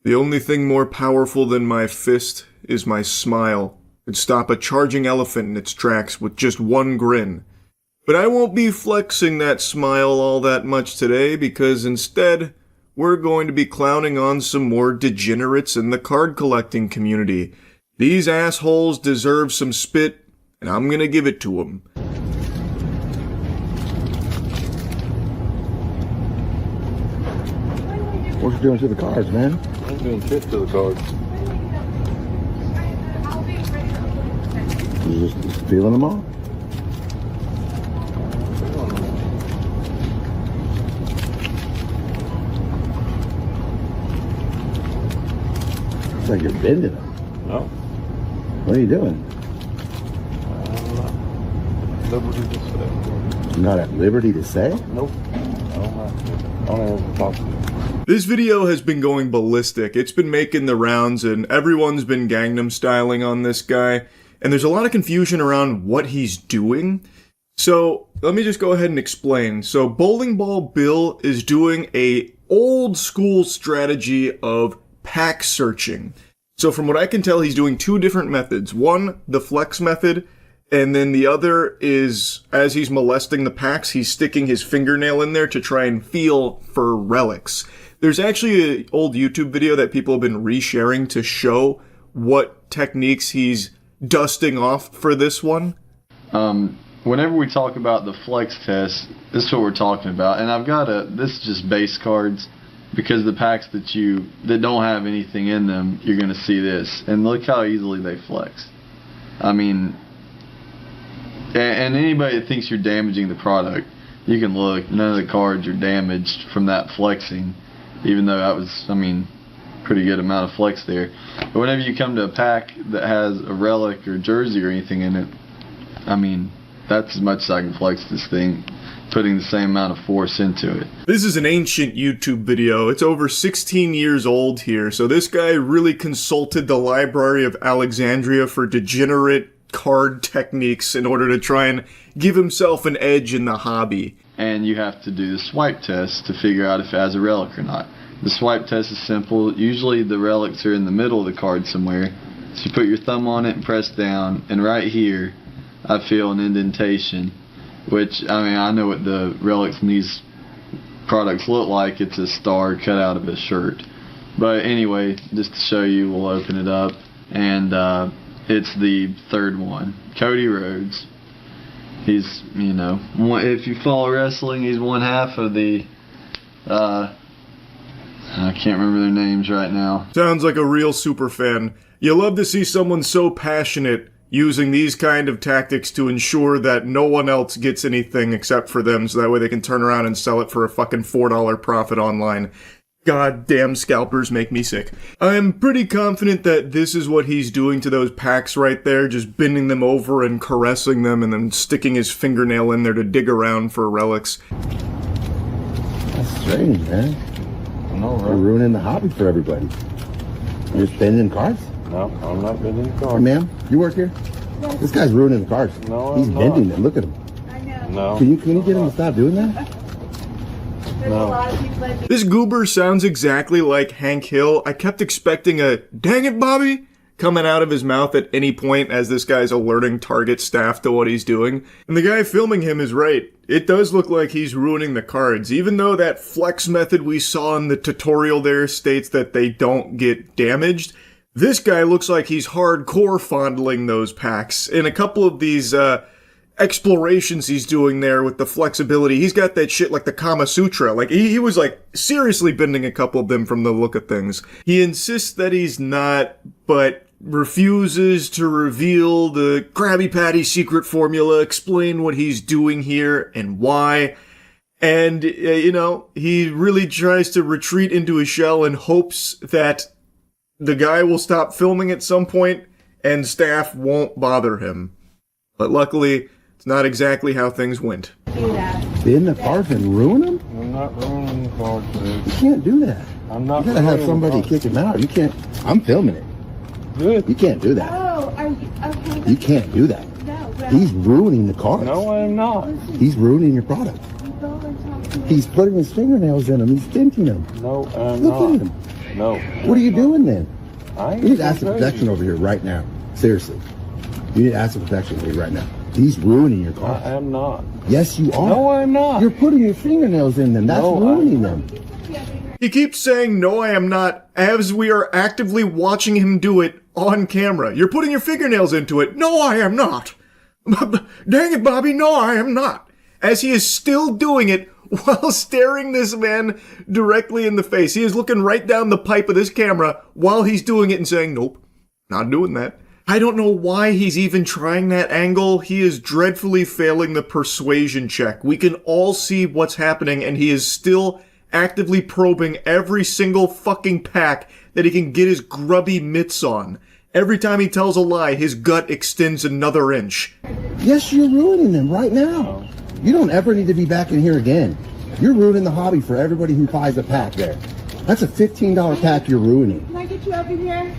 The only thing more powerful than my fist is my smile. Could stop a charging elephant in its tracks with just one grin. But I won't be flexing that smile all that much today, because instead, we're going to be clowning on some more degenerates in the card collecting community. These assholes deserve some spit, and I'm gonna give it to them. What you doing to the cards, man? I'm doing shit to the cards. You just feeling them all? It's like you're bending them. No. What are you doing? Liberty to say. You're not at liberty to say? Nope. I don't have to talk to you. This video has been going ballistic. It's been making the rounds and everyone's been Gangnam styling on this guy. And there's a lot of confusion around what he's doing. So let me just go ahead and explain. So Bowling Ball Bill is doing a old school strategy of pack searching. So from what I can tell, he's doing two different methods. One, the flex method, and then the other is, as he's molesting the packs, he's sticking his fingernail in there to try and feel for relics. There's actually an old YouTube video that people have been resharing to show what techniques he's dusting off for this one. Whenever we talk about the flex test, this is what we're talking about. And I've got this is just base cards, because the packs that don't have anything in them, you're going to see this. And look how easily they flex. I mean, and anybody that thinks you're damaging the product, you can look, none of the cards are damaged from that flexing, even though that was, I mean, pretty good amount of flex there. But whenever you come to a pack that has a relic or jersey or anything in it, I mean, that's as much as I can flex this thing, putting the same amount of force into it. This is an ancient YouTube video. It's over 16 years old here, so this guy really consulted the Library of Alexandria for degenerate card techniques in order to try and give himself an edge in the hobby. And you have to do the swipe test to figure out if it has a relic or not. The swipe test is simple. Usually the relics are in the middle of the card somewhere. So you put your thumb on it and press down, and right here I feel an indentation, which, I mean, I know what the relics in these products look like. It's a star cut out of a shirt. But anyway, just to show you, we'll open it up, and it's the third one, Cody Rhodes. He's, you know, if you follow wrestling, he's one half of the, I can't remember their names right now. Sounds like a real super fan. You love to see someone so passionate using these kind of tactics to ensure that no one else gets anything except for them, so that way they can turn around and sell it for a fucking $4 profit online. Goddamn scalpers make me sick. I'm pretty confident that this is what he's doing to those packs right there, just bending them over and caressing them and then sticking his fingernail in there to dig around for relics. That's strange, man. No, right? You're ruining the hobby for everybody. You're just bending cards? No, I'm not bending cards. Hey, ma'am, you work here? Yes. This guy's ruining the cards. No, he's I'm bending not. them. Look at him. I know. No. Can you get him to stop doing that? There's a lot of people that do. This goober sounds exactly like Hank Hill. I kept expecting a "dang it, Bobby" coming out of his mouth at any point as this guy's alerting Target staff to what he's doing. And the guy filming him is right. It does look like he's ruining the cards, even though that flex method we saw in the tutorial there states that they don't get damaged. This guy looks like he's hardcore fondling those packs. In a couple of these explorations he's doing there with the flexibility, he's got that shit like the Kama Sutra. Like, he was like seriously bending a couple of them from the look of things. He insists that he's not, but refuses to reveal the Krabby Patty secret formula, explain what he's doing here and why. And, you know, he really tries to retreat into his shell in hopes that the guy will stop filming at some point and staff won't bother him. But luckily, it's not exactly how things went. Do that. Bend the cards and ruin them? I'm not ruining the cards, dude. You can't do that. I'm not. You gotta have ruining somebody the kick him out. You can't. I'm filming it. Good. You can't do that. Oh, are you okay? You can't do that. No, well, He's ruining the cards. No, I'm not. He's ruining your product. you go and talk to He's putting his fingernails in them. He's denting them. No, I'm Look not. at him. No. What are you doing then? I ain't You need to ask for crazy. protection over here right now. Seriously. You need to ask for protection over here right now. He's ruining your car. I am not. Yes, you are. No, I'm not. You're putting your fingernails in them. That's No, ruining them. He keeps saying, no, I am not, as we are actively watching him do it on camera. You're putting your fingernails into it. No, I am not. Dang it, Bobby, no, I am not. As he is still doing it while staring this man directly in the face. He is looking right down the pipe of this camera while he's doing it and saying, nope, not doing that. I don't know why he's even trying that angle. He is dreadfully failing the persuasion check. We can all see what's happening, and he is still actively probing every single fucking pack that he can get his grubby mitts on. Every time he tells a lie, his gut extends another inch. Yes, you're ruining them right now. You don't ever need to be back in here again. You're ruining the hobby for everybody who buys a pack there. That's a $15 pack you're ruining. Can I get you over here,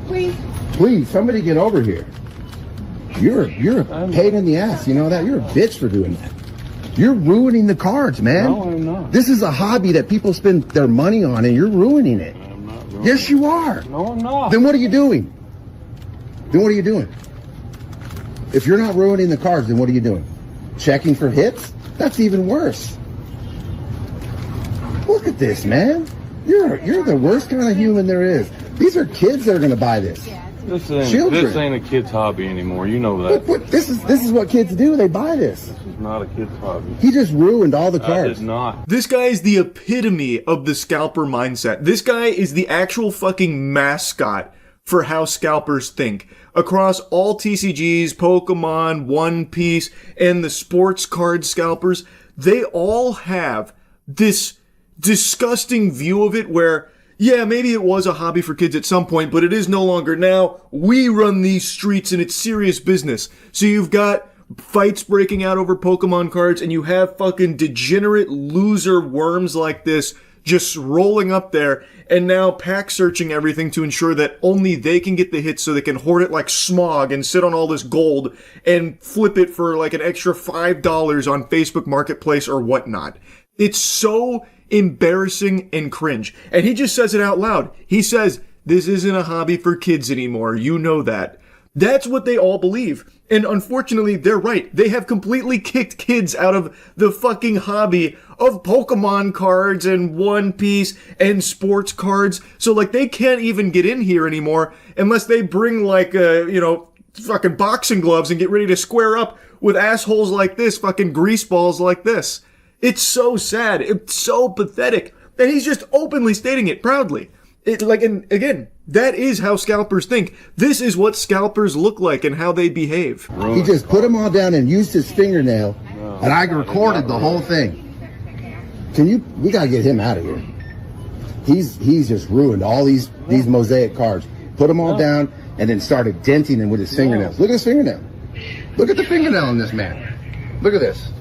please? Please, somebody get over here. You're a pain in the ass, you know that? You're a bitch for doing that. You're ruining the cards, man. No, I'm not. This is a hobby that people spend their money on, and you're ruining it. I'm not ruining Yes, you are. it. No, I'm not. Then what are you doing? If you're not ruining the cards, then what are you doing? Checking for hits? That's even worse. Look at this, man. You're the worst kind of human there is. These are kids that are going to buy this. Children. This ain't a kid's hobby anymore. You know that. This is what kids do. They buy this. This is not a kid's hobby. He just ruined all the I cards. did not. This guy is the epitome of the scalper mindset. This guy is the actual fucking mascot for how scalpers think. Across all TCGs, Pokemon, One Piece, and the sports card scalpers, they all have this disgusting view of it where, yeah, maybe it was a hobby for kids at some point, but it is no longer now. We run these streets and it's serious business. So you've got fights breaking out over Pokemon cards, and you have fucking degenerate loser worms like this just rolling up there and now pack searching everything to ensure that only they can get the hits so they can hoard it like smog and sit on all this gold and flip it for like an extra $5 on Facebook Marketplace or whatnot. It's so embarrassing and cringe. And he just says it out loud. He says, this isn't a hobby for kids anymore. You know that. That's what they all believe. And unfortunately, they're right. They have completely kicked kids out of the fucking hobby of Pokemon cards and One Piece and sports cards. So, like, they can't even get in here anymore unless they bring, like, fucking boxing gloves and get ready to square up with assholes like this, fucking greaseballs like this. It's so sad. It's so pathetic. And he's just openly stating it proudly. And again, that is how scalpers think. This is what scalpers look like and how they behave. He just put them all down and used his fingernail, and I recorded the whole thing. We gotta get him out of here. He's just ruined all these mosaic cards. Put them all down and then started denting them with his fingernails. Look at his fingernail. Look at the fingernail on this man. Look at this.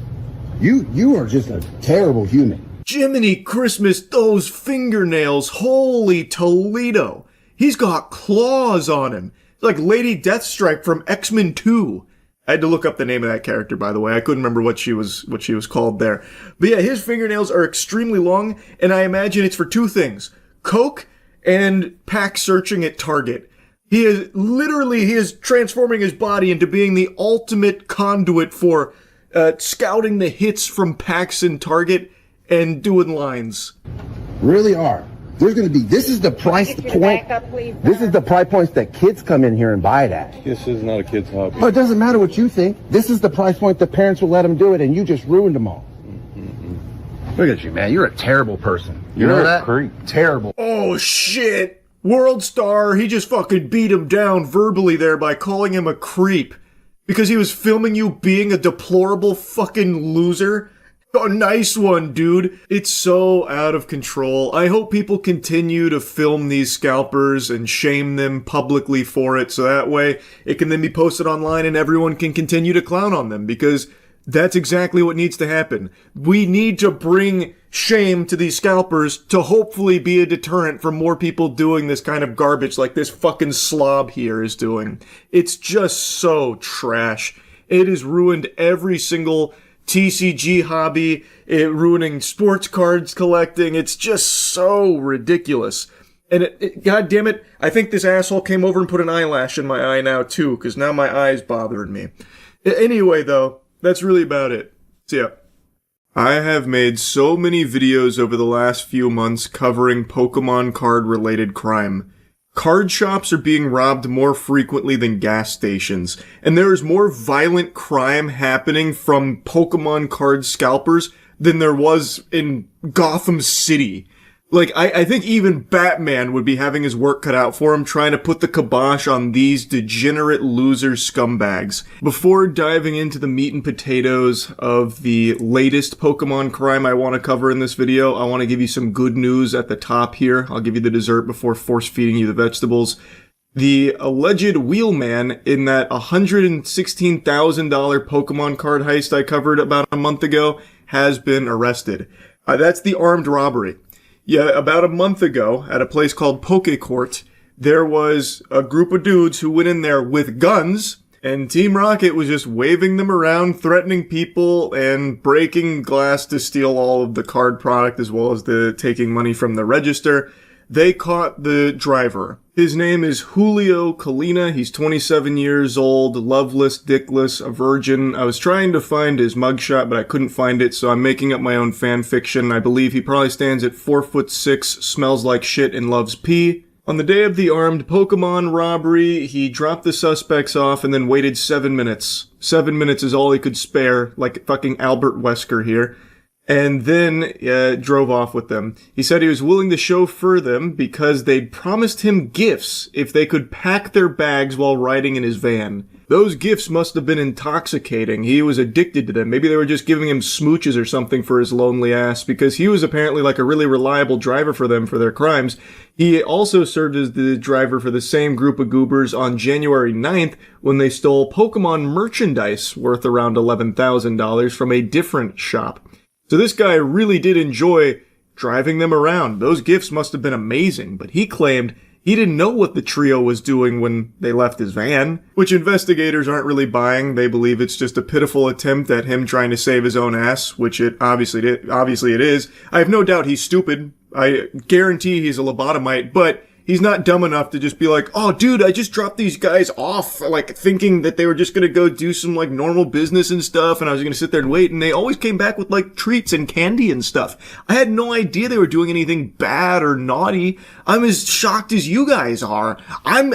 You are just a terrible human. Jiminy Christmas, those fingernails, holy Toledo. He's got claws on him. It's like Lady Deathstrike from X-Men 2. I had to look up the name of that character, by the way. I couldn't remember what she was called there. But yeah, his fingernails are extremely long, and I imagine it's for two things. Coke and pack searching at Target. He is transforming his body into being the ultimate conduit for scouting the hits from packs in Target and doing lines. Really are. This is the price point. This is the price points that kids come in here and buy it at. This is not a kid's hobby. Oh, it doesn't matter what you think. This is the price point the parents will let them do it, and you just ruined them all. Look at you, man. You're a terrible person. You know that? Creep. Terrible. Oh shit! World Star, he just fucking beat him down verbally there by calling him a creep. Because he was filming you being a deplorable fucking loser. Oh, nice one, dude. It's so out of control. I hope people continue to film these scalpers and shame them publicly for it, so that way it can then be posted online and everyone can continue to clown on them, because that's exactly what needs to happen. We need to bring shame to these scalpers to hopefully be a deterrent for more people doing this kind of garbage like this fucking slob here is doing. It's just so trash. It has ruined every single TCG hobby, ruining sports cards collecting. It's just so ridiculous. And God damn it, I think this asshole came over and put an eyelash in my eye now too, because now my eye's bothering me. Anyway though, that's really about it. See ya. I have made so many videos over the last few months covering Pokemon card related crime. Card shops are being robbed more frequently than gas stations, and there is more violent crime happening from Pokemon card scalpers than there was in Gotham City. Like, I think even Batman would be having his work cut out for him trying to put the kibosh on these degenerate loser scumbags. Before diving into the meat and potatoes of the latest Pokemon crime I want to cover in this video, I want to give you some good news at the top here. I'll give you the dessert before force-feeding you the vegetables. The alleged wheelman in that $116,000 Pokemon card heist I covered about a month ago has been arrested. That's the armed robbery. Yeah, about a month ago, at a place called Pokecourt, there was a group of dudes who went in there with guns, and Team Rocket was just waving them around, threatening people, and breaking glass to steal all of the card product, as well as taking money from the register. They caught the driver. His name is Julio Colina. He's 27 years old, loveless, dickless, a virgin. I was trying to find his mugshot, but I couldn't find it, so I'm making up my own fan fiction. I believe he probably stands at 4'6", smells like shit, and loves pee. On the day of the armed Pokemon robbery, he dropped the suspects off and then waited 7 minutes. 7 minutes is all he could spare, like fucking Albert Wesker here. And then drove off with them. He said he was willing to chauffeur them because they'd promised him gifts if they could pack their bags while riding in his van. Those gifts must have been intoxicating. He was addicted to them. Maybe they were just giving him smooches or something for his lonely ass, because he was apparently like a really reliable driver for them for their crimes. He also served as the driver for the same group of goobers on January 9th when they stole Pokemon merchandise worth around $11,000 from a different shop. So this guy really did enjoy driving them around. Those gifts must have been amazing, but he claimed he didn't know what the trio was doing when they left his van, which investigators aren't really buying. They believe it's just a pitiful attempt at him trying to save his own ass, which it obviously it is. I have no doubt he's stupid. I guarantee he's a lobotomite, but he's not dumb enough to just be like, oh, dude, I just dropped these guys off, like, thinking that they were just gonna go do some, like, normal business and stuff, and I was gonna sit there and wait, and they always came back with, like, treats and candy and stuff. I had no idea they were doing anything bad or naughty. I'm as shocked as you guys are. I'm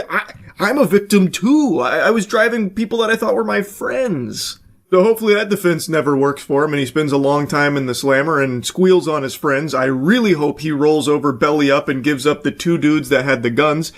a victim, too. I was driving people that I thought were my friends. So hopefully that defense never works for him and he spends a long time in the slammer and squeals on his friends. I really hope he rolls over belly up and gives up the two dudes that had the guns.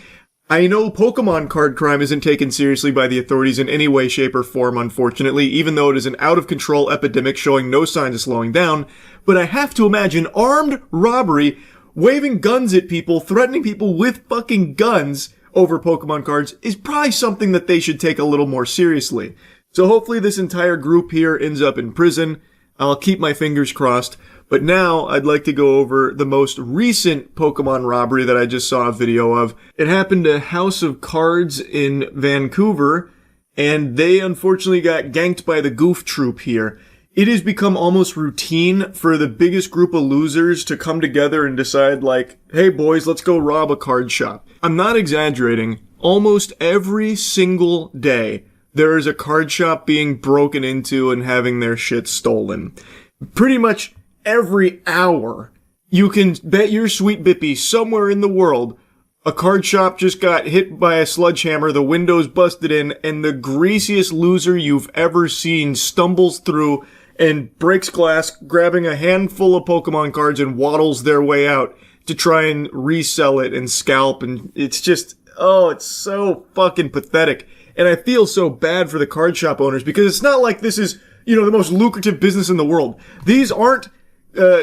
I know Pokemon card crime isn't taken seriously by the authorities in any way, shape, or form, unfortunately, even though it is an out-of-control epidemic showing no signs of slowing down. But I have to imagine armed robbery, waving guns at people, threatening people with fucking guns over Pokemon cards is probably something that they should take a little more seriously. So hopefully this entire group here ends up in prison. I'll keep my fingers crossed. But now I'd like to go over the most recent Pokemon robbery that I just saw a video of. It happened at House of Cards in Vancouver, and they unfortunately got ganked by the Goof Troop here. It has become almost routine for the biggest group of losers to come together and decide, like, hey boys, let's go rob a card shop. I'm not exaggerating. Almost every single day, there is a card shop being broken into and having their shit stolen. Pretty much every hour, you can bet your sweet bippy somewhere in the world, a card shop just got hit by a sledgehammer, the windows busted in, and the greasiest loser you've ever seen stumbles through and breaks glass, grabbing a handful of Pokemon cards and waddles their way out to try and resell it and scalp, and it's just, oh, it's so fucking pathetic. And I feel so bad for the card shop owners because it's not like this is, you know, the most lucrative business in the world. These aren't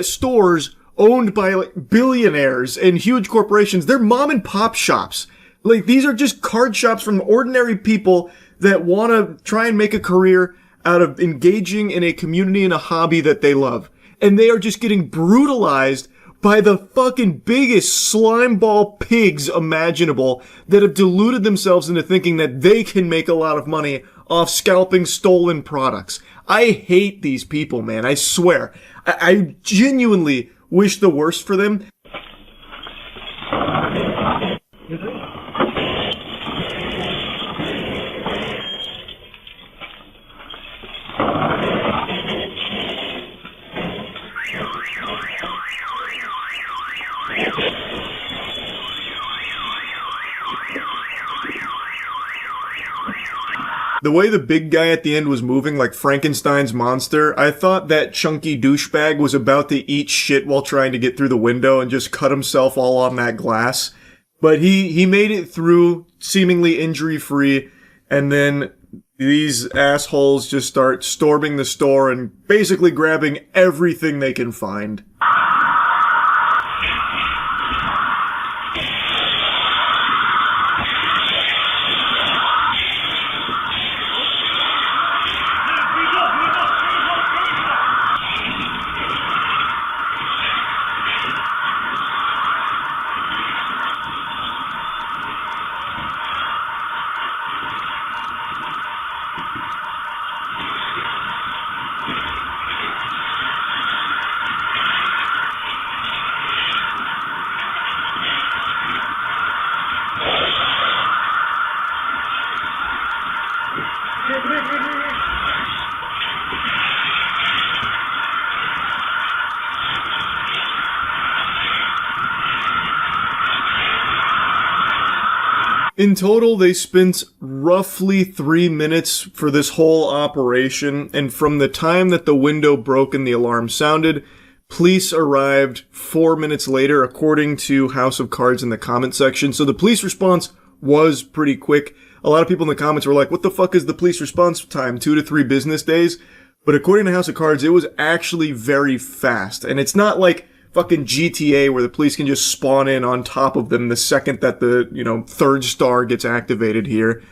stores owned by like billionaires and huge corporations. They're mom and pop shops. Like, these are just card shops from ordinary people that want to try and make a career out of engaging in a community and a hobby that they love. And they are just getting brutalized by the fucking biggest slimeball pigs imaginable that have deluded themselves into thinking that they can make a lot of money off scalping stolen products. I hate these people, man. I swear. I genuinely wish the worst for them. The way the big guy at the end was moving like Frankenstein's monster, I thought that chunky douchebag was about to eat shit while trying to get through the window and just cut himself all on that glass. But he made it through seemingly injury-free, and then these assholes just start storming the store and basically grabbing everything they can find. In total, they spent roughly 3 minutes for this whole operation, and from the time that the window broke and the alarm sounded, police arrived 4 minutes later, according to House of Cards in the comment section. So the police response was pretty quick. A lot of people in the comments were like, what the fuck is the police response time? 2 to 3 business days? But according to House of Cards, it was actually very fast. And it's not like fucking GTA where the police can just spawn in on top of them the second that the, third star gets activated here.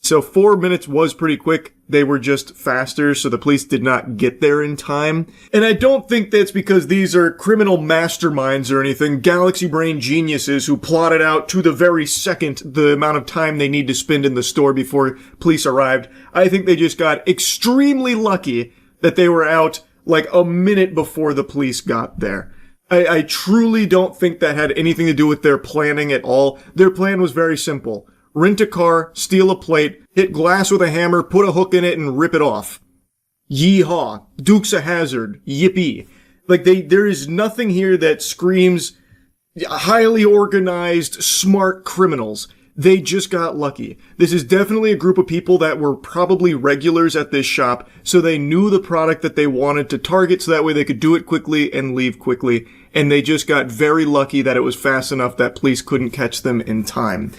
So 4 minutes was pretty quick. They were just faster, so the police did not get there in time. And I don't think that's because these are criminal masterminds or anything, galaxy brain geniuses who plotted out to the very second the amount of time they need to spend in the store before police arrived. I think they just got extremely lucky that they were out like a minute before the police got there. I truly don't think that had anything to do with their planning at all. Their plan was very simple. Rent a car, steal a plate, hit glass with a hammer, put a hook in it, and rip it off. Yeehaw. Dukes a Hazzard. Yippee. Like, there is nothing here that screams highly organized, smart criminals. They just got lucky. This is definitely a group of people that were probably regulars at this shop, so they knew the product that they wanted to target so that way they could do it quickly and leave quickly. And they just got very lucky that it was fast enough that police couldn't catch them in time.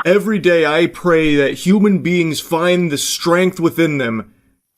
Every day I pray that human beings find the strength within them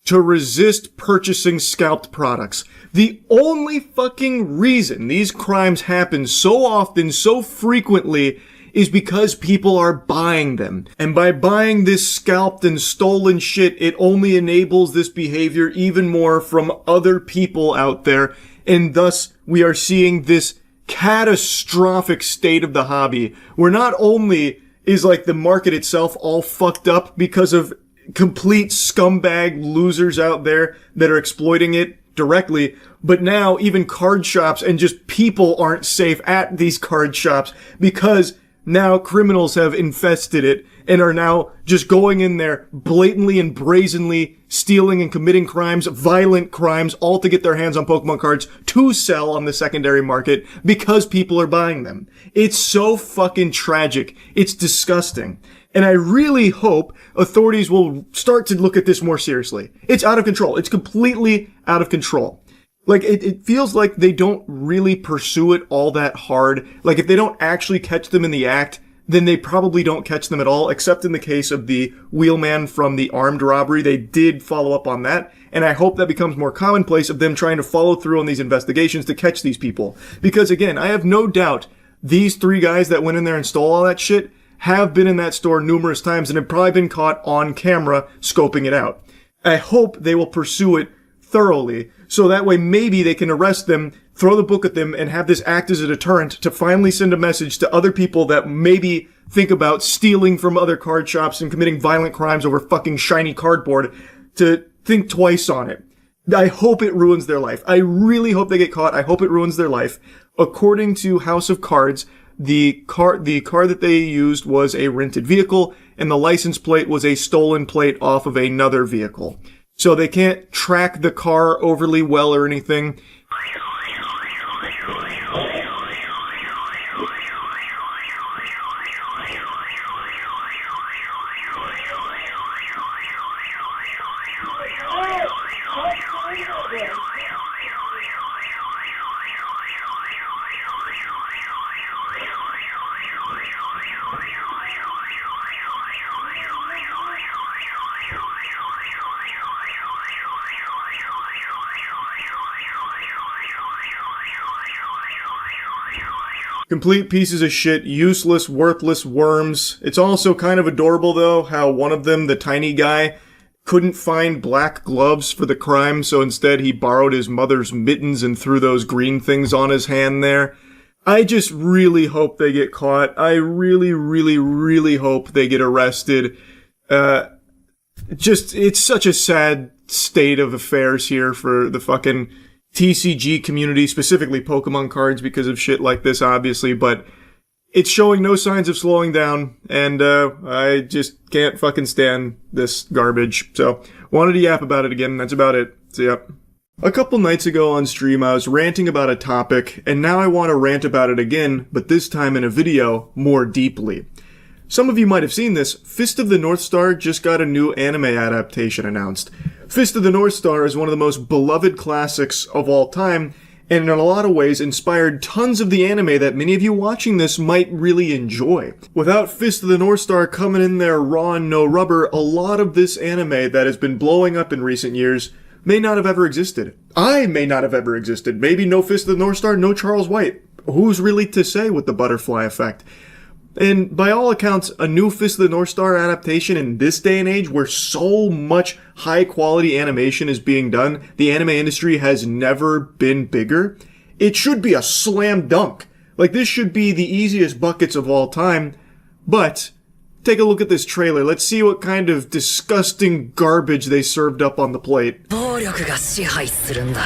to resist purchasing scalped products. The only fucking reason these crimes happen so often, so frequently, is because people are buying them. And by buying this scalped and stolen shit, it only enables this behavior even more from other people out there. And thus, we are seeing this catastrophic state of the hobby, where not only is like the market itself all fucked up because of complete scumbag losers out there that are exploiting it directly, but now even card shops and just people aren't safe at these card shops because now criminals have infested it and are now just going in there blatantly and brazenly stealing and committing crimes, violent crimes, all to get their hands on Pokemon cards to sell on the secondary market because people are buying them. It's so fucking tragic. It's disgusting. And I really hope authorities will start to look at this more seriously. It's out of control. It's completely out of control. Like, it feels like they don't really pursue it all that hard. Like, if they don't actually catch them in the act, then they probably don't catch them at all, except in the case of the wheelman from the armed robbery. They did follow up on that, and I hope that becomes more commonplace of them trying to follow through on these investigations to catch these people. Because, again, I have no doubt these three guys that went in there and stole all that shit, have been in that store numerous times and have probably been caught on camera scoping it out. I hope they will pursue it thoroughly, so that way maybe they can arrest them, throw the book at them, and have this act as a deterrent to finally send a message to other people that maybe think about stealing from other card shops and committing violent crimes over fucking shiny cardboard to think twice on it. I hope it ruins their life. I really hope they get caught. I hope it ruins their life. According to House of Cards, the car that they used was a rented vehicle, and the license plate was a stolen plate off of another vehicle. So they can't track the car overly well or anything. Complete pieces of shit, useless, worthless worms. It's also kind of adorable, though, how one of them, the tiny guy, couldn't find black gloves for the crime, so instead he borrowed his mother's mittens and threw those green things on his hand there. I just really hope they get caught. I really, really, really hope they get arrested. It's such a sad state of affairs here for the fucking TCG community, specifically Pokemon cards, because of shit like this, obviously, but it's showing no signs of slowing down, and I just can't fucking stand this garbage. So, wanted to yap about it again, that's about it. So, yep. A couple nights ago on stream, I was ranting about a topic, and now I want to rant about it again, but this time in a video, more deeply. Some of you might have seen this. Fist of the North Star just got a new anime adaptation announced. Fist of the North Star is one of the most beloved classics of all time, and in a lot of ways inspired tons of the anime that many of you watching this might really enjoy. Without Fist of the North Star coming in there raw and no rubber, a lot of this anime that has been blowing up in recent years may not have ever existed. I may not have ever existed. Maybe no Fist of the North Star, no Charles White. Who's really to say with the butterfly effect? And by all accounts, a new Fist of the North Star adaptation in this day and age where so much high-quality animation is being done, the anime industry has never been bigger. It should be a slam dunk. Like, this should be the easiest buckets of all time. But, take a look at this trailer. Let's see what kind of disgusting garbage they served up on the plate. 暴力が支配するんだ。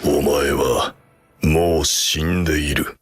お前はもう死んでいる。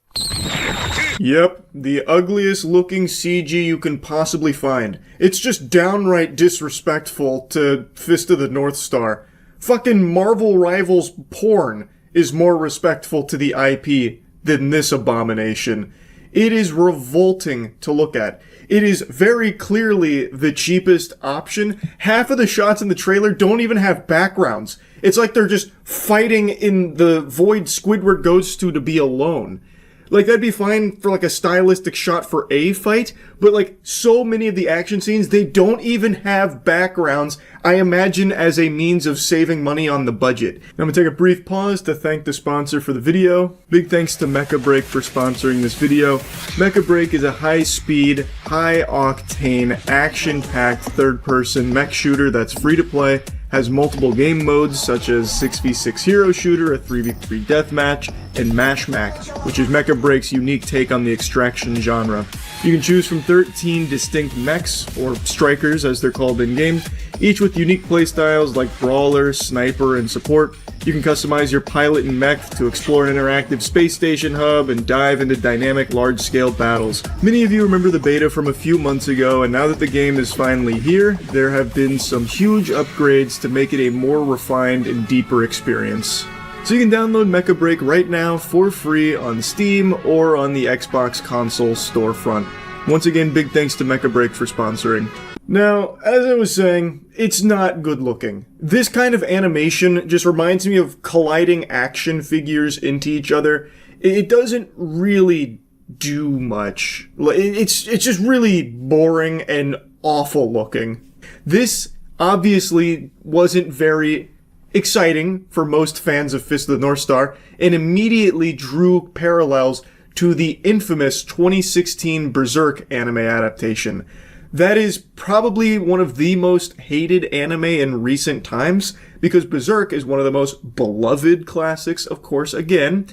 Yep, the ugliest looking CG you can possibly find. It's just downright disrespectful to Fist of the North Star. Fucking Marvel Rivals porn is more respectful to the IP than this abomination. It is revolting to look at. It is very clearly the cheapest option. Half of the shots in the trailer don't even have backgrounds. It's like they're just fighting in the void Squidward goes to be alone. Like, that'd be fine for, like, a stylistic shot for a fight, but, like, so many of the action scenes, they don't even have backgrounds, I imagine as a means of saving money on the budget. I'm gonna take a brief pause to thank the sponsor for the video. Big thanks to Mecha Break for sponsoring this video. Mecha Break is a high-speed, high-octane, action-packed third-person mech shooter that's free to play, has multiple game modes such as 6v6 hero shooter, a 3v3 deathmatch, and Mash Mac, which is Mecha Break's unique take on the extraction genre. You can choose from 13 distinct mechs, or strikers as they're called in-game, each with unique playstyles like Brawler, Sniper, and Support. You can customize your pilot and mech to explore an interactive space station hub and dive into dynamic large-scale battles. Many of you remember the beta from a few months ago, and now that the game is finally here, there have been some huge upgrades to make it a more refined and deeper experience. So you can download Mecha Break right now for free on Steam or on the Xbox console storefront. Once again, big thanks to Mecha Break for sponsoring. Now, as I was saying, it's not good looking. This kind of animation just reminds me of colliding action figures into each other. It doesn't really do much. It's just really boring and awful looking. This obviously wasn't very exciting for most fans of Fist of the North Star, and immediately drew parallels to the infamous 2016 Berserk anime adaptation. That is probably one of the most hated anime in recent times, because Berserk is one of the most beloved classics, of course, again,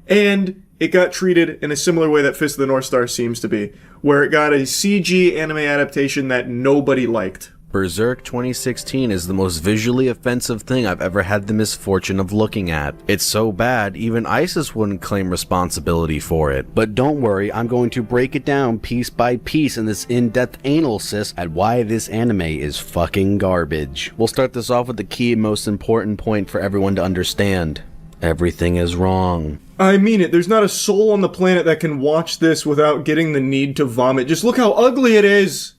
and it got treated in a similar way that Fist of the North Star seems to be, where it got a CG anime adaptation that nobody liked. Berserk 2016 is the most visually offensive thing I've ever had the misfortune of looking at. It's so bad, even ISIS wouldn't claim responsibility for it. But don't worry, I'm going to break it down piece by piece in this in-depth analysis at why this anime is fucking garbage. We'll start this off with the key and most important point for everyone to understand. Everything is wrong. I mean it, there's not a soul on the planet that can watch this without getting the need to vomit. Just look how ugly it is!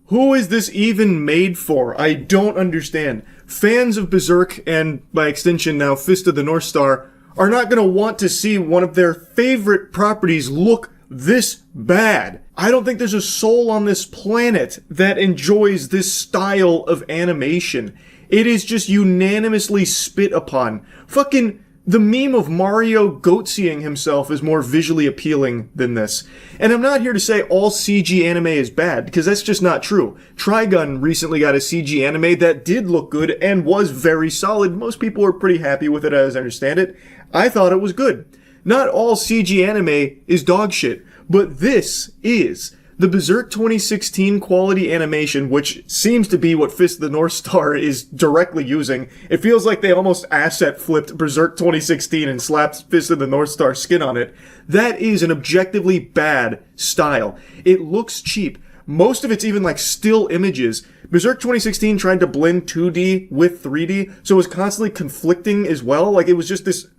Who is this even made for? I don't understand. Fans of Berserk, and by extension now Fist of the North Star, are not gonna want to see one of their favorite properties look this bad. I don't think there's a soul on this planet that enjoys this style of animation. It is just unanimously spit upon. Fucking the meme of Mario goatseeing himself is more visually appealing than this. And I'm not here to say all CG anime is bad, because that's just not true. Trigun recently got a CG anime that did look good and was very solid. Most people were pretty happy with it, as I understand it. I thought it was good. Not all CG anime is dog shit, but this is. The Berserk 2016 quality animation, which seems to be what Fist of the North Star is directly using. It feels like they almost asset flipped Berserk 2016 and slapped Fist of the North Star skin on it. That is an objectively bad style. It looks cheap. Most of it's even like still images. Berserk 2016 tried to blend 2D with 3D, so it was constantly conflicting as well. Like, it was just this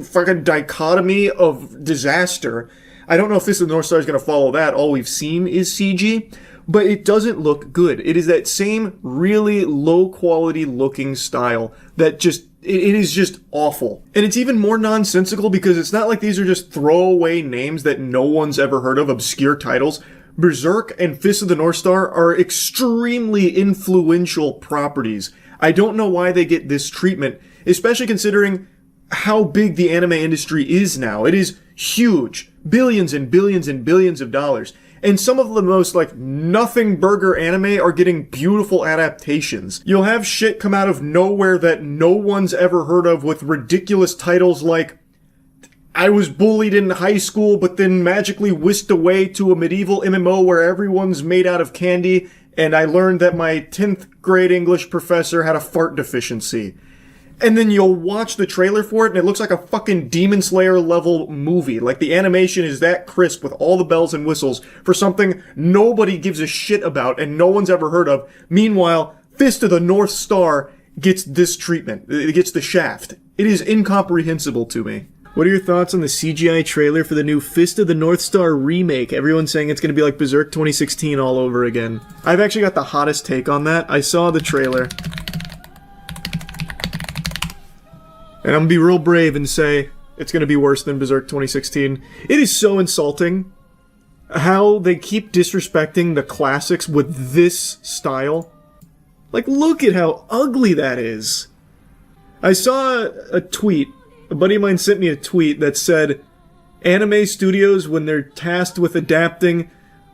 fucking dichotomy of disaster. I don't know if Fist of the North Star is going to follow that. All we've seen is CG, but it doesn't look good. It is that same really low quality looking style that just, it is just awful. And it's even more nonsensical because it's not like these are just throwaway names that no one's ever heard of, obscure titles. Berserk and Fist of the North Star are extremely influential properties. I don't know why they get this treatment, especially considering how big the anime industry is now. It is huge. Billions and billions and billions of dollars. And some of the most, like, nothing burger anime are getting beautiful adaptations. You'll have shit come out of nowhere that no one's ever heard of with ridiculous titles like, I was bullied in high school but then magically whisked away to a medieval MMO where everyone's made out of candy, and I learned that my 10th grade English professor had a fart deficiency. And then you'll watch the trailer for it, and it looks like a fucking Demon Slayer level movie. Like, the animation is that crisp with all the bells and whistles for something nobody gives a shit about and no one's ever heard of. Meanwhile, Fist of the North Star gets this treatment. It gets the shaft. It is incomprehensible to me. What are your thoughts on the CGI trailer for the new Fist of the North Star remake? Everyone's saying it's going to be like Berserk 2016 all over again. I've actually got the hottest take on that. I saw the trailer. And I'm gonna be real brave and say it's gonna be worse than Berserk 2016. It is so insulting how they keep disrespecting the classics with this style. Like, look at how ugly that is. I saw a tweet. A buddy of mine sent me a tweet that said, anime studios, when they're tasked with adapting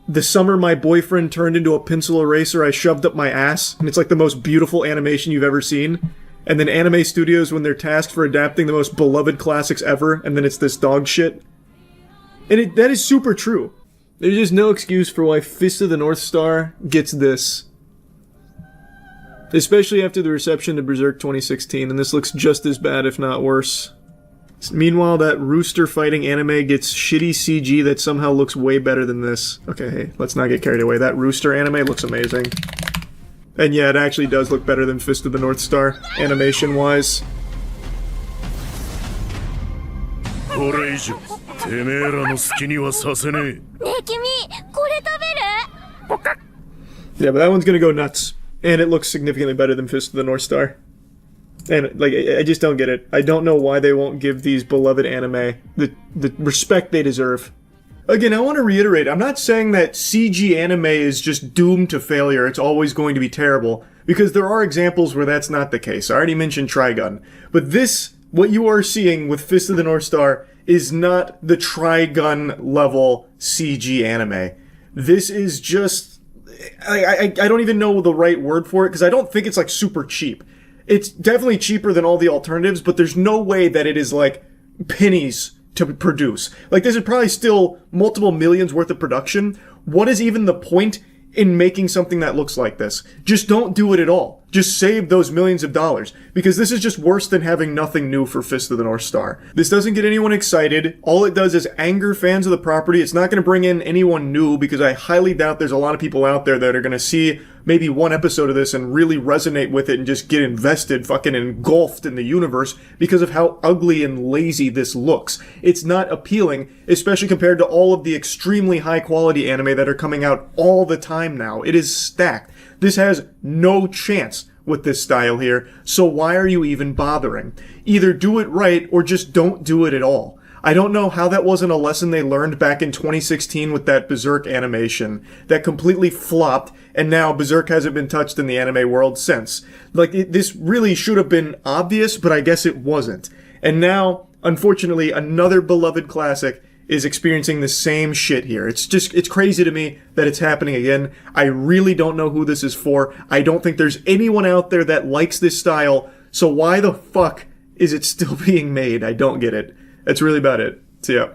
The Summer My Boyfriend Turned Into a Pencil Eraser I Shoved Up My Ass, and it's like the most beautiful animation you've ever seen. And then anime studios, when they're tasked for adapting the most beloved classics ever, and then it's this dog shit. And that is super true. There's just no excuse for why Fist of the North Star gets this. Especially after the reception to Berserk 2016, and this looks just as bad, if not worse. Meanwhile, that rooster fighting anime gets shitty CG that somehow looks way better than this. Okay, hey, let's not get carried away. That rooster anime looks amazing. And yeah, it actually does look better than Fist of the North Star, animation-wise. Yeah, but that one's gonna go nuts. And it looks significantly better than Fist of the North Star. And, like, I just don't get it. I don't know why they won't give these beloved anime the respect they deserve. Again, I want to reiterate, I'm not saying that CG anime is just doomed to failure, it's always going to be terrible, because there are examples where that's not the case. I already mentioned Trigun. But this, what you are seeing with Fist of the North Star, is not the Trigun level CG anime. This is just... I don't even know the right word for it, because I don't think it's like super cheap. It's definitely cheaper than all the alternatives, but there's no way that it is like pennies to produce. Like, this is probably still multiple millions worth of production. What is even the point in making something that looks like this? Just don't do it at all. Just save those millions of dollars, because this is just worse than having nothing new for Fist of the North Star. This doesn't get anyone excited. All it does is anger fans of the property. It's not going to bring in anyone new, because I highly doubt there's a lot of people out there that are going to see maybe one episode of this and really resonate with it and just get invested, fucking engulfed in the universe because of how ugly and lazy this looks. It's not appealing, especially compared to all of the extremely high quality anime that are coming out all the time now. It is stacked. This has no chance with this style here, so why are you even bothering? Either do it right or just don't do it at all. I don't know how that wasn't a lesson they learned back in 2016 with that Berserk animation that completely flopped, and now Berserk hasn't been touched in the anime world since. Like, this really should have been obvious, but I guess it wasn't. And now, unfortunately, another beloved classic is experiencing the same shit here. It's crazy to me that it's happening again. I really don't know who this is for. I don't think there's anyone out there that likes this style, so why the fuck is it still being made? I don't get it. That's really about it. So yeah.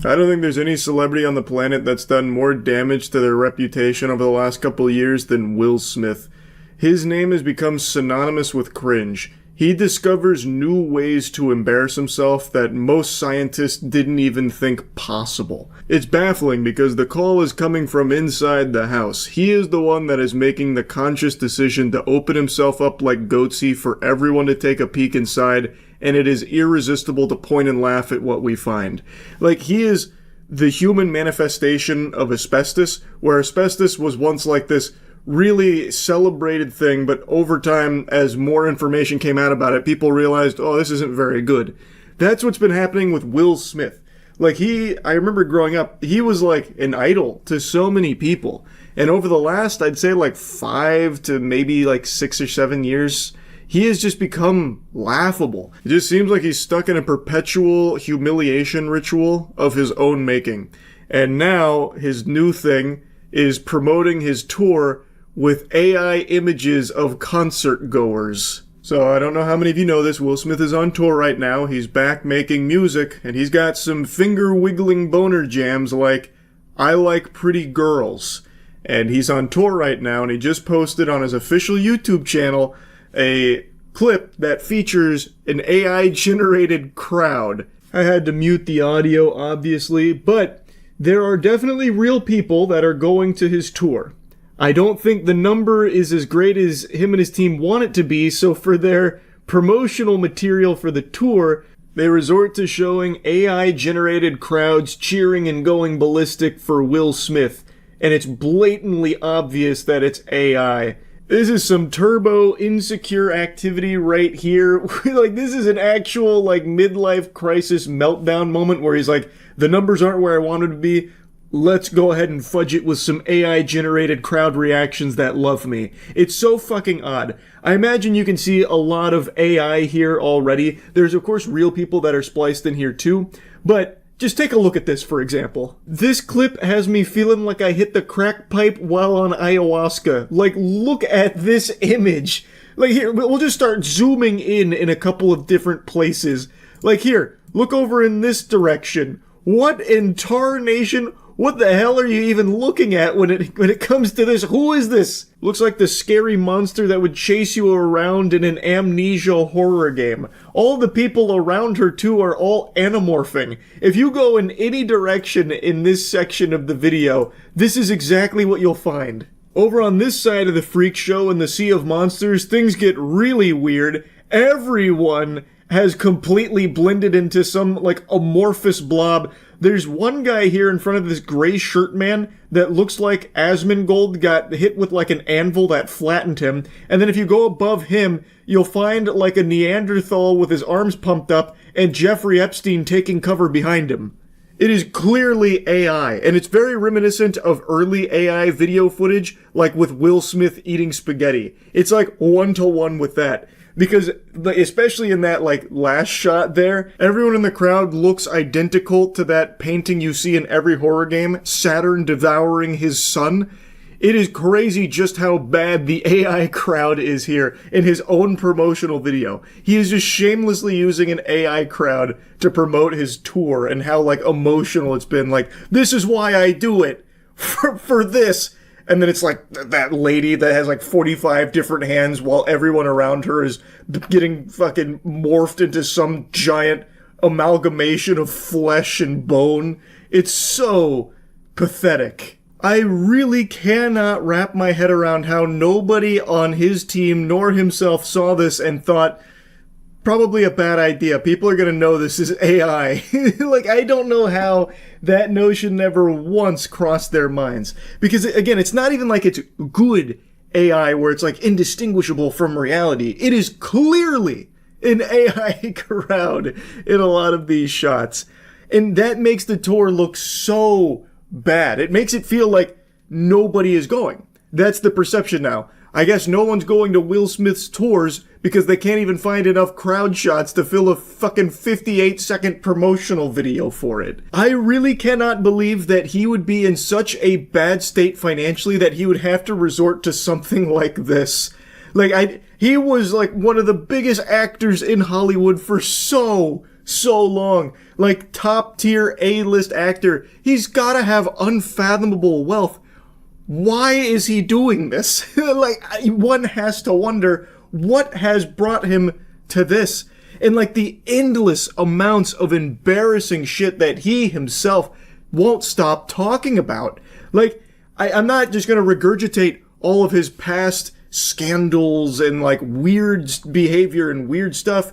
I don't think there's any celebrity on the planet that's done more damage to their reputation over the last couple of years than Will Smith. His name has become synonymous with cringe. He discovers new ways to embarrass himself that most scientists didn't even think possible. It's baffling because the call is coming from inside the house. He is the one that is making the conscious decision to open himself up like Goatsy for everyone to take a peek inside, and it is irresistible to point and laugh at what we find. Like, he is the human manifestation of asbestos, where asbestos was once like this really celebrated thing, but over time, as more information came out about it, people realized, oh, this isn't very good. That's what's been happening with Will Smith. Like, I remember growing up, he was like an idol to so many people. And over the last, I'd say like 5 to maybe like 6 or 7 years, he has just become laughable. It just seems like he's stuck in a perpetual humiliation ritual of his own making. And now, his new thing is promoting his tour with AI images of concert goers. So I don't know how many of you know this, Will Smith is on tour right now, he's back making music, and he's got some finger-wiggling boner jams like, I Like Pretty Girls. And he's on tour right now, and he just posted on his official YouTube channel a clip that features an AI-generated crowd. I had to mute the audio, obviously, but there are definitely real people that are going to his tour. I don't think the number is as great as him and his team want it to be, so for their promotional material for the tour, they resort to showing AI-generated crowds cheering and going ballistic for Will Smith, and it's blatantly obvious that it's AI. This is some turbo insecure activity right here. Like, this is an actual, like, midlife crisis meltdown moment where he's like, the numbers aren't where I wanted to be. Let's go ahead and fudge it with some AI-generated crowd reactions that love me. It's so fucking odd. I imagine you can see a lot of AI here already. There's, of course, real people that are spliced in here too. But just take a look at this, for example. This clip has me feeling like I hit the crack pipe while on ayahuasca. Like, look at this image. Like, here, we'll just start zooming in a couple of different places. Like, here, look over in this direction. What in tarnation? What the hell are you even looking at when it comes to this? Who is this? Looks like the scary monster that would chase you around in an amnesia horror game. All the people around her too are all anamorphing. If you go in any direction in this section of the video, this is exactly what you'll find. Over on this side of the freak show in the Sea of Monsters, things get really weird. Everyone has completely blended into some, like, amorphous blob. There's one guy here in front of this gray shirt man that looks like Asmongold got hit with, like, an anvil that flattened him. And then if you go above him, you'll find, like, a Neanderthal with his arms pumped up and Jeffrey Epstein taking cover behind him. It is clearly AI, and it's very reminiscent of early AI video footage, like with Will Smith eating spaghetti. It's like one-to-one with that. Because, especially in that, like, last shot there, everyone in the crowd looks identical to that painting you see in every horror game, Saturn devouring his son. It is crazy just how bad the AI crowd is here in his own promotional video. He is just shamelessly using an AI crowd to promote his tour and how, like, emotional it's been. Like, this is why I do it. For this. And then it's like that lady that has like 45 different hands while everyone around her is getting fucking morphed into some giant amalgamation of flesh and bone. It's so pathetic. I really cannot wrap my head around how nobody on his team nor himself saw this and thought, probably a bad idea. People are going to know this is AI. Like, I don't know how that notion never once crossed their minds. Because, again, it's not even like it's good AI where it's, like, indistinguishable from reality. It is clearly an AI crowd in a lot of these shots. And that makes the tour look so bad. It makes it feel like nobody is going. That's the perception now. I guess no one's going to Will Smith's tours because they can't even find enough crowd shots to fill a fucking 58-second promotional video for it. I really cannot believe that he would be in such a bad state financially that he would have to resort to something like this. Like, he was like one of the biggest actors in Hollywood for so long. Like, top tier A-list actor. He's gotta have unfathomable wealth. Why is he doing this? Like, one has to wonder what has brought him to this. And like the endless amounts of embarrassing shit that he himself won't stop talking about. Like, I'm not just gonna regurgitate all of his past scandals and like weird behavior and weird stuff.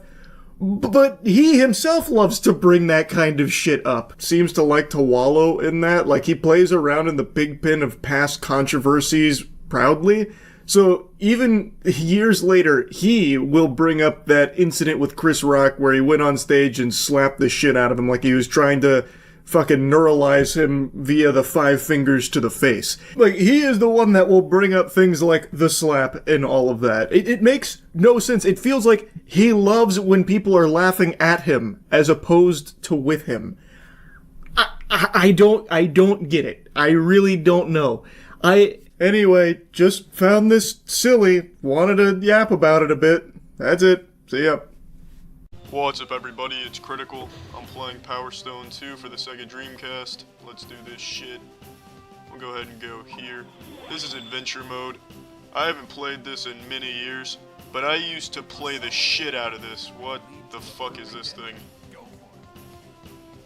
But he himself loves to bring that kind of shit up. Seems to like to wallow in that. Like, he plays around in the pig pen of past controversies proudly. So even years later, he will bring up that incident with Chris Rock where he went on stage and slapped the shit out of him like he was trying to fucking neuralize him via the 5 fingers to the face. Like, he is the one that will bring up things like the slap and all of that. It makes no sense. It feels like he loves when people are laughing at him as opposed to with him. I don't get it. I really don't know. Anyway, just found this silly. Wanted to yap about it a bit. That's it. See ya. What's up, everybody? It's Critical. I'm playing Power Stone 2 for the Sega Dreamcast. Let's do this shit. We'll go ahead and go here. This is Adventure Mode. I haven't played this in many years, but I used to play the shit out of this. What the fuck is this thing?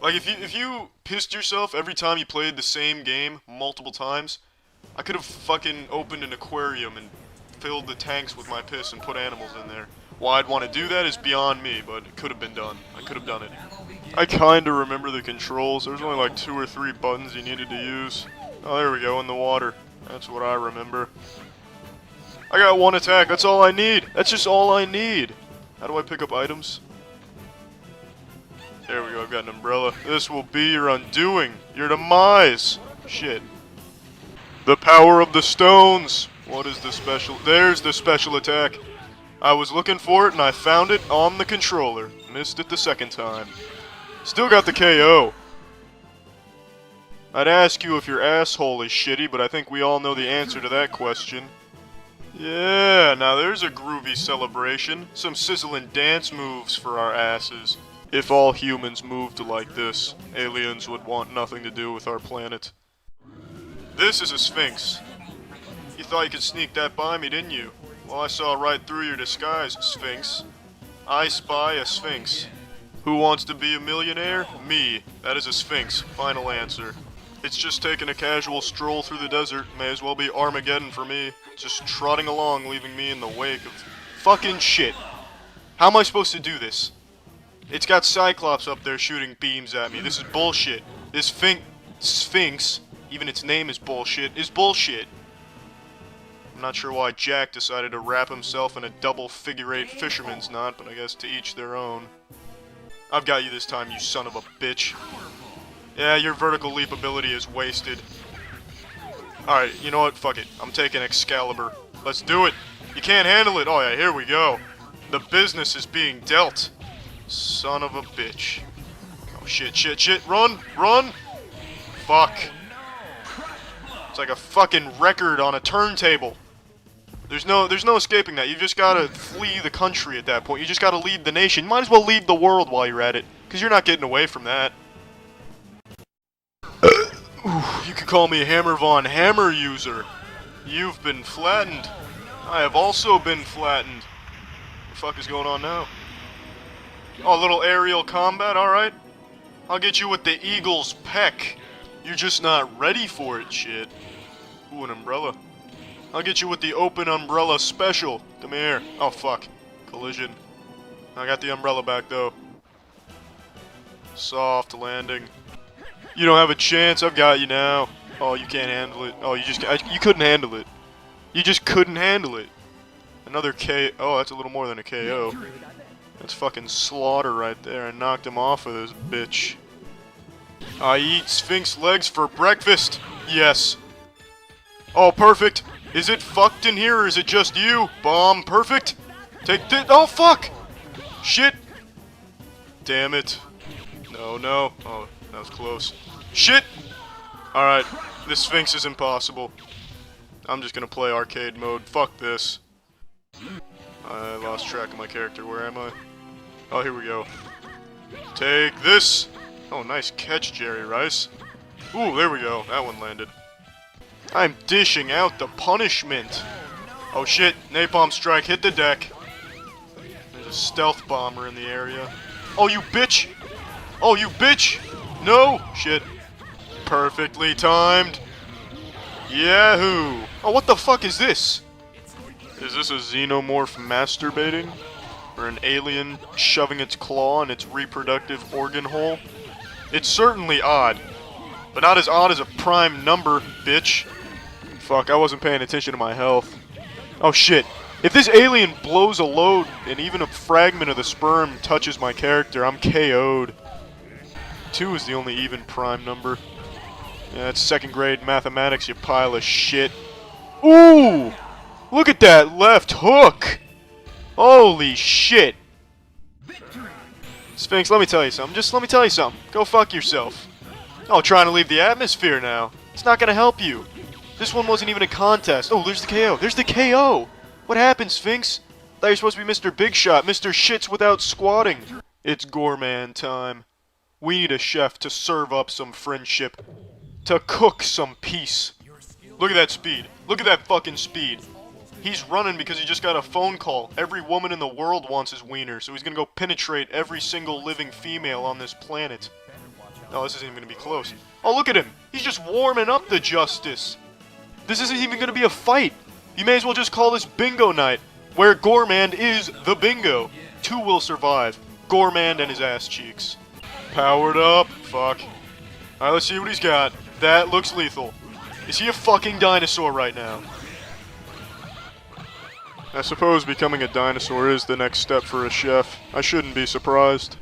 Like, if you pissed yourself every time you played the same game multiple times, I could have fucking opened an aquarium and filled the tanks with my piss and put animals in there. Why I'd want to do that is beyond me, but it could have been done. I could have done it. I kinda remember the controls. There's only like 2 or 3 buttons you needed to use. Oh, there we go, in the water. That's what I remember. I got 1 attack. That's all I need. That's just all I need. How do I pick up items? There we go, I've got an umbrella. This will be your undoing. Your demise. Shit. The power of the stones. What is the special? There's the special attack. I was looking for it and I found it on the controller. Missed it the second time. Still got the KO. I'd ask you if your asshole is shitty, but I think we all know the answer to that question. Yeah, now there's a groovy celebration. Some sizzling dance moves for our asses. If all humans moved like this, aliens would want nothing to do with our planet. This is a Sphinx. You thought you could sneak that by me, didn't you? Well, I saw right through your disguise, Sphinx. I spy a Sphinx. Who wants to be a millionaire? Me. That is a Sphinx. Final answer. It's just taking a casual stroll through the desert. May as well be Armageddon for me. Just trotting along, leaving me in the wake of fucking shit. How am I supposed to do this? It's got Cyclops up there shooting beams at me. This is bullshit. This Sphinx, even its name is bullshit, is bullshit. I'm not sure why Jack decided to wrap himself in a double figure-8 fisherman's knot, but I guess to each their own. I've got you this time, you son of a bitch. Yeah, your vertical leap ability is wasted. Alright, you know what? Fuck it. I'm taking Excalibur. Let's do it. You can't handle it. Oh yeah, here we go. The business is being dealt. Son of a bitch. Oh shit, shit, shit. Run! Run! Fuck. It's like a fucking record on a turntable. There's no escaping that. You just gotta flee the country at that point. You just gotta lead the nation. You might as well lead the world while you're at it. Because you're not getting away from that. You could call me Hammer Von Hammer user. You've been flattened. I have also been flattened. What the fuck is going on now? Oh, a little aerial combat, alright. I'll get you with the Eagle's peck. You're just not ready for it, shit. Ooh, an umbrella. I'll get you with the open umbrella special. Come here. Oh, fuck. Collision. I got the umbrella back, though. Soft landing. You don't have a chance. I've got you now. Oh, you can't handle it. Oh, you couldn't handle it. You just couldn't handle it. Another K. Oh, that's a little more than a KO. That's fucking slaughter right there. I knocked him off of this bitch. I eat Sphinx legs for breakfast. Yes. Oh, perfect. Is it fucked in here or is it just you? Bomb. Perfect. Take this. Oh, fuck. Shit. Damn it. No, no. Oh, that was close. Shit. Alright. This Sphinx is impossible. I'm just gonna play arcade mode. Fuck this. I lost track of my character. Where am I? Oh, here we go. Take this! Oh, nice catch, Jerry Rice. Ooh, there we go. That one landed. I'm dishing out the punishment. Oh shit, napalm strike hit the deck. There's a stealth bomber in the area. Oh, you bitch! Oh, you bitch! No! Shit. Perfectly timed. Yahoo! Oh, what the fuck is this? Is this a xenomorph masturbating? Or an alien shoving its claw in its reproductive organ hole? It's certainly odd. But not as odd as a prime number, bitch. Fuck, I wasn't paying attention to my health. Oh shit. If this alien blows a load and even a fragment of the sperm touches my character, I'm KO'd. 2 is the only even prime number. Yeah, that's second grade mathematics, you pile of shit. Ooh! Look at that left hook! Holy shit! Sphinx, let me tell you something. Just let me tell you something. Go fuck yourself. Oh, trying to leave the atmosphere now. It's not gonna help you. This one wasn't even a contest. Oh, there's the KO. There's the KO! What happened, Sphinx? Thought you were supposed to be Mr. Big Shot, Mr. Shits without squatting. It's gourmand time. We need a chef to serve up some friendship. To cook some peace. Look at that speed. Look at that fucking speed. He's running because he just got a phone call. Every woman in the world wants his wiener, so he's gonna go penetrate every single living female on this planet. Oh, this isn't even gonna be close. Oh, look at him! He's just warming up the justice! This isn't even gonna be a fight! You may as well just call this bingo night, where Gourmand is the bingo. 2 will survive. Gourmand and his ass cheeks. Powered up. Fuck. Alright, let's see what he's got. That looks lethal. Is he a fucking dinosaur right now? I suppose becoming a dinosaur is the next step for a chef. I shouldn't be surprised.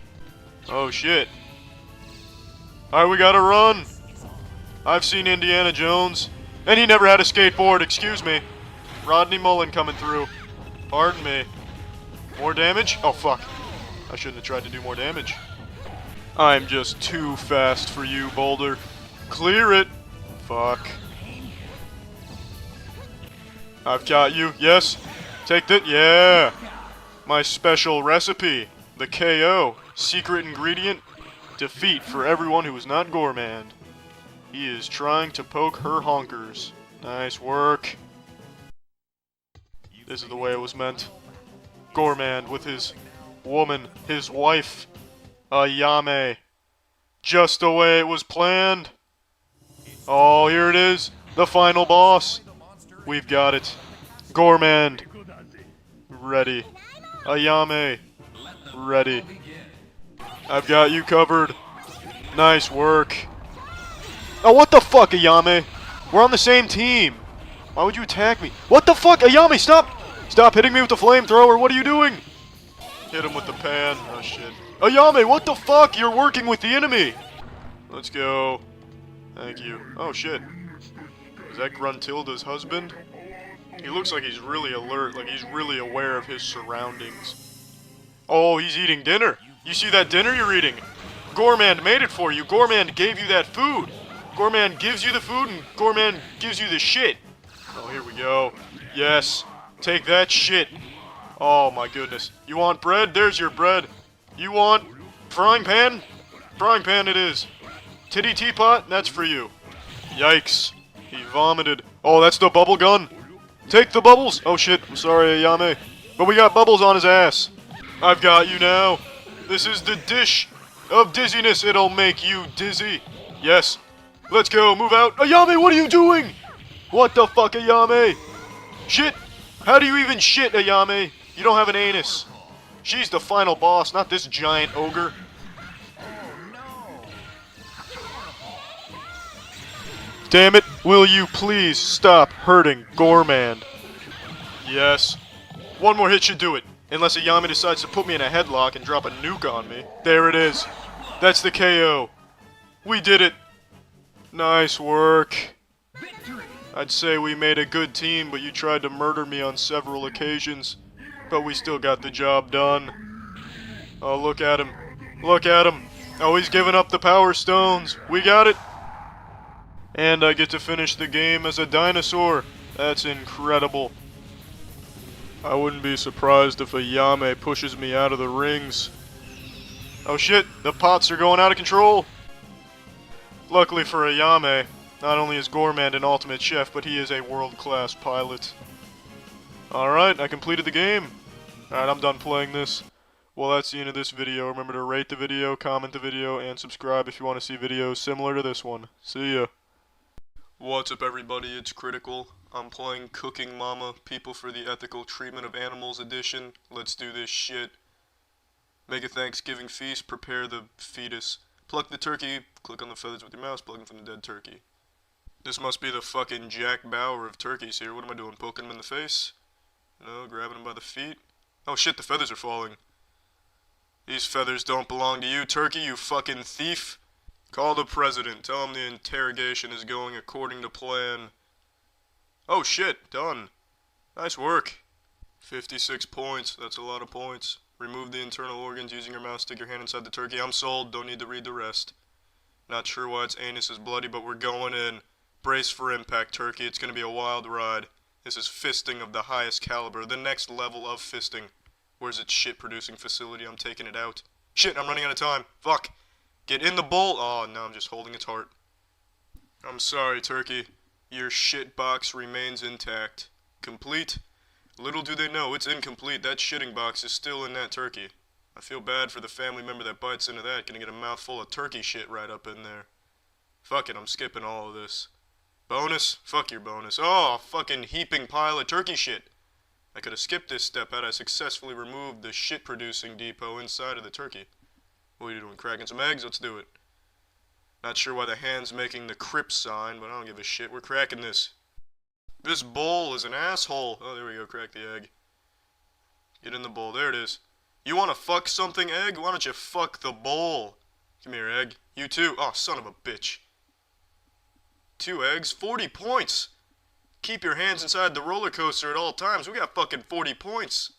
Oh shit. Alright, we gotta run! I've seen Indiana Jones. And he never had a skateboard, excuse me. Rodney Mullen coming through. Pardon me. More damage? Oh fuck. I shouldn't have tried to do more damage. I'm just too fast for you, Boulder. Clear it! Fuck. I've got you. Yes! Take that. Yeah! My special recipe. The KO. Secret ingredient. Defeat for everyone who is not Gourmand. He is trying to poke her honkers. Nice work. This is the way it was meant. Gourmand with his woman, his wife, Ayame. Just the way it was planned. Oh, here it is. The final boss. We've got it. Gourmand. Ready. Ayame. Ready. I've got you covered. Nice work. Oh, what the fuck, Ayame? We're on the same team. Why would you attack me? What the fuck? Ayame, stop! Stop hitting me with the flamethrower. What are you doing? Hit him with the pan. Oh, shit. Ayame, what the fuck? You're working with the enemy. Let's go. Thank you. Oh shit. Is that Gruntilda's husband? He looks like he's really alert, like he's really aware of his surroundings. Oh, he's eating dinner. You see that dinner you're eating? Gormand made it for you. Gormand gave you that food. Gormand gives you the food and Gormand gives you the shit. Oh, here we go. Yes. Take that shit. Oh my goodness. You want bread? There's your bread. You want frying pan? Frying pan it is. Titty teapot? That's for you. Yikes. He vomited. Oh, that's the bubble gun. Take the bubbles. Oh shit. I'm sorry, Ayame. But we got bubbles on his ass. I've got you now. This is the dish of dizziness. It'll make you dizzy. Yes. Let's go. Move out. Ayame, what are you doing? What the fuck, Ayame? Shit. How do you even shit, Ayame? You don't have an anus. She's the final boss, not this giant ogre. Damn it, will you please stop hurting Gormand? Yes. One more hit should do it. Unless Ayame decides to put me in a headlock and drop a nuke on me. There it is. That's the KO. We did it. Nice work. I'd say we made a good team, but you tried to murder me on several occasions. But we still got the job done. Oh, look at him. Look at him. Oh, he's giving up the power stones. We got it. And I get to finish the game as a dinosaur. That's incredible. I wouldn't be surprised if Ayame pushes me out of the rings. Oh shit, the pots are going out of control. Luckily for Ayame, not only is Gormand an ultimate chef, but he is a world-class pilot. Alright, I completed the game. Alright, I'm done playing this. Well, that's the end of this video. Remember to rate the video, comment the video, and subscribe if you want to see videos similar to this one. See ya. What's up, everybody? It's Critical. I'm playing Cooking Mama, People for the Ethical Treatment of Animals edition. Let's do this shit. Make a Thanksgiving feast, prepare the fetus. Pluck the turkey, click on the feathers with your mouse, pluck them from the dead turkey. This must be the fucking Jack Bauer of turkeys here. What am I doing, poking him in the face? No, grabbing him by the feet. Oh shit, the feathers are falling. These feathers don't belong to you, turkey, you fucking thief. Call the president, tell him the interrogation is going according to plan. Oh shit, done. Nice work. 56 points, that's a lot of points. Remove the internal organs using your mouse, stick your hand inside the turkey. I'm sold, don't need to read the rest. Not sure why its anus is bloody, but we're going in. Brace for impact, turkey, it's gonna be a wild ride. This is fisting of the highest caliber, the next level of fisting. Where's its shit producing facility? I'm taking it out. Shit, I'm running out of time. Fuck. Get in the bowl. Oh, no, I'm just holding its heart. I'm sorry, turkey. Your shit box remains intact. Complete? Little do they know, it's incomplete. That shitting box is still in that turkey. I feel bad for the family member that bites into that. Gonna get a mouthful of turkey shit right up in there. Fuck it, I'm skipping all of this. Bonus? Fuck your bonus. Oh, fucking heaping pile of turkey shit. I could have skipped this step had I successfully removed the shit-producing depot inside of the turkey. What are you doing, cracking some eggs? Let's do it. Not sure why the hand's making the crip sign, but I don't give a shit. We're cracking this. This bowl is an asshole. Oh, there we go, crack the egg. Get in the bowl, there it is. You wanna fuck something, egg? Why don't you fuck the bowl? Come here, egg. You too. Oh, son of a bitch. 2 eggs, 40 points. Keep your hands inside the roller coaster at all times. We got fucking 40 points.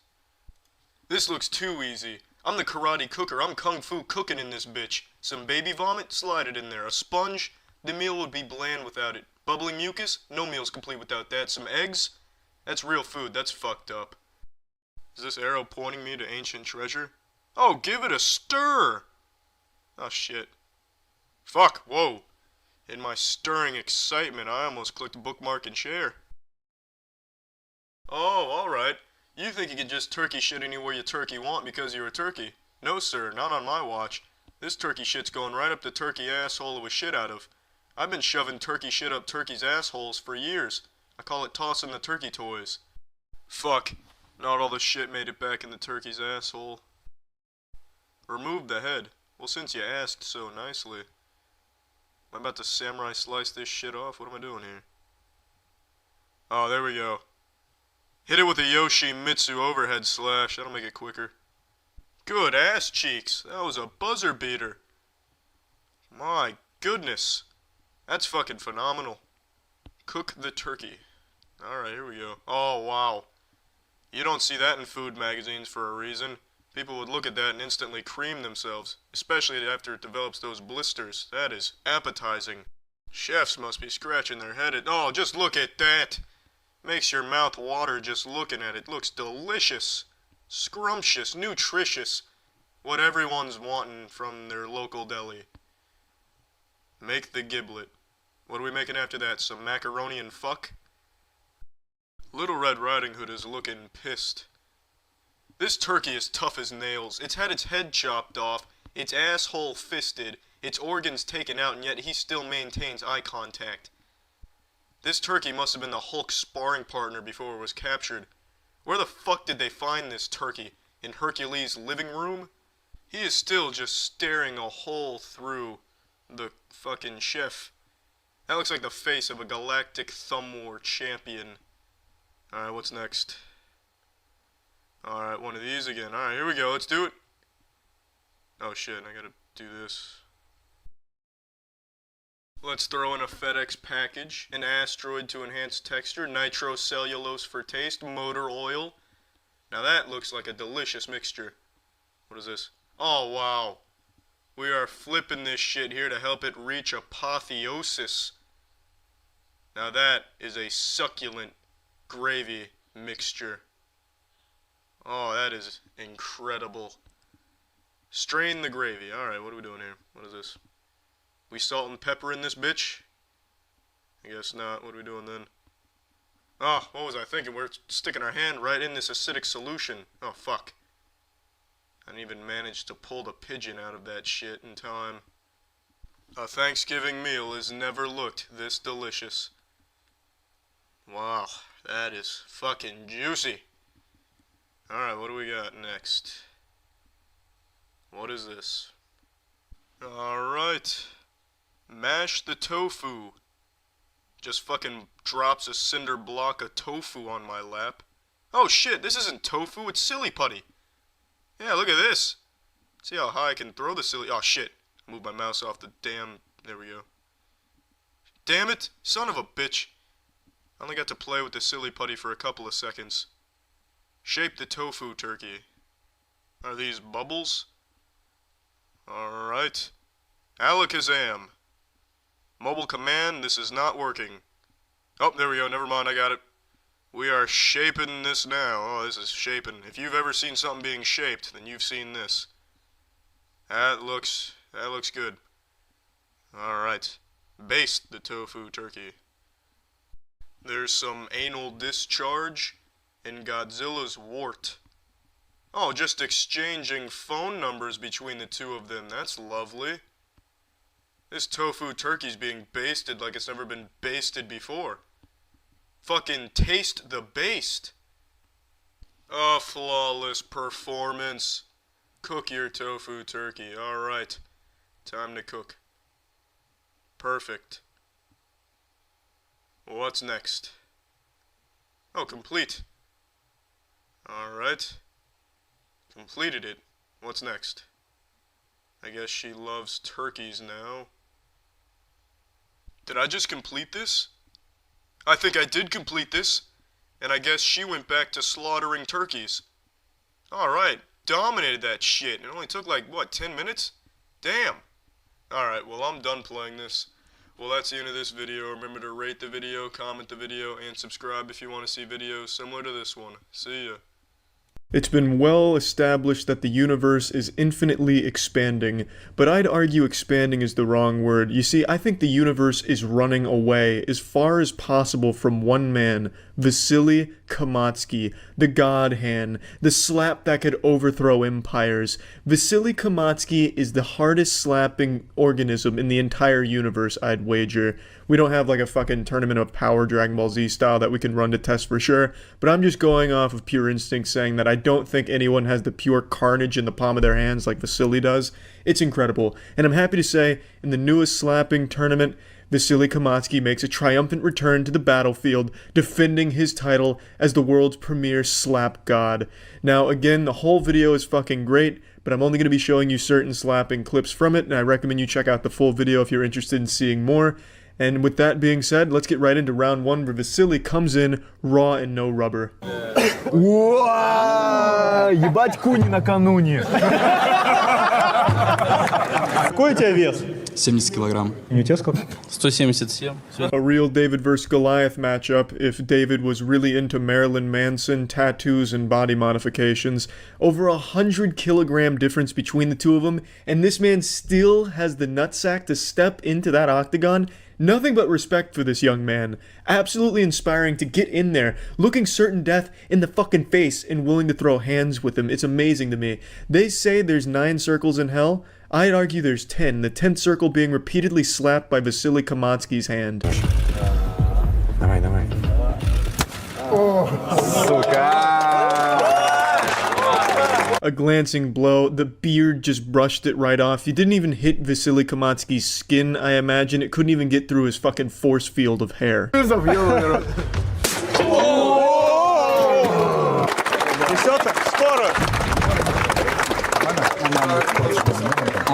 This looks too easy. I'm the karate cooker. I'm kung fu cooking in this bitch. Some baby vomit? Slide it in there. A sponge? The meal would be bland without it. Bubbling mucus? No meal's complete without that. Some eggs? That's real food. That's fucked up. Is this arrow pointing me to ancient treasure? Oh, give it a stir! Oh, shit. Fuck, whoa. In my stirring excitement, I almost clicked bookmark and share. Oh, alright. You think you can just turkey shit anywhere you turkey want because you're a turkey. No, sir, not on my watch. This turkey shit's going right up the turkey asshole it was shit out of. I've been shoving turkey shit up turkeys' assholes for years. I call it tossing the turkey toys. Fuck. Not all the shit made it back in the turkey's asshole. Remove the head. Well, since you asked so nicely. Am I about to samurai slice this shit off? What am I doing here? Oh, there we go. Hit it with a Yoshimitsu overhead slash. That'll make it quicker. Good ass cheeks. That was a buzzer beater. My goodness. That's fucking phenomenal. Cook the turkey. Alright, here we go. Oh, wow. You don't see that in food magazines for a reason. People would look at that and instantly cream themselves, especially after it develops those blisters. That is appetizing. Chefs must be scratching their head at, oh, just look at that. Makes your mouth water just looking at it. Looks delicious, scrumptious, nutritious. What everyone's wanting from their local deli. Make the giblet. What are we making after that? Some macaroni and fuck? Little Red Riding Hood is looking pissed. This turkey is tough as nails. It's had its head chopped off, its asshole fisted, its organs taken out, and yet he still maintains eye contact. This turkey must have been the Hulk's sparring partner before it was captured. Where the fuck did they find this turkey? In Hercules' living room? He is still just staring a hole through the fucking chef. That looks like the face of a galactic thumb war champion. Alright, what's next? Alright, one of these again. Alright, here we go. Let's do it. Oh shit, I gotta do this. Let's throw in a FedEx package, an asteroid to enhance texture, nitrocellulose for taste, motor oil. Now that looks like a delicious mixture. What is this? Oh wow. We are flipping this shit here to help it reach apotheosis. Now that is a succulent gravy mixture. Oh, that is incredible. Strain the gravy. Alright, what are we doing here? What is this? We salt and pepper in this bitch? I guess not. What are we doing then? Oh, what was I thinking? We're sticking our hand right in this acidic solution. Oh, fuck. I didn't even manage to pull the pigeon out of that shit in time. A Thanksgiving meal has never looked this delicious. Wow, that is fucking juicy. Alright, what do we got next? What is this? Alright. Mash the tofu. Just fucking drops a cinder block of tofu on my lap. Oh shit, this isn't tofu, it's silly putty. Yeah, look at this. See how high I can throw the silly... Oh shit. Move my mouse off the damn... There we go. Damn it! Son of a bitch. I only got to play with the silly putty for a couple of seconds. Shape the tofu turkey. Are these bubbles? Alright. Alakazam. Mobile command, this is not working. Oh, there we go, never mind, I got it. We are shaping this now. Oh, this is shaping. If you've ever seen something being shaped, then you've seen this. That looks good. Alright. Baste the tofu turkey. There's some anal discharge and Godzilla's wart. Oh, just exchanging phone numbers between the two of them. That's lovely. This tofu turkey's being basted like it's never been basted before. Fucking taste the baste. A flawless performance. Cook your tofu turkey. Alright. Time to cook. Perfect. What's next? Oh, complete. Alright. Completed it. What's next? I guess she loves turkeys now. Did I just complete this? I think I did complete this. And I guess she went back to slaughtering turkeys. Alright. Dominated that shit. It only took like, what, 10 minutes? Damn. Alright, well I'm done playing this. Well, that's the end of this video. Remember to rate the video, comment the video, and subscribe if you want to see videos similar to this one. See ya. It's been well established that the universe is infinitely expanding, but I'd argue expanding is the wrong word. You see, I think the universe is running away as far as possible from one man, Vasily Kamatsky, the God Hand, the slap that could overthrow empires. Vasily Kamatsky is the hardest slapping organism in the entire universe, I'd wager. We don't have like a fucking tournament of power Dragon Ball Z style that we can run to test for sure, but I'm just going off of pure instinct saying that I don't think anyone has the pure carnage in the palm of their hands like Vasily does. It's incredible, and I'm happy to say, in the newest slapping tournament, Vasily Kamatsky makes a triumphant return to the battlefield, defending his title as the world's premier slap god. Now, again, the whole video is fucking great, but I'm only going to be showing you certain slapping clips from it, and I recommend you check out the full video if you're interested in seeing more. And with that being said, let's get right into round 1 where Vasily comes in raw and no rubber. Ебать куни накануне. Какой у тебя вес? 70 килограмм. У тебя сколько? 177. A real David vs. Goliath matchup if David was really into Marilyn Manson, tattoos, and body modifications. Over 100-kilogram difference between the two of them, and this man still has the nutsack to step into that octagon. Nothing but respect for this young man. Absolutely inspiring to get in there, looking certain death in the fucking face and willing to throw hands with him. It's amazing to me. They say there's 9 circles in hell. I'd argue there's 10, the 10th circle being repeatedly slapped by Vasily Kamatsky's hand. Давай, давай. Сука! A glancing blow, the beard just brushed it right off. He didn't even hit Vasily Kamatsky's skin, I imagine. It couldn't even get through his fucking force field of hair.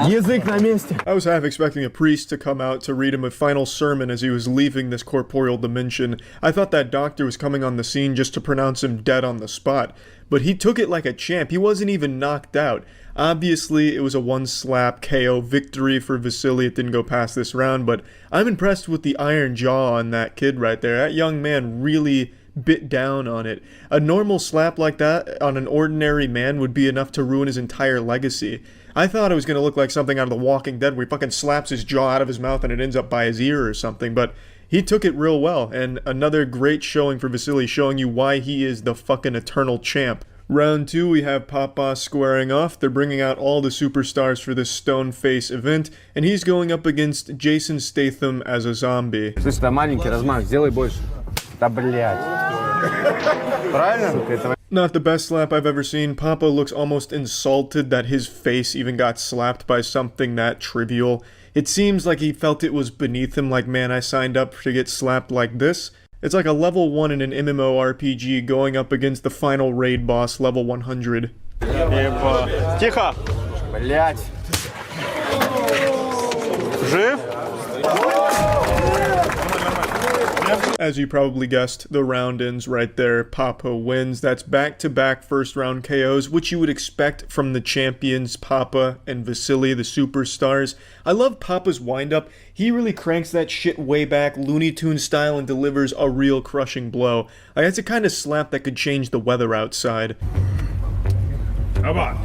Язык на месте. I was half expecting a priest to come out to read him a final sermon as he was leaving this corporeal dimension. I thought that doctor was coming on the scene just to pronounce him dead on the spot. But he took it like a champ. He wasn't even knocked out. Obviously, it was a one-slap KO victory for Vasily. It didn't go past this round, but I'm impressed with the iron jaw on that kid right there. That young man really bit down on it. A normal slap like that on an ordinary man would be enough to ruin his entire legacy. I thought it was going to look like something out of The Walking Dead where he fucking slaps his jaw out of his mouth and it ends up by his ear or something, but he took it real well, and another great showing for Vasily, showing you why he is the fucking eternal champ. Round 2, we have Papa squaring off. They're bringing out all the superstars for this Stone Face event, and he's going up against Jason Statham as a zombie. Слышь, это маленький размах, сделай больше. Да блять. Правильно? Not the best slap I've ever seen. Papa looks almost insulted that his face even got slapped by something that trivial. It seems like he felt it was beneath him, like, man, I signed up to get slapped like this. It's like a level 1 in an MMORPG going up against the final raid boss, level 100. Тихо! Блять! Жив? As you probably guessed, the round ends right there. Papa wins. That's back-to-back first-round KOs, which you would expect from the champions, Papa and Vasily, the superstars. I love Papa's wind-up. He really cranks that shit way back, Looney Tunes style, and delivers a real crushing blow. That's a kind of slap that could change the weather outside. Come on.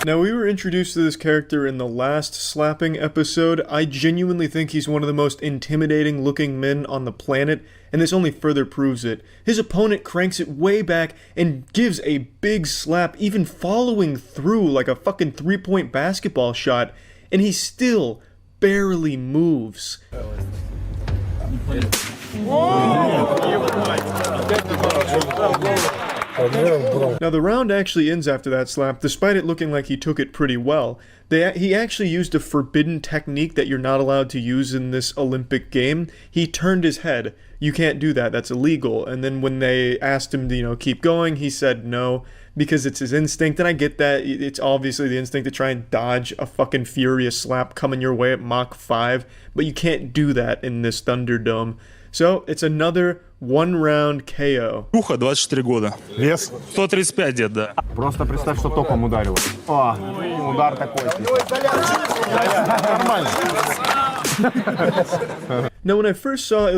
Now, we were introduced to this character in the last slapping episode. I genuinely think he's one of the most intimidating looking men on the planet, and this only further proves it. His opponent cranks it way back and gives a big slap, even following through like a fucking 3-point basketball shot, and he still barely moves. Now, the round actually ends after that slap, despite it looking like he took it pretty well. He actually used a forbidden technique that you're not allowed to use in this Olympic game. He turned his head. You can't do that, that's illegal. And then when they asked him to, keep going, he said no, because it's his instinct, and I get that. It's obviously the instinct to try and dodge a fucking furious slap coming your way at Mach 5, but you can't do that in this Thunderdome. So, it's another one-round KO. Ухо 24 года. Вес? 135 дед, да. Просто представь, что током ударило. О, удар такой. Нормально. Now, when I first saw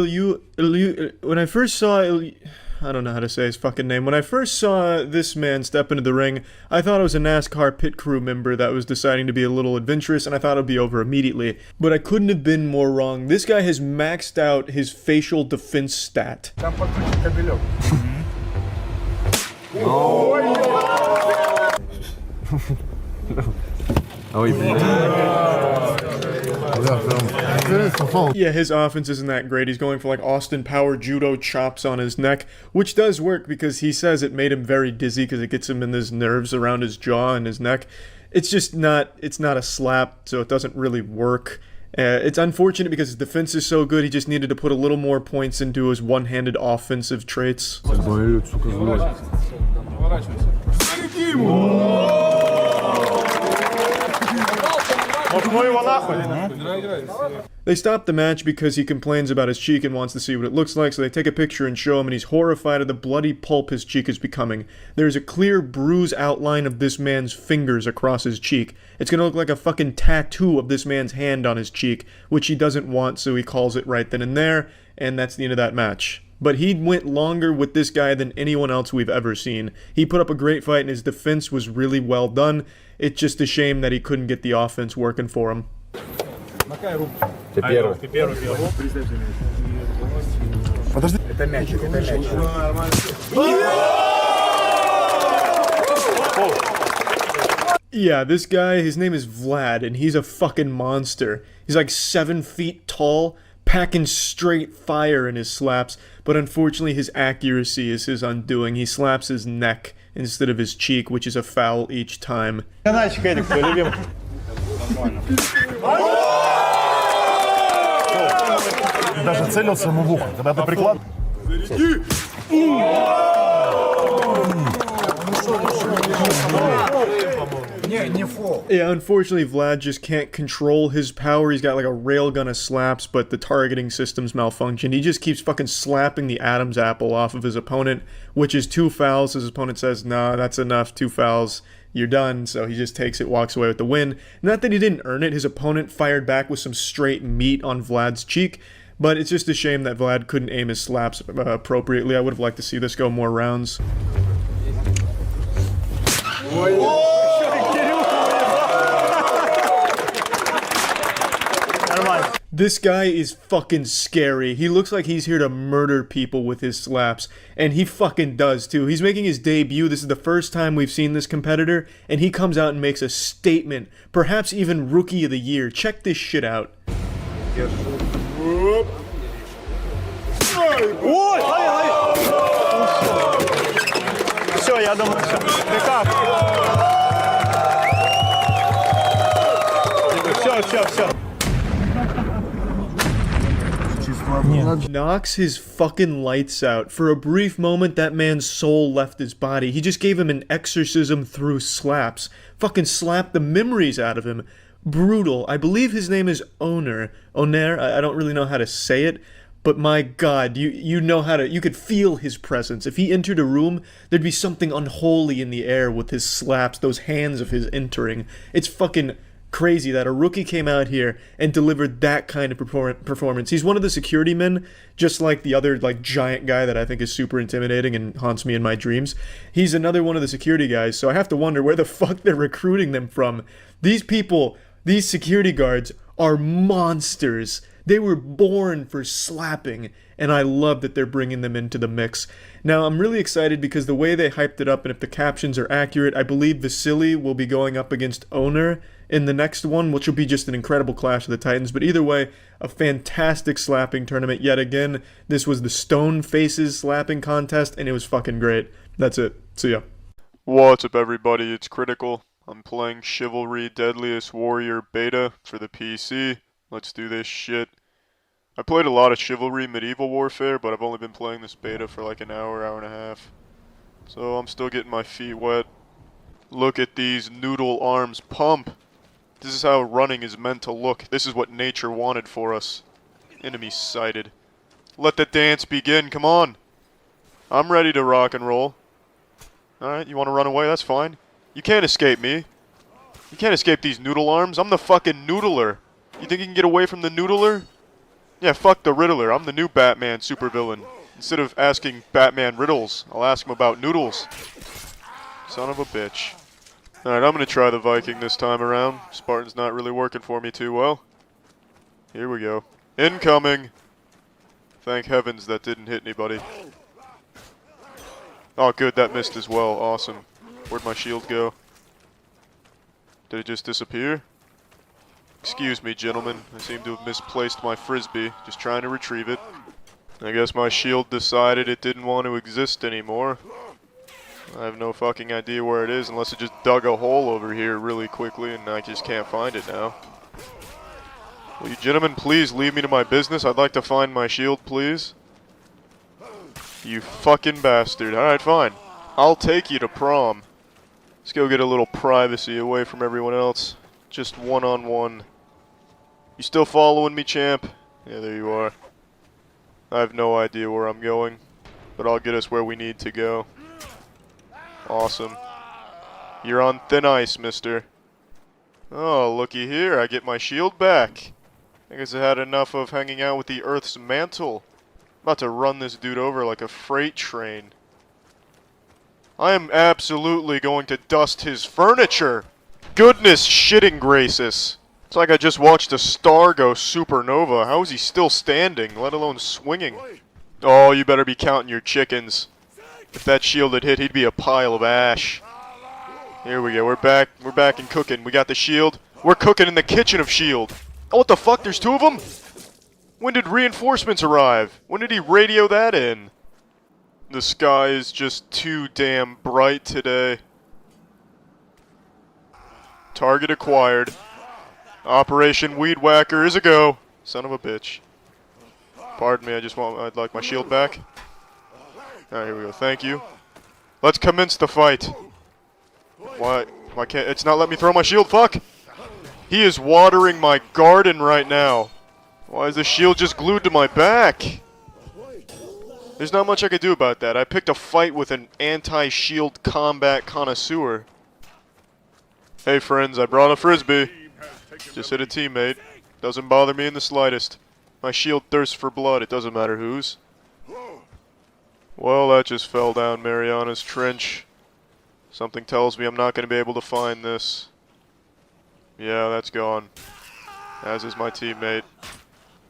I don't know how to say his fucking name. When I first saw this man step into the ring, I thought it was a NASCAR pit crew member that was deciding to be a little adventurous, and I thought it would be over immediately. But I couldn't have been more wrong. This guy has maxed out his facial defense stat. Yeah, his offense isn't that great. He's going for like Austin Power judo chops on his neck, which does work because he says it made him very dizzy because it gets him in his nerves around his jaw and his neck. It's just not, it's not a slap, so it doesn't really work. It's unfortunate because his defense is so good, he just needed to put a little more points into his one-handed offensive traits. They stop the match because he complains about his cheek and wants to see what it looks like, so they take a picture and show him, and he's horrified of the bloody pulp his cheek is becoming. There's a clear bruise outline of this man's fingers across his cheek. It's gonna look like a fucking tattoo of this man's hand on his cheek, which he doesn't want, so he calls it right then and there, and that's the end of that match. But he went longer with this guy than anyone else we've ever seen. He put up a great fight and his defense was really well done. It's just a shame that he couldn't get the offense working for him. Yeah, this guy, his name is Vlad, and he's a fucking monster. He's like 7 feet tall, packing straight fire in his slaps, but unfortunately his accuracy is his undoing. He slaps his neck instead of his cheek, which is a foul each time. Yeah, unfortunately Vlad just can't control his power. He's got like a railgun of slaps, but the targeting system's malfunctioned. He just keeps fucking slapping the Adam's apple off of his opponent, which is 2 fouls. His opponent says, nah, that's enough, 2 fouls, you're done. So he just takes it, walks away with the win. Not that he didn't earn it. His opponent fired back with some straight meat on Vlad's cheek, but it's just a shame that Vlad couldn't aim his slaps appropriately. I would have liked to see this go more rounds. This guy is fucking scary. He looks like he's here to murder people with his slaps, and he fucking does too. He's making his debut. This is the first time we've seen this competitor, and he comes out and makes a statement, perhaps even Rookie of the Year. Check this shit out. Все, я думаю, все. Ты как? Все. Knocks his fucking lights out. For a brief moment, that man's soul left his body. He just gave him an exorcism through slaps. Fucking slapped the memories out of him. Brutal. I believe his name is Oner. I don't really know how to say it, but my god, you know how to, you could feel his presence. If he entered a room, there'd be something unholy in the air with his slaps, those hands of his entering. It's fucking crazy that a rookie came out here and delivered that kind of performance. He's one of the security men, just like the other like giant guy that I think is super intimidating and haunts me in my dreams. He's another one of the security guys, so I have to wonder where the fuck they're recruiting them from. These people, these security guards, are monsters. They were born for slapping, and I love that they're bringing them into the mix. Now, I'm really excited because the way they hyped it up, and if the captions are accurate, I believe Vasily will be going up against Oner in the next one, which will be just an incredible clash of the Titans. But either way, a fantastic slapping tournament yet again. This was the Stone Faces slapping contest, and it was fucking great. That's it. See ya. What's up, everybody? It's Critical. I'm playing Chivalry Deadliest Warrior Beta for the PC. Let's do this shit. I played a lot of Chivalry Medieval Warfare, but I've only been playing this beta for like an hour, hour and a half. So I'm still getting my feet wet. Look at these noodle arms pump. This is how running is meant to look. This is what nature wanted for us. Enemy sighted. Let the dance begin, come on. I'm ready to rock and roll. Alright, you want to run away? That's fine. You can't escape me. You can't escape these noodle arms. I'm the fucking noodler. You think you can get away from the noodler? Yeah, fuck the Riddler. I'm the new Batman supervillain. Instead of asking Batman riddles, I'll ask him about noodles. Son of a bitch. Alright, I'm gonna try the Viking this time around. Spartan's not really working for me too well. Here we go. Incoming! Thank heavens that didn't hit anybody. Oh good, that missed as well. Awesome. Where'd my shield go? Did it just disappear? Excuse me, gentlemen. I seem to have misplaced my frisbee. Just trying to retrieve it. I guess my shield decided it didn't want to exist anymore. I have no fucking idea where it is unless it just dug a hole over here really quickly and I just can't find it now. Will you gentlemen please leave me to my business? I'd like to find my shield, please. You fucking bastard. Alright, fine. I'll take you to prom. Let's go get a little privacy away from everyone else. Just one-on-one. You still following me, champ? Yeah, there you are. I have no idea where I'm going, but I'll get us where we need to go. Awesome. You're on thin ice, mister. Oh, looky here. I get my shield back. I guess I had enough of hanging out with the Earth's mantle. I'm about to run this dude over like a freight train. I am absolutely going to dust his furniture. Goodness shitting gracious. It's like I just watched a star go supernova. How is he still standing, let alone swinging? Oh, you better be counting your chickens. If that shield had hit, he'd be a pile of ash. Here we go, we're back and cooking. We got the shield. We're cooking in the kitchen of shield. Oh, what the fuck, there's two of them? When did reinforcements arrive? When did he radio that in? The sky is just too damn bright today. Target acquired. Operation Weed Whacker is a go. Son of a bitch. Pardon me, I'd like my shield back. Alright, here we go. Thank you. Let's commence the fight. Why can't it's not letting me throw my shield? Fuck! He is watering my garden right now. Why is the shield just glued to my back? There's not much I could do about that. I picked a fight with an anti-shield combat connoisseur. Hey friends, I brought a frisbee. Just hit a teammate. Doesn't bother me in the slightest. My shield thirsts for blood, it doesn't matter whose. Well, that just fell down Mariana's Trench. Something tells me I'm not going to be able to find this. Yeah, that's gone. As is my teammate.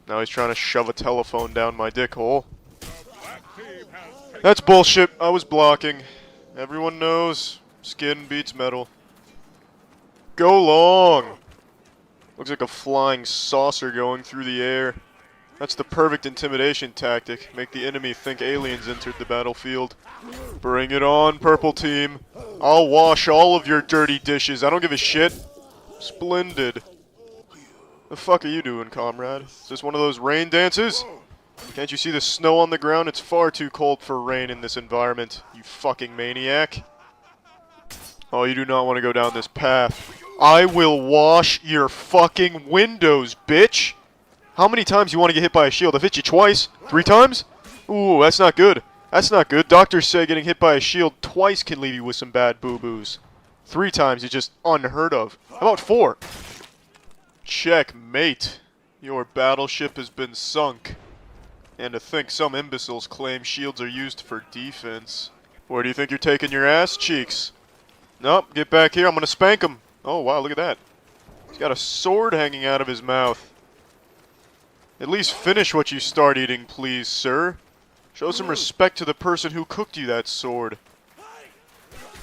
Now he's trying to shove a telephone down my dick hole. That's bullshit. I was blocking. Everyone knows. Skin beats metal. Go long! Looks like a flying saucer going through the air. That's the perfect intimidation tactic. Make the enemy think aliens entered the battlefield. Bring it on, purple team. I'll wash all of your dirty dishes. I don't give a shit. Splendid. The fuck are you doing, comrade? Is this one of those rain dances? Can't you see the snow on the ground? It's far too cold for rain in this environment, you fucking maniac. Oh, you do not want to go down this path. I will wash your fucking windows, bitch! How many times you want to get hit by a shield? I've hit you twice? 3 times? Ooh, that's not good. That's not good. Doctors say getting hit by a shield twice can leave you with some bad boo-boos. 3 times is just unheard of. How about 4? Checkmate. Your battleship has been sunk. And to think some imbeciles claim shields are used for defense. Where do you think you're taking your ass cheeks? Nope, get back here, I'm gonna spank him. Oh wow, look at that. He's got a sword hanging out of his mouth. At least finish what you start eating, please, sir. Show some respect to the person who cooked you that sword.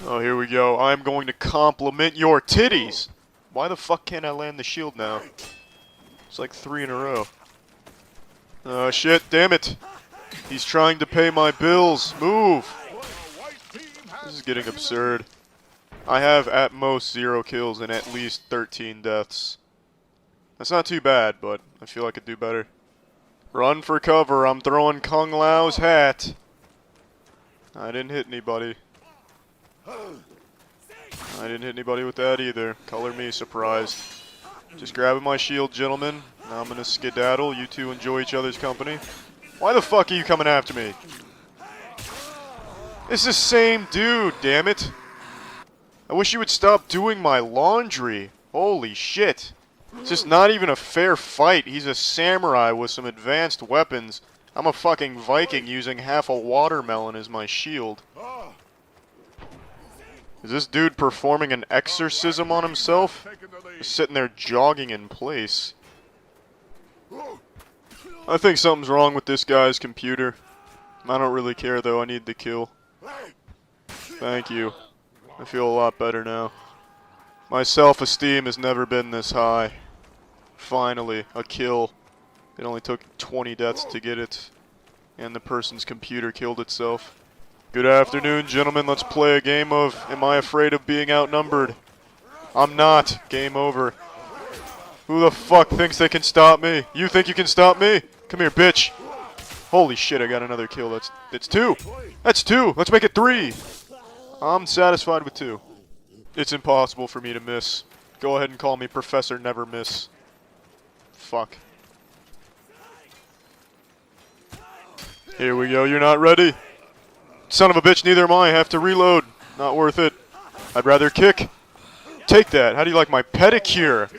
Oh, here we go. I'm going to compliment your titties. Why the fuck can't I land the shield now? It's like 3 in a row. Oh shit, damn it. He's trying to pay my bills. Move. This is getting absurd. I have at most 0 kills and at least 13 deaths. That's not too bad, but I feel I could do better. Run for cover, I'm throwing Kung Lao's hat. I didn't hit anybody. I didn't hit anybody with that either. Color me surprised. Just grabbing my shield, gentlemen. Now I'm gonna skedaddle. You two enjoy each other's company. Why the fuck are you coming after me? It's the same dude, damn it. I wish you would stop doing my laundry. Holy shit. It's just not even a fair fight. He's a samurai with some advanced weapons. I'm a fucking Viking using half a watermelon as my shield. Is this dude performing an exorcism on himself? Just sitting there jogging in place. I think something's wrong with this guy's computer. I don't really care though, I need the kill. Thank you. I feel a lot better now. My self-esteem has never been this high. Finally, a kill. It only took 20 deaths to get it. And the person's computer killed itself. Good afternoon, gentlemen. Let's play a game of Am I Afraid of Being Outnumbered? I'm not. Game over. Who the fuck thinks they can stop me? You think you can stop me? Come here, bitch. Holy shit, I got another kill. That's 2. That's 2. Let's make it 3. I'm satisfied with 2. It's impossible for me to miss. Go ahead and call me Professor Never Miss. Fuck. Here we go. You're not ready. Son of a bitch, neither am I. Have to reload. Not worth it. I'd rather kick. Take that. How do you like my pedicure?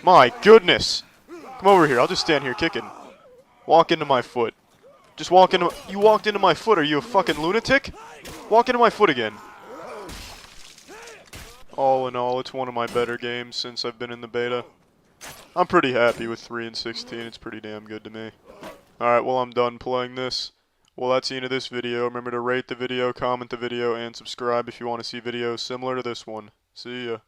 My goodness. Come over here. I'll just stand here kicking. Walk into my foot. Just walk into... You walked into my foot. Are you a fucking lunatic? Walk into my foot again. All in all, it's one of my better games since I've been in the beta. I'm pretty happy with 3 and 16. It's pretty damn good to me. Alright, well, I'm done playing this. Well, that's the end of this video. Remember to rate the video, comment the video, and subscribe if you want to see videos similar to this one. See ya.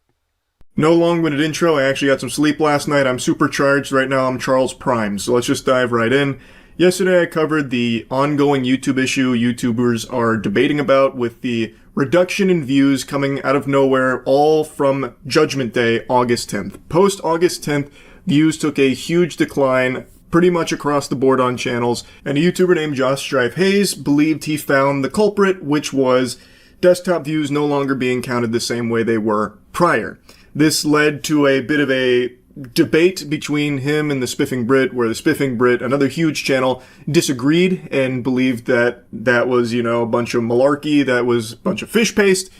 No long-winded intro. I actually got some sleep last night. I'm supercharged. Right now I'm Charles Prime. So let's just dive right in. Yesterday I covered the ongoing YouTube issue YouTubers are debating about with the reduction in views coming out of nowhere, all from Judgment Day, August 10th. Post August 10th, views took a huge decline pretty much across the board on channels, and a YouTuber named Josh Strife Hayes believed he found the culprit, which was desktop views no longer being counted the same way they were prior. This led to a bit of a debate between him and the Spiffing Brit, where the Spiffing Brit, another huge channel, disagreed and believed that that was, you know, a bunch of malarkey, that was a bunch of fish paste.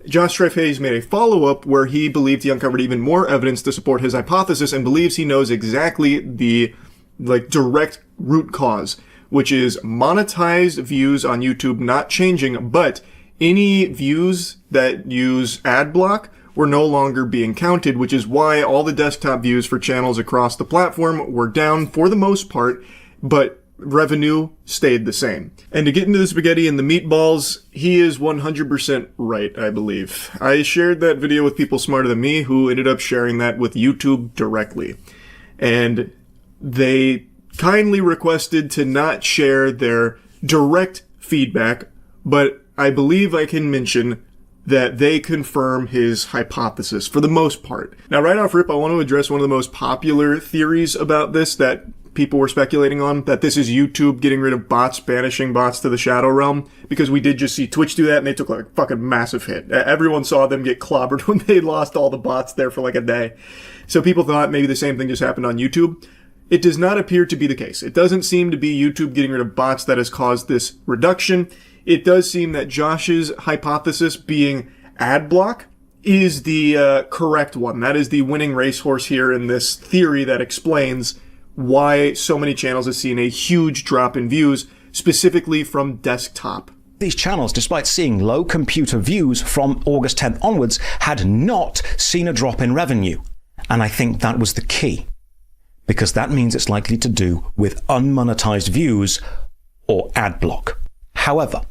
Josh Strife Hayes made a follow-up where he believed he uncovered even more evidence to support his hypothesis and believes he knows exactly the, direct root cause, which is monetized views on YouTube not changing, but any views that use ad block were no longer being counted, which is why all the desktop views for channels across the platform were down for the most part, but revenue stayed the same. And to get into the spaghetti and the meatballs, he is 100% right, I believe. I shared that video with people smarter than me who ended up sharing that with YouTube directly. And they kindly requested to not share their direct feedback, but I believe I can mention that they confirm his hypothesis for the most part. Now, right off rip, I want to address one of the most popular theories about this that people were speculating on, that this is YouTube getting rid of bots, banishing bots to the Shadow Realm, because we did just see Twitch do that, and they took like a fucking massive hit. Everyone saw them get clobbered when they lost all the bots there for like a day. So people thought maybe the same thing just happened on YouTube. It does not appear to be the case. It doesn't seem to be YouTube getting rid of bots that has caused this reduction. It does seem that Josh's hypothesis, being ad block, is the correct one. That is the winning racehorse here in this theory that explains why so many channels have seen a huge drop in views, specifically from desktop. These channels, despite seeing low computer views from August 10th onwards, had not seen a drop in revenue. And I think that was the key, because that means it's likely to do with unmonetized views or ad block. However,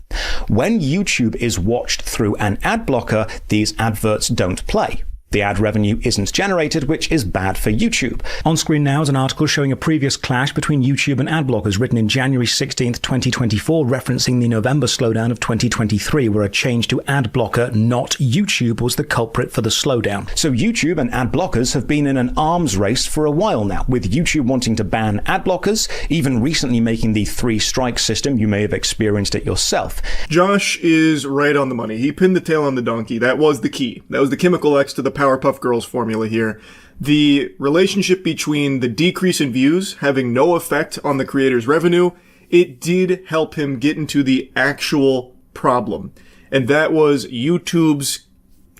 when YouTube is watched through an ad blocker, these adverts don't play. The ad revenue isn't generated, which is bad for YouTube. On screen now is an article showing a previous clash between YouTube and ad blockers written in January 16th, 2024, referencing the November slowdown of 2023, where a change to ad blocker, not YouTube, was the culprit for the slowdown. So YouTube and ad blockers have been in an arms race for a while now, with YouTube wanting to ban ad blockers, even recently making the 3-strike system. You may have experienced it yourself. Josh is right on the money. He pinned the tail on the donkey. That was the key. That was the chemical X to the Powerpuff Girls formula here. The relationship between the decrease in views having no effect on the creator's revenue, it did help him get into the actual problem. And that was YouTube's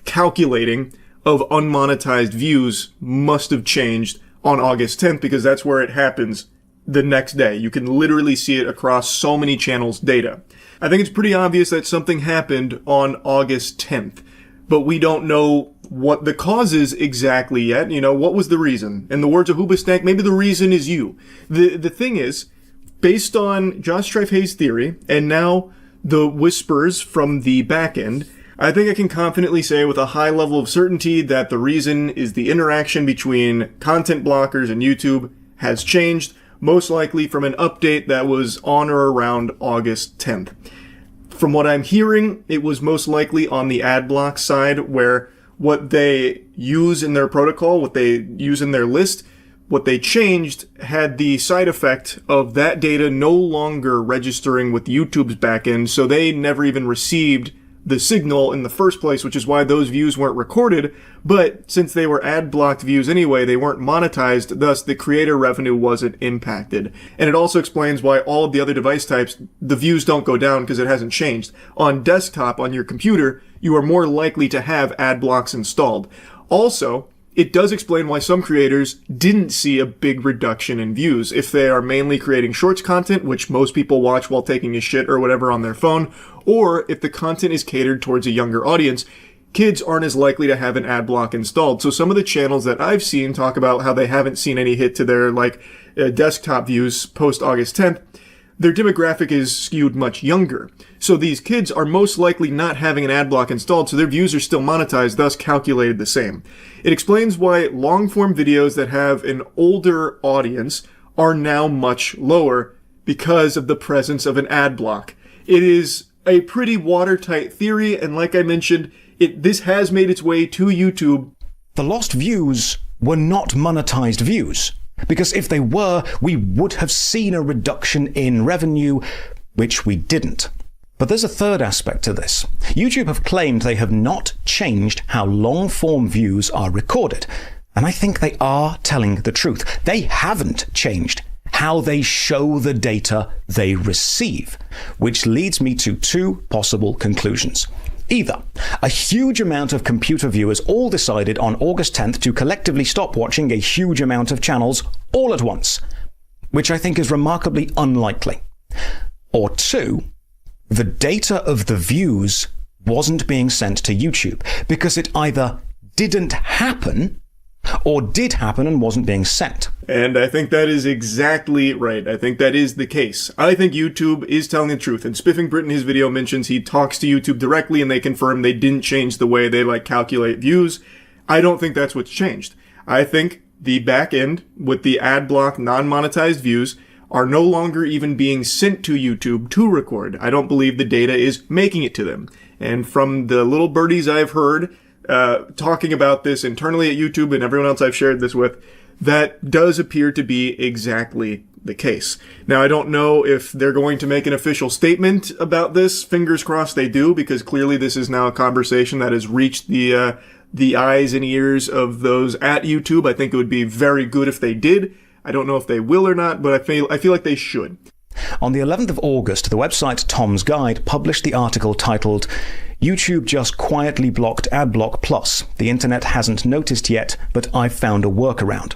calculating of unmonetized views must have changed on August 10th, because that's where it happens the next day. You can literally see it across so many channels' data. I think it's pretty obvious that something happened on August 10th, but we don't know what the cause is exactly yet. You know, what was the reason? In the words of Hoobastank, maybe the reason is you. The thing is, based on Josh Strife Hayes' theory, and now the whispers from the back end, I think I can confidently say with a high level of certainty that the reason is the interaction between content blockers and YouTube has changed, most likely from an update that was on or around August 10th. From what I'm hearing, it was most likely on the ad block side, where what they use in their protocol, what they use in their list, what they changed had the side effect of that data no longer registering with YouTube's backend, so they never even received the signal in the first place, which is why those views weren't recorded. But since they were ad-blocked views anyway, they weren't monetized, thus the creator revenue wasn't impacted. And it also explains why all of the other device types, the views don't go down because it hasn't changed. On desktop, on your computer, you are more likely to have ad blocks installed. Also, it does explain why some creators didn't see a big reduction in views. If they are mainly creating shorts content, which most people watch while taking a shit or whatever on their phone, or if the content is catered towards a younger audience, kids aren't as likely to have an ad block installed. So some of the channels that I've seen talk about how they haven't seen any hit to their desktop views post August 10th, their demographic is skewed much younger. So these kids are most likely not having an ad block installed, so their views are still monetized, thus calculated the same. It explains why long-form videos that have an older audience are now much lower because of the presence of an ad block. It is a pretty watertight theory, and like I mentioned, this has made its way to YouTube. The lost views were not monetized views, because if they were, we would have seen a reduction in revenue, which we didn't. But there's a third aspect to this. YouTube have claimed they have not changed how long-form views are recorded, and I think they are telling the truth. They haven't changed how they show the data they receive, which leads me to two possible conclusions. Either a huge amount of computer viewers all decided on August 10th to collectively stop watching a huge amount of channels all at once, which I think is remarkably unlikely. Or two, the data of the views wasn't being sent to YouTube because it either didn't happen or did happen and wasn't being sent. And I think that is exactly right. I think that is the case. I think YouTube is telling the truth. And Spiffing Brit in his video mentions he talks to YouTube directly and they confirm they didn't change the way they calculate views. I don't think that's what's changed. I think the back end with the ad block non-monetized views are no longer even being sent to YouTube to record. I don't believe the data is making it to them. And from the little birdies I've heard talking about this internally at YouTube and everyone else I've shared this with, that does appear to be exactly the case. Now, I don't know if they're going to make an official statement about this. Fingers crossed they do, because clearly this is now a conversation that has reached the eyes and ears of those at YouTube. I think it would be very good if they did. I don't know if they will or not, but I feel like they should. On the 11th of August, the website Tom's Guide published the article titled YouTube just quietly blocked Adblock Plus. The internet hasn't noticed yet, but I've found a workaround.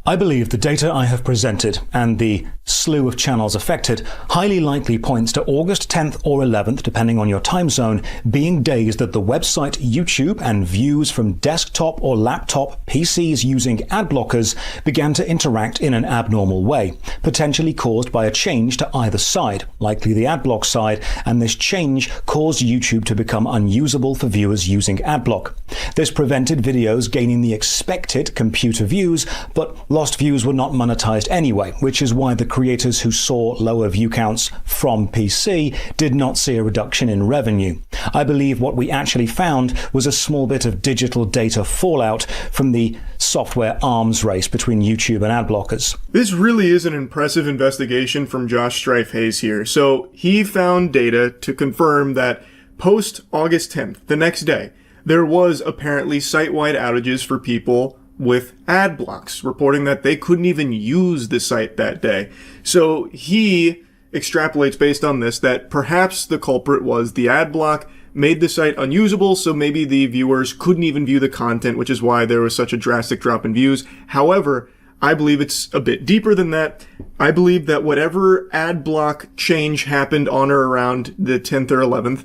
I believe the data I have presented and the slew of channels affected highly likely points to August 10th or 11th, depending on your time zone, being days that the website YouTube and views from desktop or laptop PCs using ad blockers began to interact in an abnormal way, potentially caused by a change to either side, likely the adblock side, and this change caused YouTube to become unusable for viewers using adblock. This prevented videos gaining the expected computer views, but lost views were not monetized anyway, which is why the creators who saw lower view counts from PC did not see a reduction in revenue. I believe what we actually found was a small bit of digital data fallout from the software arms race between YouTube and ad blockers. This really is an impressive investigation from Josh Strife Hayes here. So he found data to confirm that post August 10th, the next day, there was apparently site-wide outages for people with ad blocks, reporting that they couldn't even use the site that day. So he extrapolates based on this that perhaps the culprit was the ad block made the site unusable, so maybe the viewers couldn't even view the content, which is why there was such a drastic drop in views. However, I believe it's a bit deeper than that. I believe that whatever ad block change happened on or around the 10th or 11th,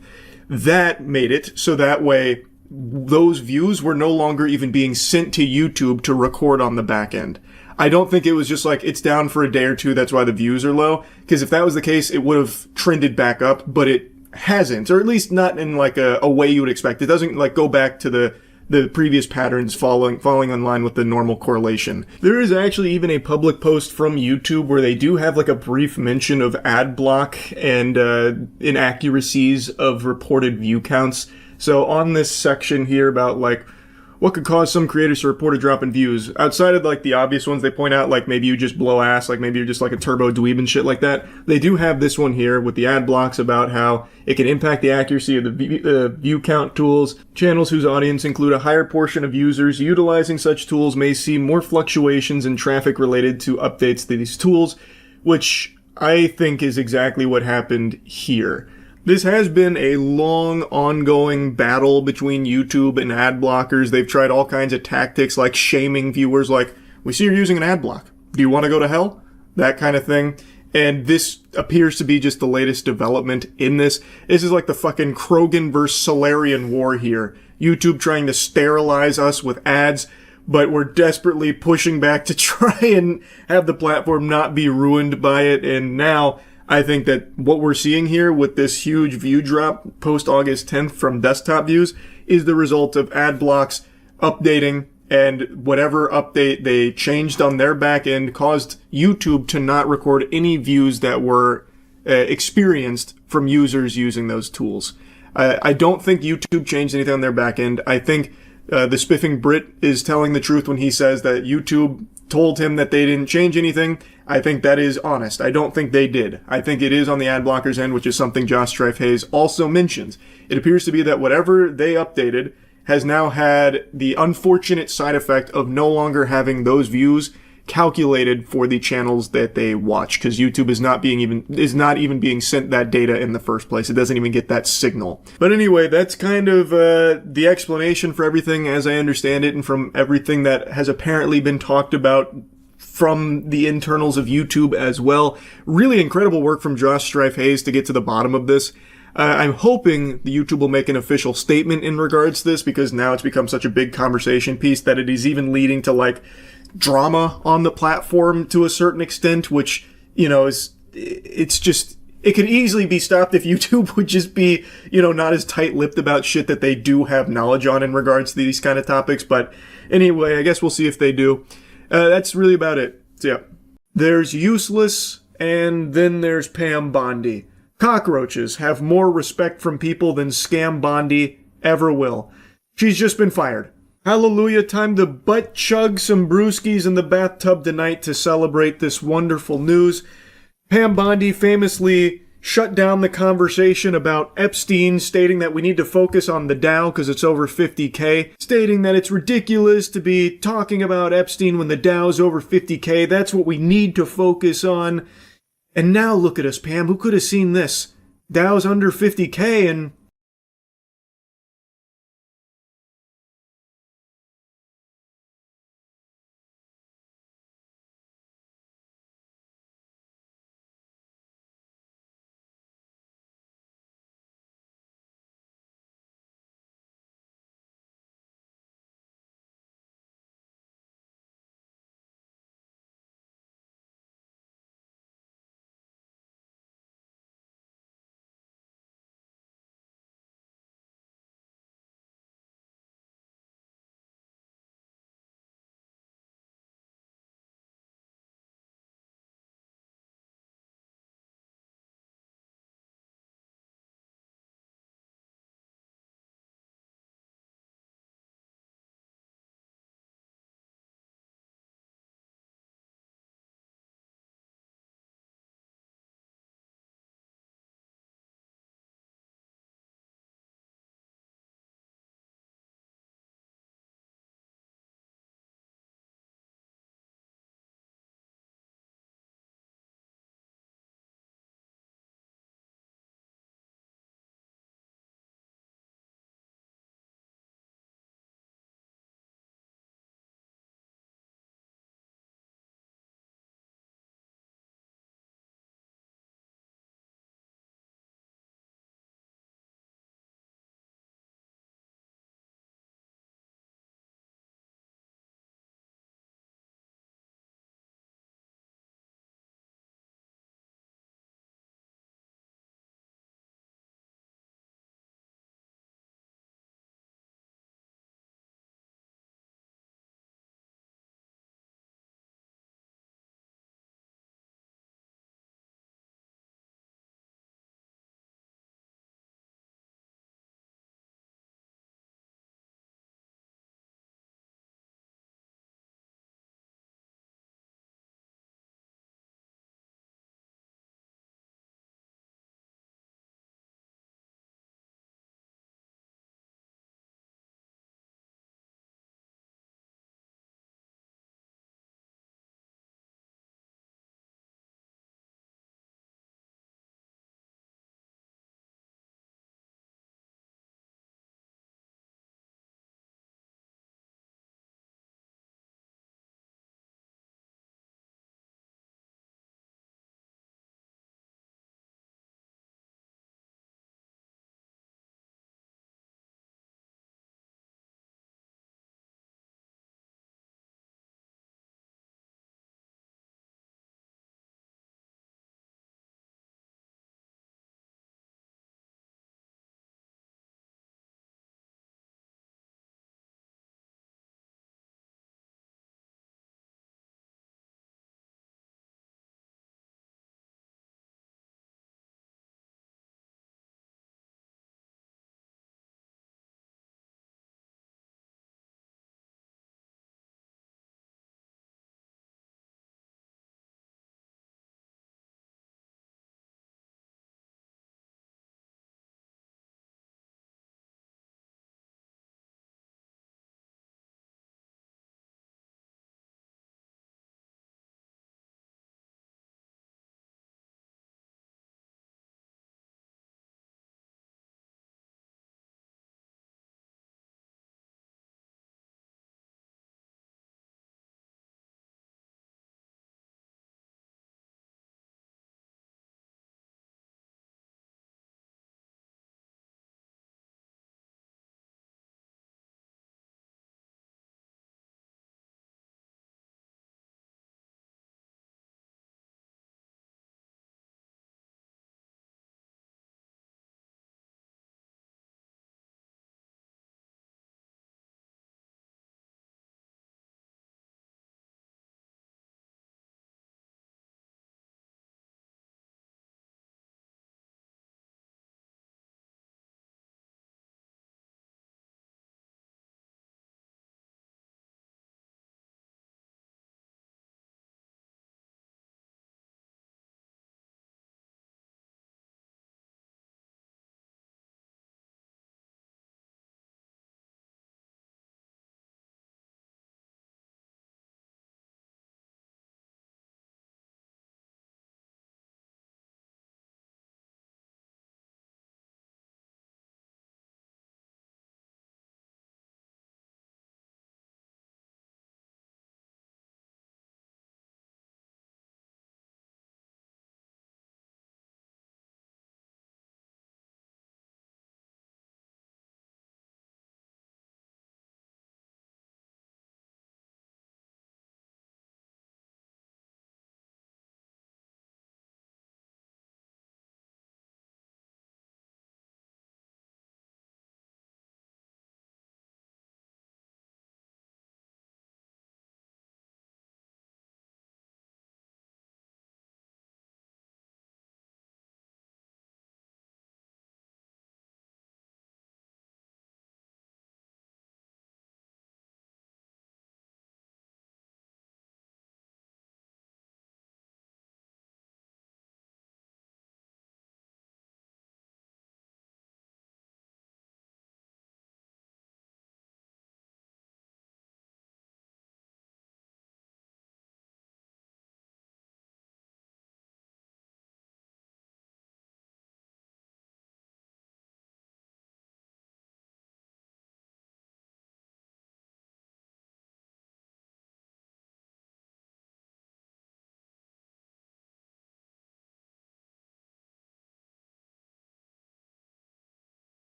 that made it so that way those views were no longer even being sent to YouTube to record on the back end. I don't think it was just like it's down for a day or two, that's why the views are low, because if that was the case, it would have trended back up, but it hasn't, or at least not in like a way you would expect. It doesn't like go back to the previous patterns falling in line with the normal correlation. There is actually even a public post from YouTube where they do have like a brief mention of ad block and inaccuracies of reported view counts. So on this section here about like what could cause some creators to report a drop in views. Outside of like the obvious ones they point out, like maybe you just blow ass, like maybe you're just like a turbo dweeb and shit like that. They do have this one here with the ad blocks about how it can impact the accuracy of the view count tools. Channels whose audience include a higher portion of users utilizing such tools may see more fluctuations in traffic related to updates to these tools, which I think is exactly what happened here. This has been a long, ongoing battle between YouTube and ad blockers. They've tried all kinds of tactics like shaming viewers, like, we see you're using an ad block. Do you want to go to hell? That kind of thing. And this appears to be just the latest development in this. This is like the fucking Krogan versus Solarian war here. YouTube trying to sterilize us with ads, but we're desperately pushing back to try and have the platform not be ruined by it. And now I think that what we're seeing here with this huge view drop post August 10th from desktop views is the result of ad blocks updating, and whatever update they changed on their back end caused YouTube to not record any views that were experienced from users using those tools. I don't think YouTube changed anything on their back end. I think the spiffing Brit is telling the truth when he says that YouTube told him that they didn't change anything. I think that is honest. I don't think they did. I think it is on the ad blockers end, which is something Josh Strife Hayes also mentions. It appears to be that whatever they updated has now had the unfortunate side effect of no longer having those views calculated for the channels that they watch, because YouTube is not even being sent that data in the first place. It doesn't even get that signal. But anyway, that's kind of the explanation for everything as I understand it, and from everything that has apparently been talked about from the internals of YouTube as well. Really incredible work from Josh Strife Hayes to get to the bottom of this. I'm hoping the YouTube will make an official statement in regards to this, because now it's become such a big conversation piece that it is even leading to like drama on the platform to a certain extent, which, you know, it's just, it could easily be stopped if YouTube would just be, you know, not as tight-lipped about shit that they do have knowledge on in regards to these kind of topics. But anyway, I guess we'll see if they do. That's really about it. So yeah. There's Useless, and then there's Pam Bondi. Cockroaches have more respect from people than Scam Bondi ever will. She's just been fired. Hallelujah, time to butt chug some brewskis in the bathtub tonight to celebrate this wonderful news. Pam Bondi famously shut down the conversation about Epstein, stating that we need to focus on the Dow because it's over 50K, stating that it's ridiculous to be talking about Epstein when the Dow's over 50K. That's what we need to focus on. And now look at us, Pam. Who could have seen this? Dow's under 50K and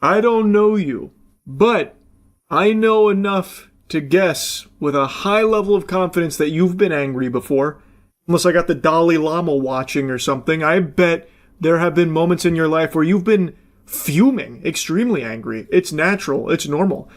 I don't know you, but I know enough to guess with a high level of confidence that you've been angry before. Unless I got the Dalai Lama watching or something, I bet there have been moments in your life where you've been fuming, extremely angry. It's natural. It's normal.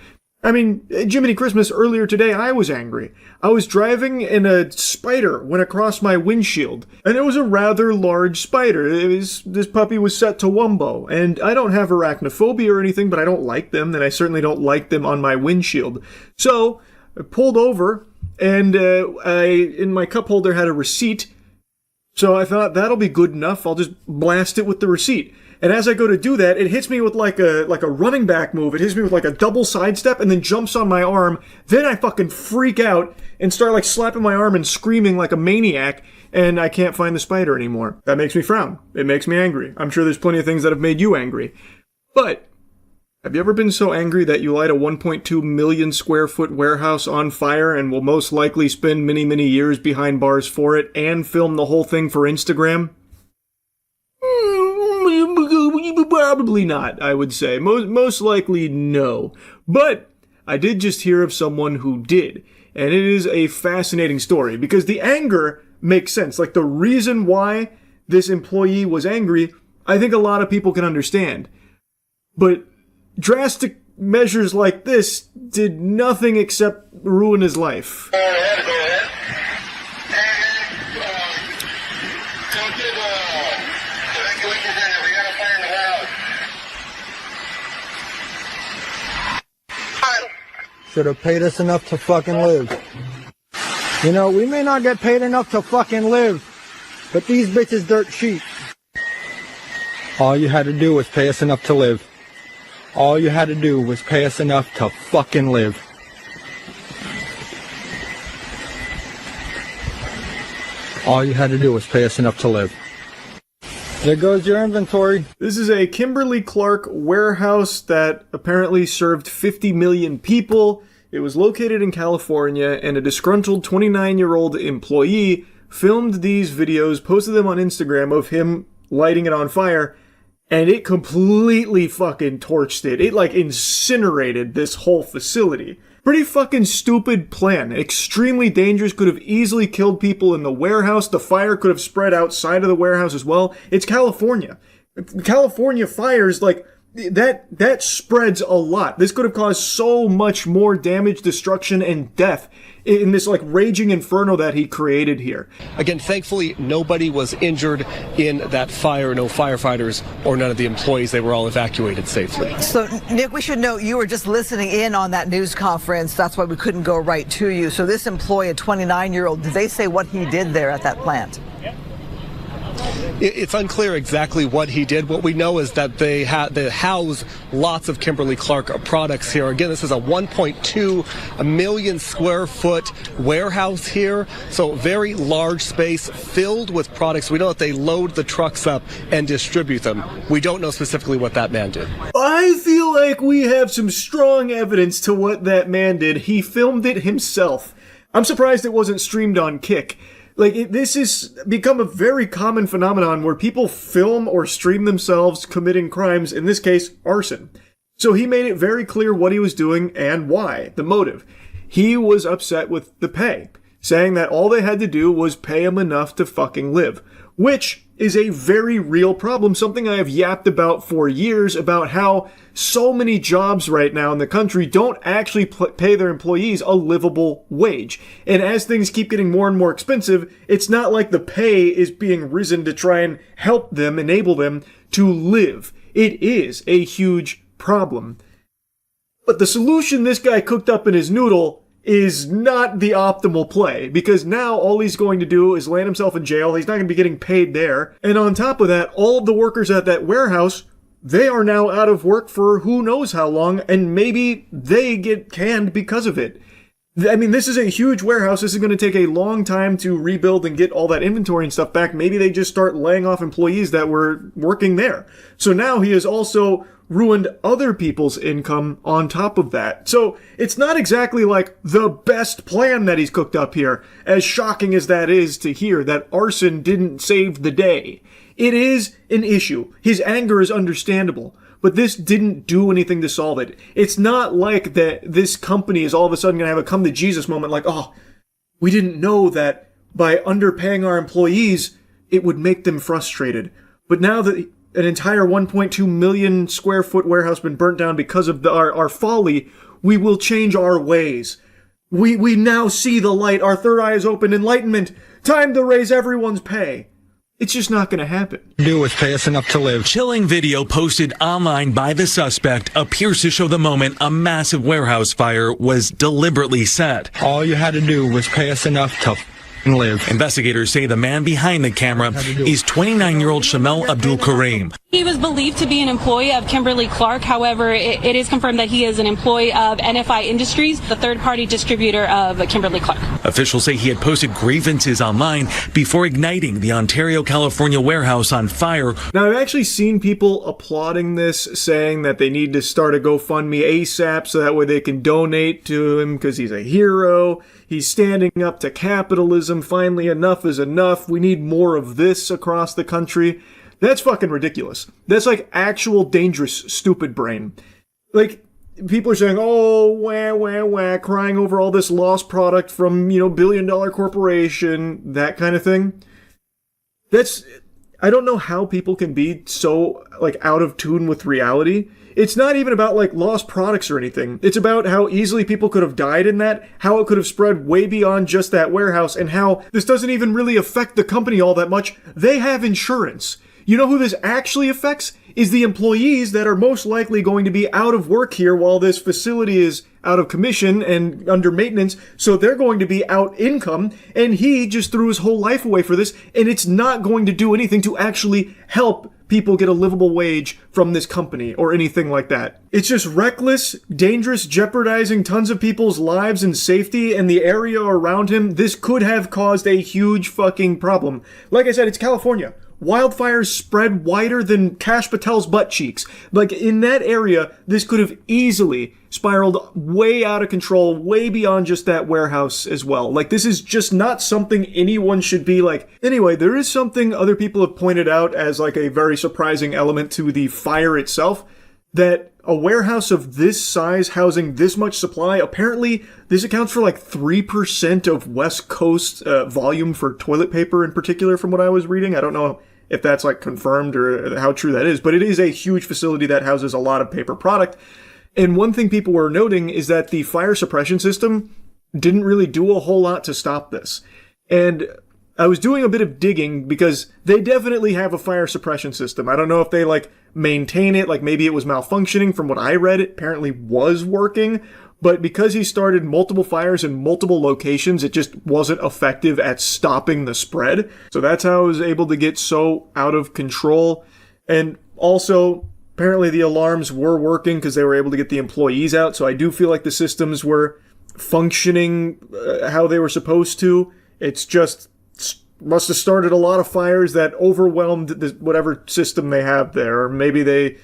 I mean, Jiminy Christmas, earlier today, I was angry. I was driving and a spider went across my windshield, and it was a rather large spider. This puppy was set to Wumbo, and I don't have arachnophobia or anything, but I don't like them, and I certainly don't like them on my windshield. So, I pulled over, and in my cup holder had a receipt, so I thought that'll be good enough. I'll just blast it with the receipt. And as I go to do that, it hits me with like a running back move. It hits me with like a double sidestep and then jumps on my arm. Then I fucking freak out and start like slapping my arm and screaming like a maniac, and I can't find the spider anymore. That makes me frown. It makes me angry. I'm sure there's plenty of things that have made you angry. But have you ever been so angry that you light a 1.2 million square foot warehouse on fire and will most likely spend many, many years behind bars for it and film the whole thing for Instagram? Probably not, I would say. Most likely no. But I did just hear of someone who did. And it is a fascinating story because the anger makes sense. Like the reason why this employee was angry, I think a lot of people can understand. But drastic measures like this did nothing except ruin his life. Should have paid us enough to fucking live. You know, we may not get paid enough to fucking live, but these bitches dirt cheap. All you had to do was pay us enough to live. All you had to do was pay us enough to fucking live. All you had to do was pay us enough to live. There goes your inventory. This is a Kimberly-Clark warehouse that apparently served 50 million people. It was located in California, and a disgruntled 29-year-old employee filmed these videos, posted them on Instagram of him lighting it on fire, and it completely fucking torched it. It like incinerated this whole facility. Pretty fucking stupid plan. Extremely dangerous. Could have easily killed people in the warehouse. The fire could have spread outside of the warehouse as well. It's California. California fires, like, that spreads a lot. This could have caused so much more damage, destruction, and death in this, like, raging inferno that he created here. Again, thankfully, nobody was injured in that fire. No firefighters or none of the employees. They were all evacuated safely. So, Nick, we should note you were just listening in on that news conference. That's why we couldn't go right to you. So this employee, a 29-year-old, did they say what he did there at that plant? It's unclear exactly what he did. What we know is that they house lots of Kimberly-Clark products here. Again, this is a 1.2 million square foot warehouse here. So very large space filled with products. We know that they load the trucks up and distribute them. We don't know specifically what that man did. I feel like we have some strong evidence to what that man did. He filmed it himself. I'm surprised it wasn't streamed on Kick. Like, this has become a very common phenomenon where people film or stream themselves committing crimes, in this case, arson. So he made it very clear what he was doing and why, the motive. He was upset with the pay, saying that all they had to do was pay him enough to fucking live, which is a very real problem, something I have yapped about for years, about how so many jobs right now in the country don't actually pay their employees a livable wage. And as things keep getting more and more expensive, it's not like the pay is being risen to try and help them, enable them to live. It is a huge problem. But the solution this guy cooked up in his noodle is not the optimal play, because now all he's going to do is land himself in jail. He's not going to be getting paid there. And on top of that, all of the workers at that warehouse, they are now out of work for who knows how long, and maybe they get canned because of it. I mean, this is a huge warehouse. This is going to take a long time to rebuild and get all that inventory and stuff back. Maybe they just start laying off employees that were working there. So now he has also ruined other people's income on top of that. So it's not exactly like the best plan that he's cooked up here, as shocking as that is to hear that arson didn't save the day. It is an issue. His anger is understandable. but this didn't do anything to solve it. It's not like that this company is all of a sudden going to have a come to Jesus moment like, oh, we didn't know that by underpaying our employees, it would make them frustrated. But now that an entire 1.2 million square foot warehouse been burnt down because of our folly, we will change our ways. We now see the light. Our third eye is open. Enlightenment. Time to raise everyone's pay. It's just not going to happen. Do is pay us enough to live. Chilling video posted online by the suspect appears to show the moment a massive warehouse fire was deliberately set. All you had to do was pay us enough to live. Investigators say the man behind the camera is 29-year-old Shamel Abdul Kareem. He was believed to be an employee of Kimberly-Clark. However, it is confirmed that he is an employee of NFI Industries, the third-party distributor of Kimberly-Clark. Officials say he had posted grievances online before igniting the Ontario, California warehouse on fire. Now, I've actually seen people applauding this, saying that they need to start a GoFundMe ASAP so that way they can donate to him because he's a hero. He's standing up to capitalism. Finally, enough is enough. We need more of this across the country. That's fucking ridiculous. That's like actual dangerous, stupid brain. Like, people are saying, oh, wah, wah, wah, crying over all this lost product from, billion-dollar corporation, that kind of thing. I don't know how people can be so, out of tune with reality. It's not even about, lost products or anything. It's about how easily people could have died in that, how it could have spread way beyond just that warehouse, and how this doesn't even really affect the company all that much. They have insurance. You know who this actually affects? Is the employees that are most likely going to be out of work here while this facility is out of commission and under maintenance, so they're going to be out income, and he just threw his whole life away for this, and it's not going to do anything to actually help people get a livable wage from this company or anything like that. It's just reckless, dangerous, jeopardizing tons of people's lives and safety and the area around him. This could have caused a huge fucking problem. Like I said, it's California. Wildfires spread wider than Kash Patel's butt cheeks. In that area, this could have easily spiraled way out of control, way beyond just that warehouse as well. This is just not something anyone should be Anyway, there is something other people have pointed out as a very surprising element to the fire itself, that a warehouse of this size housing this much supply, apparently this accounts for 3% of West Coast volume for toilet paper in particular, from what I was reading. I don't know if that's confirmed or how true that is, but it is a huge facility that houses a lot of paper product. And one thing people were noting is that the fire suppression system didn't really do a whole lot to stop this. And I was doing a bit of digging because they definitely have a fire suppression system. I don't know if they maintain it, maybe it was malfunctioning. From what I read, it apparently was working. But because he started multiple fires in multiple locations, it just wasn't effective at stopping the spread. So that's how it was able to get so out of control. And also, apparently the alarms were working because they were able to get the employees out. So I do feel like the systems were functioning how they were supposed to. It's just must have started a lot of fires that overwhelmed whatever system they have there. Or maybe they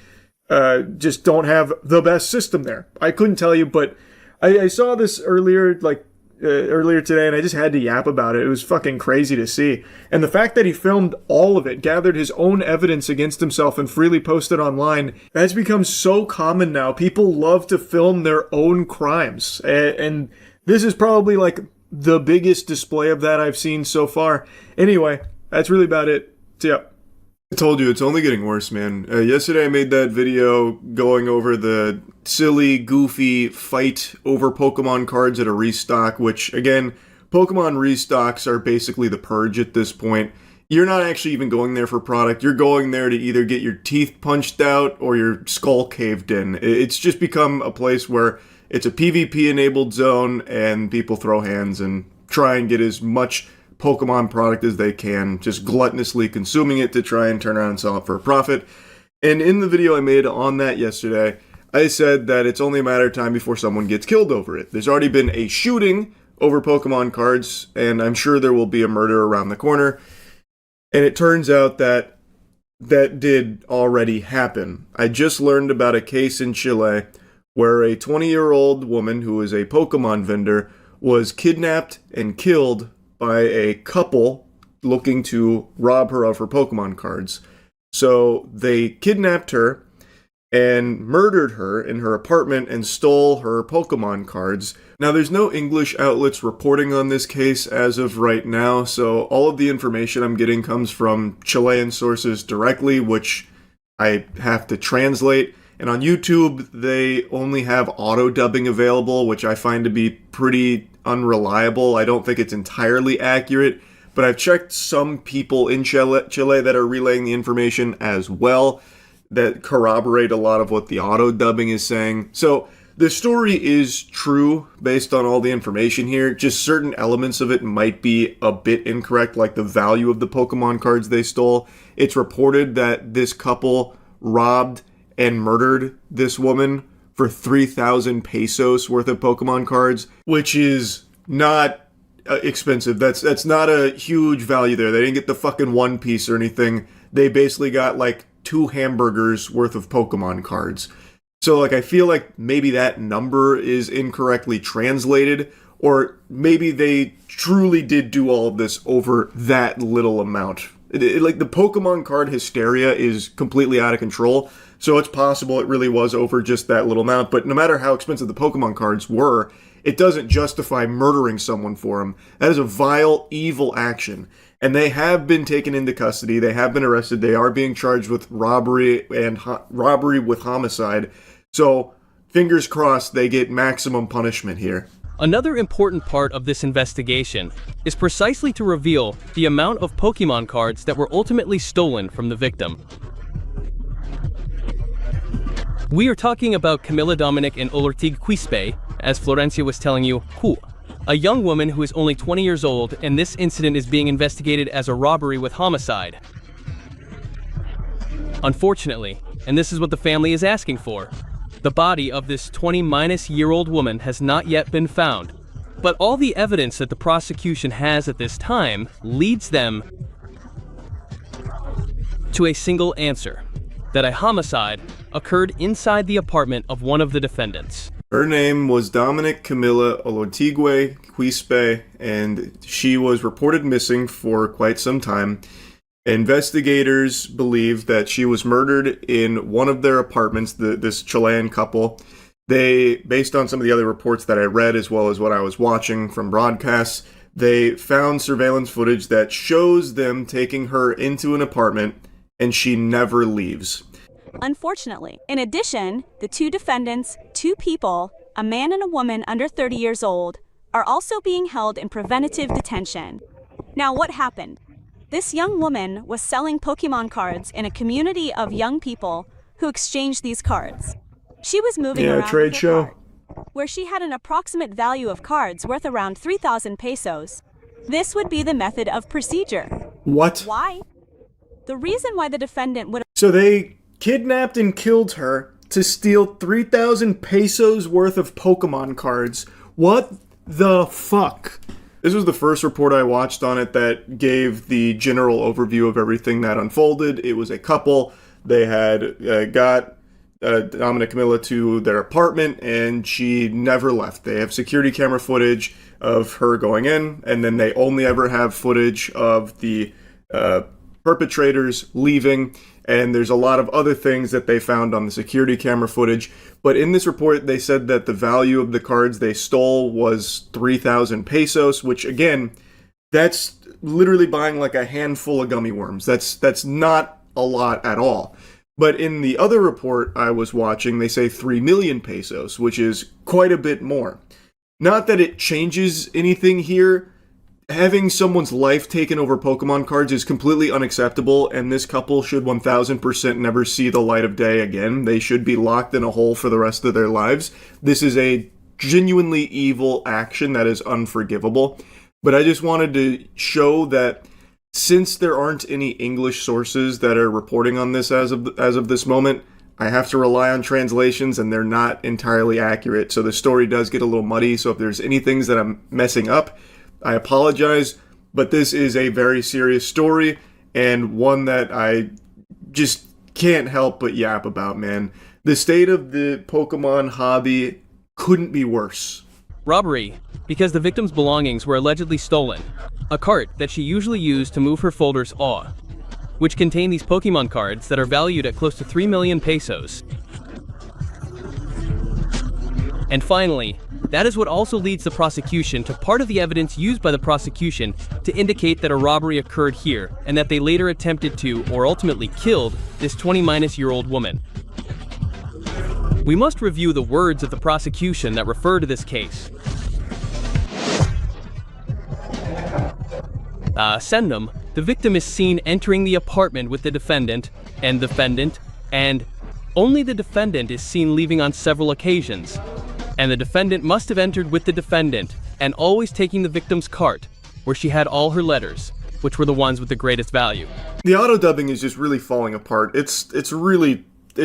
just don't have the best system there. I couldn't tell you, but I saw this earlier today, and I just had to yap about it. It was fucking crazy to see. And the fact that he filmed all of it, gathered his own evidence against himself, and freely posted online, that's become so common now. People love to film their own crimes. And this is probably the biggest display of that I've seen so far. Anyway, that's really about it. So, yeah. I told you, it's only getting worse, man. Yesterday I made that video going over the silly, goofy fight over Pokemon cards at a restock, which, again, Pokemon restocks are basically the purge at this point. You're not actually even going there for product. You're going there to either get your teeth punched out or your skull caved in. It's just become a place where it's a PvP-enabled zone, and people throw hands and try and get as much Pokemon product as they can, just gluttonously consuming it to try and turn around and sell it for a profit. And in the video I made on that yesterday, I said that it's only a matter of time before someone gets killed over it. There's already been a shooting over Pokemon cards, and I'm sure there will be a murder around the corner. And it turns out that that did already happen. I just learned about a case in Chile where a 20-year-old woman who is a Pokemon vendor was kidnapped and killed by a couple looking to rob her of her Pokemon cards. So they kidnapped her, and murdered her in her apartment and stole her Pokemon cards. Now, there's no English outlets reporting on this case as of right now, so all of the information I'm getting comes from Chilean sources directly, which I have to translate. And on YouTube, they only have auto-dubbing available, which I find to be pretty unreliable. I don't think it's entirely accurate, but I've checked some people in Chile that are relaying the information as well that corroborate a lot of what the auto-dubbing is saying. So the story is true based on all the information here. Just certain elements of it might be a bit incorrect, like the value of the Pokemon cards they stole. It's reported that this couple robbed and murdered this woman for 3,000 pesos worth of Pokemon cards, which is not expensive. That's not a huge value there. They didn't get the fucking one piece or anything. They basically got like 2 hamburgers worth of Pokemon cards. So like I feel like maybe that number is incorrectly translated, or maybe they truly did do all of this over that little amount. Like the Pokemon card hysteria is completely out of control, so it's possible it really was over just that little amount. But no matter how expensive the Pokemon cards were, it doesn't justify murdering someone for them. That is a vile, evil action. And they have been taken into custody. They have been arrested. They are being charged with robbery and robbery with homicide. So, fingers crossed they get maximum punishment here. Another important part of this investigation is precisely to reveal the amount of Pokemon cards that were ultimately stolen from the victim. We are talking about Camila Dominic and Olortig Quispe, as Florencia was telling you, a young woman who is only 20 years old, and this incident is being investigated as a robbery with homicide. Unfortunately, and this is what the family is asking for, the body of this 20-year-old woman has not yet been found, but all the evidence that the prosecution has at this time leads them to a single answer, that a homicide occurred inside the apartment of one of the defendants. Her name was Dominic Camila Olortigwe Quispe, and she was reported missing for quite some time. Investigators believe that she was murdered in one of their apartments, this Chilean couple. They, based on some of the other reports that I read, as well as what I was watching from broadcasts, they found surveillance footage that shows them taking her into an apartment, and she never leaves. Unfortunately, in addition, the 2 defendants, 2 people, a man and a woman under 30 years old, are also being held in preventative detention. Now, what happened? This young woman was selling Pokemon cards in a community of young people who exchanged these cards. She was moving around trade show, card, where she had an approximate value of cards worth around 3,000 pesos. This would be the method of procedure. What? Why? The reason why the defendant would... So they kidnapped and killed her to steal 3,000 pesos worth of Pokemon cards. What the fuck? This was the first report I watched on it that gave the general overview of everything that unfolded. It was a couple. They had got Dominic Camilla to their apartment, and she never left. They have security camera footage of her going in, and then they only ever have footage of the perpetrators leaving, and there's a lot of other things that they found on the security camera footage. But in this report, they said that the value of the cards they stole was 3,000 pesos, which again, that's literally buying like a handful of gummy worms. That's not a lot at all. But in the other report I was watching, they say 3 million pesos, which is quite a bit more. Not that it changes anything here. Having someone's life taken over Pokemon cards is completely unacceptable, and this couple should 1000% never see the light of day again. They should be locked in a hole for the rest of their lives. This is a genuinely evil action that is unforgivable. But I just wanted to show that since there aren't any English sources that are reporting on this as of this moment, I have to rely on translations, and they're not entirely accurate. So the story does get a little muddy, so if there's any things that I'm messing up, I apologize, but this is a very serious story, and one that I just can't help but yap about, man. The state of the Pokemon hobby couldn't be worse. Robbery, because the victim's belongings were allegedly stolen. A cart that she usually used to move her folders which contain these Pokemon cards that are valued at close to 3 million pesos. And finally, that is what also leads the prosecution to part of the evidence used by the prosecution to indicate that a robbery occurred here and that they later attempted to, or ultimately killed, this 20-year-old woman. We must review the words of the prosecution that refer to this case. Sendum, the victim is seen entering the apartment with the defendant, and only the defendant is seen leaving on several occasions. And the defendant must have entered with the defendant, and always taking the victim's cart, where she had all her letters, which were the ones with the greatest value. The auto-dubbing is just really falling apart. It's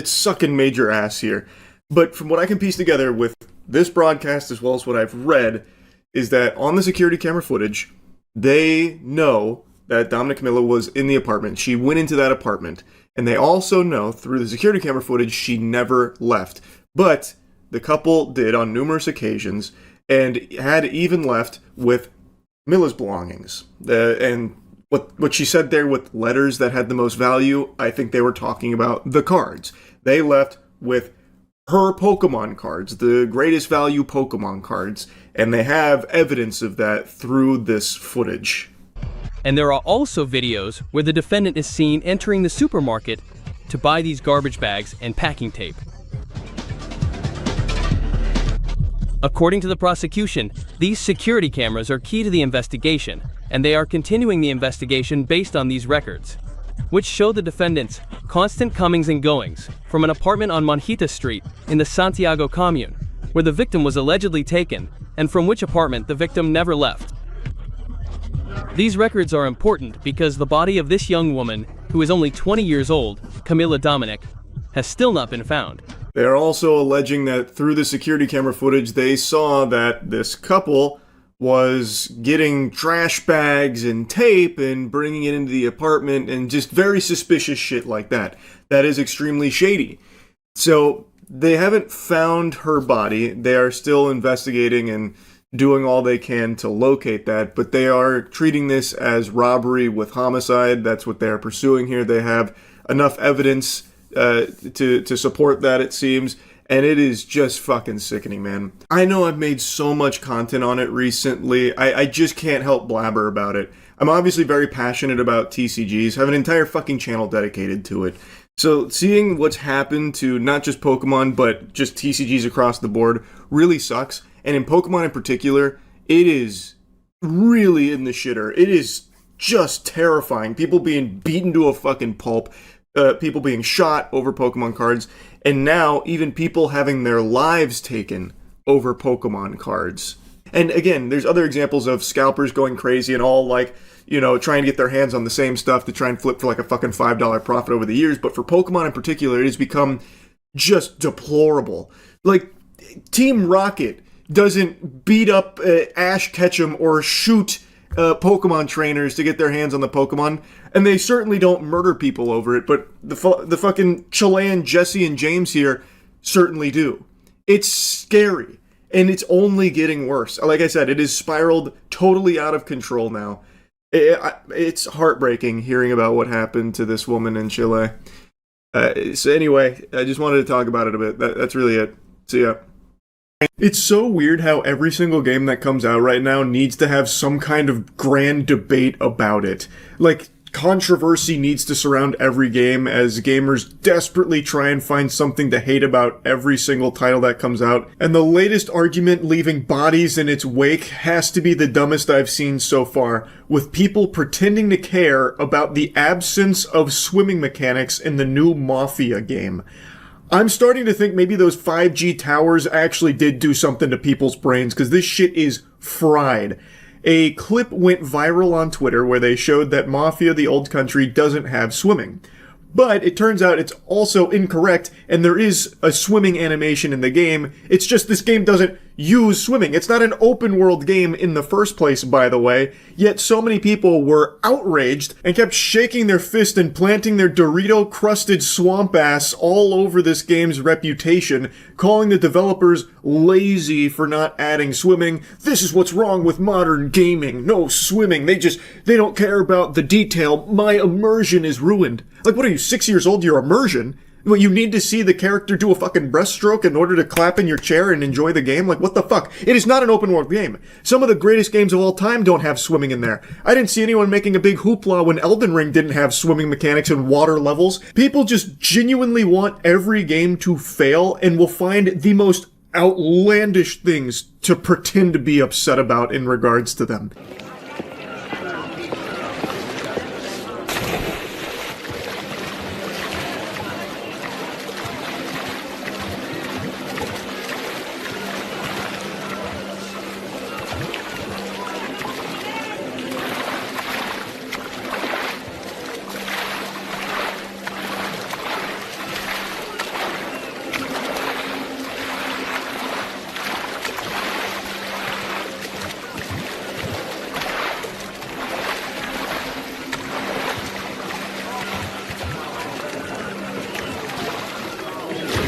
sucking major ass here. But from what I can piece together with this broadcast as well as what I've read, is that on the security camera footage, they know that Dominic Camilla was in the apartment. She went into that apartment. And they also know through the security camera footage she never left. But the couple did on numerous occasions and had even left with Milla's belongings. And what she said there with letters that had the most value, I think they were talking about the cards. They left with her Pokemon cards, the greatest value Pokemon cards, and they have evidence of that through this footage. And there are also videos where the defendant is seen entering the supermarket to buy these garbage bags and packing tape. According to the prosecution, these security cameras are key to the investigation, and they are continuing the investigation based on these records, which show the defendant's constant comings and goings from an apartment on Monjita Street in the Santiago commune, where the victim was allegedly taken, and from which apartment the victim never left. These records are important because the body of this young woman, who is only 20 years old, Camilla Dominic, has still not been found. They are also alleging that through the security camera footage, they saw that this couple was getting trash bags and tape and bringing it into the apartment and just very suspicious shit like that. That is extremely shady. So they haven't found her body. They are still investigating and doing all they can to locate that, but they are treating this as robbery with homicide. That's what they are pursuing here. They have enough evidence to support that, it seems, and it is just fucking sickening, man. I know I've made so much content on it recently, I just can't help blabber about it. I'm obviously very passionate about TCGs, have an entire fucking channel dedicated to it. So seeing what's happened to not just Pokemon, but just TCGs across the board really sucks. And in Pokemon in particular, it is really in the shitter. It is just terrifying. People being beaten to a fucking pulp, people being shot over Pokemon cards, and now even people having their lives taken over Pokemon cards. And again, there's other examples of scalpers going crazy and all like, you know, trying to get their hands on the same stuff to try and flip for like a fucking $5 profit over the years. But for Pokemon in particular, it has become just deplorable. Like, Team Rocket doesn't beat up Ash Ketchum or shoot Pokemon trainers to get their hands on the Pokemon, and they certainly don't murder people over it, but the fucking Chilean Jesse and James here certainly do. It's scary, and it's only getting worse. Like I said, it has spiraled totally out of control now. It's heartbreaking hearing about what happened to this woman in Chile. So anyway, I just wanted to talk about it a bit. That's really it. So yeah. It's so weird how every single game that comes out right now needs to have some kind of grand debate about it. Like, controversy needs to surround every game as gamers desperately try and find something to hate about every single title that comes out. And the latest argument leaving bodies in its wake has to be the dumbest I've seen so far, with people pretending to care about the absence of swimming mechanics in the new Mafia game. I'm starting to think maybe those 5G towers actually did do something to people's brains, because this shit is fried. A clip went viral on Twitter where they showed that Mafia: The Old Country doesn't have swimming. But it turns out it's also incorrect, and there is a swimming animation in the game. It's just this game doesn't use swimming. It's not an open world game in the first place, by the way, yet so many people were outraged and kept shaking their fist and planting their Dorito-crusted swamp ass all over this game's reputation, calling the developers lazy for not adding swimming. This is what's wrong with modern gaming. No swimming. They don't care about the detail. My immersion is ruined. Like, what are you, 6 years old? Your immersion? Well, you need to see the character do a fucking breaststroke in order to clap in your chair and enjoy the game? Like, what the fuck? It is not an open world game. Some of the greatest games of all time don't have swimming in there. I didn't see anyone making a big hoopla when Elden Ring didn't have swimming mechanics and water levels. People just genuinely want every game to fail and will find the most outlandish things to pretend to be upset about in regards to them.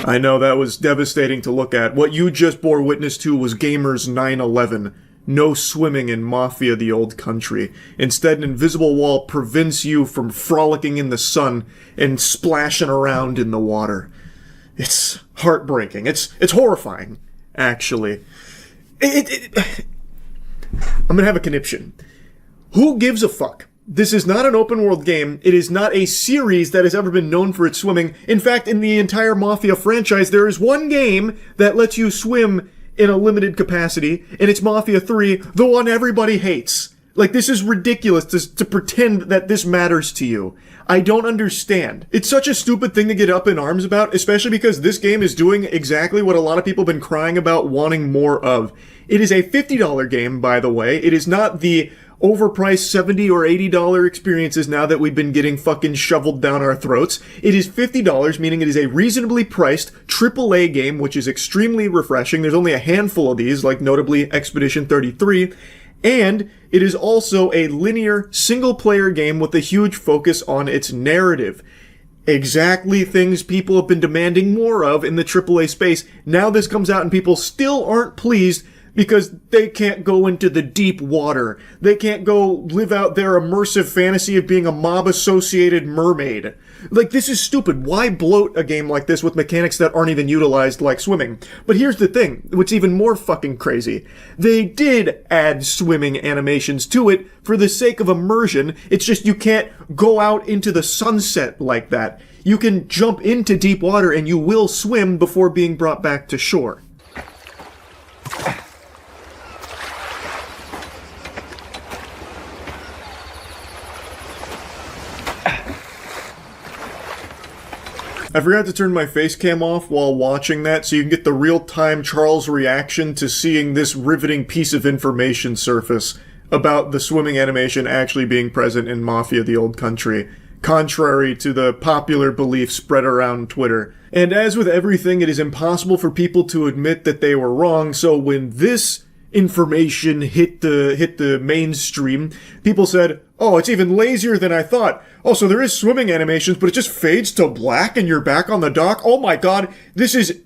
I know that was devastating to look at. What you just bore witness to was gamers 9/11. No swimming in Mafia the Old Country. Instead, an invisible wall prevents you from frolicking in the sun and splashing around in the water. It's heartbreaking. It's horrifying, actually. I'm gonna have a conniption. Who gives a fuck? This is not an open world game. It is not a series that has ever been known for its swimming. In fact, in the entire Mafia franchise, there is one game that lets you swim in a limited capacity, and it's Mafia 3, the one everybody hates. Like, this is ridiculous to pretend that this matters to you. I don't understand. It's such a stupid thing to get up in arms about, especially because this game is doing exactly what a lot of people have been crying about wanting more of. It is a $50 game, by the way. It is not the overpriced $70 or $80 experiences now that we've been getting fucking shoveled down our throats. It is $50, meaning it is a reasonably priced AAA game, which is extremely refreshing. There's only a handful of these, like notably Expedition 33. And it is also a linear, single-player game with a huge focus on its narrative. Exactly things people have been demanding more of in the AAA space. Now this comes out and people still aren't pleased because they can't go into the deep water. They can't go live out their immersive fantasy of being a mob-associated mermaid. Like, this is stupid. Why bloat a game like this with mechanics that aren't even utilized like swimming? But here's the thing, what's even more fucking crazy. They did add swimming animations to it for the sake of immersion. It's just you can't go out into the sunset like that. You can jump into deep water and you will swim before being brought back to shore. I forgot to turn my face cam off while watching that so you can get the real-time Charles reaction to seeing this riveting piece of information surface about the swimming animation actually being present in Mafia the Old Country, contrary to the popular belief spread around Twitter. And as with everything, it is impossible for people to admit that they were wrong, so when this information hit the mainstream, people said, oh, it's even lazier than I thought. Oh, so there is swimming animations, but it just fades to black and you're back on the dock? Oh my god, this is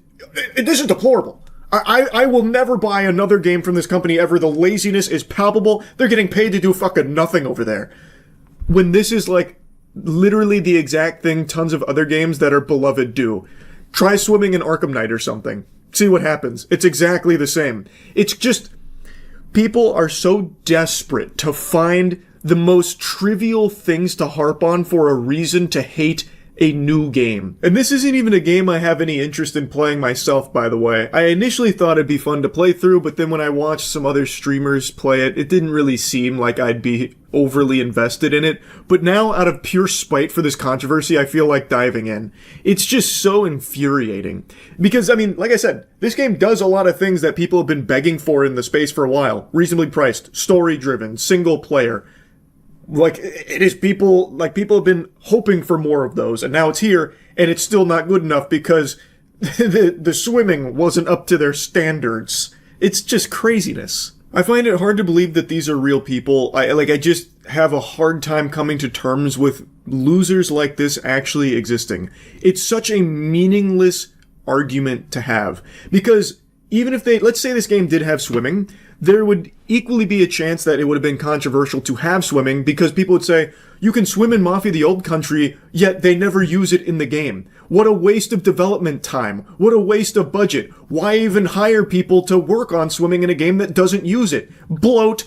deplorable. I will never buy another game from this company ever. The laziness is palpable. They're getting paid to do fucking nothing over there. When this is like literally the exact thing tons of other games that are beloved do. Try swimming in Arkham Knight or something. See what happens. It's exactly the same. It's just, people are so desperate to find the most trivial things to harp on for a reason to hate a new game. And this isn't even a game I have any interest in playing myself, by the way. I initially thought it'd be fun to play through, but then when I watched some other streamers play it, it didn't really seem like I'd be overly invested in it. But now, out of pure spite for this controversy, I feel like diving in. It's just so infuriating. Because, I mean, like I said, this game does a lot of things that people have been begging for in the space for a while. Reasonably priced, story-driven, single-player. Like, it is people have been hoping for more of those, and now it's here, and it's still not good enough because the swimming wasn't up to their standards. It's just craziness. I find it hard to believe that these are real people. I just have a hard time coming to terms with losers like this actually existing. It's such a meaningless argument to have, because even if let's say this game did have swimming, there would equally be a chance that it would have been controversial to have swimming because people would say, you can swim in Mafia the Old Country, yet they never use it in the game. What a waste of development time. What a waste of budget. Why even hire people to work on swimming in a game that doesn't use it? Bloat.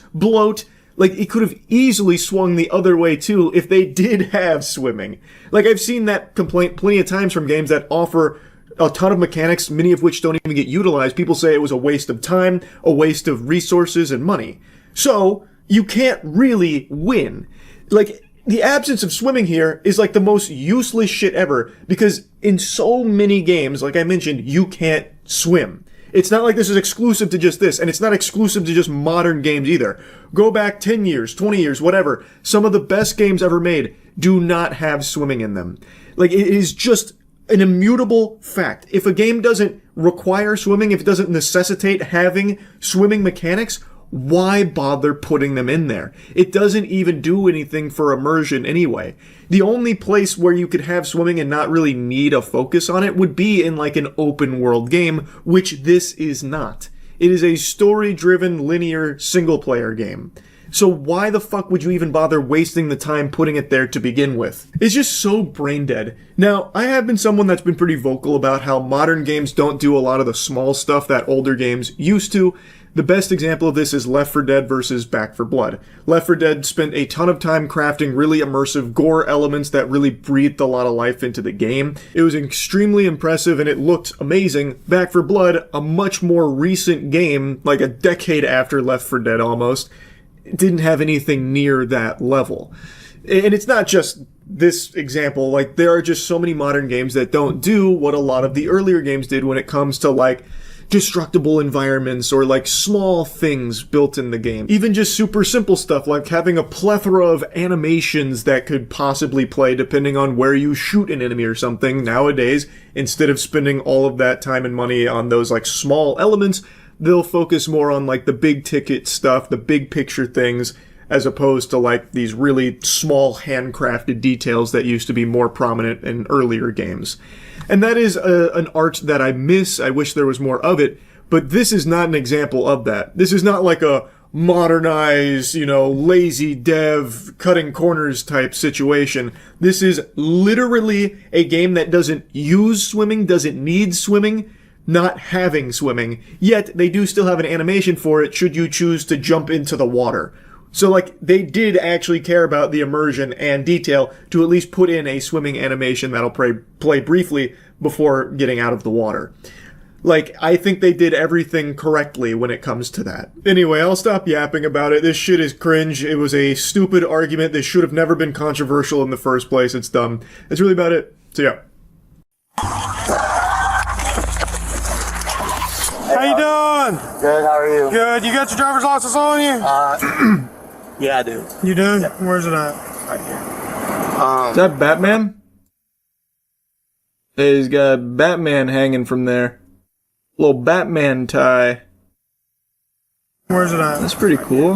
Like, it could have easily swung the other way, too, if they did have swimming. Like, I've seen that complaint plenty of times from games that offer a ton of mechanics, many of which don't even get utilized. People say it was a waste of time, a waste of resources and money. So, you can't really win. Like, the absence of swimming here is like the most useless shit ever, because in so many games, like I mentioned, you can't swim. It's not like this is exclusive to just this, and it's not exclusive to just modern games either. Go back 10 years, 20 years, whatever. Some of the best games ever made do not have swimming in them. Like, it is just an immutable fact. If a game doesn't require swimming, if it doesn't necessitate having swimming mechanics, why bother putting them in there? It doesn't even do anything for immersion anyway. The only place where you could have swimming and not really need a focus on it would be in like an open world game, which this is not. It is a story-driven, linear, single-player game. So why the fuck would you even bother wasting the time putting it there to begin with? It's just so brain dead. Now, I have been someone that's been pretty vocal about how modern games don't do a lot of the small stuff that older games used to. The best example of this is Left 4 Dead versus Back 4 Blood. Left 4 Dead spent a ton of time crafting really immersive gore elements that really breathed a lot of life into the game. It was extremely impressive and it looked amazing. Back 4 Blood, a much more recent game, like a decade after Left 4 Dead almost, didn't have anything near that level. And it's not just this example, like there are just so many modern games that don't do what a lot of the earlier games did when it comes to like destructible environments or like small things built in the game. Even just super simple stuff like having a plethora of animations that could possibly play depending on where you shoot an enemy or something. Nowadays, instead of spending all of that time and money on those like small elements, they'll focus more on like the big ticket stuff, the big picture things, as opposed to like these really small handcrafted details that used to be more prominent in earlier games. And that is an art that I miss. I wish there was more of it, but this is not an example of that. This is not like a modernized, lazy dev, cutting corners type situation. This is literally a game that doesn't use swimming, doesn't need swimming, not having swimming, yet they do still have an animation for it should you choose to jump into the water. So, like, they did actually care about the immersion and detail to at least put in a swimming animation that'll play briefly before getting out of the water. Like, I think they did everything correctly when it comes to that. Anyway, I'll stop yapping about it. This shit is cringe. It was a stupid argument. This should have never been controversial in the first place. It's dumb. That's really about it. So, yeah. How you doing? Good, how are you? Good. You got your driver's license on you? Yeah, I do. You do? Yeah. Where's it at? Right here. Is that Batman? He's got Batman hanging from there. Little Batman tie. Where's it at? That's pretty cool.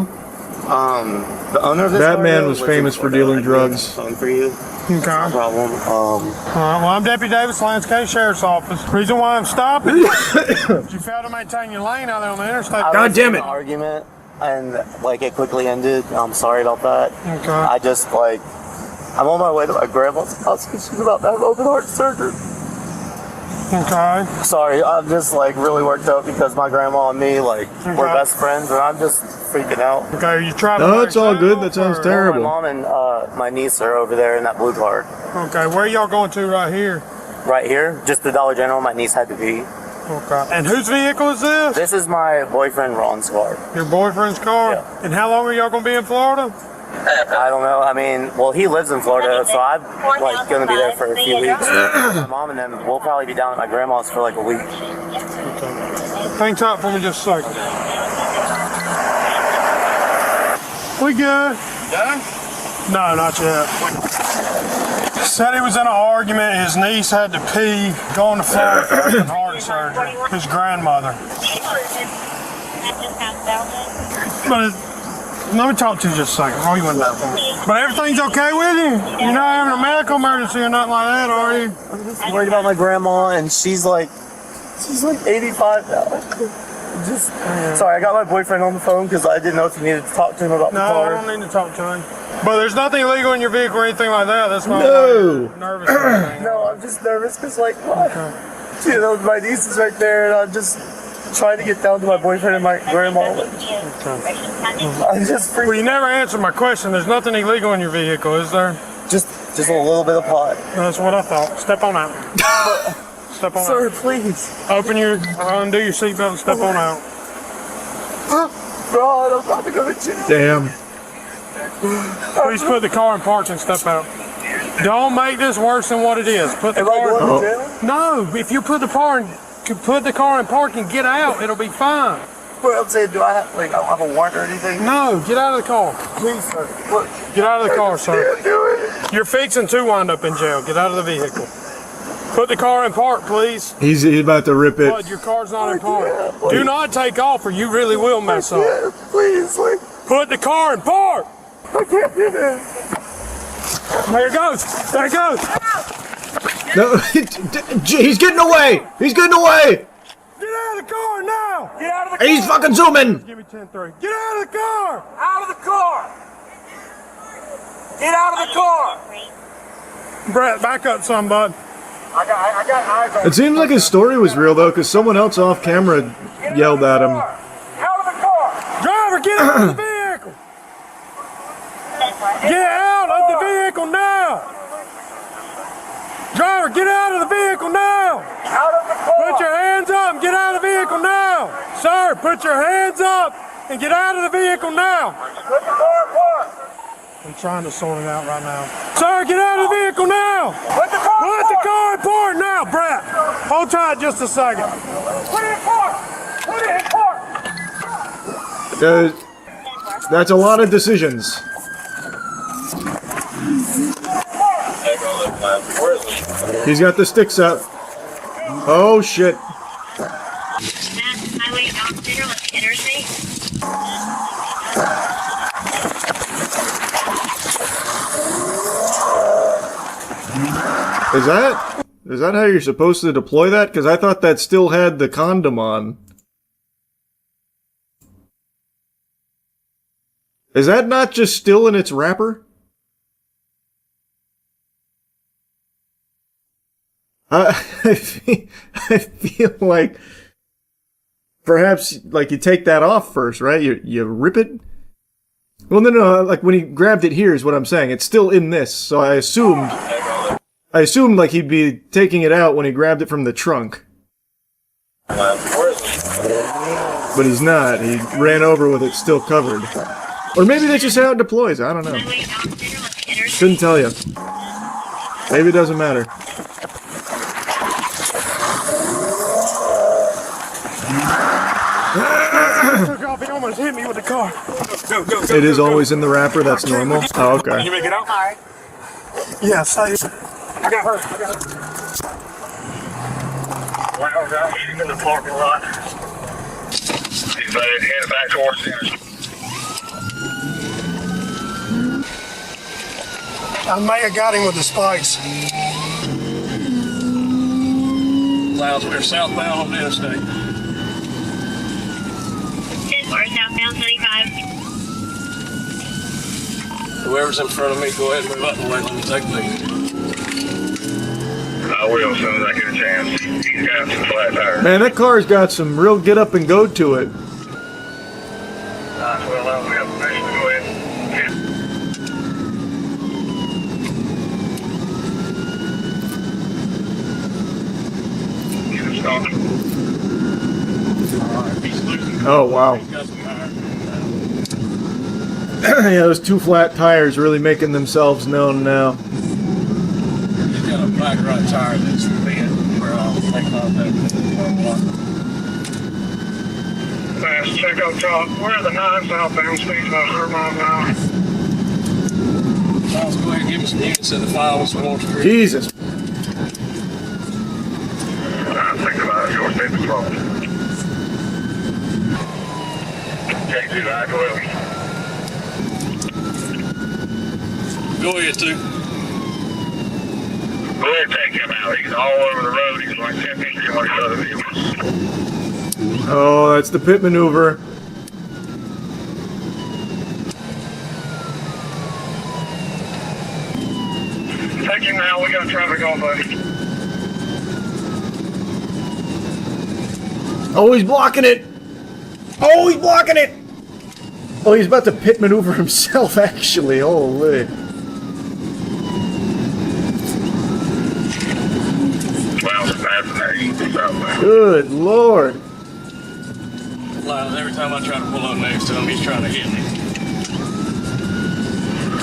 The owner of this Batman was famous for dealing drugs. Phone for you. Okay. No problem. Well, I'm Deputy Davis, Lance County Sheriff's Office. Reason why I'm stopping is you failed to maintain your lane out there on the interstate. God damn it! Argument, and like it quickly ended. I'm sorry about that. Okay. I just I'm on my way to my grandma's house because she's about to have open heart surgery. Okay. Sorry, I'm just really worked up because my grandma and me we're best friends, and I'm just freaking out. Okay, you tried to. No, it's all good. That sounds terrible. My mom and my niece are over there in that blue car. Okay, where y'all going to right here? Right here, just the Dollar General. My niece had to pee. Okay. And whose vehicle is this? This is my boyfriend Ron's car. Your boyfriend's car? Yeah. And how long are y'all going to be in Florida? I don't know. I mean, well, he lives in Florida, so I'm going to be there for a few weeks. My mom and them, we'll probably be down at my grandma's for a week. Okay. Hang tight for me just a second. We good? Done? No, not yet. Said he was in an argument. His niece had to pee, going to Florida for open heart surgery. His grandmother. But let me talk to you just a second. Oh, you went that far. But everything's okay with you? You're not having a medical emergency or nothing like that, are you? I'm just worried about my grandma, and she's She's like 85 now. Just sorry, I got my boyfriend on the phone because I didn't know if you needed to talk to him about the car. No, I don't need to talk to him. But there's nothing illegal in your vehicle or anything like that. That's why No. I'm nervous. or anything. No, I'm just nervous because like, you know, my niece is right there, and I'm just trying to get down to my boyfriend and my grandma. I'm just Well, you never answered my question. There's nothing illegal in your vehicle, is there? Just a little bit of pot. That's what I thought. Step on out. Step on Sir, out. please. Undo your seatbelt and step on out. God, I'm about to go to jail. Damn. Please put the car in park and step out. Don't make this worse than what it is. Put the car. Going to jail? No, if you put the car in park and get out, it'll be fine. What I'm saying, do I have I don't have a warrant or anything? No, get out of the car. Please, sir. Look. Get out of the car, sir. Can't do it. You're fixing to wind up in jail. Get out of the vehicle. Put the car in park, please. He's about to rip it. But your car's not in park. Do not take off or you really will mess up. Please, Put the car in park. I can't do this. There it goes. There it goes. No, he's getting away. He's getting away. Get out of the car now. Get out of the car. He's fucking zooming. Give me 10-3. Get out of the car. Out of the car. Get out of the car. Brett, back up some, bud. I got eyes on It seems like his story was real though, because someone else off camera yelled at him. Out of the car. Driver, get out of the vehicle. Get out of the vehicle now. Driver, get out of the vehicle now. Out of the car. Put your hands up and get out of the vehicle now. Sir, put your hands up and get out of the vehicle now. Put the car in park. I'm trying to sort it out right now. Sir, get out of the vehicle now. Put the car in park now, Brett. Hold tight just a second. Put it in park. Put it in park. That's a lot of decisions. He's got the sticks up. Oh shit. Highway operator, let's interstate. Is that how you're supposed to deploy that? Because I thought that still had the condom on. Is that not just still in its wrapper? I feel like perhaps like you take that off first, right? You rip it. Well, no. Like when he grabbed it here is what I'm saying. It's still in this, so I assumed like he'd be taking it out when he grabbed it from the trunk. But he's not. He ran over with it still covered. Or maybe that's just how it deploys. I don't know. Couldn't tell you. Maybe it doesn't matter. Took off, he almost hit me with the car. Go. It is always in the wrapper, that's normal. Oh, okay. Can you make it out? Yeah, safe. I got her. Wow, guys, she's in the parking lot. She's headed back towards the interstate. I may have got him with the spikes. Clouds, we're southbound on the interstate. 10-4, southbound 75. Whoever's in front of me, go ahead and move up the way. Let me take lead. I will as soon as I get a chance. He's got some flat tires. Man, that car's got some real get up and go to it. Well, we have permission to go ahead. Oh, wow. Yeah, those two flat tires really making themselves known now. He's got a black right tire that's bent where I'll take off that. Fast check up top. We're the 9 southbound speed about 100 miles an hour. Let's go ahead and give us some units in the files on Wall Street. Jesus. I'm thinking about your state patrol. Take 2, I go ahead. Go ahead, 2. Go ahead and take him out. He's all over the road. He's like 10 feet from one of the other vehicles. Oh, that's the pit maneuver. Take him now, we got traffic on, buddy. Oh, he's blocking it! Oh, he's blocking it! Oh, he's about to pit maneuver himself, actually. Holy. Well, fascinating. Good lord. Lies, every time I try to pull up next to him, he's trying to hit me.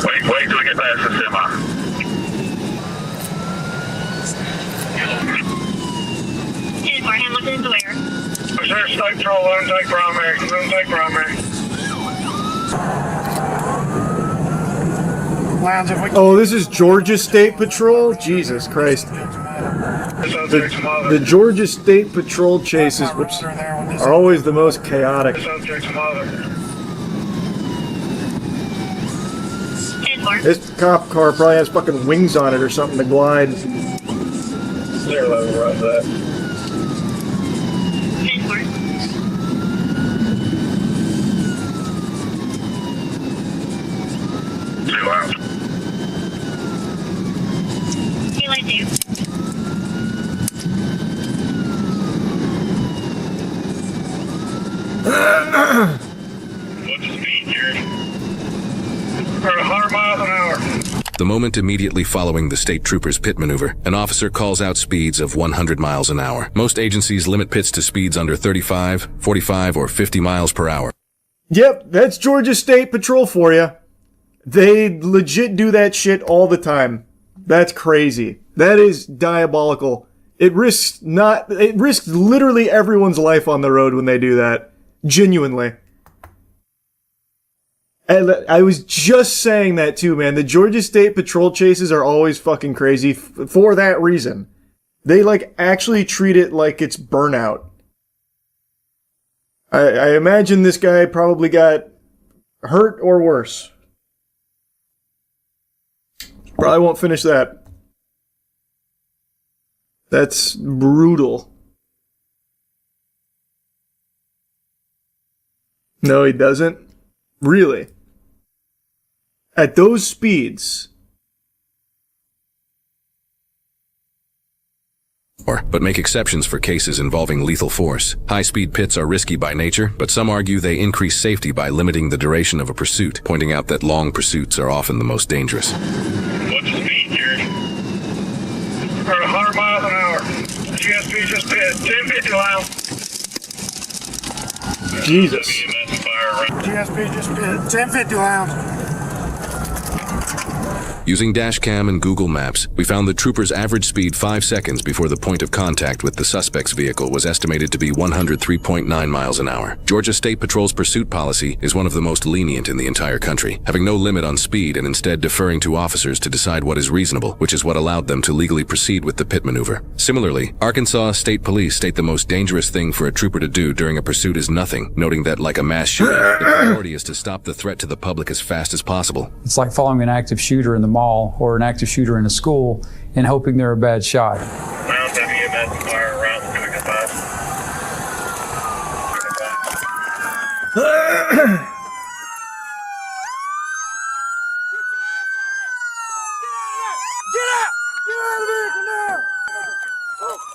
Wait till we get past the semi. Hamilton's where? Is there a state patrol? Let him take primary. Let him take primary. Oh, this is Georgia State Patrol? Jesus Christ. The Georgia State Patrol chases, whoops, are always the most chaotic. This cop car probably has fucking wings on it or something to glide. Clear level, right there. What's the speed, Jared? We're at 100 miles an hour. The moment immediately following the state trooper's pit maneuver, an officer calls out speeds of 100 miles an hour. Most agencies limit pits to speeds under 35, 45, or 50 miles per hour. Yep, that's Georgia State Patrol for you. They legit do that shit all the time. That's crazy. That is diabolical. It risks literally everyone's life on the road when they do that. Genuinely. And I was just saying that too, man. The Georgia State Patrol chases are always fucking crazy for that reason. They, like, actually treat it like it's burnout. I imagine this guy probably got hurt or worse. Probably won't finish that. That's brutal. No, he doesn't. Really? At those speeds? But make exceptions for cases involving lethal force. High-speed pits are risky by nature, but some argue they increase safety by limiting the duration of a pursuit, pointing out that long pursuits are often the most dangerous. What's the speed, Jared? We're at 100 miles an hour. GSP just pit. 1050 loud. Jesus. GSP just pit. 1050 loud. Using Dashcam and Google Maps, we found the trooper's average speed 5 seconds before the point of contact with the suspect's vehicle was estimated to be 103.9 miles an hour. Georgia State Patrol's pursuit policy is one of the most lenient in the entire country, having no limit on speed and instead deferring to officers to decide what is reasonable, which is what allowed them to legally proceed with the pit maneuver. Similarly, Arkansas State Police state the most dangerous thing for a trooper to do during a pursuit is nothing, noting that, like a mass shooting, the priority is to stop the threat to the public as fast as possible. It's like following an active shooter in the mall or an active shooter in a school and hoping they're a bad shot.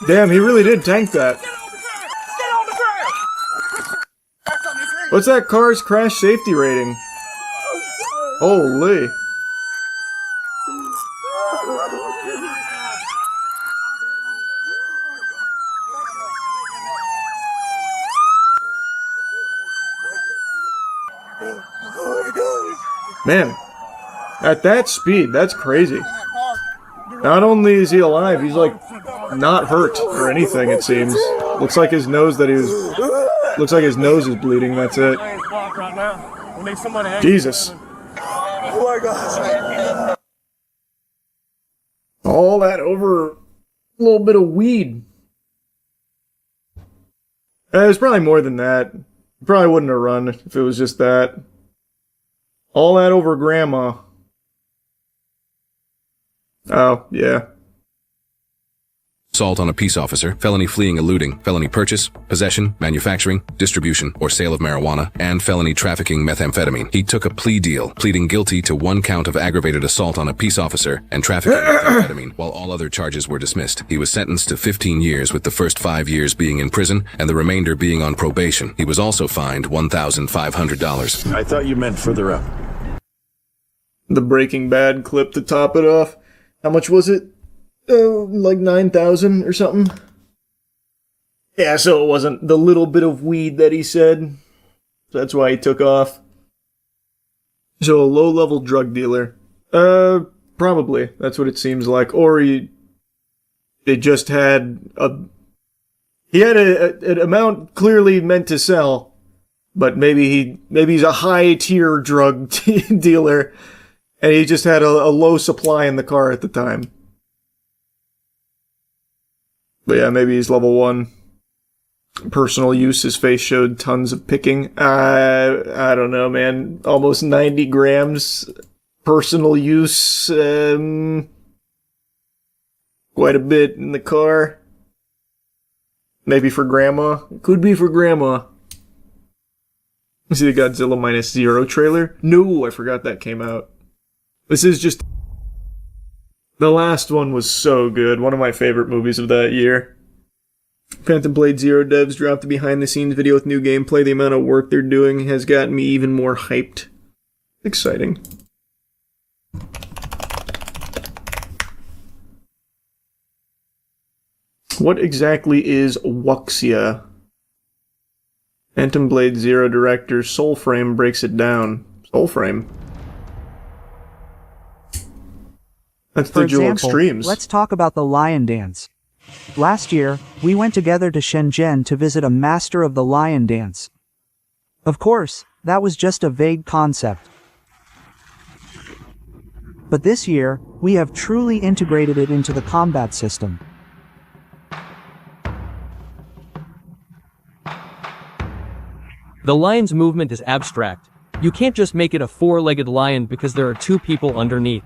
Damn, he really did tank that. What's that car's crash safety rating? Holy. Man, at that speed, that's crazy. Not only is he alive, he's like not hurt or anything, it seems. Looks like his nose looks like his nose is bleeding, that's it. Jesus. Oh my gosh. All that over a little bit of weed. There's probably more than that. Probably wouldn't have run if it was just that. All that over grandma. Oh, yeah. assault on a peace officer, felony fleeing eluding, felony purchase, possession, manufacturing, distribution, or sale of marijuana, and felony trafficking methamphetamine. He took a plea deal, pleading guilty to 1 count of aggravated assault on a peace officer and trafficking methamphetamine, while all other charges were dismissed. He was sentenced to 15 years, with the first 5 years being in prison and the remainder being on probation. He was also fined $1,500. I thought you meant further up. The Breaking Bad clip to top it off. How much was it? Like 9,000 or something? Yeah, so it wasn't the little bit of weed that he said. That's why he took off. So a low-level drug dealer. Probably. That's what it seems like. Or they just had he had an amount clearly meant to sell, but maybe he's a high-tier drug dealer, and he just had a low supply in the car at the time. But yeah, maybe he's level 1. Personal use, his face showed tons of picking. I don't know, man. Almost 90 grams. Personal use, quite a bit in the car. Maybe for grandma. Could be for grandma. See the Godzilla -0 trailer? No, I forgot that came out. This is just... The last one was so good. One of my favorite movies of that year. Phantom Blade 0 devs dropped a behind-the-scenes video with new gameplay. The amount of work they're doing has gotten me even more hyped. Exciting. What exactly is Wuxia? Phantom Blade 0 director Soulframe breaks it down. Soulframe? That's For Digital example, Extremes. let's talk about the lion dance. Last year, we went together to Shenzhen to visit a master of the lion dance. Of course, that was just a vague concept. But this year, we have truly integrated it into the combat system. The lion's movement is abstract. You can't just make it a 4-legged lion because there are 2 people underneath.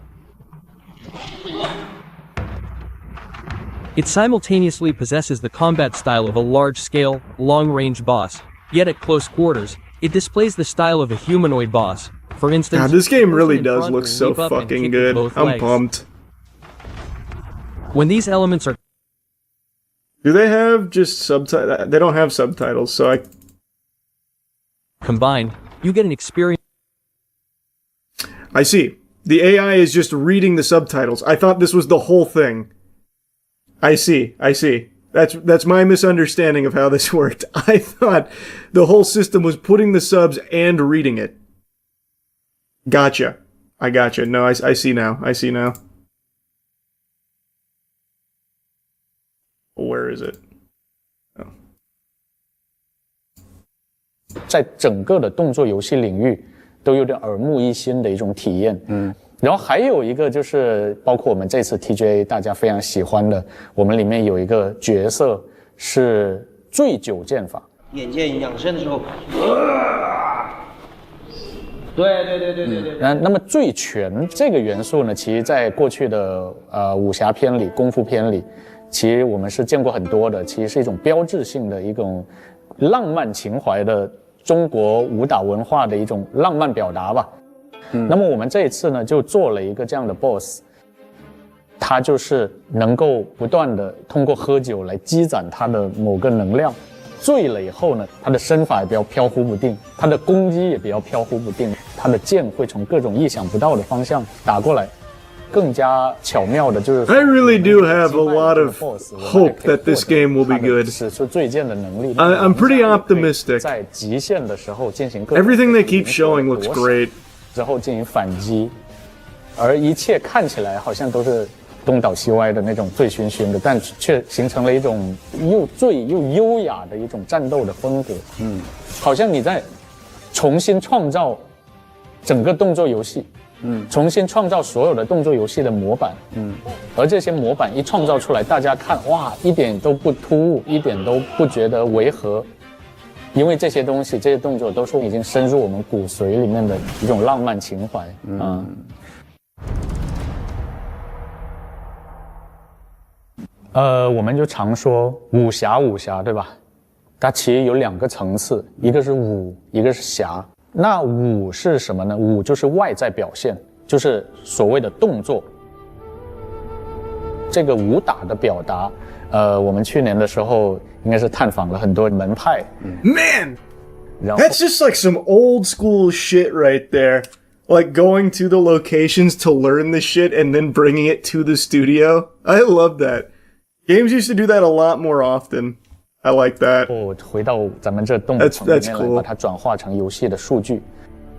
It simultaneously possesses the combat style of a large-scale, long-range boss, yet at close quarters, it displays the style of a humanoid boss. For instance, God, this game really the person in does front look will so leap up and fucking kick with good. both I'm legs. pumped. When these elements are Do they have just subtitles? They don't have subtitles, so I... combined, you get an experience. I see. The AI is just reading the subtitles. I thought this was the whole thing. I see. That's my misunderstanding of how this worked. I thought the whole system was putting the subs and reading it. Gotcha. I gotcha. No, I see now. Where is it? 在整个的动作游戏领域都有点耳目一新的一种体验。然后还有一个就是包括我们这次 TGA 大家非常喜欢的，我们里面有一个角色是醉酒剑法。眼见养生的时候，对。那么醉拳这个元素呢，其实在过去的武侠片里、功夫片里，其实我们是见过很多的，其实是一种标志性的一种浪漫情怀的中国武打文化的一种浪漫表达吧。那么我们这一次呢，就做了一个这样的 boss， 他就是能够不断的通过喝酒来积攒他的某个能量，醉了以后呢，他的身法也比较飘忽不定，他的攻击也比较飘忽不定，他的剑会从各种意想不到的方向打过来。更加巧妙的就是 I really do have a lot of hope that this game will be good. 使出最剑的能力。I'm pretty optimistic. 在极限的时候进行各 Everything they keep showing looks great. 之后进行反击，而一切看起来好像都是东倒西歪的那种醉醺醺的，但却形成了一种又醉又优雅的一种战斗的风格。好像你在重新创造整个动作游戏。重新创造所有的动作游戏的模板，而这些模板一创造出来，大家看哇，一点都不突兀，一点都不觉得违和，因为这些东西、这些动作都是已经深入我们骨髓里面的一种浪漫情怀。我们就常说武侠，对吧？它其实有2个层次，一个是武，一个是侠。那武是什么呢？武就是外在表现，就是所谓的动作。这个武打的表达，我们去年的时候应该是探访了很多门派。Man, that's just like some old school shit right there. Like going to the locations to learn the shit and then bringing it to the studio. I love that. Games used to do that a lot more often. I like that. 回到咱们这动物层里面来，把它转化成游戏的数据。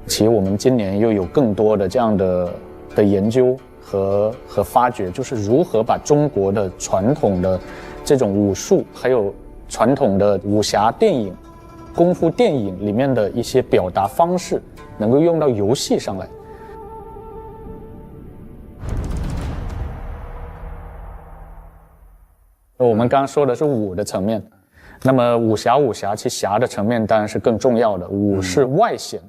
其实我们今年又有更多的这样的研究和发掘，就是如何把中国的传统的这种武术，还有传统的武侠电影、功夫电影里面的一些表达方式，能够用到游戏上来。我们刚刚说的是武的层面，那么武侠其侠的层面当然是更重要的，武是外显，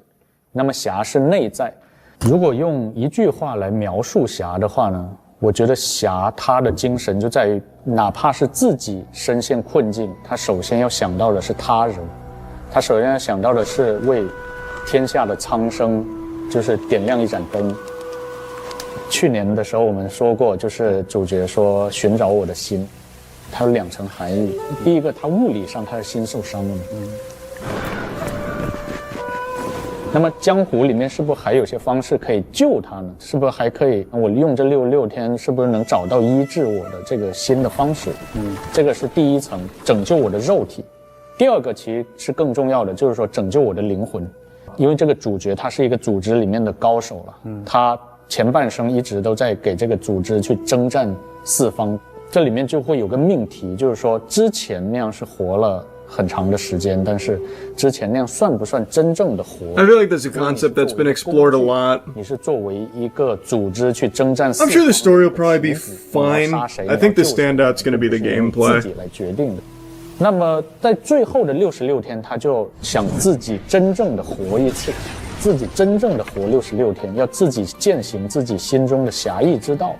那么侠是内在。如果用一句话来描述侠的话呢，我觉得侠他的精神就在于，哪怕是自己身陷困境，他首先要想到的是他人，他首先要想到的是为天下的苍生，就是点亮一盏灯。去年的时候我们说过，就是主角说寻找我的心，它有2层含义。第一个，他物理上他的心受伤了。那么江湖里面是不是还有些方式可以救他呢？是不是还可以我用这66天，是不是能找到医治我的这个心的方式？这个是第一层，拯救我的肉体。第二个其实是更重要的，就是说拯救我的灵魂。因为这个主角他是一个组织里面的高手了，他前半生一直都在给这个组织去征战四方。这里面就会有个命题，就是说之前那样是活了很长的时间，但是之前那样算不算真正的活？ I feel like that's a concept that's been explored a lot. 你是作为一个组织去征战四方， I'm sure the story will probably be fine. I think the standout's going to be the gameplay. 自己来决定的。那么在最后的66天，他就想自己真正的活一次，自己真正的活66天，要自己践行自己心中的侠义之道。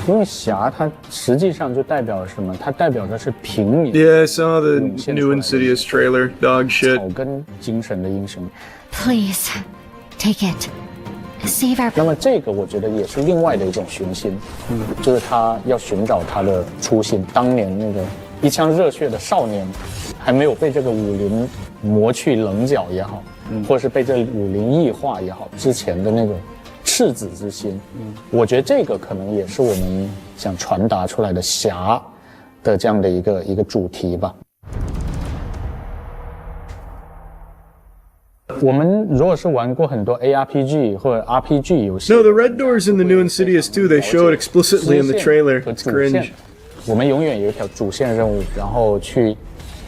因为侠它实际上就代表什么？它代表的是平民。Yeah, I saw the new Insidious trailer. Dog shit. 草根精神的英雄。Please, take it. Save our. 那么这个我觉得也是另外的一种寻心，就是他要寻找他的初心。当年那个一腔热血的少年，还没有被这个武林磨去棱角也好，或是被这武林异化也好，之前的那种赤子之心，我觉得这个可能也是我们想传达出来的侠的这样的一个主题吧。我们如果是玩过很多 ARPG 或者 RPG 游戏 No, the red doors in the new Insidious 2, they show it explicitly in the trailer. It's cringe. 我们永远有一条主线任务，然后去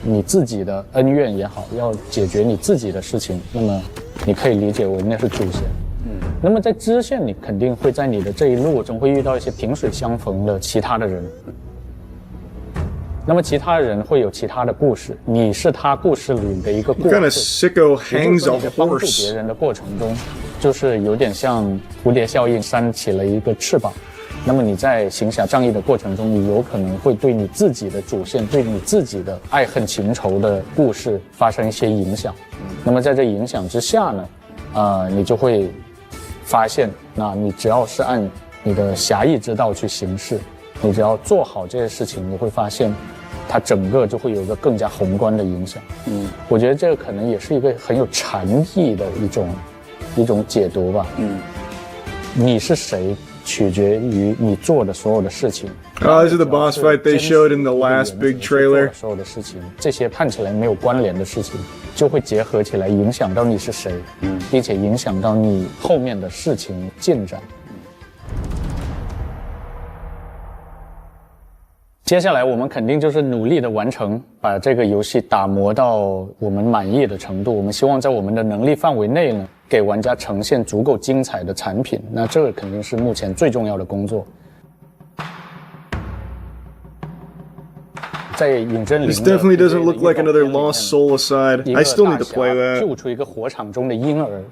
你自己的恩怨也好，要解决你自己的事情，那么你可以理解为那是主线。那么在支线，你肯定会在你的这一路中会遇到一些萍水相逢的其他的人。那么其他人会有其他的故事，你是他故事里的一个过客。Kind of sicko hangs a 帮助 horse. 别人的过程中，就是有点像蝴蝶效应扇起了一个翅膀。那么你在行侠仗义的过程中，你有可能会对你自己的主线，对你自己的爱恨情仇的故事发生一些影响。那么在这影响之下呢，你就会发现，那你只要是按你的侠义之道去行事，你只要做好这些事情，你会发现它整个就会有一个更加宏观的影响。我觉得这个可能也是一个很有禅意的一种解读吧。你是谁取决于你做的所有的事情。Oh, this is the boss fight they showed in the last big trailer. 所有的事情，这些看起来没有关联的事情，就会结合起来，影响到你是谁，并且影响到你后面的事情进展。接下来我们肯定就是努力的完成，把这个游戏打磨到我们满意的程度。我们希望在我们的能力范围内呢，给玩家呈现足够精彩的产品。那这个肯定是目前最重要的工作。在影真，This definitely doesn't look like another Lost Soul aside. I still need to play that. 救出一个火场中的婴儿，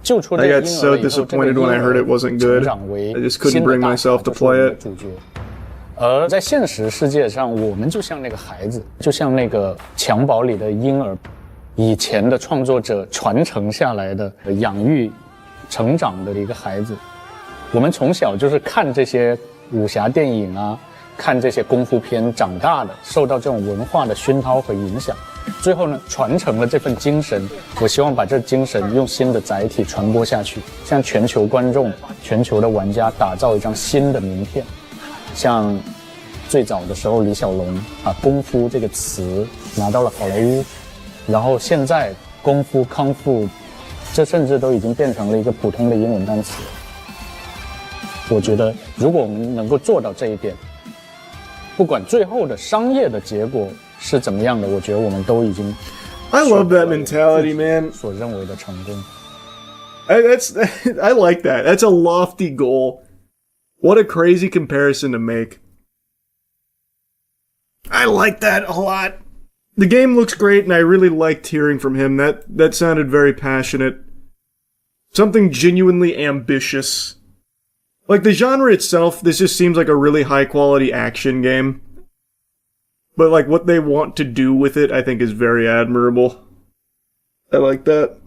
救出 I got so disappointed when I heard it wasn't good. I just couldn't bring myself to play it. 而在现实世界上，我们就像那个孩子，就像那个襁褓里的婴儿，以前的创作者传承下来的养育、成长的一个孩子。我们从小就是看这些武侠电影啊，看这些功夫片长大的，受到这种文化的熏陶和影响，最后呢，传承了这份精神。我希望把这精神用新的载体传播下去，向全球观众、全球的玩家打造一张新的名片。像最早的时候，李小龙把功夫这个词拿到了好莱坞，然后现在功夫、康复，这甚至都已经变成了一个普通的英文单词。我觉得，如果我们能够做到这一点，不管最后的商业的结果是怎么样的，我觉得我们都已经 I love that mentality, man. 所认为的成功。I like that. That's a lofty goal. What a crazy comparison to make. I like that a lot. The game looks great, and I really liked hearing from him. That sounded very passionate. Something genuinely ambitious. Like, the genre itself, this just seems like a really high-quality action game. But, like, what they want to do with it, I think, is very admirable. I like that.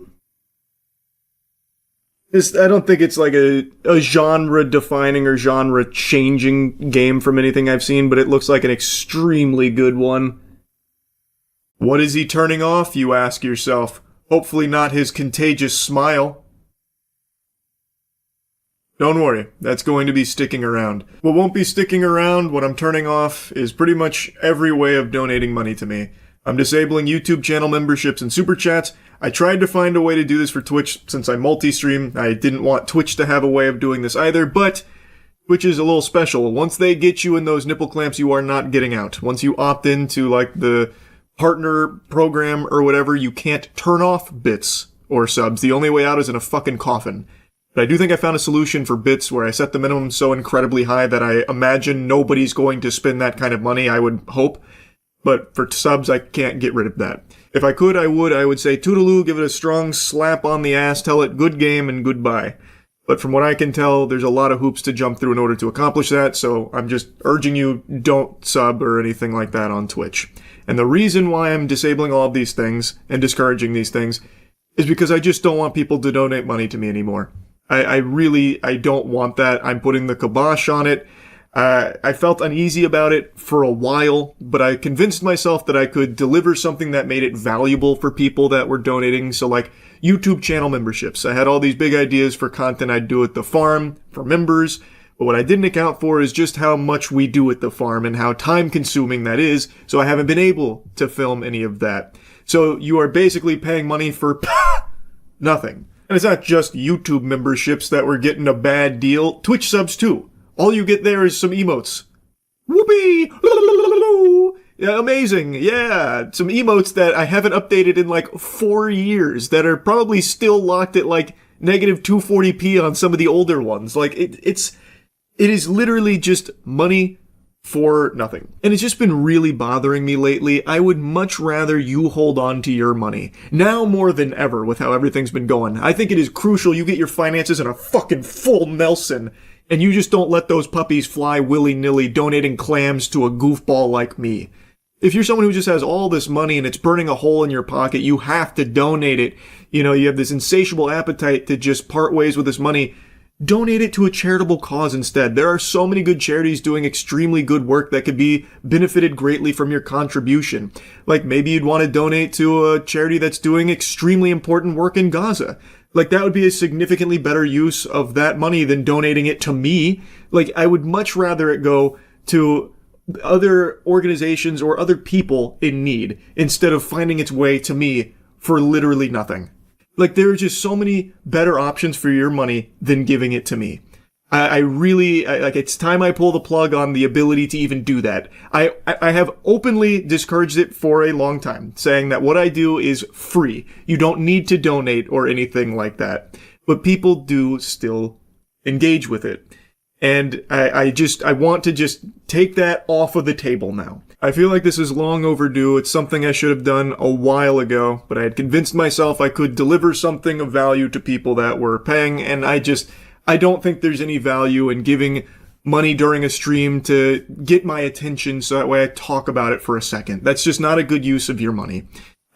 I don't think it's like a genre-defining or genre-changing game from anything I've seen, but it looks like an extremely good one. What is he turning off, you ask yourself? Hopefully not his contagious smile. Don't worry, that's going to be sticking around. What won't be sticking around, what I'm turning off, is pretty much every way of donating money to me. I'm disabling YouTube channel memberships and super chats. I tried to find a way to do this for Twitch since I multi-stream. I didn't want Twitch to have a way of doing this either, but Twitch is a little special. Once they get you in those nipple clamps, you are not getting out. Once you opt into, like, the partner program or whatever, you can't turn off bits or subs. The only way out is in a fucking coffin. But I do think I found a solution for bits where I set the minimum so incredibly high that I imagine nobody's going to spend that kind of money, I would hope. But for subs, I can't get rid of that. If I could, I would say toodaloo, give it a strong slap on the ass, tell it good game and goodbye. But from what I can tell, there's a lot of hoops to jump through in order to accomplish that, so I'm just urging you, don't sub or anything like that on Twitch. And the reason why I'm disabling all of these things and discouraging these things is because I just don't want people to donate money to me anymore. I don't want that. I'm putting the kibosh on it. I felt uneasy about it for a while, but I convinced myself that I could deliver something that made it valuable for people that were donating. So, like, YouTube channel memberships. I had all these big ideas for content I'd do at the farm for members, but what I didn't account for is just how much we do at the farm and how time-consuming that is, so I haven't been able to film any of that. So you are basically paying money for nothing. And it's not just YouTube memberships that were getting a bad deal. Twitch subs, too. All you get there is some emotes. Whoopee! Yeah, amazing. Yeah, some emotes that I haven't updated in like 4 years that are probably still locked at like negative 240p on some of the older ones. Like, it is literally just money for nothing. And it's just been really bothering me lately. I would much rather you hold on to your money. Now more than ever with how everything's been going. I think it is crucial you get your finances in a fucking full Nelson and you just don't let those puppies fly willy-nilly donating clams to a goofball like me. If you're someone who just has all this money and it's burning a hole in your pocket, you have to donate it. You know, you have this insatiable appetite to just part ways with this money. Donate it to a charitable cause instead. There are so many good charities doing extremely good work that could be benefited greatly from your contribution. Like maybe you'd want to donate to a charity that's doing extremely important work in Gaza. Like that would be a significantly better use of that money than donating it to me. Like I would much rather it go to other organizations or other people in need instead of finding its way to me for literally nothing. Like, there are just so many better options for your money than giving it to me. I really, it's time I pull the plug on the ability to even do that. I have openly discouraged it for a long time, saying that what I do is free. You don't need to donate or anything like that. But people do still engage with it. And I want to just take that off of the table now. I feel like this is long overdue. It's something I should have done a while ago, but I had convinced myself I could deliver something of value to people that were paying, and I don't think there's any value in giving money during a stream to get my attention so that way I talk about it for a second. That's just not a good use of your money.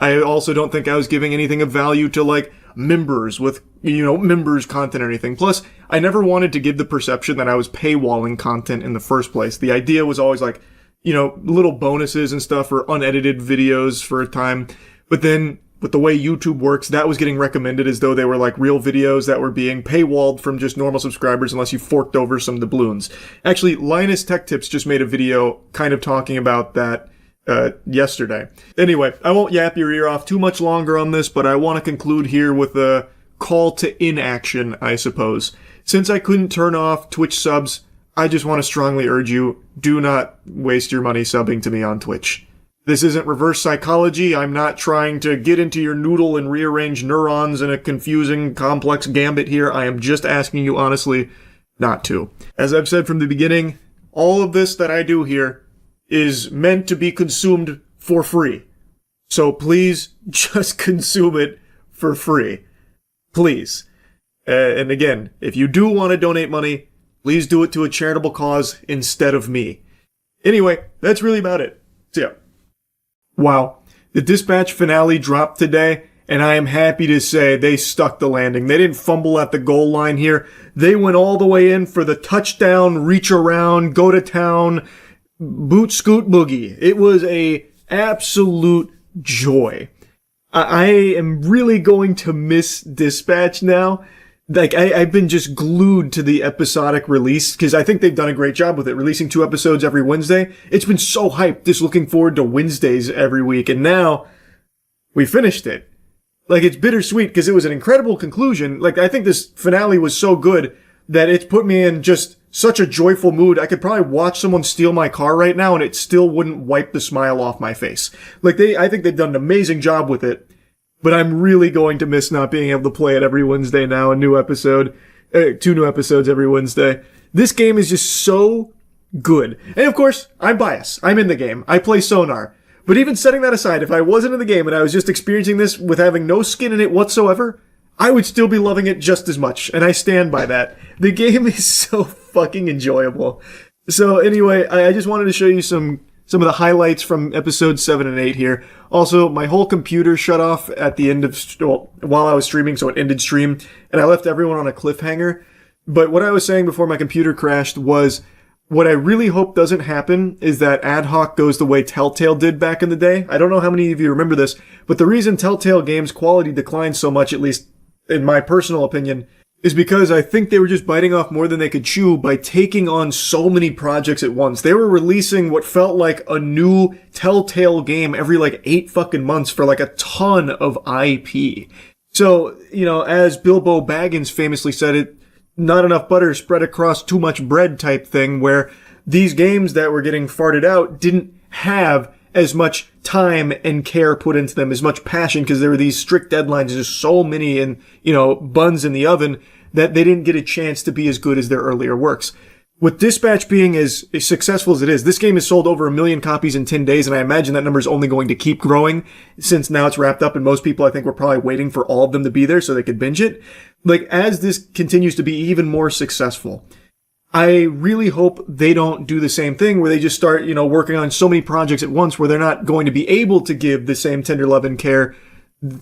I also don't think I was giving anything of value to, like, members with, members content or anything. Plus, I never wanted to give the perception that I was paywalling content in the first place. The idea was always like, little bonuses and stuff or unedited videos for a time. But then, with the way YouTube works, that was getting recommended as though they were like real videos that were being paywalled from just normal subscribers unless you forked over some doubloons. Actually, Linus Tech Tips just made a video kind of talking about that yesterday. Anyway, I won't yap your ear off too much longer on this, but I want to conclude here with a call to inaction, I suppose. Since I couldn't turn off Twitch subs, I just want to strongly urge you, do not waste your money subbing to me on Twitch. This isn't reverse psychology. I'm not trying to get into your noodle and rearrange neurons in a confusing, complex gambit here. I am just asking you honestly not to. As I've said from the beginning, all of this that I do here is meant to be consumed for free. So please just consume it for free. Please. And again, if you do want to donate money, please do it to a charitable cause instead of me. Anyway, that's really about it. See ya. Wow, the Dispatch finale dropped today, and I am happy to say they stuck the landing. They didn't fumble at the goal line here. They went all the way in for the touchdown, reach around, go to town, boot scoot boogie. It was a absolute joy. I am really going to miss Dispatch now. Like, I've been just glued to the episodic release, because I think they've done a great job with it, releasing 2 episodes every Wednesday. It's been so hyped, just looking forward to Wednesdays every week, and now we finished it. Like, it's bittersweet, because it was an incredible conclusion. Like, I think this finale was so good that it's put me in just such a joyful mood. I could probably watch someone steal my car right now, and it still wouldn't wipe the smile off my face. Like, I think they've done an amazing job with it. But I'm really going to miss not being able to play it every Wednesday now, a new episode, 2 new episodes every Wednesday. This game is just so good. And of course, I'm biased. I'm in the game. I play Sonar. But even setting that aside, if I wasn't in the game and I was just experiencing this with having no skin in it whatsoever, I would still be loving it just as much. And I stand by that. The game is so fucking enjoyable. So anyway, I just wanted to show you some of the highlights from episodes 7 and 8 here. Also, my whole computer shut off at the end of, while I was streaming, so it ended stream, and I left everyone on a cliffhanger. But what I was saying before my computer crashed was, what I really hope doesn't happen is that Ad Hoc goes the way Telltale did back in the day. I don't know how many of you remember this, but the reason Telltale games' quality declined so much, at least in my personal opinion, is because I think they were just biting off more than they could chew by taking on so many projects at once. They were releasing what felt like a new Telltale game every like 8 fucking months for like a ton of IP. So, as Bilbo Baggins famously said it, not enough butter spread across too much bread type thing, where these games that were getting farted out didn't have as much time and care put into them, as much passion, because there were these strict deadlines, just so many and, buns in the oven, that they didn't get a chance to be as good as their earlier works. With Dispatch being as successful as it is, this game has sold over 1 million copies in 10 days, and I imagine that number is only going to keep growing, since now it's wrapped up, and most people, I think, were probably waiting for all of them to be there so they could binge it. Like, as this continues to be even more successful, I really hope they don't do the same thing where they just start, working on so many projects at once where they're not going to be able to give the same tender love and care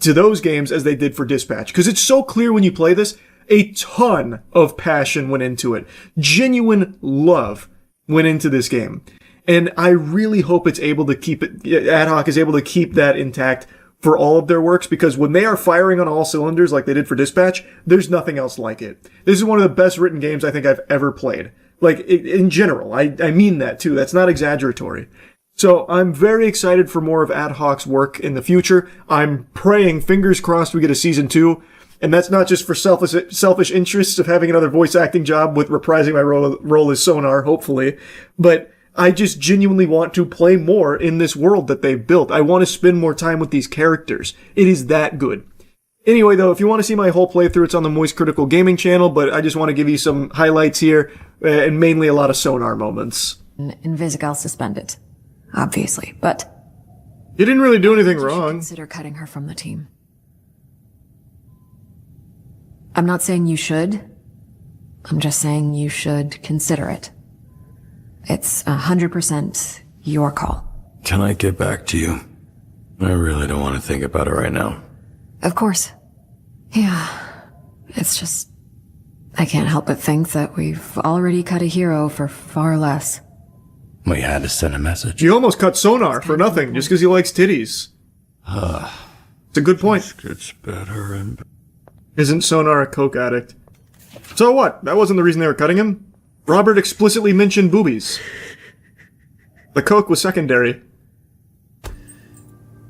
to those games as they did for Dispatch. Because it's so clear when you play this, a ton of passion went into it. Genuine love went into this game. And I really hope it's able to keep it, Ad Hoc is able to keep that intact for all of their works, because when they are firing on all cylinders like they did for Dispatch, there's nothing else like it. This is one of the best written games I think I've ever played. Like, in general. I mean that too. That's not exaggeratory. So I'm very excited for more of Ad Hoc's work in the future. I'm praying, fingers crossed, we get a season 2. And that's not just for selfish interests of having another voice acting job with reprising my role as Sonar, hopefully. But I just genuinely want to play more in this world that they've built. I want to spend more time with these characters. It is that good. Anyway, though, if you want to see my whole playthrough, it's on the Moist Critical Gaming channel, but I just want to give you some highlights here, and mainly a lot of Sonar moments. Invisigal suspended, obviously, but... You didn't really do anything wrong. Consider cutting her from the team. I'm not saying you should. I'm just saying you should consider it. It's 100% your call. Can I get back to you? I really don't want to think about it right now. Of course. Yeah. It's just... I can't help but think that we've already cut a hero for far less. We had to send a message. You almost cut Sonar for nothing, just because he likes titties. It's a good point. Gets better and better. Isn't Sonar a coke addict? So what? That wasn't the reason they were cutting him. Robert explicitly mentioned boobies. The coke was secondary.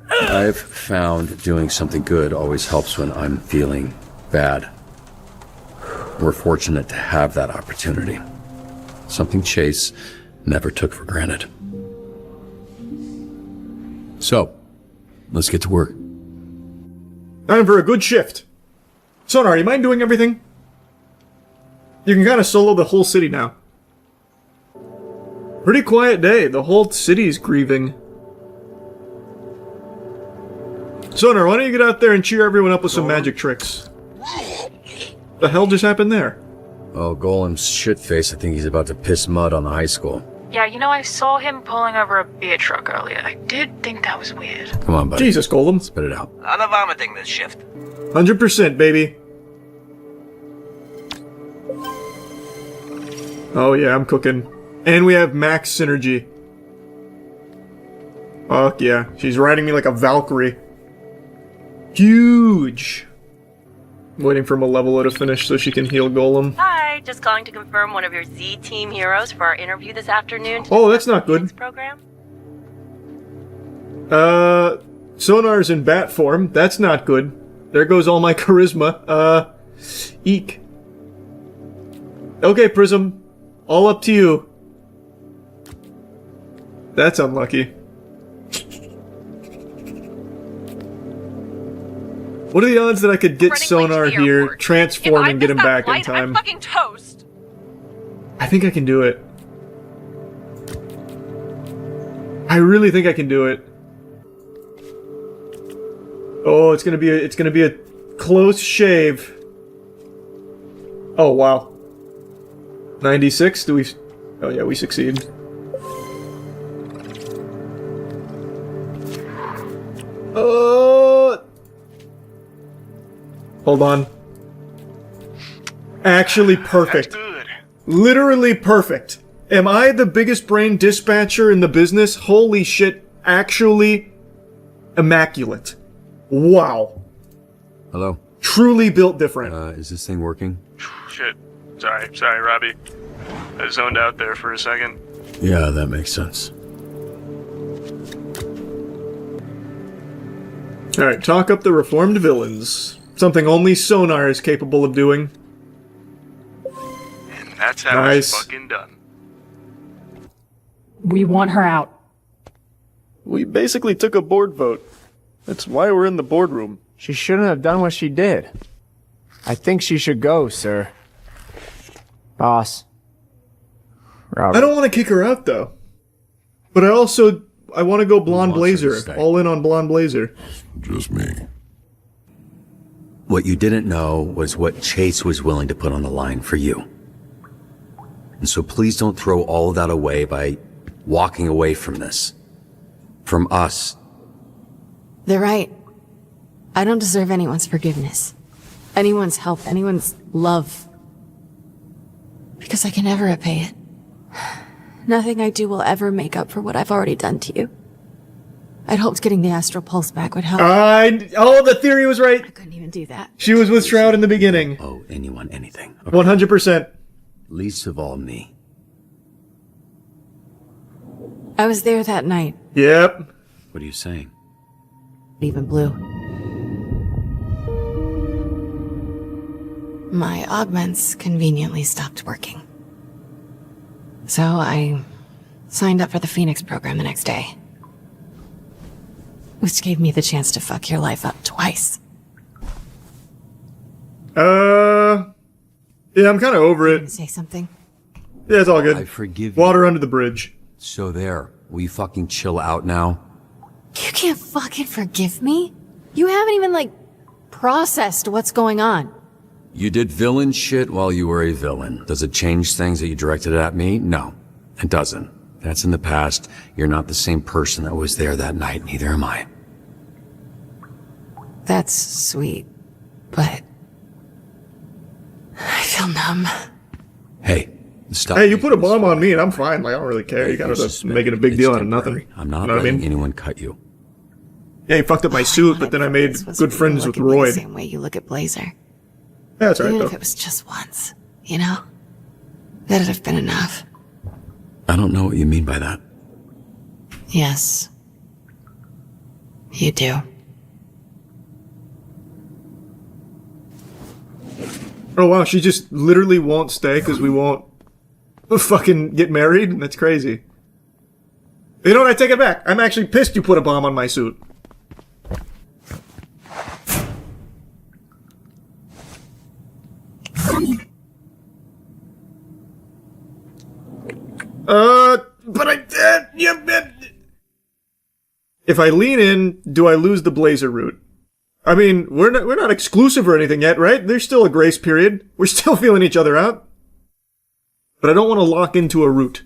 I've found doing something good always helps when I'm feeling bad. We're fortunate to have that opportunity. Something Chase never took for granted. So, let's get to work. Time for a good shift. Sonar, you mind doing everything? You can kind of solo the whole city now. Pretty quiet day. The whole city's grieving. Sonar, why don't you get out there and cheer everyone up with some magic tricks? The hell just happened there? Oh, Golem's shitface. I think he's about to piss mud on the high school. Yeah, you know, I saw him pulling over a beer truck earlier. I did think that was weird. Come on, buddy. Jesus, Golem. Spit it out. I'm not vomiting this shift. 100%, baby. Oh yeah, I'm cooking. And we have max synergy. Fuck yeah. She's riding me like a Valkyrie. Huge! Waiting for Malevola to finish so she can heal Golem. Hi, just calling to confirm one of your Z-Team heroes for our interview this afternoon. Oh, that's not good. Program? Sonar's in bat form. That's not good. There goes all my charisma. Eek. Okay, Prism. All up to you. That's unlucky. What are the odds that I could get Sonar here, transform, and get him back in time? I'm fucking toast. I think I can do it. I really think I can do it. Oh, it's gonna be a close shave. Oh wow. 96? Do we? Oh yeah, we succeed. Hold on. Actually perfect. Literally perfect. Am I the biggest brain dispatcher in the business? Holy shit. Actually immaculate. Wow. Hello? Truly built different. Is this thing working? Shit. Sorry, Robbie. I zoned out there for a second. Yeah, that makes sense. Alright, talk up the reformed villains. Something only Sonar is capable of doing. And that's how it's fucking done. We want her out. We basically took a board vote. That's why we're in the boardroom. She shouldn't have done what she did. I think she should go, sir. Boss. Robert. I don't want to kick her out, though. But I want to go Blonde Blazer. All in on Blonde Blazer. Just me. What you didn't know was what Chase was willing to put on the line for you. And so please don't throw all of that away by walking away from this. From us. They're right. I don't deserve anyone's forgiveness. Anyone's help, anyone's love. Because I can never repay it. Nothing I do will ever make up for what I've already done to you. I'd hoped getting the astral pulse back would help. Oh, the theory was right. I couldn't even do that. She was with Shroud in the beginning. Oh, anyone, anything. Okay. 100%. Least of all me. I was there that night. Yep. What are you saying? Even blue. My augments conveniently stopped working. So I signed up for the Phoenix program the next day. Which gave me the chance to fuck your life up twice. Yeah, I'm kind of over it. Say something? Yeah, it's all good. I forgive you. Water under the bridge. So there. Will you fucking chill out now? You can't fucking forgive me? You haven't even, processed what's going on. You did villain shit while you were a villain. Does it change things that you directed at me? No. It doesn't. That's in the past. You're not the same person that was there that night, neither am I. That's sweet, but I feel numb. Hey, stop. Hey, you put a bomb on me and I'm fine. Like, I don't really care. You gotta making a big deal out of nothing. I'm not You know what I letting mean? anyone cut you. Yeah, he fucked up my suit, but then I made good friends with Roy. The same way you look at Blazer. Yeah, that's right, Even though. if it was just once, you know? That'd have been enough. I don't know what you mean by that. Yes. You do. Oh wow, she just literally won't stay because we won't fucking get married? That's crazy. You know what? I take it back. I'm actually pissed you put a bomb on my suit. But I did. Yep. If I lean in, do I lose the Blazer route? I mean, we're not exclusive or anything yet, right? There's still a grace period. We're still feeling each other out. But I don't want to lock into a route.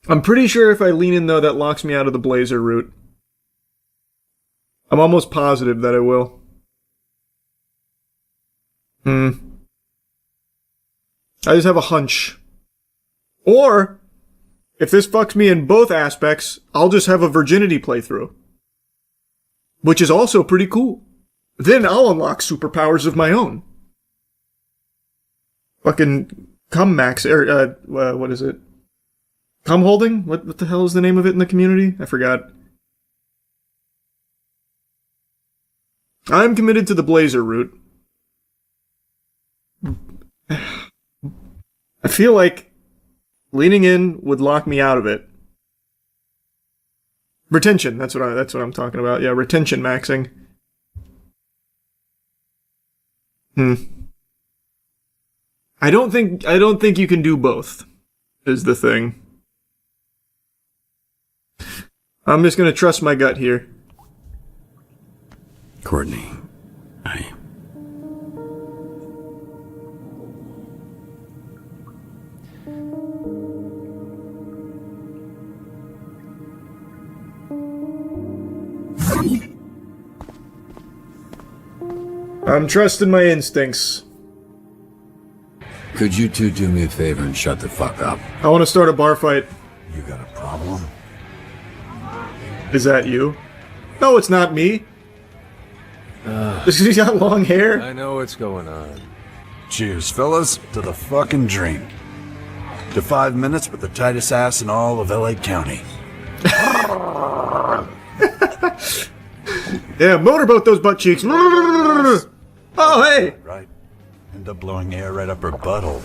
I'm pretty sure if I lean in, though, that locks me out of the Blazer route. I'm almost positive that I will. I just have a hunch. Or, if this fucks me in both aspects, I'll just have a virginity playthrough. Which is also pretty cool. Then I'll unlock superpowers of my own. Fucking cum max, what is it? Cum holding? What the hell is the name of it in the community? I forgot. I'm committed to the Blazer route. I feel like leaning in would lock me out of it. Retention, that's what I'm talking about. Yeah, retention maxing. I don't think you can do both, is the thing. I'm just gonna trust my gut here. Courtney, I'm trusting my instincts. could you two do me a favor and shut the fuck up? I want to start a bar fight. You got a problem? Is that you? No, it's not me. He's got long hair. I know what's going on. Cheers, fellas, to the fucking drink. To 5 minutes with the tightest ass in all of LA County. Yeah, motorboat those butt cheeks. Oh, hey. Right. End up blowing air right up her butthole.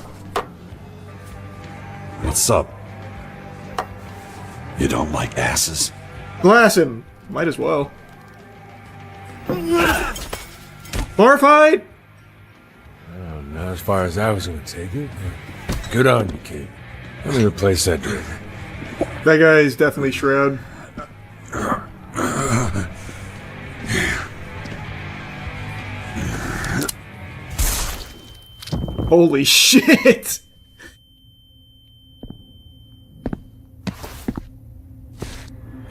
What's up? You don't like asses? Glass him. Might as well. Bar fight? Oh, not as far as I was gonna take it. Good on you, kid. Let me replace that drink. That guy is definitely Shroud. Holy shit!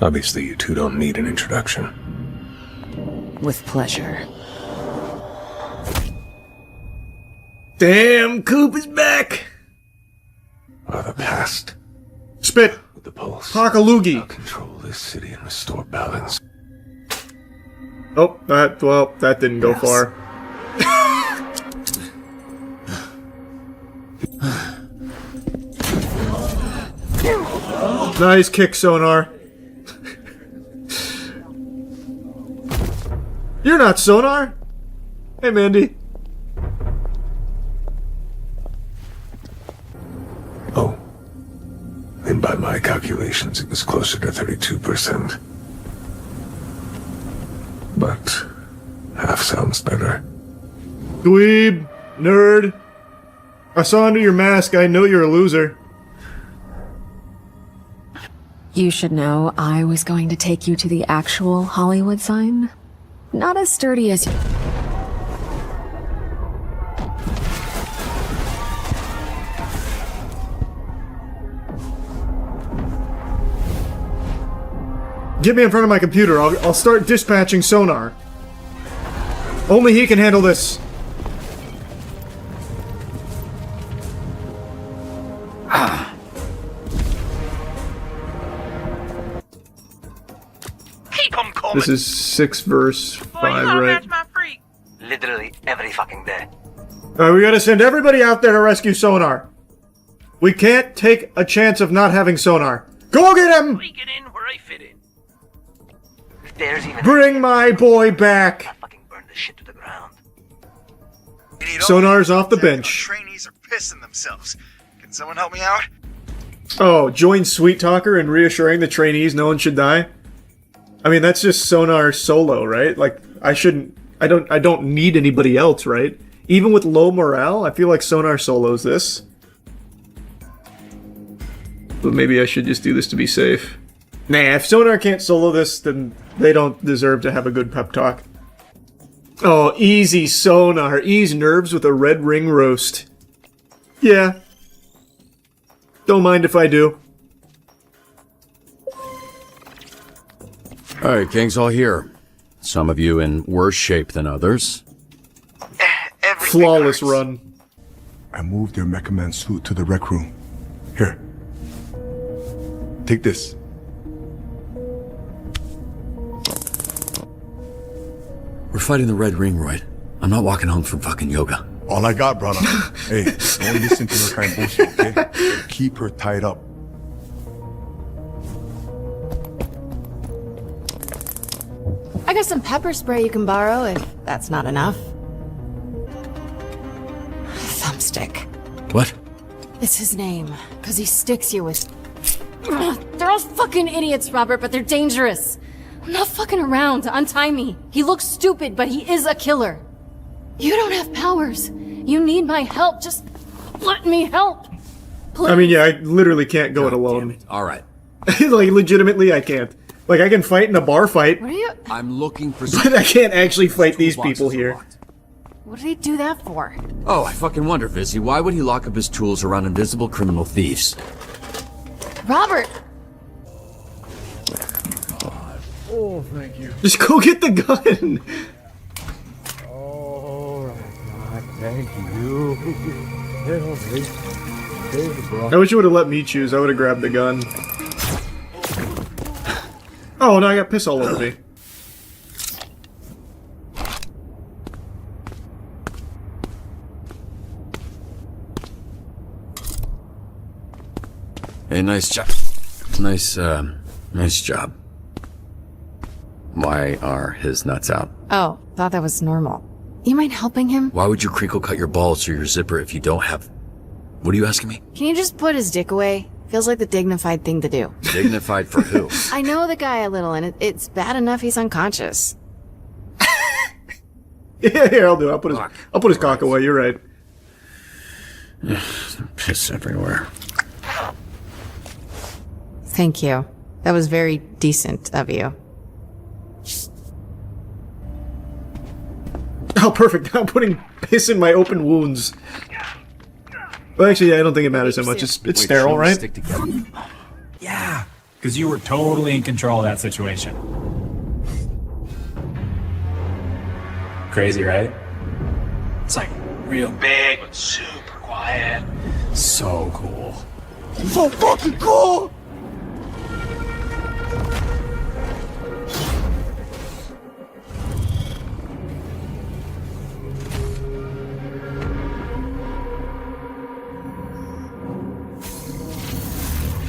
Obviously, you two don't need an introduction. With pleasure. Damn, Coop is back! The past. Spit! With the pulse. Hockaloogie! I'll control this city and restore balance. Oh, that didn't go far. Nice kick, Sonar. You're not Sonar. Hey, Mandy. Oh. And by my calculations, it was closer to 32%. But half sounds better. Dweeb. Nerd. I saw under your mask. I know you're a loser. You should know I was going to take you to the actual Hollywood sign. Not as sturdy as you. Get me in front of my computer. I'll start dispatching sonar. Only he can handle this. Keep 'em coming. This is 6 verse 5, right? Literally every fucking day. Alright, we gotta send everybody out there to rescue sonar. We can't take a chance of not having sonar. Go get him! I get in where I fit in. If there's even Bring my boy back! fucking burn this shit to the ground. Sonar's off the bench. Trainees are pissing themselves. Can someone help me out? Oh, join Sweet Talker in reassuring the trainees no one should die? I mean, that's just Sonar solo, right? Like, I don't need anybody else, right? Even with low morale, I feel like Sonar solos this. But maybe I should just do this to be safe. Nah, if Sonar can't solo this, then they don't deserve to have a good pep talk. Oh, easy Sonar. Ease nerves with a red ring roast. Yeah. Don't mind if I do. Alright, gang's all here. Some of you in worse shape than others. Flawless run. I moved their Mecha Man suit to the rec room. Here. Take this. We're fighting the Red Ring, Royd. I'm not walking home from fucking yoga. All I got, brother. Hey, don't listen to her kind of bullshit, okay? Keep her tied up. I got some pepper spray you can borrow if that's not enough. Thumbstick. What? It's his name, because he sticks you with... They're all fucking idiots, Robert, but they're dangerous. I'm not fucking around to untie me. He looks stupid, but he is a killer. You don't have powers. You need my help. Just let me help. Please. I mean, yeah, I literally can't go it alone. Alright. Like, legitimately, I can't. Like, I can fight in a bar fight. What are you... I'm looking for... But I can't actually fight these people here. What did he do that for? Oh, I fucking wonder, Vizzy. Why would he lock up his tools around invisible criminal thieves? Robert! Oh, thank you. Just go get the gun! Oh, God, thank you. I wish you would have let me choose. I would have grabbed the gun. Oh, no, I got piss all over me. Hey, nice job. Nice job. Why are his nuts out? Oh, thought that was normal. You mind helping him? Why would you crinkle cut your balls through your zipper if you don't have... What are you asking me? Can you just put his dick away? Feels like the dignified thing to do. Dignified for who? I know the guy a little, and it's bad enough he's unconscious. Yeah, here, I'll do it. I'll put his cock away, you're right. Piss everywhere. Thank you. That was very decent of you. Oh, perfect. I'm putting piss in my open wounds. Well, actually, I don't think it matters so much. It's sterile, right? Yeah, because you were totally in control of that situation. Crazy, right? It's like real big, but super quiet. So cool. So fucking cool!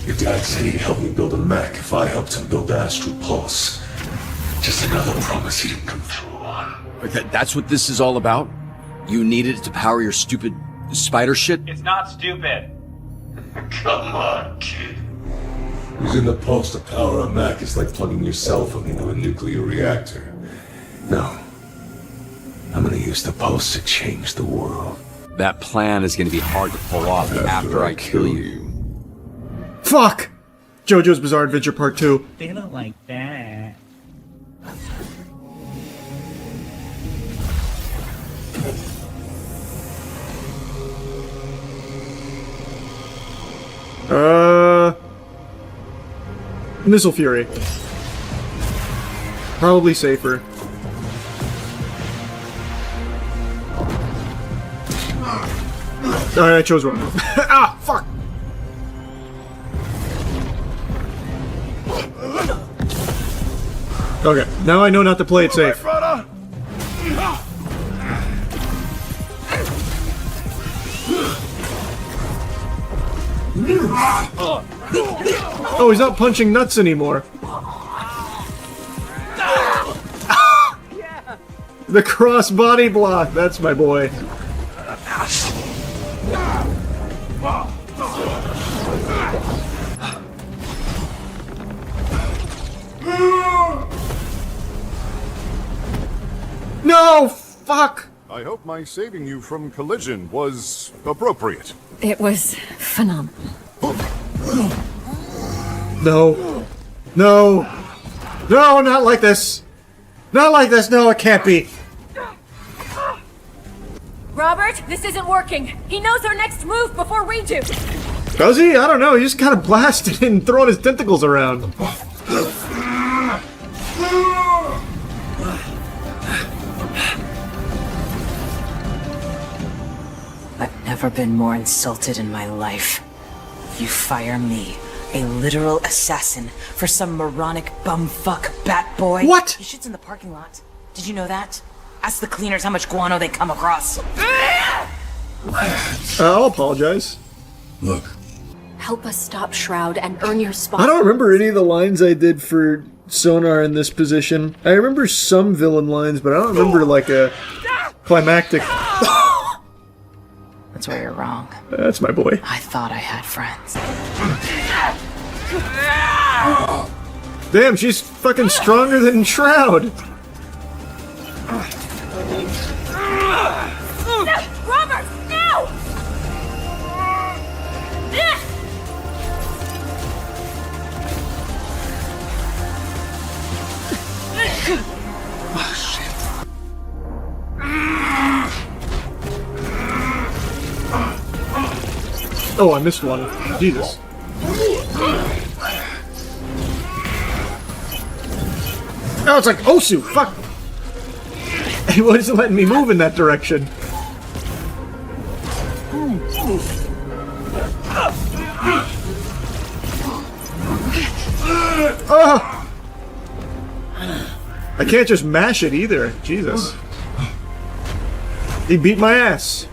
Your dad said he'd help me build a mech if I helped him build the Astral Pulse. Just another promise he didn't come through on. That's what this is all about? You needed it to power your stupid spider shit? It's not stupid. Come on, kid. Using the pulse to power a mech is like plugging your cell phone into a nuclear reactor. No. I'm gonna use the pulse to change the world. That plan is gonna be hard to pull off after I kill you. Fuck! JoJo's Bizarre Adventure Part 2. They don't like that. Missile Fury. Probably safer. Alright, I chose wrong. Ah, fuck! Okay, now I know not to play it safe. Oh, he's not punching nuts anymore. The cross body block, that's my boy. No! Fuck! I hope my saving you from collision was appropriate. It was phenomenal. No. No. No, not like this. Not like this. No, it can't be. Robert, this isn't working. He knows our next move before we do. Does he? I don't know. He just kind of blasted and throwing his tentacles around. I've never been more insulted in my life. You fire me, a literal assassin, for some moronic bumfuck bat boy? What? He shits in the parking lot. Did you know that? Ask the cleaners how much guano they come across. I'll apologize. Look. Help us stop Shroud and earn your spot. I don't remember any of the lines I did for Sonar in this position. I remember some villain lines, but I don't remember like a climactic. That's where you're wrong. That's my boy. I thought I had friends. Damn, she's fucking stronger than Shroud. Robert, no! Oh, shit. Oh, I missed one. Jesus. Oh, it's like Osu! Fuck! He wasn't letting me move in that direction. Oh! I can't just mash it either. Jesus. He beat my ass.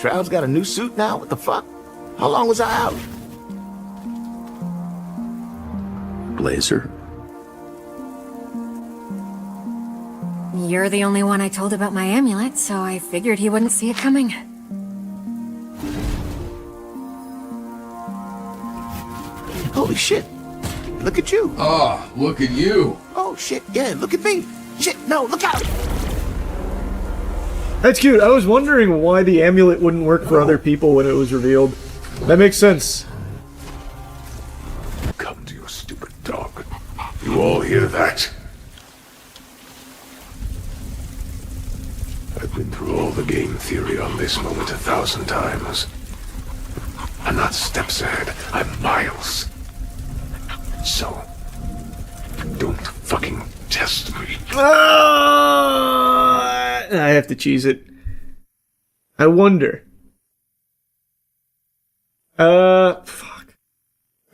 Shroud's got a new suit now? What the fuck? How long was I out? Blazer? You're the only one I told about my amulet, so I figured he wouldn't see it coming. Holy shit. Look at you. Oh, look at you. Oh shit, yeah, look at me. Shit, no, look out. That's cute. I was wondering why the amulet wouldn't work for other people when it was revealed. That makes sense. Come to your stupid dog. You all hear that? I've been through all the game theory on this moment 1,000 times. I'm not steps ahead, I'm miles. So, don't fucking test me. I have to cheese it. I wonder. Fuck.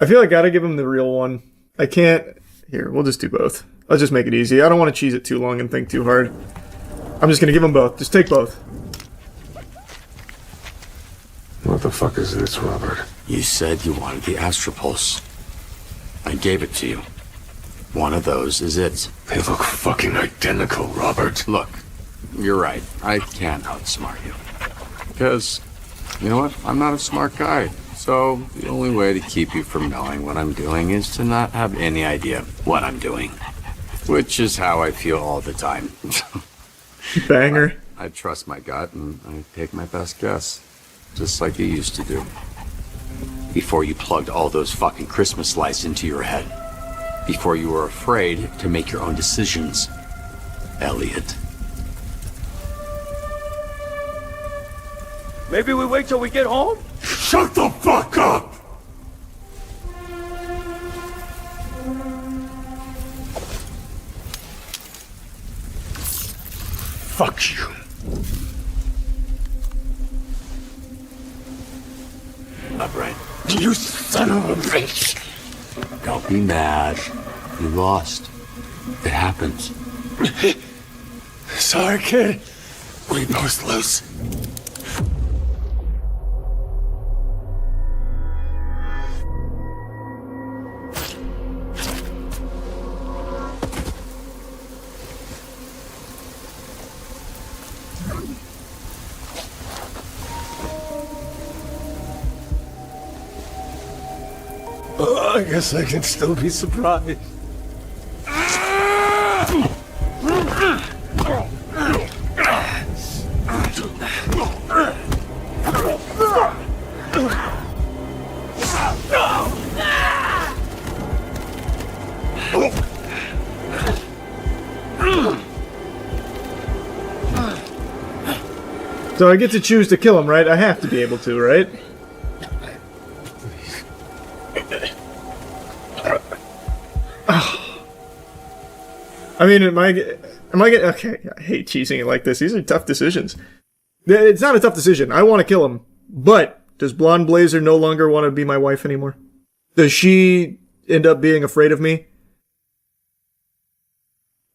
I feel like I gotta give him the real one. I can't. Here, we'll just do both. I'll just make it easy. I don't want to cheese it too long and think too hard. I'm just gonna give them both. Just take both. What the fuck is this, Robert? You said you wanted the Astropulse. I gave it to you. One of those is it. They look fucking identical, Robert. Look, you're right. I can't outsmart you. Because, you know what? I'm not a smart guy. So, the only way to keep you from knowing what I'm doing is to not have any idea what I'm doing. Which is how I feel all the time. Banger. I trust my gut and I take my best guess. Just like you used to do. Before you plugged all those fucking Christmas lights into your head. Before you were afraid to make your own decisions. Elliot. Maybe we wait till we get home? Shut the fuck up! Fuck you. Upright. You son of a bitch! Don't be mad. You lost. It happens. Sorry, kid. We both lose. I guess I can still be surprised. So I get to choose to kill him, right? I have to be able to, right? I mean, am I getting... Okay, I hate cheesing it like this. These are tough decisions. It's not a tough decision. I want to kill him. But does Blonde Blazer no longer want to be my wife anymore? Does she end up being afraid of me?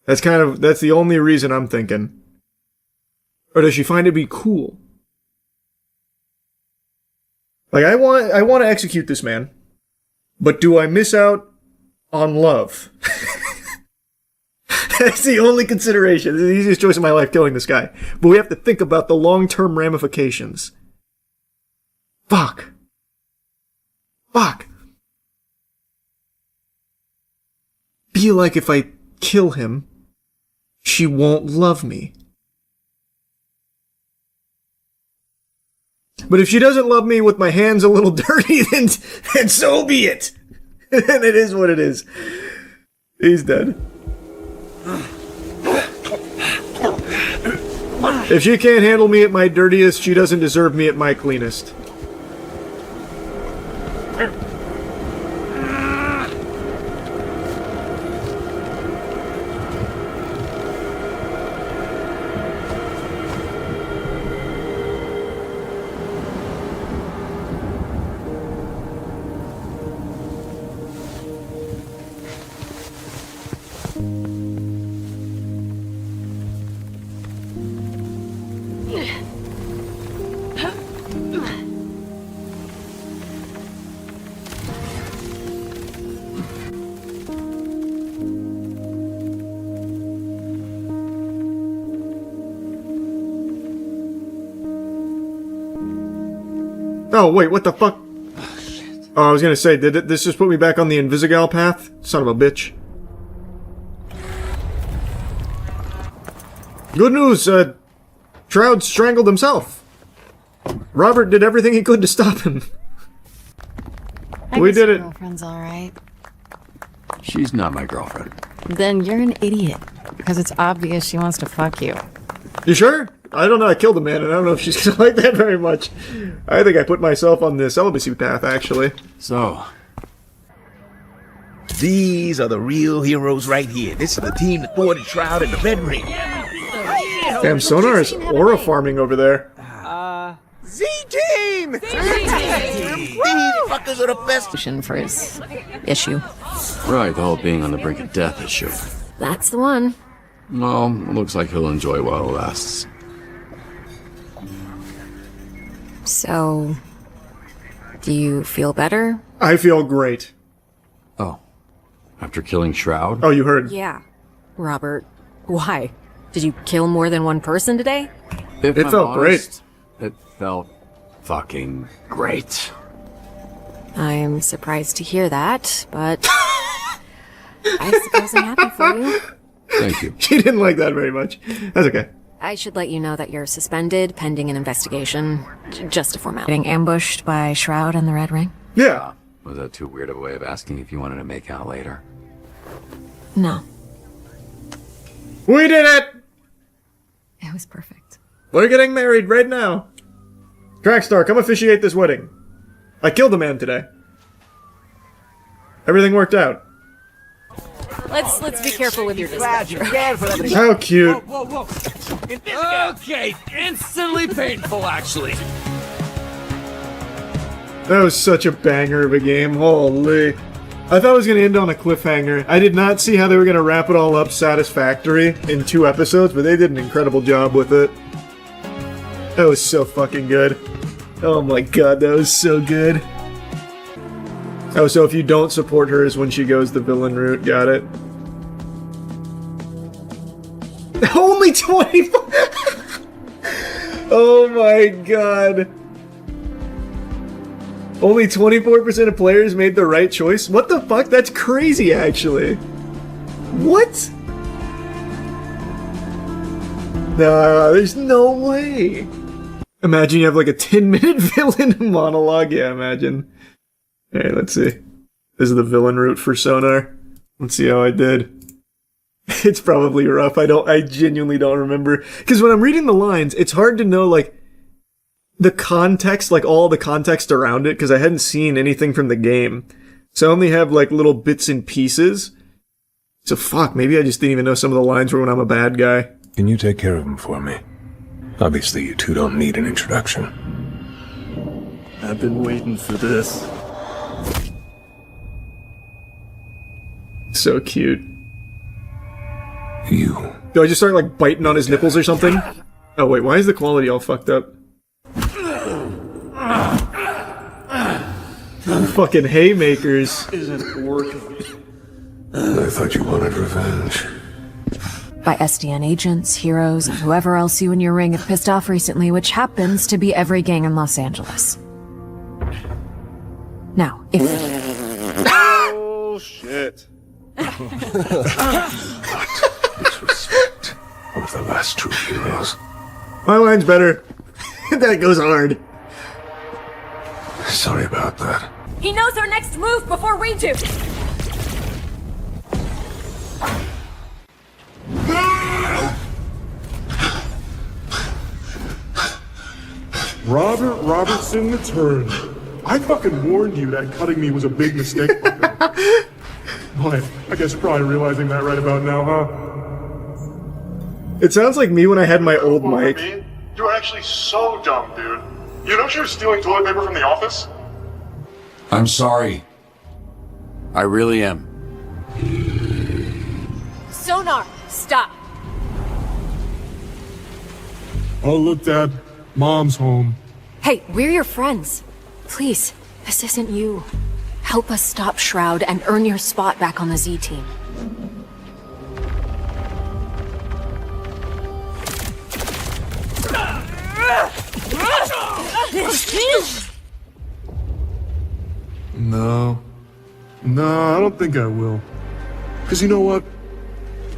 That's the only reason I'm thinking. Or does she find it be cool? Like, I want to execute this man. But do I miss out on love? That's the only consideration. It's the easiest choice of my life, killing this guy. But we have to think about the long-term ramifications. Fuck. Be like if I kill him, she won't love me. But if she doesn't love me with my hands a little dirty, then so be it. And it is what it is. He's dead. If she can't handle me at my dirtiest, she doesn't deserve me at my cleanest. Oh, wait, what the fuck? Oh, I was gonna say, did this just put me back on the Invisigal path? Son of a bitch. Good news, Trout strangled himself. Robert did everything he could to stop him. We did it. Girlfriend's alright. She's not my girlfriend. Then you're an idiot. Because it's obvious she wants to fuck you. You sure? I don't know, I killed a man, and I don't know if she's gonna like that very much. I think I put myself on the celibacy path, actually. So... These are the real heroes right here. This is the team that thwarted Shroud in the Red Ring. Damn, Sonar is aura farming over there. Z-Team! Z-Team! These fuckers are the best. For his issue. Right, the whole being on the brink of death issue. That's the one. Well, it looks like he'll enjoy while it lasts. So, do you feel better? I feel great. Oh. After killing Shroud? Oh, you heard. Yeah. Robert, why? Did you kill more than one person today? If it I'm felt honest, great. It felt fucking great. I'm surprised to hear that, but I suppose I'm happy for you. Thank you. She didn't like that very much. That's okay. I should let you know that you're suspended pending an investigation. Just a formality. Getting ambushed by Shroud and the Red Ring? Yeah. Was that too weird of a way of asking if you wanted to make out later? No. We did it! It was perfect. We're getting married right now. Trackstar, come officiate this wedding. I killed a man today. Everything worked out. Let's be careful with your dispatch. How cute. Whoa. Okay, instantly painful, actually. That was such a banger of a game. Holy. I thought it was going to end on a cliffhanger. I did not see how they were going to wrap it all up satisfactory in 2 episodes, but they did an incredible job with it. That was so fucking good. Oh my god, that was so good. Oh, so if you don't support her is when she goes the villain route. Got it. Only 24! Oh my god. Only 24% of players made the right choice? What the fuck? That's crazy, actually. What? No, there's no way. Imagine you have like a 10-minute villain monologue. Yeah, imagine. Alright, let's see. This is the villain route for Sonar. Let's see how I did. It's probably rough. I genuinely don't remember. Because when I'm reading the lines, it's hard to know, like, the context, like all the context around it, because I hadn't seen anything from the game. So I only have, like, little bits and pieces. So fuck, maybe I just didn't even know some of the lines were when I'm a bad guy. Can you take care of him for me? Obviously, you two don't need an introduction. I've been waiting for this. So cute. You. Do I just start, like, biting on his nipples or something? Oh, wait, why is the quality all fucked up? Fucking haymakers. Isn't working. I thought you wanted revenge. By SDN agents, heroes, and whoever else you and your ring have pissed off recently, which happens to be every gang in Los Angeles. Now, if... Oh, shit. Disrespect of the last true heroes. My line's better. That goes hard. Sorry about that. He knows our next move before we do. Robert Robertson returned. I fucking warned you that cutting me was a big mistake. Boy, I guess you're probably realizing that right about now, huh? It sounds like me when I had my old mic. You're actually so dumb, dude. You know you're stealing toilet paper from the office? I'm sorry. I really am. Sonar, stop. Oh, look, Dad. Mom's home. Hey, we're your friends. Please, this isn't you. Help us stop Shroud and earn your spot back on the Z team. No, I don't think I will. Because you know what?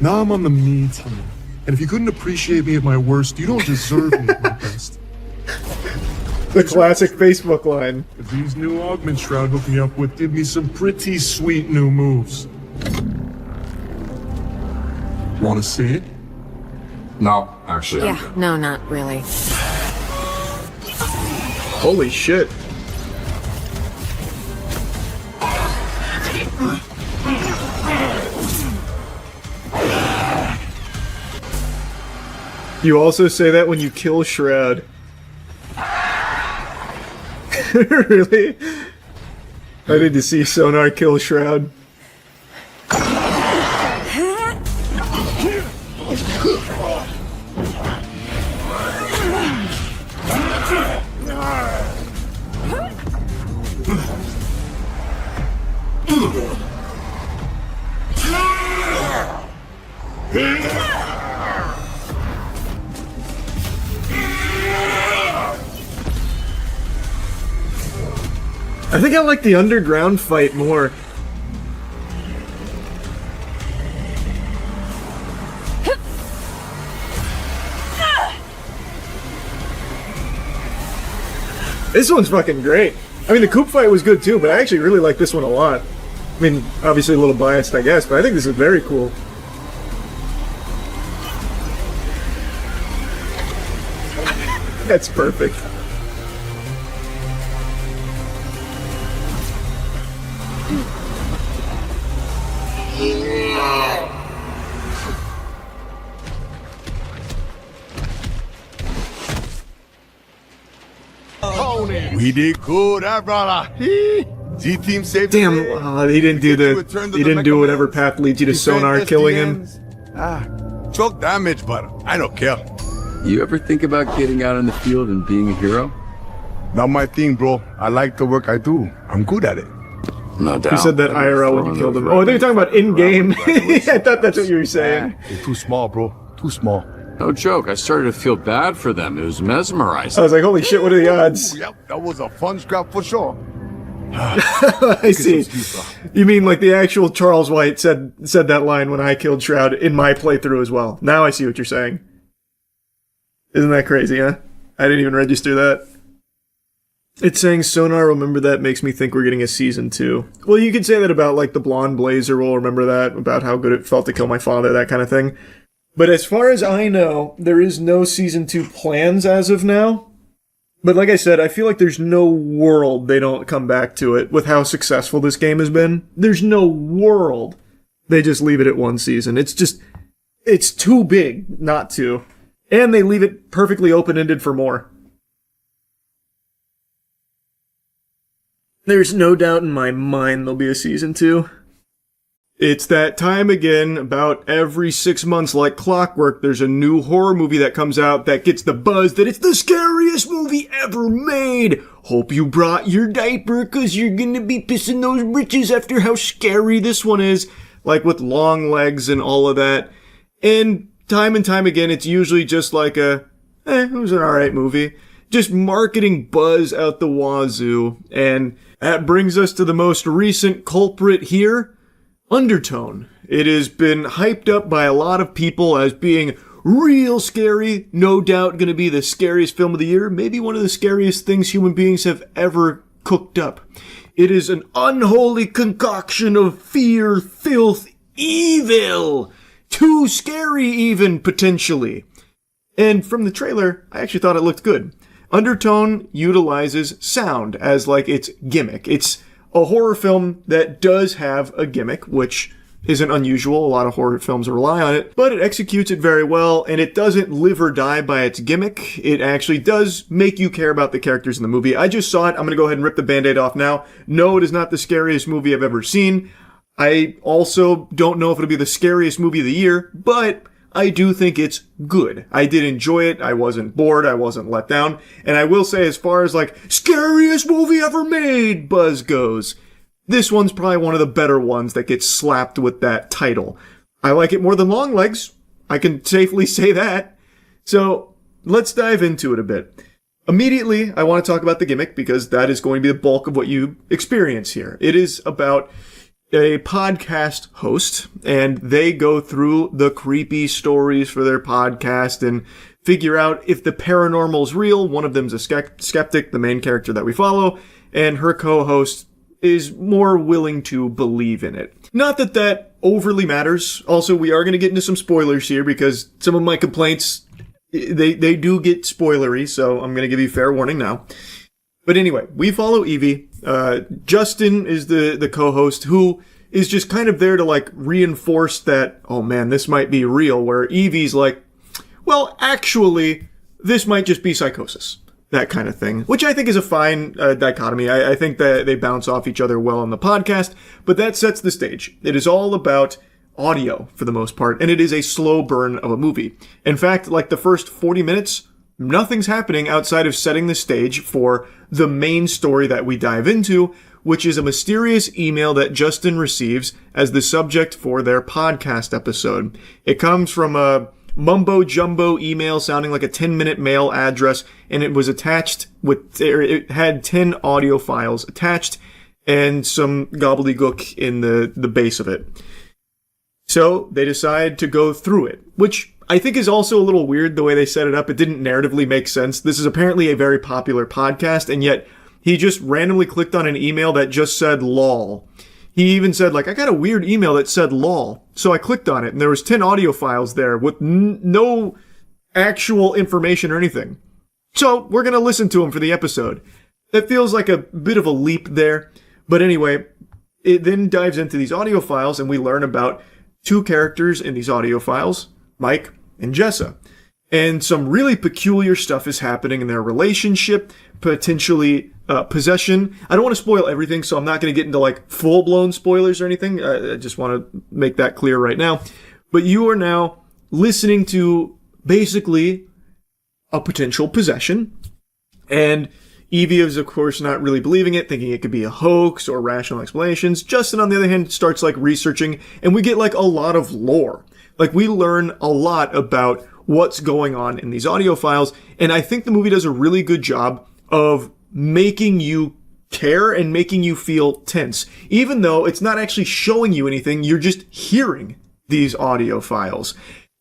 Now I'm on the me team. And if you couldn't appreciate me at my worst, you don't deserve me at my best. The classic Facebook line. If these new augment Shroud hooked me up with give me some pretty sweet new moves. Want to see it? No, actually, Yeah, no, not really. Holy shit. You also say that when you kill Shroud. Really? I need to see Sonar kill Shroud. I think I like the underground fight more. This one's fucking great. I mean, the Coop fight was good too, but I actually really like this one a lot. I mean, obviously a little biased, I guess, but I think this is very cool. That's perfect. We did good, brother. Z-Team saved the Damn, day. he didn't do He didn't do whatever path leads you to Sonar killing him. Choke damage, but I don't care. You ever think about getting out in the field and being a hero? Not my thing, bro. I like the work I do. I'm good at it. No doubt. He said that IRL when you killed him. Oh, I think you're talking about in-game. I thought that's what you were saying. You're too small, bro. Too small. No joke, I started to feel bad for them. It was mesmerizing. I was like, holy shit, what are the odds? Ooh, yep, that was a fun scrap for sure. I see. You mean like the actual Charles White said that line when I killed Shroud in my playthrough as well. Now I see what you're saying. Isn't that crazy, huh? I didn't even register that. It's saying Sonar, remember that makes me think we're getting a season 2. Well, you could say that about like the Blonde Blazer will remember that, about how good it felt to kill my father, that kind of thing. But as far as I know, there is no season 2 plans as of now. But like I said, I feel like there's no world they don't come back to it with how successful this game has been. There's no world they just leave it at 1 season. It's too big not to. And they leave it perfectly open-ended for more. There's no doubt in my mind there'll be a season 2. It's that time again. About every 6 months, like clockwork, there's a new horror movie that comes out that gets the buzz that it's the scariest movie ever made. Hope you brought your diaper, cause you're gonna be pissing those britches after how scary this one is. Like with long legs and all of that. And time again, it's usually just like it was an alright movie. Just marketing buzz out the wazoo. And that brings us to the most recent culprit here, Undertone. It has been hyped up by a lot of people as being real scary, no doubt going to be the scariest film of the year, maybe one of the scariest things human beings have ever cooked up. It is an unholy concoction of fear, filth, evil. Too scary even, potentially. And from the trailer, I actually thought it looked good. Undertone utilizes sound as like its gimmick. It's a horror film that does have a gimmick, which isn't unusual. A lot of horror films rely on it, but it executes it very well, and it doesn't live or die by its gimmick. It actually does make you care about the characters in the movie. I just saw it. I'm going to go ahead and rip the Band-Aid off now. No, it is not the scariest movie I've ever seen. I also don't know if it'll be the scariest movie of the year, but I do think it's good. I did enjoy it. I wasn't bored. I wasn't let down. And I will say, as far as like scariest movie ever made buzz goes, this one's probably one of the better ones that gets slapped with that title. I like it more than Longlegs. I can safely say that. So let's dive into it a bit. Immediately, I want to talk about the gimmick because that is going to be the bulk of what you experience here. It is about a podcast host, and they go through the creepy stories for their podcast and figure out if the paranormal's real. One of them's a skeptic, the main character that we follow, and her co-host is more willing to believe in it. Not that that overly matters. Also, we are going to get into some spoilers here because some of my complaints, they do get spoilery, so I'm going to give you fair warning now. But anyway, we follow Evie. Justin is the co-host who is just kind of there to like reinforce that, oh man, this might be real, where Evie's like, well, actually, this might just be psychosis. That kind of thing, which I think is a fine dichotomy. I think that they bounce off each other well on the podcast, but that sets the stage. It is all about audio for the most part, and it is a slow burn of a movie. In fact, like the first 40 minutes, nothing's happening outside of setting the stage for the main story that we dive into, which is a mysterious email that Justin receives as the subject for their podcast episode. It comes from a mumbo-jumbo email sounding like a 10-minute mail address, and it was attached with, it had 10 audio files attached and some gobbledygook in the base of it. So they decide to go through it, which I think is also a little weird the way they set it up. It didn't narratively make sense. This is apparently a very popular podcast, and yet he just randomly clicked on an email that just said lol. He even said, like, I got a weird email that said lol. So I clicked on it, and there was 10 audio files there with no actual information or anything. So we're going to listen to him for the episode. It feels like a bit of a leap there. But anyway, it then dives into these audio files, and we learn about two characters in these audio files, Mike and Jessa. And some really peculiar stuff is happening in their relationship, potentially possession. I don't want to spoil everything, so I'm not going to get into like full-blown spoilers or anything. I just want to make that clear right now. But you are now listening to basically a potential possession. And Evie is, of course, not really believing it, thinking it could be a hoax or rational explanations. Justin, on the other hand, starts like researching, and we get like a lot of lore. Like we learn a lot about what's going on in these audio files, and I think the movie does a really good job of making you care and making you feel tense. Even though it's not actually showing you anything, you're just hearing these audio files.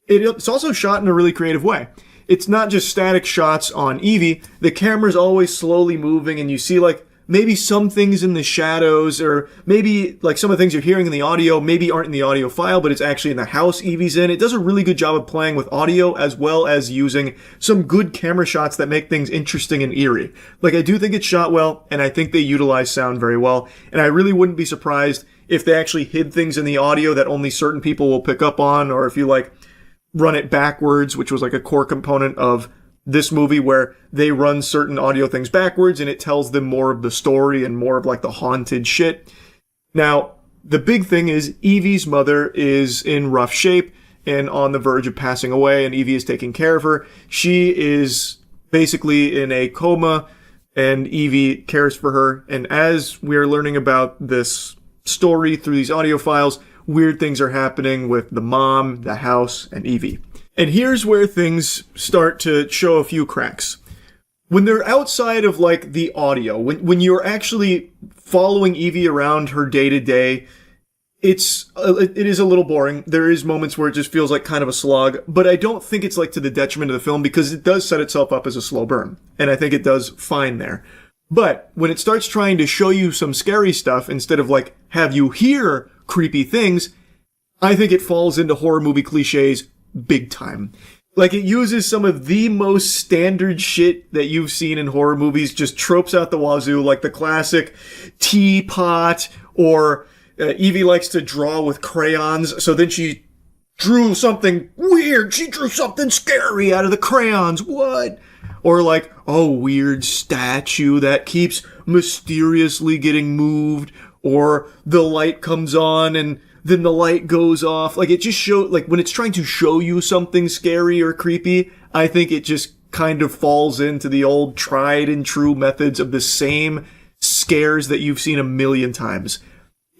It's also shot in a really creative way. It's not just static shots on Evie. The camera's always slowly moving, and you see like maybe some things in the shadows, or maybe like some of the things you're hearing in the audio maybe aren't in the audio file, but it's actually in the house Evie's in. It does a really good job of playing with audio as well as using some good camera shots that make things interesting and eerie. Like, I do think it's shot well, and I think they utilize sound very well, and I really wouldn't be surprised if they actually hid things in the audio that only certain people will pick up on, or if you like run it backwards, which was like a core component of this movie, where they run certain audio things backwards and it tells them more of the story and more of like the haunted shit. Now, the big thing is Evie's mother is in rough shape and on the verge of passing away, and Evie is taking care of her. She is basically in a coma, and Evie cares for her. And as we're learning about this story through these audio files, weird things are happening with the mom, the house, and Evie. And here's where things start to show a few cracks. When they're outside of like the audio, when you're actually following Evie around her day to day, it is a little boring. There is moments where it just feels like kind of a slog, but I don't think it's like to the detriment of the film, because it does set itself up as a slow burn, and I think it does fine there. But when it starts trying to show you some scary stuff instead of like have you hear creepy things, I think it falls into horror movie cliches big time. Like, it uses some of the most standard shit that you've seen in horror movies, just tropes out the wazoo, like the classic teapot, or Evie likes to draw with crayons, so then she drew something weird. She drew something scary out of the crayons. What? Or like a weird statue that keeps mysteriously getting moved, or the light comes on and then the light goes off. Like, it just shows, like, when it's trying to show you something scary or creepy, I think it just kind of falls into the old tried and true methods of the same scares that you've seen a million times,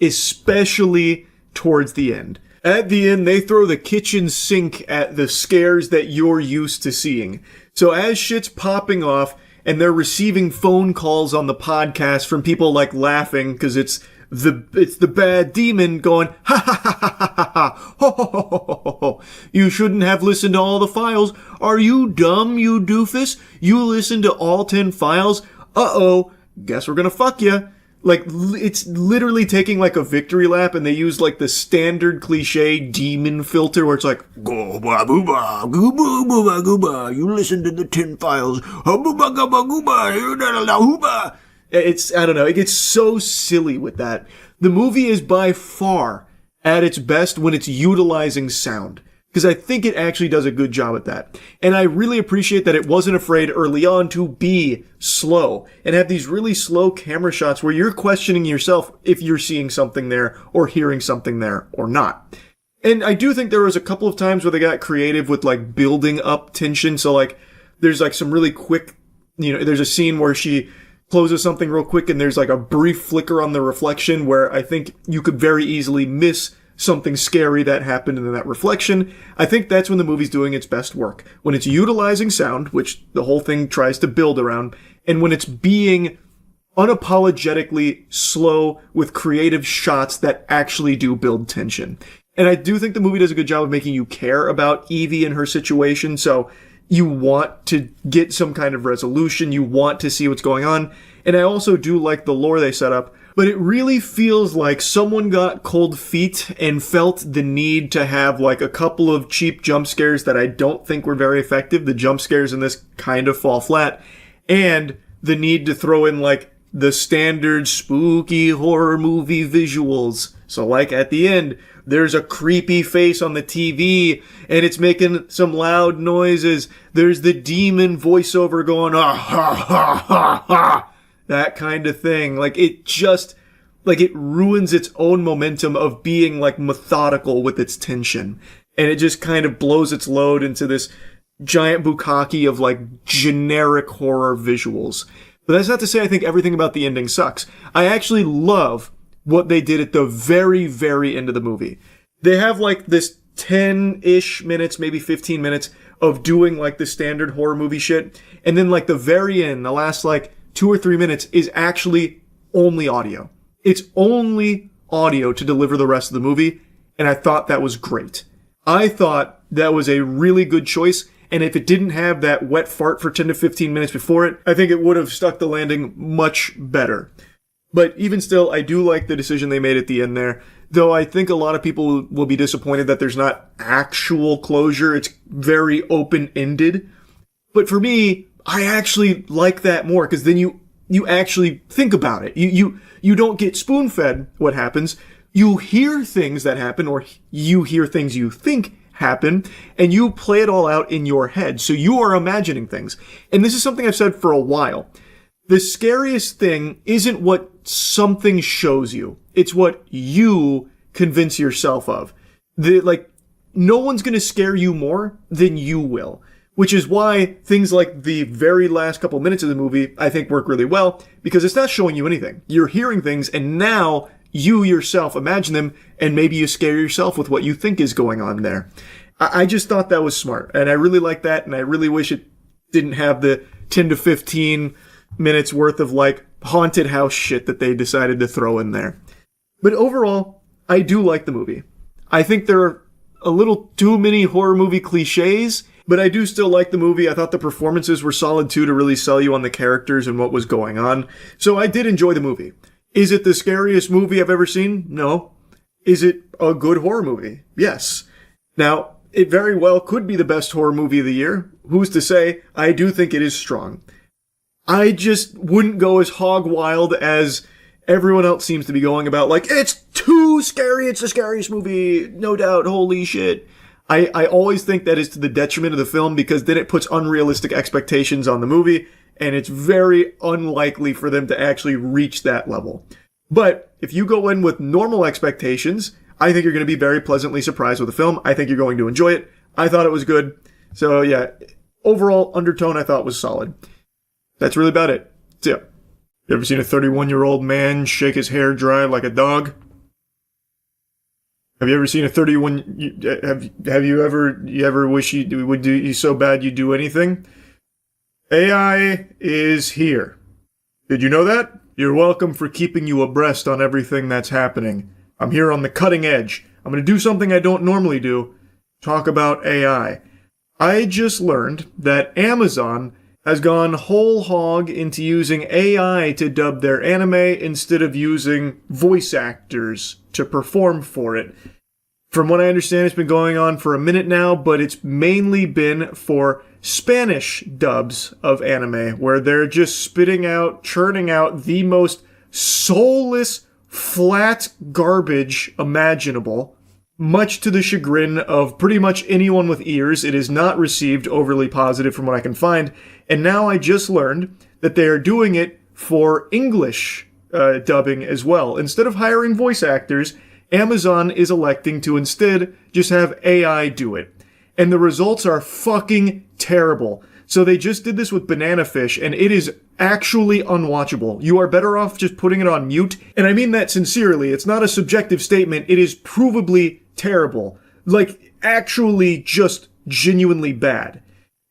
especially towards the end. At the end, they throw the kitchen sink at the scares that you're used to seeing. So as shit's popping off and they're receiving phone calls on the podcast from people like laughing because it's the bad demon going, ha ha ha ha ha ha ha, ho ho ho ho ho ho. You shouldn't have listened to all the files. Are you dumb, you doofus? You listened to all 10 files? Uh-oh, guess we're gonna fuck ya. Like, it's literally taking like a victory lap, and they use like the standard cliche demon filter where it's like, go ba boo ba, goo boo boo ba goo ba, you listen to the 10 files, ha boo ba ga ba goo ba, you da da da hoo ba. It's, I don't know, it gets so silly with that. The movie is by far at its best when it's utilizing sound, because I think it actually does a good job at that. And I really appreciate that it wasn't afraid early on to be slow and have these really slow camera shots where you're questioning yourself if you're seeing something there or hearing something there or not. And I do think there was a couple of times where they got creative with like building up tension. So like there's like some really quick, there's a scene where she closes something real quick and there's like a brief flicker on the reflection where I think you could very easily miss something scary that happened in that reflection. I think that's when the movie's doing its best work. When it's utilizing sound, which the whole thing tries to build around, and when it's being unapologetically slow with creative shots that actually do build tension. And I do think the movie does a good job of making you care about Evie and her situation, so you want to get some kind of resolution, you want to see what's going on. And I also do like the lore they set up, but it really feels like someone got cold feet and felt the need to have like a couple of cheap jump scares that I don't think were very effective. The jump scares in this kind of fall flat. And the need to throw in like the standard spooky horror movie visuals. So like at the end, there's a creepy face on the TV and it's making some loud noises. There's the demon voiceover going, ah, ha, ha, ha, ha. That kind of thing. Like it just, like it ruins its own momentum of being like methodical with its tension. And it just kind of blows its load into this giant bukkake of like generic horror visuals. But that's not to say I think everything about the ending sucks. I actually love what they did at the very, very end of the movie. They have like this 10-ish minutes, maybe 15 minutes of doing like the standard horror movie shit. And then like the very end, the last like 2 or 3 minutes is actually only audio. It's only audio to deliver the rest of the movie. And I thought that was great. I thought that was a really good choice. And if it didn't have that wet fart for 10 to 15 minutes before it, I think it would have stuck the landing much better. But even still, I do like the decision they made at the end there. Though I think a lot of people will be disappointed that there's not actual closure. It's very open-ended. But for me, I actually like that more, because then you actually think about it. You don't get spoon-fed what happens. You hear things that happen, or you hear things you think happen, and you play it all out in your head. So you are imagining things. And this is something I've said for a while. The scariest thing isn't what something shows you. It's what you convince yourself of. No one's going to scare you more than you will. Which is why things like the very last couple minutes of the movie, I think, work really well, because it's not showing you anything. You're hearing things, and now you yourself imagine them, and maybe you scare yourself with what you think is going on there. I just thought that was smart, and I really like that, and I really wish it didn't have the 10 to 15 minutes worth of like haunted house shit that they decided to throw in there. But overall, I do like the movie. I think there are a little too many horror movie cliches, but I do still like the movie. I thought the performances were solid too, to really sell you on the characters and what was going on. So I did enjoy the movie. Is it the scariest movie I've ever seen? No. Is it a good horror movie? Yes. Now, it very well could be the best horror movie of the year. Who's to say? I do think it is strong. I just wouldn't go as hog wild as everyone else seems to be going about, like, it's too scary, it's the scariest movie, no doubt, holy shit. I always think that is to the detriment of the film, because then it puts unrealistic expectations on the movie, and it's very unlikely for them to actually reach that level. But if you go in with normal expectations, I think you're going to be very pleasantly surprised with the film. I think you're going to enjoy it. I thought it was good. So yeah, overall undertone I thought was solid. That's really about it. So, yeah. You ever seen a 31-year-old man shake his hair dry like a dog? Have you ever seen a 31... Have you ever wish you would do you so bad you'd do anything? AI is here. Did you know that? You're welcome for keeping you abreast on everything that's happening. I'm here on the cutting edge. I'm going to do something I don't normally do. Talk about AI. I just learned that Amazon has gone whole hog into using AI to dub their anime instead of using voice actors to perform for it. From what I understand, it's been going on for a minute now, but it's mainly been for Spanish dubs of anime, where they're just churning out the most soulless, flat garbage imaginable. Much to the chagrin of pretty much anyone with ears, it is not received overly positive from what I can find. And now I just learned that they are doing it for English dubbing as well. Instead of hiring voice actors, Amazon is electing to instead just have AI do it. And the results are fucking terrible. So they just did this with Banana Fish, and it is actually unwatchable. You are better off just putting it on mute. And I mean that sincerely. It's not a subjective statement. It is provably terrible. Like, actually just genuinely bad.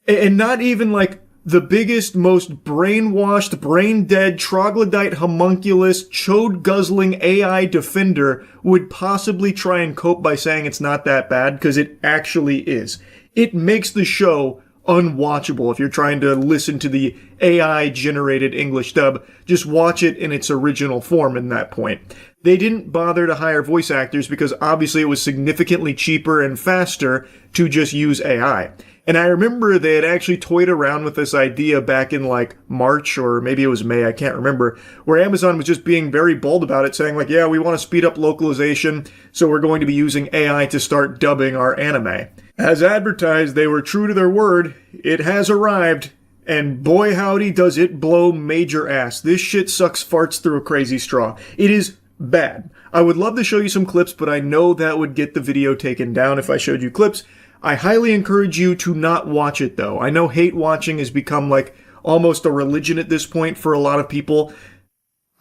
And not even like the biggest, most brainwashed, brain-dead, troglodyte, homunculus, chode-guzzling AI defender would possibly try and cope by saying it's not that bad, because it actually is. It makes the show unwatchable if you're trying to listen to the AI-generated English dub. Just watch it in its original form in that point. They didn't bother to hire voice actors because obviously it was significantly cheaper and faster to just use AI. And I remember they had actually toyed around with this idea back in like March or maybe it was May, I can't remember, where Amazon was just being very bold about it, saying like, yeah, we want to speed up localization, so we're going to be using AI to start dubbing our anime. As advertised, they were true to their word. It has arrived, and boy howdy does it blow major ass. This shit sucks farts through a crazy straw. It is bad. I would love to show you some clips, but I know that would get the video taken down if I showed you clips. I highly encourage you to not watch it, though. I know hate watching has become like almost a religion at this point for a lot of people.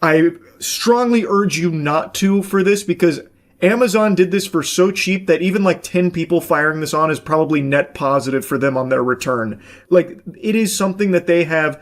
I strongly urge you not to for this, because Amazon did this for so cheap that even like 10 people firing this on is probably net positive for them on their return. Like, it is something that they have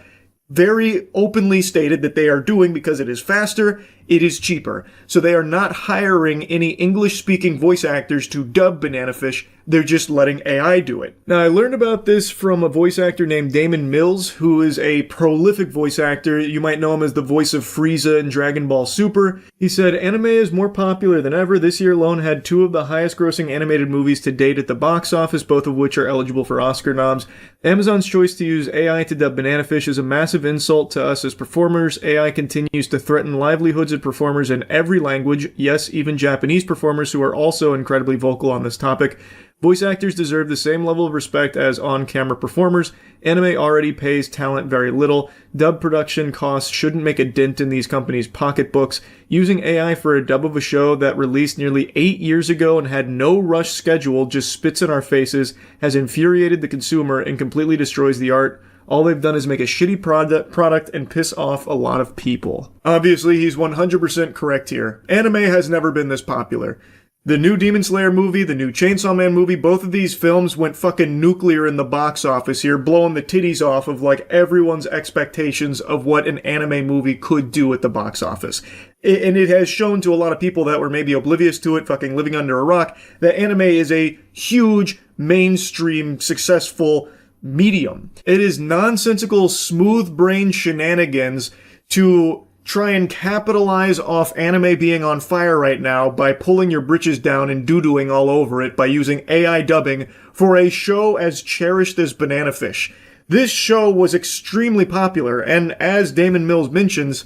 very openly stated that they are doing because it is faster, it is cheaper. So they are not hiring any English-speaking voice actors to dub Banana Fish, they're just letting AI do it. Now, I learned about this from a voice actor named Damon Mills, who is a prolific voice actor. You might know him as the voice of Frieza in Dragon Ball Super. He said, "Anime is more popular than ever. This year alone had 2 of the highest-grossing animated movies to date at the box office, both of which are eligible for Oscar noms. Amazon's choice to use AI to dub Banana Fish is a massive insult to us as performers. AI continues to threaten livelihoods of performers in every language, yes, even Japanese performers who are also incredibly vocal on this topic. Voice actors deserve the same level of respect as on-camera performers. Anime already pays talent very little. Dub production costs shouldn't make a dent in these companies' pocketbooks. Using AI for a dub of a show that released nearly 8 years ago and had no rush schedule just spits in our faces, has infuriated the consumer and completely destroys the art. All they've done is make a shitty product and piss off a lot of people." Obviously, he's 100% correct here. Anime has never been this popular. The new Demon Slayer movie, the new Chainsaw Man movie, both of these films went fucking nuclear in the box office here, blowing the titties off of like everyone's expectations of what an anime movie could do at the box office. And it has shown to a lot of people that were maybe oblivious to it, fucking living under a rock, that anime is a huge, mainstream, successful medium. It is nonsensical, smooth-brained shenanigans to try and capitalize off anime being on fire right now by pulling your britches down and doo-dooing all over it by using AI dubbing for a show as cherished as Banana Fish. This show was extremely popular, and as Damon Mills mentions,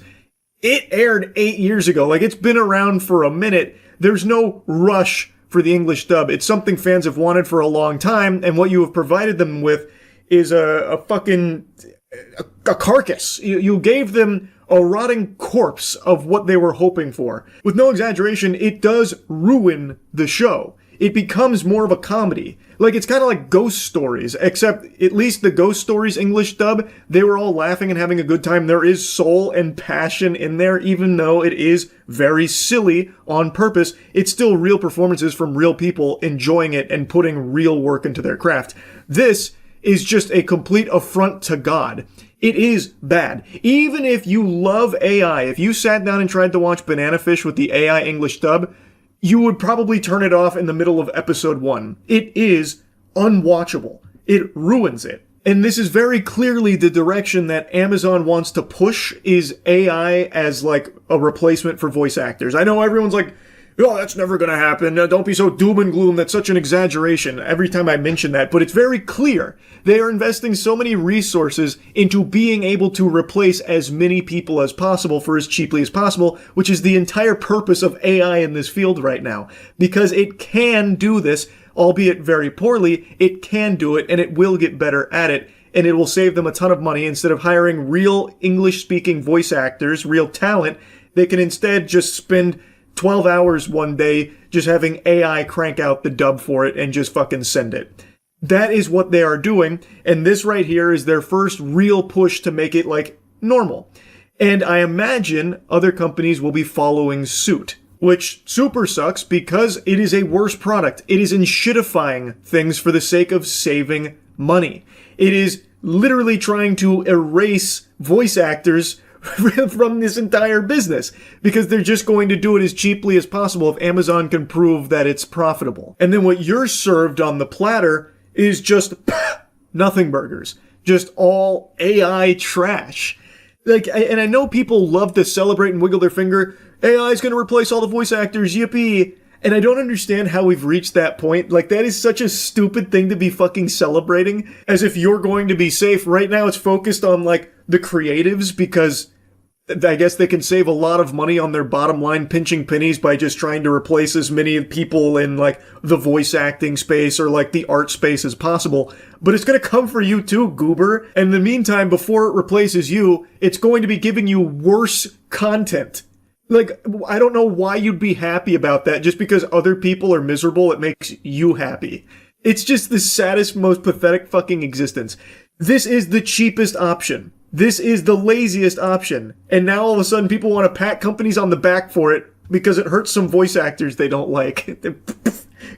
it aired 8 years ago. Like, it's been around for a minute. There's no rush for the English dub. It's something fans have wanted for a long time, and what you have provided them with is a carcass. You gave them a rotting corpse of what they were hoping for. With no exaggeration, it does ruin the show. It becomes more of a comedy. Like, it's kind of like Ghost Stories, except at least the Ghost Stories English dub, they were all laughing and having a good time. There is soul and passion in there, even though it is very silly on purpose. It's still real performances from real people enjoying it and putting real work into their craft. This is just a complete affront to God. It is bad. Even if you love AI, if you sat down and tried to watch Banana Fish with the AI English dub, you would probably turn it off in the middle of episode 1. It is unwatchable. It ruins it. And this is very clearly the direction that Amazon wants to push, is AI as like a replacement for voice actors. I know everyone's like, "Oh, that's never gonna happen. Don't be so doom and gloom. That's such an exaggeration," every time I mention that. But it's very clear. They are investing so many resources into being able to replace as many people as possible for as cheaply as possible, which is the entire purpose of AI in this field right now. Because it can do this, albeit very poorly, it can do it, and it will get better at it. And it will save them a ton of money. Instead of hiring real English-speaking voice actors, real talent, they can instead just spend 12 hours one day just having AI crank out the dub for it and just fucking send it. That is what they are doing, and this right here is their first real push to make it, like, normal. And I imagine other companies will be following suit, which super sucks because it is a worse product. It is enshittifying things for the sake of saving money. It is literally trying to erase voice actors from this entire business because they're just going to do it as cheaply as possible if Amazon can prove that it's profitable. And then what you're served on the platter is just nothing burgers. Just all AI trash. Like, and I know people love to celebrate and wiggle their finger. AI is going to replace all the voice actors, yippee. And I don't understand how we've reached that point. Like, that is such a stupid thing to be fucking celebrating, as if you're going to be safe. Right now it's focused on, like, the creatives, because I guess they can save a lot of money on their bottom line pinching pennies by just trying to replace as many people in, like, the voice acting space or, like, the art space as possible. But it's going to come for you too, goober. And in the meantime, before it replaces you, it's going to be giving you worse content. Like, I don't know why you'd be happy about that. Just because other people are miserable, it makes you happy. It's just the saddest, most pathetic fucking existence. This is the cheapest option. This is the laziest option. And now all of a sudden people want to pat companies on the back for it because it hurts some voice actors they don't like.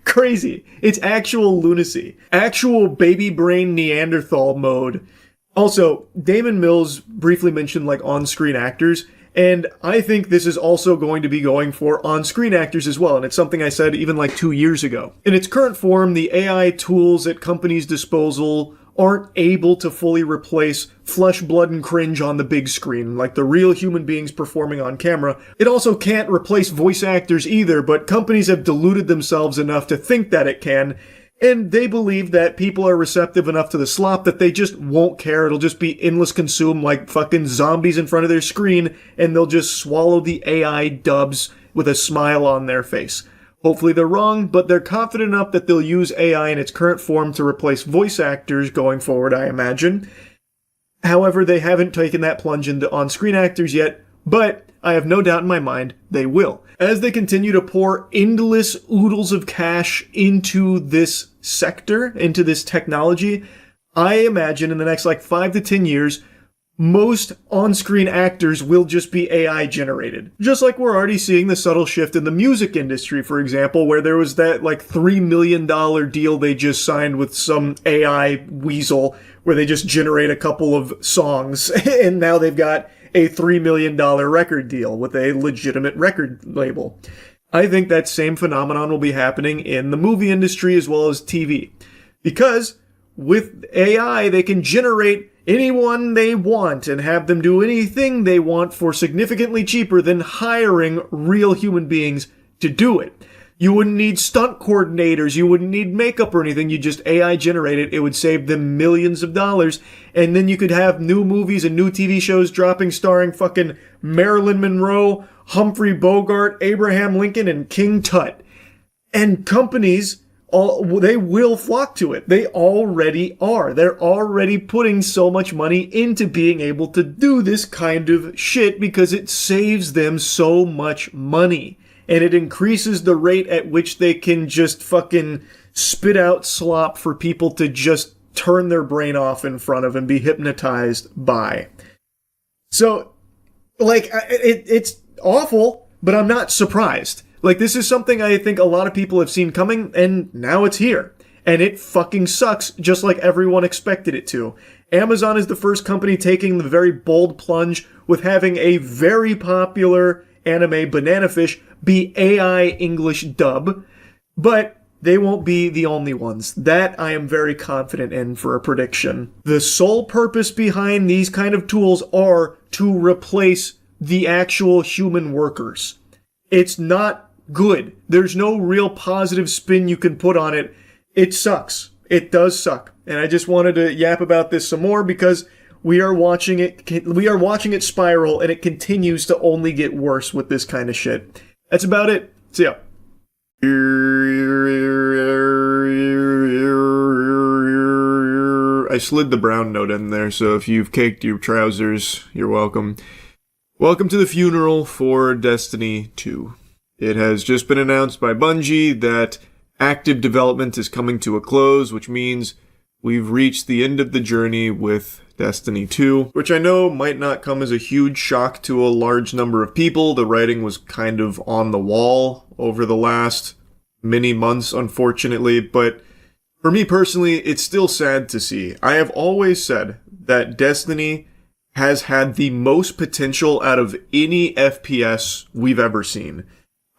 Crazy. It's actual lunacy. Actual baby brain Neanderthal mode. Also, Damon Mills briefly mentioned, like, on-screen actors. And I think this is also going to be going for on-screen actors as well, and it's something I said even like 2 years ago. In its current form, the AI tools at companies' disposal aren't able to fully replace flesh, blood, and cringe on the big screen, like the real human beings performing on camera. It also can't replace voice actors either, but companies have deluded themselves enough to think that it can, and they believe that people are receptive enough to the slop that they just won't care. It'll just be endless consume like fucking zombies in front of their screen, and they'll just swallow the AI dubs with a smile on their face. Hopefully they're wrong, but they're confident enough that they'll use AI in its current form to replace voice actors going forward, I imagine. However, they haven't taken that plunge into on-screen actors yet, but I have no doubt in my mind they will. As they continue to pour endless oodles of cash into this sector, into this technology, I imagine in the next 5 to 10 years, most on-screen actors will just be AI generated. Just like we're already seeing the subtle shift in the music industry, for example, where there was that $3 million deal they just signed with some AI weasel, where they just generate a couple of songs, and now they've got a $3 million record deal with a legitimate record label. I think that same phenomenon will be happening in the movie industry as well as TV. Because with AI, they can generate anyone they want and have them do anything they want for significantly cheaper than hiring real human beings to do it. You wouldn't need stunt coordinators, you wouldn't need makeup or anything, you just AI generate it. It would save them millions of dollars, and then you could have new movies and new TV shows dropping starring fucking Marilyn Monroe, Humphrey Bogart, Abraham Lincoln, and King Tut. And companies, they will flock to it. They already are. They're already putting so much money into being able to do this kind of shit because it saves them so much money. And it increases the rate at which they can just fucking spit out slop for people to just turn their brain off in front of and be hypnotized by. So, it's awful, but I'm not surprised. This is something I think a lot of people have seen coming, and now it's here. And it fucking sucks, just like everyone expected it to. Amazon is the first company taking the very bold plunge with having a very popular anime Banana Fish be AI English dub, but they won't be the only ones. That I am very confident in for a prediction. The sole purpose behind these kind of tools are to replace the actual human workers. It's not good. There's no real positive spin you can put on it. It sucks. It does suck. And I just wanted to yap about this some more because we are watching it spiral, and it continues to only get worse with this kind of shit. That's about it. See ya. I slid the brown note in there, so if you've caked your trousers, you're welcome. Welcome to the funeral for Destiny 2. It has just been announced by Bungie that active development is coming to a close, which means we've reached the end of the journey with Destiny 2, which I know might not come as a huge shock to a large number of people. The writing was kind of on the wall over the last many months, unfortunately, but For me personally, it's still sad to see. I have always said that Destiny has had the most potential out of any FPS we've ever seen.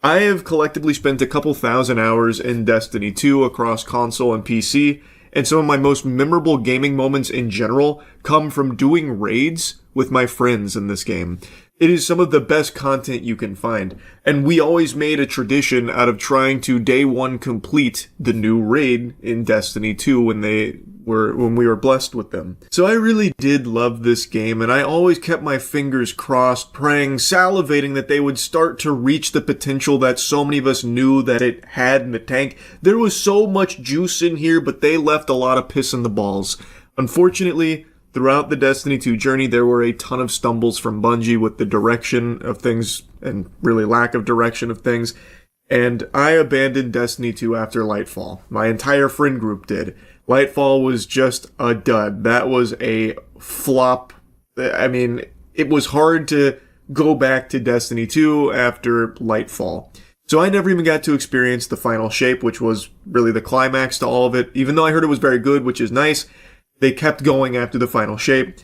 I have collectively spent a couple thousand hours in Destiny 2 across console and PC, and some of my most memorable gaming moments in general come from doing raids with my friends in this game. It is some of the best content you can find, and we always made a tradition out of trying to day one complete the new raid in Destiny 2 when we were blessed with them. So I really did love this game, and I always kept my fingers crossed, praying, salivating that they would start to reach the potential that so many of us knew that it had in the tank. There was so much juice in here, but they left a lot of piss in the balls. Unfortunately, throughout the Destiny 2 journey, there were a ton of stumbles from Bungie with the direction of things, and really lack of direction of things, and I abandoned Destiny 2 after Lightfall. My entire friend group did. Lightfall was just a dud. That was a flop. I mean, it was hard to go back to Destiny 2 after Lightfall. So I never even got to experience the final shape, which was really the climax to all of it. Even though I heard it was very good, which is nice, they kept going after the final shape.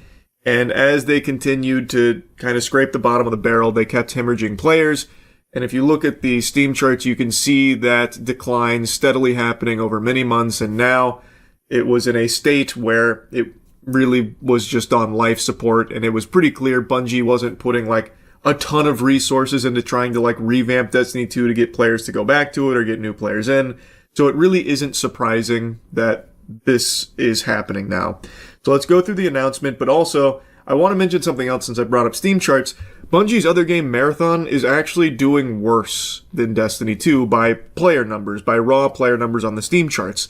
And as they continued to kind of scrape the bottom of the barrel, they kept hemorrhaging players. And if you look at the Steam charts, you can see that decline steadily happening over many months. And now it was in a state where it really was just on life support. And it was pretty clear Bungie wasn't putting like a ton of resources into trying to like revamp Destiny 2 to get players to go back to it or get new players in. So it really isn't surprising that this is happening now. So let's go through the announcement, but also I want to mention something else since I brought up Steam charts. Bungie's other game, Marathon, is actually doing worse than Destiny 2 by player numbers, by raw player numbers on the Steam charts.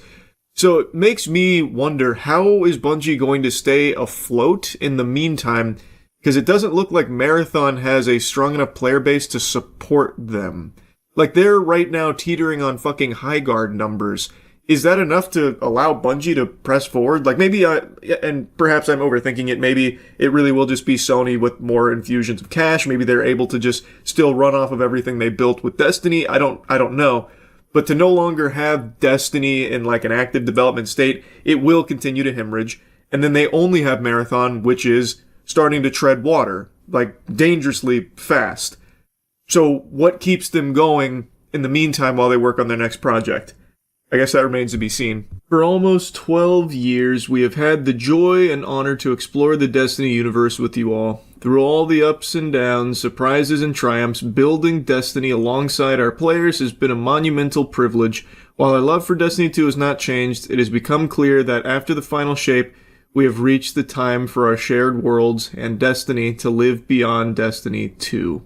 So it makes me wonder, how is Bungie going to stay afloat in the meantime? Because it doesn't look like Marathon has a strong enough player base to support them. Like, they're right now teetering on fucking high guard numbers. Is that enough to allow Bungie to press forward? Like, maybe, and perhaps I'm overthinking it, maybe it really will just be Sony with more infusions of cash. Maybe they're able to just still run off of everything they built with Destiny. I don't know. But to no longer have Destiny in like an active development state, it will continue to hemorrhage. And then they only have Marathon, which is starting to tread water, like dangerously fast. So what keeps them going in the meantime while they work on their next project? I guess that remains to be seen. For almost 12 years, we have had the joy and honor to explore the Destiny universe with you all. Through all the ups and downs, surprises and triumphs, building Destiny alongside our players has been a monumental privilege. While our love for Destiny 2 has not changed, it has become clear that after the final shape, we have reached the time for our shared worlds and Destiny to live beyond Destiny 2.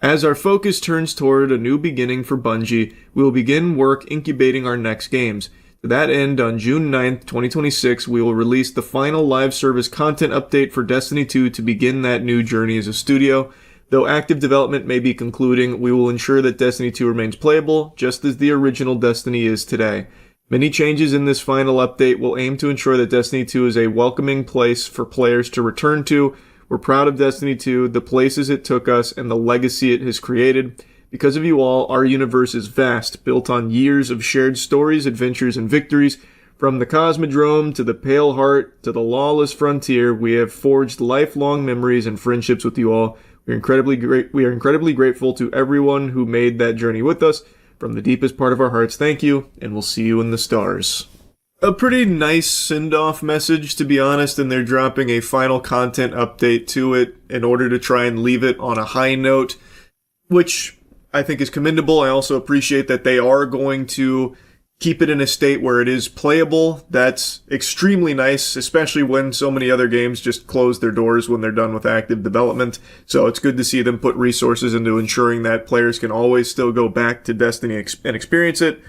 As our focus turns toward a new beginning for Bungie, we will begin work incubating our next games. To that end, on June 9th, 2026, we will release the final live service content update for Destiny 2 to begin that new journey as a studio. Though active development may be concluding, we will ensure that Destiny 2 remains playable, just as the original Destiny is today. Many changes in this final update will aim to ensure that Destiny 2 is a welcoming place for players to return to. We're proud of Destiny 2, the places it took us, and the legacy it has created. Because of you all, our universe is vast, built on years of shared stories, adventures, and victories. From the Cosmodrome to the Pale Heart to the Lawless Frontier, we have forged lifelong memories and friendships with you all. We are incredibly grateful to everyone who made that journey with us. From the deepest part of our hearts, thank you, and we'll see you in the stars. A pretty nice send-off message, to be honest, and they're dropping a final content update to it in order to try and leave it on a high note, which I think is commendable. I also appreciate that they are going to keep it in a state where it is playable. That's extremely nice, especially when so many other games just close their doors when they're done with active development. So it's good to see them put resources into ensuring that players can always still go back to Destiny and experience it.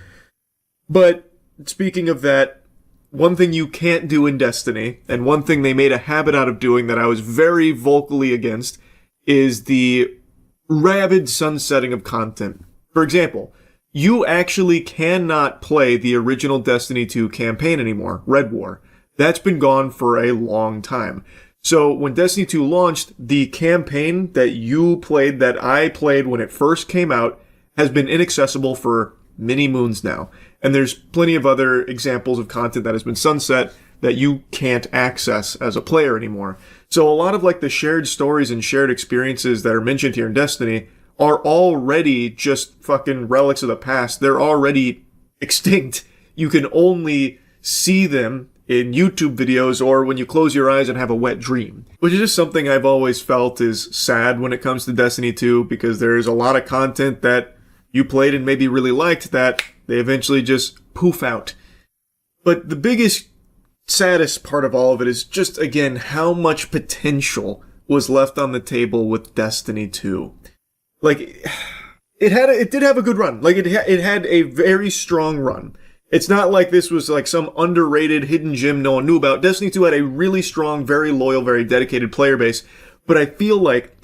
But speaking of that, one thing you can't do in Destiny, and one thing they made a habit out of doing that I was very vocally against, is the rabid sunsetting of content. For example, you actually cannot play the original Destiny 2 campaign anymore, Red War. That's been gone for a long time. So when Destiny 2 launched, the campaign that you played, that I played when it first came out, has been inaccessible for mini moons now. And there's plenty of other examples of content that has been sunset that you can't access as a player anymore. So a lot of like the shared stories and shared experiences that are mentioned here in Destiny are already just fucking relics of the past. They're already extinct. You can only see them in YouTube videos or when you close your eyes and have a wet dream. Which is just something I've always felt is sad when it comes to Destiny 2, because there's a lot of content that you played and maybe really liked that they eventually just poof out. But the biggest, saddest part of all of it is just, again, how much potential was left on the table with Destiny 2. Like, it did have a good run. Like, it had a very strong run. It's not like this was like some underrated hidden gem no one knew about. Destiny 2 had a really strong, very loyal, very dedicated player base. But I feel like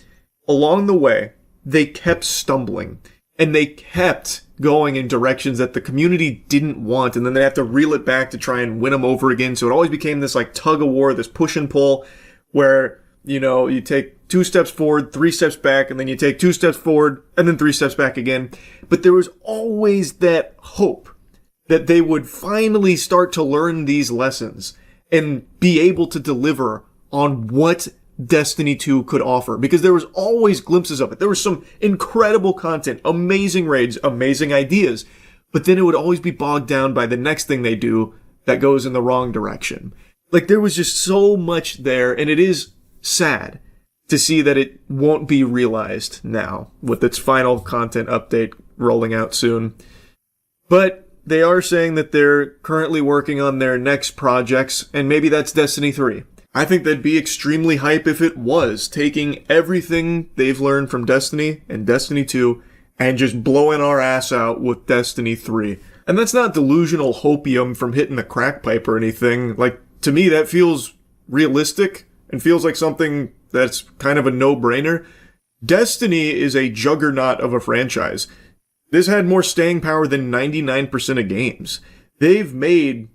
along the way, they kept stumbling. And they kept going in directions that the community didn't want. And then they have to reel it back to try and win them over again. So it always became this like tug of war, this push and pull where, you know, you take 2 steps forward, 3 steps back, and then you take 2 steps forward and then 3 steps back again. But there was always that hope that they would finally start to learn these lessons and be able to deliver on what Destiny 2 could offer, because there was always glimpses of it. There was some incredible content, amazing raids, amazing ideas, but then it would always be bogged down by the next thing they do that goes in the wrong direction. Like, there was just so much there, and it is sad to see that it won't be realized now with its final content update rolling out soon. But they are saying that they're currently working on their next projects, and maybe that's Destiny 3. I think that'd be extremely hype if it was, taking everything they've learned from Destiny and Destiny 2 and just blowing our ass out with Destiny 3. And that's not delusional hopium from hitting the crack pipe or anything. Like, to me, that feels realistic and feels like something that's kind of a no-brainer. Destiny is a juggernaut of a franchise. This had more staying power than 99% of games. They've made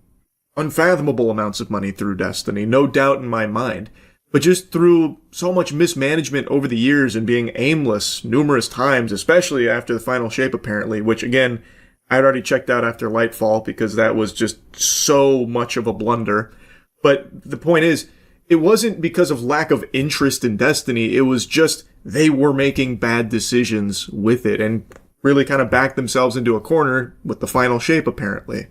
unfathomable amounts of money through Destiny, no doubt in my mind. But just through so much mismanagement over the years and being aimless numerous times, especially after the final shape apparently, which again, I'd already checked out after Lightfall because that was just so much of a blunder. But the point is, it wasn't because of lack of interest in Destiny, it was just they were making bad decisions with it and really kind of backed themselves into a corner with the final shape apparently.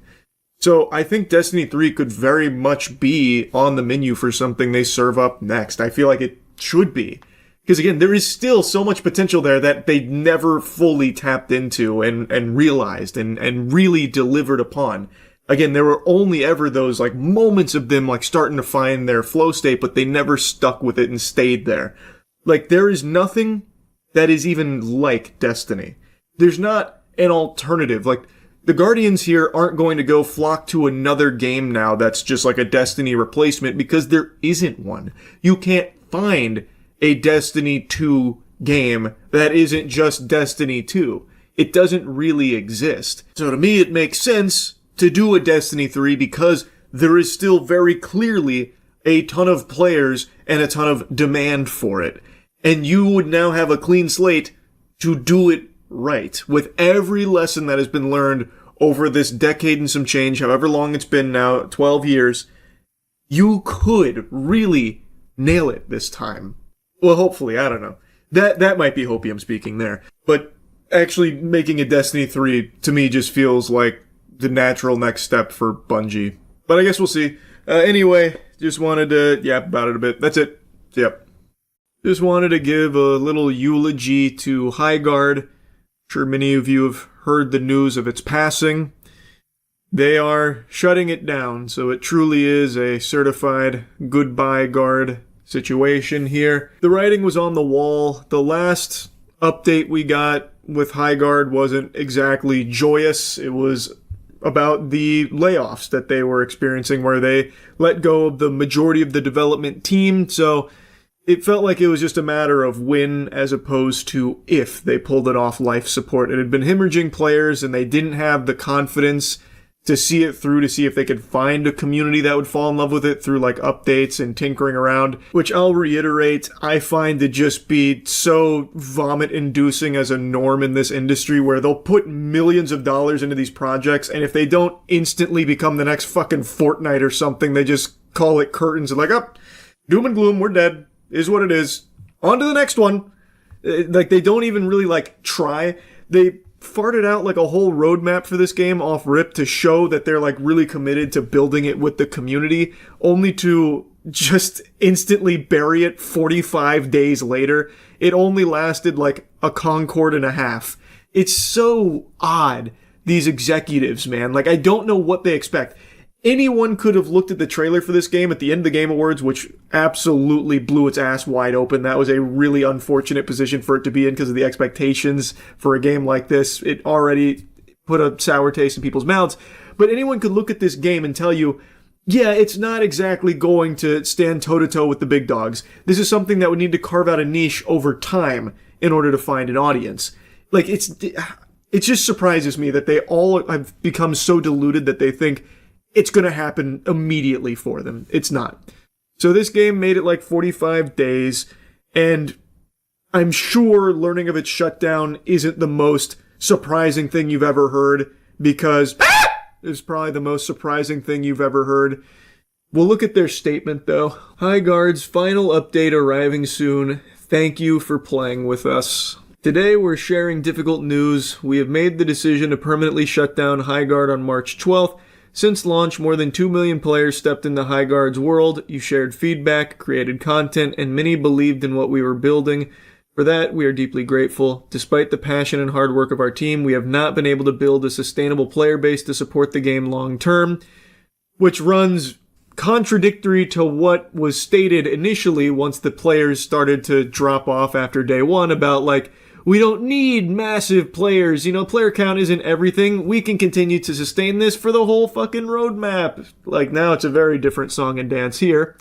So I think Destiny 3 could very much be on the menu for something they serve up next. I feel like it should be. Because again, there is still so much potential there that they never fully tapped into and realized and really delivered upon. Again, there were only ever those like moments of them like starting to find their flow state, but they never stuck with it and stayed there. Like, there is nothing that is even like Destiny. There's not an alternative. Like, the Guardians here aren't going to go flock to another game now that's just like a Destiny replacement because there isn't one. You can't find a Destiny 2 game that isn't just Destiny 2. It doesn't really exist. So to me, it makes sense to do a Destiny 3 because there is still very clearly a ton of players and a ton of demand for it. And you would now have a clean slate to do it right, with every lesson that has been learned over this decade and some change, however long it's been now, 12 years, you could really nail it this time. Well, hopefully, I don't know. That might be hopium speaking there. But actually making a Destiny 3, to me, just feels like the natural next step for Bungie. But I guess we'll see. Anyway, just wanted to yap about it a bit. That's it. Yep. Just wanted to give a little eulogy to Highguard. Sure many of you have heard the news of its passing. They are shutting it down, so it truly is a certified goodbye guard situation here. The writing was on the wall. The last update we got with Highguard wasn't exactly joyous. It was about the layoffs that they were experiencing, where they let go of the majority of the development team, so it felt like it was just a matter of when as opposed to if they pulled it off life support. It had been hemorrhaging players and they didn't have the confidence to see it through, to see if they could find a community that would fall in love with it through like updates and tinkering around, which I'll reiterate, I find to just be so vomit-inducing as a norm in this industry, where they'll put millions of dollars into these projects, and if they don't instantly become the next fucking Fortnite or something, they just call it curtains and like, oh, doom and gloom, we're dead, is what it is. On to the next one. Like, they don't even really like try. They farted out like a whole roadmap for this game off rip to show that they're like really committed to building it with the community, only to just instantly bury it 45 days later. It only lasted like a Concord and a half. It's so odd, these executives, man. Like, I don't know what they expect. Anyone could have looked at the trailer for this game at the end of the Game Awards, which absolutely blew its ass wide open. That was a really unfortunate position for it to be in because of the expectations for a game like this. It already put a sour taste in people's mouths. But anyone could look at this game and tell you, yeah, it's not exactly going to stand toe-to-toe with the big dogs. This is something that would need to carve out a niche over time in order to find an audience. Like, it just surprises me that they all have become so deluded that they think it's going to happen immediately for them. It's not. So this game made it like 45 days, and I'm sure learning of its shutdown isn't the most surprising thing you've ever heard, because it's probably the most surprising thing you've ever heard. We'll look at their statement, though. Hi Guards, final update arriving soon. Thank you for playing with us. Today we're sharing difficult news. We have made the decision to permanently shut down Highguard on March 12th. Since launch, more than 2 million players stepped into Highguard's world. You shared feedback, created content, and many believed in what we were building. For that, we are deeply grateful. Despite the passion and hard work of our team, we have not been able to build a sustainable player base to support the game long term, which runs contradictory to what was stated initially once the players started to drop off after day one about, like, we don't need massive players. Player count isn't everything. We can continue to sustain this for the whole fucking roadmap. Like, now it's a very different song and dance here.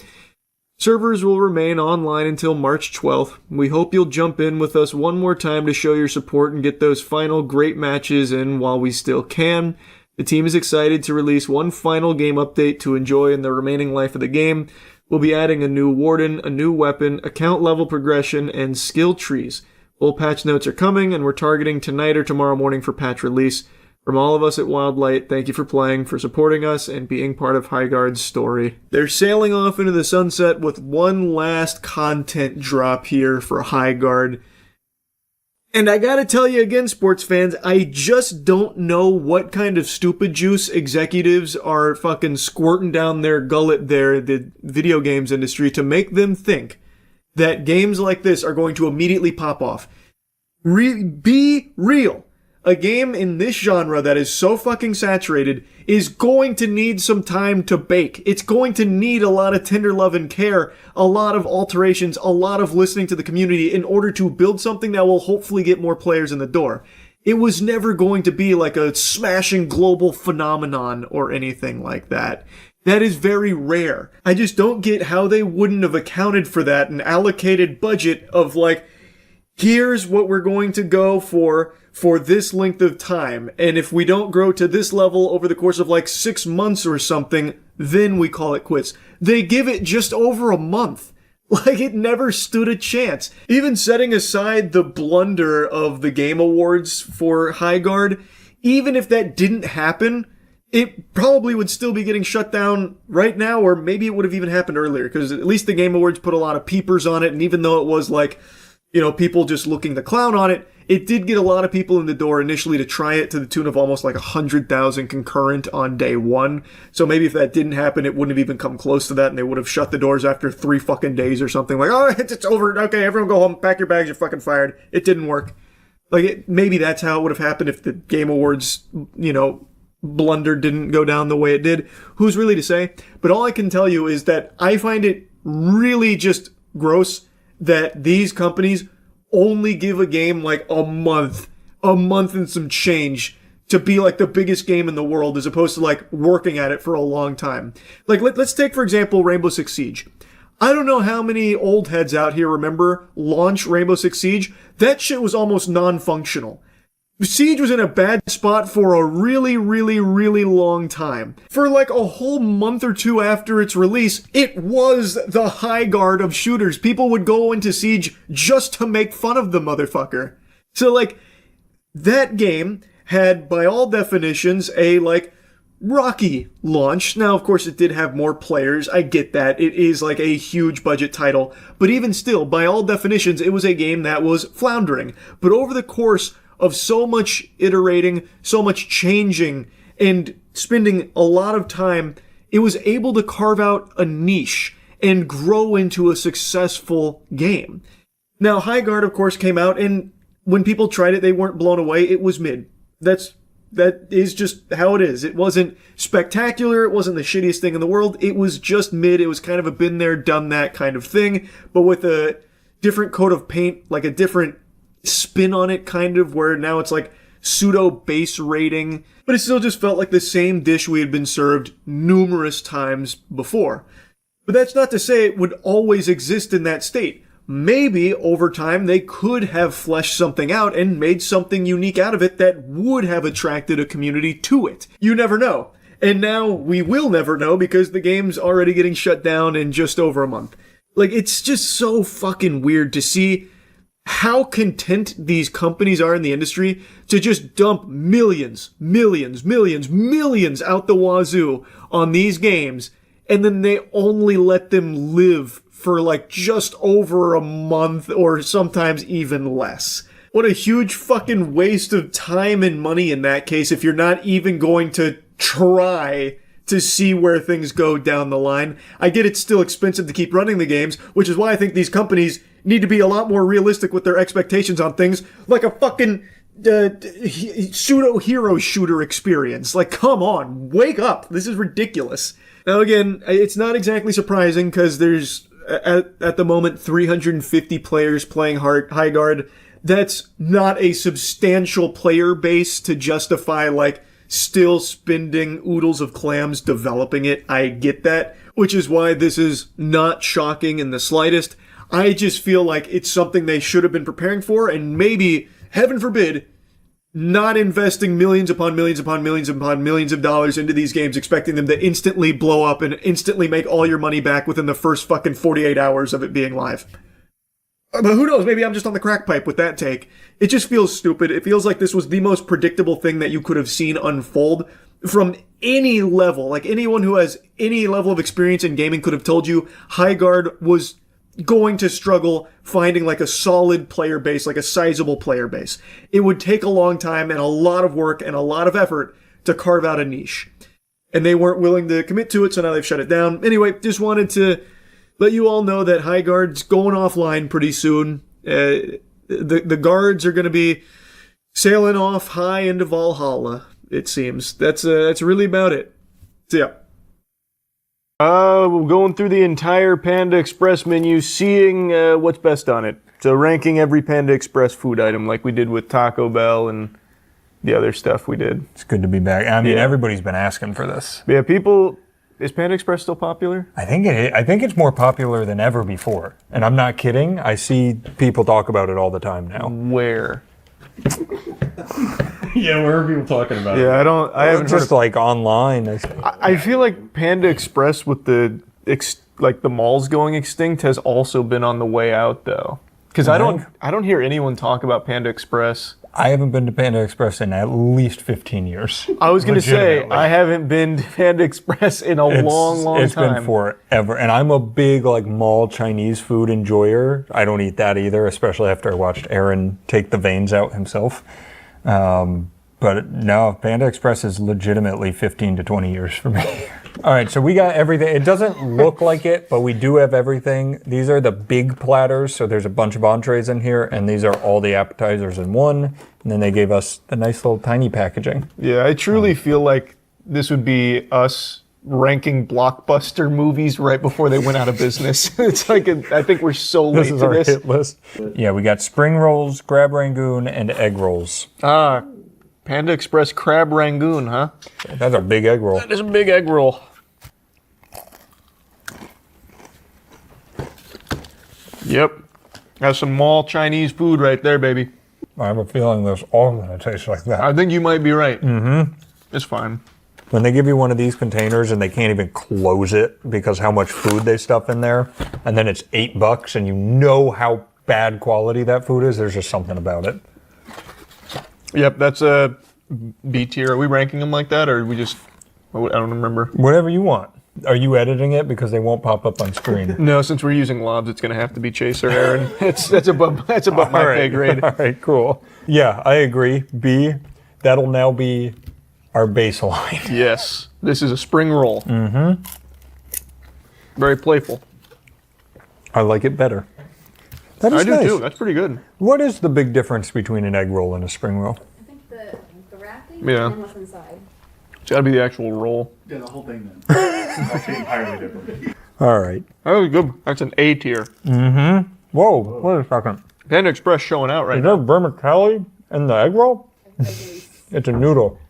Servers will remain online until March 12th. We hope you'll jump in with us one more time to show your support and get those final great matches in while we still can. The team is excited to release one final game update to enjoy in the remaining life of the game. We'll be adding a new warden, a new weapon, account level progression, and skill trees. Full patch notes are coming, and we're targeting tonight or tomorrow morning for patch release. From all of us at Wildlight, thank you for playing, for supporting us, and being part of Highguard's story. They're sailing off into the sunset with one last content drop here for Highguard. And I gotta tell you again, sports fans, I just don't know what kind of stupid juice executives are fucking squirting down their gullet there, the video games industry, to make them think that games like this are going to immediately pop off. Be real. A game in this genre that is so fucking saturated is going to need some time to bake. It's going to need a lot of tender love and care, a lot of alterations, a lot of listening to the community in order to build something that will hopefully get more players in the door. It was never going to be like a smashing global phenomenon or anything like that. That is very rare. I just don't get how they wouldn't have accounted for that and allocated budget of like, here's what we're going to go for this length of time. And if we don't grow to this level over the course of like 6 months or something, then we call it quits. They give it just over a month. Like, it never stood a chance. Even setting aside the blunder of the Game Awards for Highguard, even if that didn't happen, it probably would still be getting shut down right now, or maybe it would have even happened earlier, because at least the Game Awards put a lot of peepers on it, and even though it was like, people just looking the clown on it, it did get a lot of people in the door initially to try it, to the tune of almost like 100,000 concurrent on day one. So maybe if that didn't happen, it wouldn't have even come close to that, and they would have shut the doors after 3 fucking days or something. Like, oh, it's over. Okay, everyone go home. Pack your bags. You're fucking fired. It didn't work. Like, maybe that's how it would have happened if the Game Awards, blunder didn't go down the way it did. Who's really to say? But all I can tell you is that I find it really just gross that these companies only give a game like a month and some change to be like the biggest game in the world, as opposed to like working at it for a long time. Like, let's take, for example, Rainbow Six Siege. I don't know how many old heads out here remember launch Rainbow Six Siege. That shit was almost non-functional. Siege was in a bad spot for a really, really, really long time. For like a whole month or two after its release, it was the high guard of shooters. People would go into Siege just to make fun of the motherfucker. So like, that game had, by all definitions, a like, rocky launch. Now, of course, it did have more players. I get that. It is like a huge budget title. But even still, by all definitions, it was a game that was floundering. But over the course of so much iterating, so much changing, and spending a lot of time, it was able to carve out a niche and grow into a successful game. Now, Highguard, of course, came out, and when people tried it, they weren't blown away. It was mid. That is just how it is. It wasn't spectacular. It wasn't the shittiest thing in the world. It was just mid. It was kind of a been there, done that kind of thing, but with a different coat of paint, like a different spin on it, kind of, where now it's like pseudo base rating, but it still just felt like the same dish we had been served numerous times before. But that's not to say it would always exist in that state. Maybe over time they could have fleshed something out and made something unique out of it that would have attracted a community to it. You never know. And now we will never know because the game's already getting shut down in just over a month. Like, it's just so fucking weird to see how content these companies are in the industry to just dump millions out the wazoo on these games, and then they only let them live for like just over a month or sometimes even less. What a huge fucking waste of time and money in that case if you're not even going to try to see where things go down the line. I get it's still expensive to keep running the games, which is why I think these companies need to be a lot more realistic with their expectations on things, like a fucking pseudo-hero shooter experience. Like, come on, wake up. This is ridiculous. Now again, it's not exactly surprising because there's, at the moment, 350 players playing Highguard. That's not a substantial player base to justify, like, still spending oodles of clams developing it. I get that, which is why this is not shocking in the slightest. I just feel like it's something they should have been preparing for, and maybe, heaven forbid, not investing millions upon millions upon millions upon millions of dollars into these games, expecting them to instantly blow up and instantly make all your money back within the first fucking 48 hours of it being live. But who knows, maybe I'm just on the crack pipe with that take. It just feels stupid. It feels like this was the most predictable thing that you could have seen unfold from any level. Like, anyone who has any level of experience in gaming could have told you Highguard was going to struggle finding like a solid player base, like a sizable player base. It would take a long time and a lot of work and a lot of effort to carve out a niche. And they weren't willing to commit to it, so now they've shut it down. Anyway, just wanted to let you all know that Highguard's going offline pretty soon. The guards are going to be sailing off high into Valhalla, it seems. That's really about it. So yeah. We're going through the entire Panda Express menu, seeing what's best on it. So ranking every Panda Express food item like we did with Taco Bell and the other stuff we did. It's good to be back. I mean, everybody's been asking for this. Yeah, people... Is Panda Express still popular? I think it's more popular than ever before. And I'm not kidding. I see people talk about it all the time now. Where? Yeah, where are people talking about it? Yeah, I haven't just heard like online. I feel like Panda Express with the malls going extinct has also been on the way out though. Because I don't hear anyone talk about Panda Express. I haven't been to Panda Express in at least 15 years. I was going to say, I haven't been to Panda Express in a long time. It's been forever. And I'm a big like mall Chinese food enjoyer. I don't eat that either, especially after I watched Aaron take the veins out himself. But no, Panda Express is legitimately 15 to 20 years for me. All right, so we got everything. It doesn't look like it, but we do have everything. These are the big platters, so there's a bunch of entrees in here, and these are all the appetizers in one. And then they gave us the nice little tiny packaging. Yeah, I truly feel like this would be us ranking blockbuster movies right before they went out of business. It's like, I think we're so late to this. This is our hit list. Yeah, we got spring rolls, crab rangoon, and egg rolls. Panda Express crab rangoon, huh? That's a big egg roll. That is a big egg roll. Yep. That's some mall Chinese food right there, baby. I have a feeling those all going to taste like that. I think you might be right. Mm-hmm. It's fine. When they give you one of these containers and they can't even close it because how much food they stuff in there, and then it's $8 and you know how bad quality that food is, there's just something about it. Yep, that's a B tier. Are we ranking them like that, or are we just? I don't remember. Whatever you want. Are you editing it because they won't pop up on screen? No, since we're using lobs, it's going to have to be Chaser, Aaron. That's above my pay grade. All right, cool. Yeah, I agree. B, that'll now be our baseline. Yes, this is a spring roll. Mm-hmm. Very playful. I like it better. That I is do nice. too. That's pretty good. What is the big difference between an egg roll and a spring roll? I think the wrapping Yeah. and what's inside. It's got to be the actual roll. Yeah, the whole thing then. It's actually entirely different. All right. That was good. That's an A tier. Mm-hmm. Whoa, wait a second. Panda Express showing out right Is now. there vermicelli in the egg roll? It's a noodle.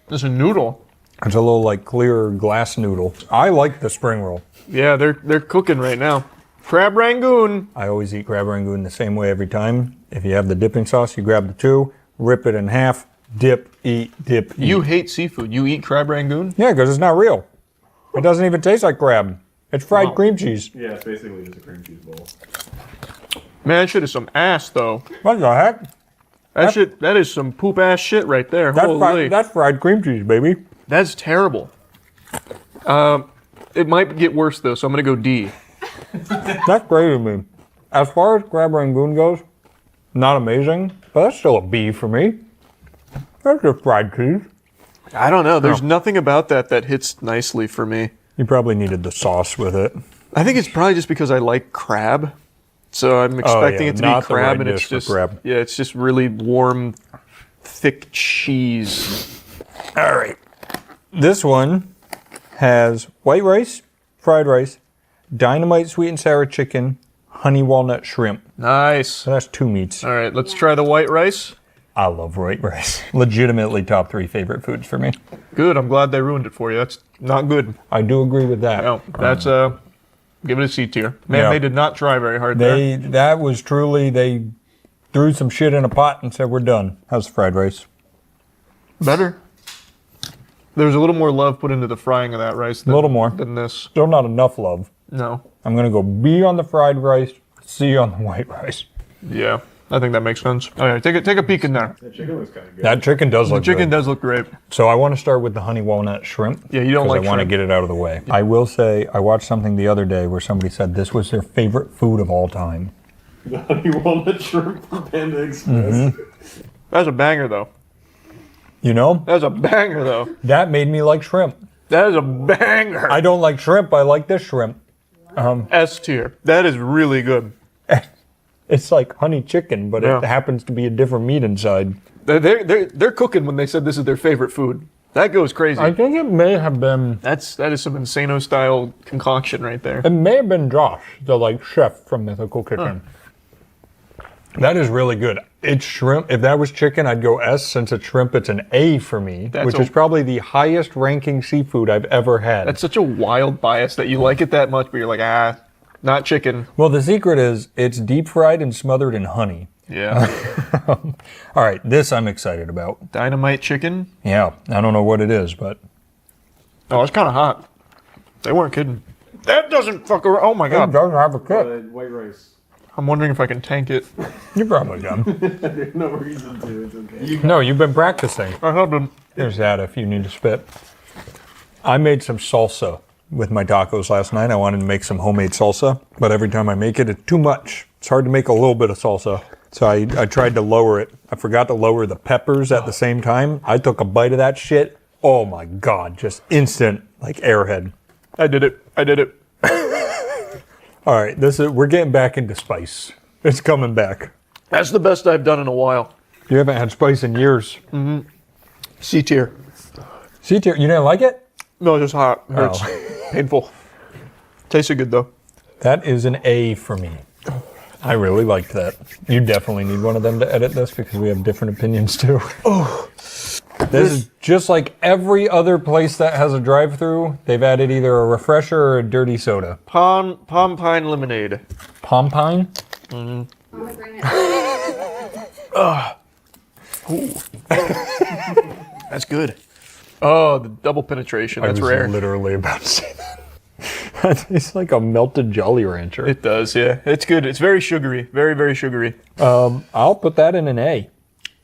It's a noodle. It's a little like clear glass noodle. I like the spring roll. Yeah, they're cooking right now. Crab Rangoon. I always eat crab rangoon the same way every time. If you have the dipping sauce, you grab the two, rip it in half, dip, eat, dip, eat. You hate seafood. You eat Crab Rangoon? Yeah, because it's not real. It doesn't even taste like crab. It's fried cream cheese. Yeah, it's basically just a cream cheese bowl. Man, that shit is some ass, though. What the heck? That is some poop ass shit right there. Holy. That's fried cream cheese, baby. That's terrible. It might get worse, though, so I'm going to go D. That's great to me. As far as crab rangoon goes, not amazing, but that's still a B for me. That's just fried cheese. I don't know. There's nothing about that hits nicely for me. You probably needed the sauce with it. I think it's probably just because I like crab. So I'm expecting it to be crab, and it's just yeah, it's just really warm, thick cheese. All right. This one has white rice, fried rice, dynamite sweet and sour chicken, honey walnut shrimp. Nice. So that's 2 meats. All right, let's try the white rice. I love white rice. Legitimately top 3 favorite foods for me. Good. I'm glad they ruined it for you. That's not good. I do agree with that. No, that's give it a C tier. Man, Yeah. They did not try very hard there. That was truly, they threw some shit in a pot and said, we're done. How's the fried rice? Better. There's a little more love put into the frying of that rice than, A little more. than this. Still not enough love. No. I'm going to go B on the fried rice, C on the white rice. Yeah, I think that makes sense. All right, take a peek in there. That chicken looks kind of good. That chicken does look The chicken good. does look great. So I want to start with the honey walnut shrimp. Yeah, you don't like I want to shrimp. get it out of the way. I will say, I watched something the other day where somebody said this was their favorite food of all time. The honey walnut shrimp from Panda Express. Mm-hmm. That's a banger, though. You know? That's a banger, though. That made me like shrimp. That is a banger. I don't like shrimp. I like this shrimp. S tier. That is really good. It's like honey chicken, but Yeah. it happens to be a different meat inside. They're cooking when they said this is their favorite food. That goes crazy. I think it may have been... That is some Insano style concoction right there. It may have been Josh, the chef from Mythical Kitchen. That is really good. It's shrimp. If that was chicken, I'd go S. Since it's shrimp, it's an A for me, which is probably the highest ranking seafood I've ever had. That's such a wild bias that you like it that much, but you're like, not chicken. Well, the secret is it's deep fried and smothered in honey. Yeah. All right, this I'm excited about. Dynamite chicken? Yeah, I don't know what it is, but... Oh, it's kind of hot. They weren't kidding. That doesn't fuck around. Oh my God. It doesn't have a kick. White rice. I'm wondering if I can tank it. You probably can. There's no reason to. It's okay. No, you've been practicing. I have been. There's that if you need to spit. I made some salsa with my tacos last night. I wanted to make some homemade salsa, but every time I make it, it's too much. It's hard to make a little bit of salsa. So I tried to lower it. I forgot to lower the peppers at the same time. I took a bite of that shit. Oh my God, just instant, like airhead. I did it. All right, we're getting back into spice. It's coming back. That's the best I've done in a while. You haven't had spice in years. Mm-hmm. C tier. C tier. You didn't like it? No, it's just hot. It hurts. Painful. Tasted good though. That is an A for me. I really liked that. You definitely need one of them to edit this because we have different opinions too. Oh. This is just like every other place that has a drive-through. They've added either a refresher or a dirty soda. Palm pine lemonade. Palm pine? Mm-hmm. Ooh. That's good. Oh, the double penetration. That's rare. I was literally about to say that. It tastes like a melted Jolly Rancher. It does, yeah. It's good. It's very sugary. Very, very sugary. I'll put that in an A.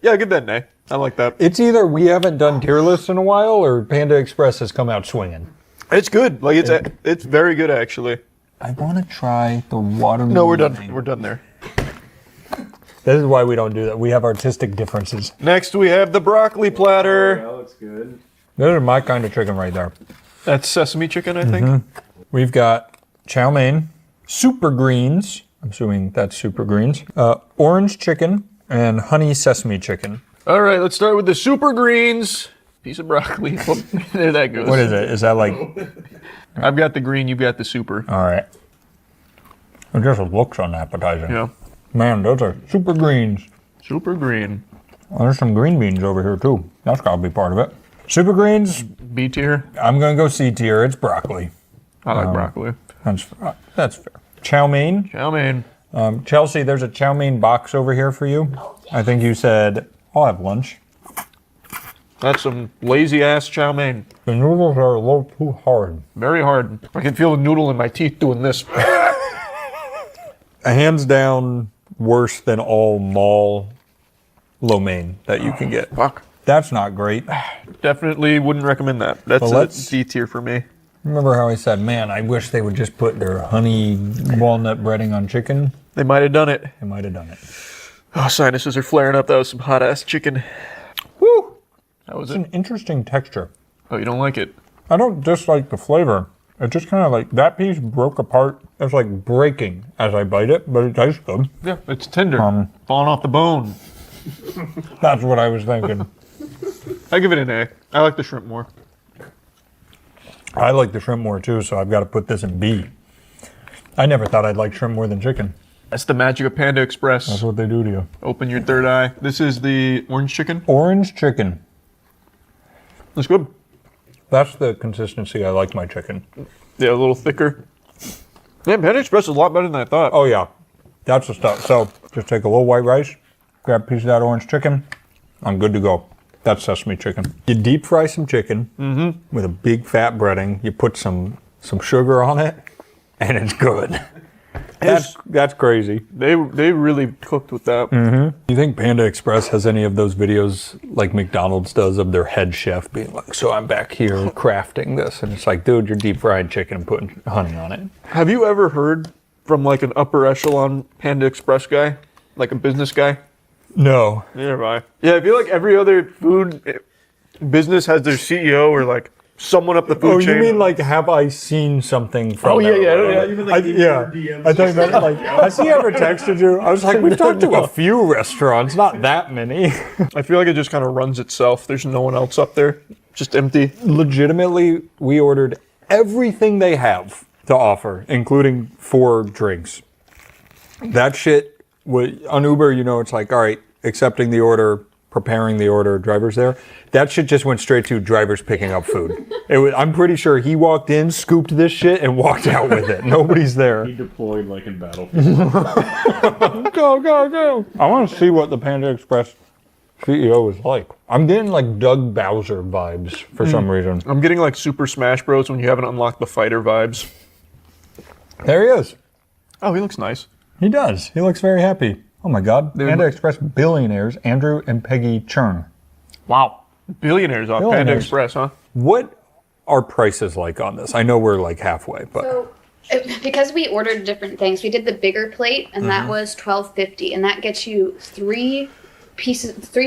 Yeah, give that an A. I like that. It's either we haven't done tier lists in a while or Panda Express has come out swinging. It's good. Like it's very good actually. I want to try the watermelon. No, we're done. We're done there. This is why we don't do that. We have artistic differences. Next, we have the broccoli platter. That looks good. Those are my kind of chicken right there. That's sesame chicken, I think. We've got chow mein, super greens. I'm assuming that's super greens. Orange chicken and honey sesame chicken. All right, let's start with the super greens. Piece of broccoli. There that goes. What is it? Is that like... I've got the green, you've got the super. All right. It just looks unappetizing. Yeah. Man, those are super greens. Super green. Oh, there's some green beans over here too. That's got to be part of it. Super greens. B tier. I'm going to go C tier. It's broccoli. I like broccoli. That's fair. Chow mein. Chow mein. Chelsea, there's a chow mein box over here for you. I think you said, I'll have lunch. That's some lazy ass chow mein. The noodles are a little too hard. Very hard. I can feel the noodle in my teeth doing this. Hands down worse than all mall lo mein that you can get. Fuck. That's not great. Definitely wouldn't recommend that. That's a D tier for me. Remember how I said, man, I wish they would just put their honey walnut breading on chicken? They might have done it. They might have done it. Oh, sinuses are flaring up. That was some hot ass chicken. Woo! That was an interesting texture. Oh, you don't like it? I don't dislike the flavor. It just kind of like, that piece broke apart. It's like breaking as I bite it, but it tastes good. Yeah, it's tender. Falling off the bone. That's what I was thinking. I give it an A. I like the shrimp more. I like the shrimp more too, so I've got to put this in B. I never thought I'd like shrimp more than chicken. That's the magic of Panda Express. That's what they do to you. Open your third eye. This is the orange chicken. Orange chicken. That's good. That's the consistency I like my chicken. Yeah, a little thicker. Man, Panda Express is a lot better than I thought. Oh yeah, that's the stuff. So just take a little white rice, grab a piece of that orange chicken. I'm good to go. That's sesame chicken. You deep fry some chicken with a big fat breading. You put some sugar on it, and it's good. That's crazy. They really cooked with that. You think Panda Express has any of those videos like McDonald's does of their head chef being like, so I'm back here crafting this, and it's like, dude, you're deep fried chicken and putting honey on it. Have you ever heard from like an upper echelon Panda Express guy, like a business guy? No. Neither have I. Yeah, I feel like every other food business has their CEO or like someone up the food chain. Oh, you mean like, have I seen something from yeah. Even like I thought you meant like, has he ever texted you? I was like, we've talked to a few restaurants, not that many. I feel like it just kind of runs itself. There's no one else up there. Just empty. Legitimately, we ordered everything they have to offer, including 4 drinks. That shit, on Uber, you know, it's like, all right, accepting the order, preparing the order, driver's there. That shit just went straight to drivers picking up food. I'm pretty sure he walked in, scooped this shit, and walked out with it. Nobody's there. He deployed like in Battlefield. Go. I want to see what the Panda Express CEO is like. I'm getting like Doug Bowser vibes for some reason. I'm getting like Super Smash Bros. When you haven't unlocked the fighter vibes. There he is. Oh, he looks nice. He does. He looks very happy. Oh my God. Panda Express billionaires, Andrew and Peggy Chern. Wow. Billionaires off Panda Express, huh? What are prices like on this? I know we're like halfway, but... So, because we ordered different things, we did the bigger plate, and that was $12.50, and that gets you 3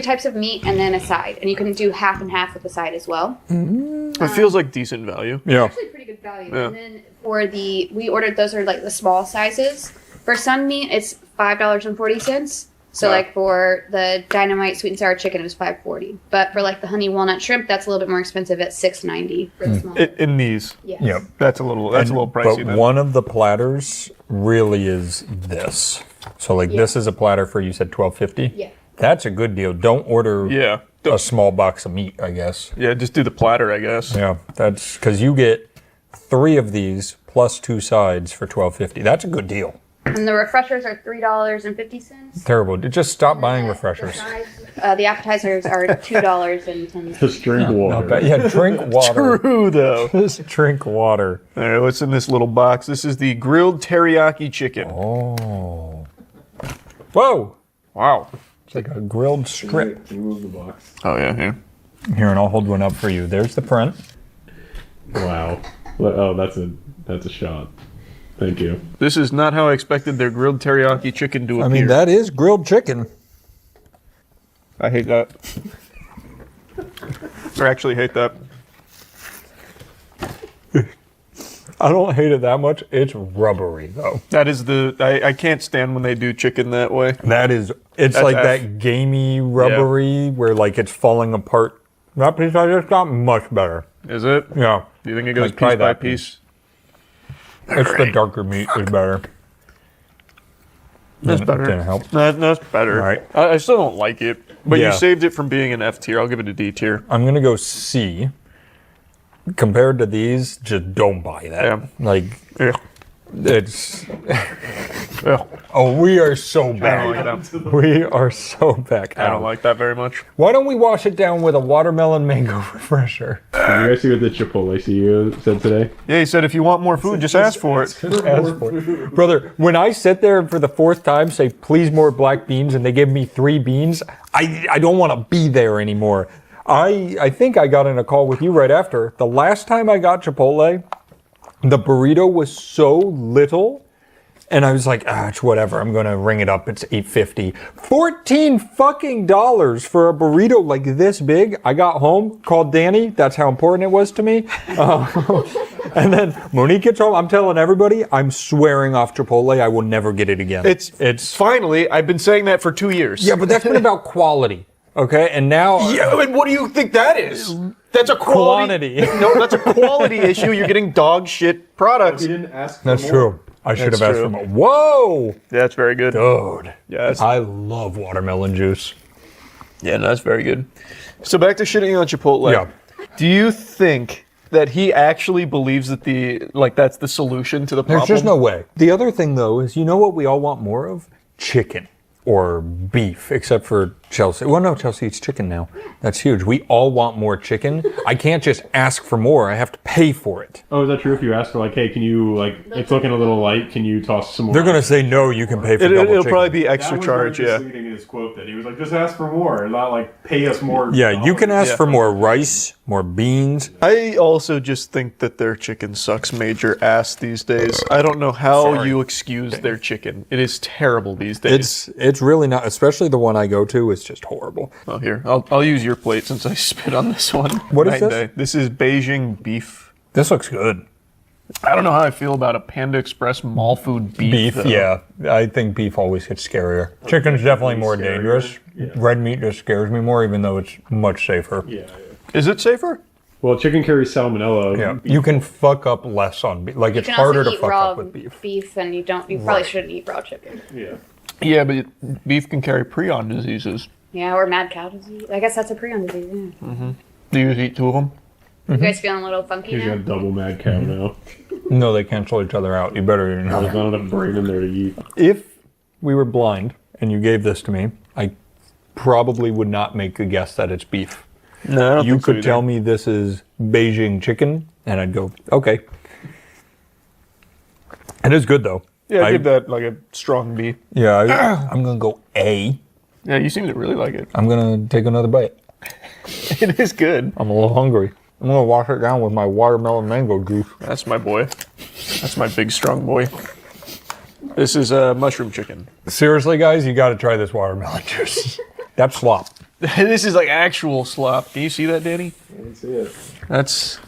types of meat and then a side, and you can do half and half with the side as well. It feels like decent value. Yeah. Actually pretty good value. Yeah. And then we ordered, those are like the small sizes. For some meat, it's $5.40. So like for the dynamite sweet and sour chicken, it was $5.40. But for like the honey walnut shrimp, that's a little bit more expensive at $6.90 for the small. In these, yes. Yep. That's a little pricey. But one of the platters really is this. So like this is a platter for, you said $12.50. Yeah. That's a good deal. Don't order a small box of meat, I guess. Yeah, just do the platter, I guess. Yeah, that's because you get 3 of these plus 2 sides for $12.50. That's a good deal. And the refreshers are $3.50. Terrible. Just stop buying refreshers. The appetizers are $2.10. Just drink water. Not bad. Yeah, drink water. True, though. Just drink water. All right, what's in this little box? This is the grilled teriyaki chicken. Oh. Whoa. Wow. It's like a grilled strip. Can you move the box? Oh, yeah, here. Here, and I'll hold one up for you. There's the print. Wow. Oh, that's a shot. Thank you. This is not how I expected their grilled teriyaki chicken to appear. I mean, that is grilled chicken. I hate that. Or actually hate that. I don't hate it that much. It's rubbery, though. That is I can't stand when they do chicken that way. It's That's like F. that gamey rubbery where like it's falling apart. That piece I just got much better. Is it? Yeah. Do you think it goes Like, try piece by that piece? It's the darker meat is better. That's better. Didn't help. That's better. All right. I still don't like it, but Yeah. you saved it from being an F tier. I'll give it a D tier. I'm gonna go C. Compared to these, just don't buy that. Yeah. Like, Yeah. it's. Yeah. Oh, we are so I don't back. like that. We are so back. I don't like that very much. Why don't we wash it down with a watermelon mango refresher? Did you guys see what the Chipotle CEO said today? Yeah, he said if you want more food, just ask for it. Just ask for it. Brother, when I sit there and for the fourth time say, please more black beans, and they give me 3 beans, I don't want to be there anymore. I think I got in a call with you right after. The last time I got Chipotle, the burrito was so little, and I was like, it's whatever. I'm gonna ring it up. It's $8.50. $14 fucking dollars for a burrito like this big. I got home, called Danny. That's how important it was to me. And then Monique gets home. I'm telling everybody, I'm swearing off Chipotle. I will never get it again. It's finally. I've been saying that for 2 years. Yeah, but that's been about quality. Okay, and now Yeah, and what do you think that is? That's a quality. No, that's a quality issue. You're getting dog shit products. You didn't ask for That's more. true. I should have That's asked true. for more. Whoa! Yeah, that's very good. Dude. Yes. I love watermelon juice. Yeah, no, that's very good. So back to shitting on Chipotle. Yeah. Do you think that he actually believes that that's the solution to the problem? There's just no way. The other thing, though, is you know what we all want more of? Chicken. Or beef, except for Chelsea. Well, no, Chelsea eats chicken now. That's huge. We all want more chicken. I can't just ask for more. I have to pay for it. Oh, is that true? If you ask for like, hey, can you it's looking a little light. Can you toss some more? They're gonna say no. You can pay for double It'll chicken. probably be extra charge. That was Yeah. very misleading in his quote that he was like, just ask for more, not like pay us more. Yeah, you can ask Yeah. for more rice, more beans. I also just think that their chicken sucks major ass these days. I don't know how you excuse their chicken. It is terrible these days. It's really not, especially the one I go to. It's just horrible. Oh, here. I'll use your plate since I spit on this one. What is Night and this? day. This is Beijing beef. This looks good. I don't know how I feel about a Panda Express mall food beef. though. Yeah. I think beef always gets scarier. Chicken's definitely more dangerous. Yeah. Red meat just scares me more, even though it's much safer. Yeah. Is it safer? Well, chicken carries salmonella. Yeah, you can fuck up less on beef. Like, You it's can also harder to eat fuck raw up with beef. and you probably Right. shouldn't eat raw chicken. Yeah. Yeah, but beef can carry prion diseases. Yeah, or mad cow disease. I guess that's a prion disease, yeah. Mm-hmm. Do you eat 2 of them? You guys feeling a little funky He's now? got double mad cow now. No, they cancel each other out. You better. There's not enough brain in there to eat. If we were blind and you gave this to me, I probably would not make a guess that it's beef. No, I don't You think so could tell me this is Beijing chicken, and I'd go, okay. It is good though. Yeah, I give that like a strong B. Yeah, I'm gonna go A. Yeah, you seem to really like it. I'm gonna take another bite. It is good. I'm a little hungry. I'm gonna wash it down with my watermelon mango juice. That's my boy. That's my big strong boy. This is mushroom chicken. Seriously, guys, you got to try this watermelon juice. That's slop. This is like actual slop. Can you see that, Danny? I didn't see it. That's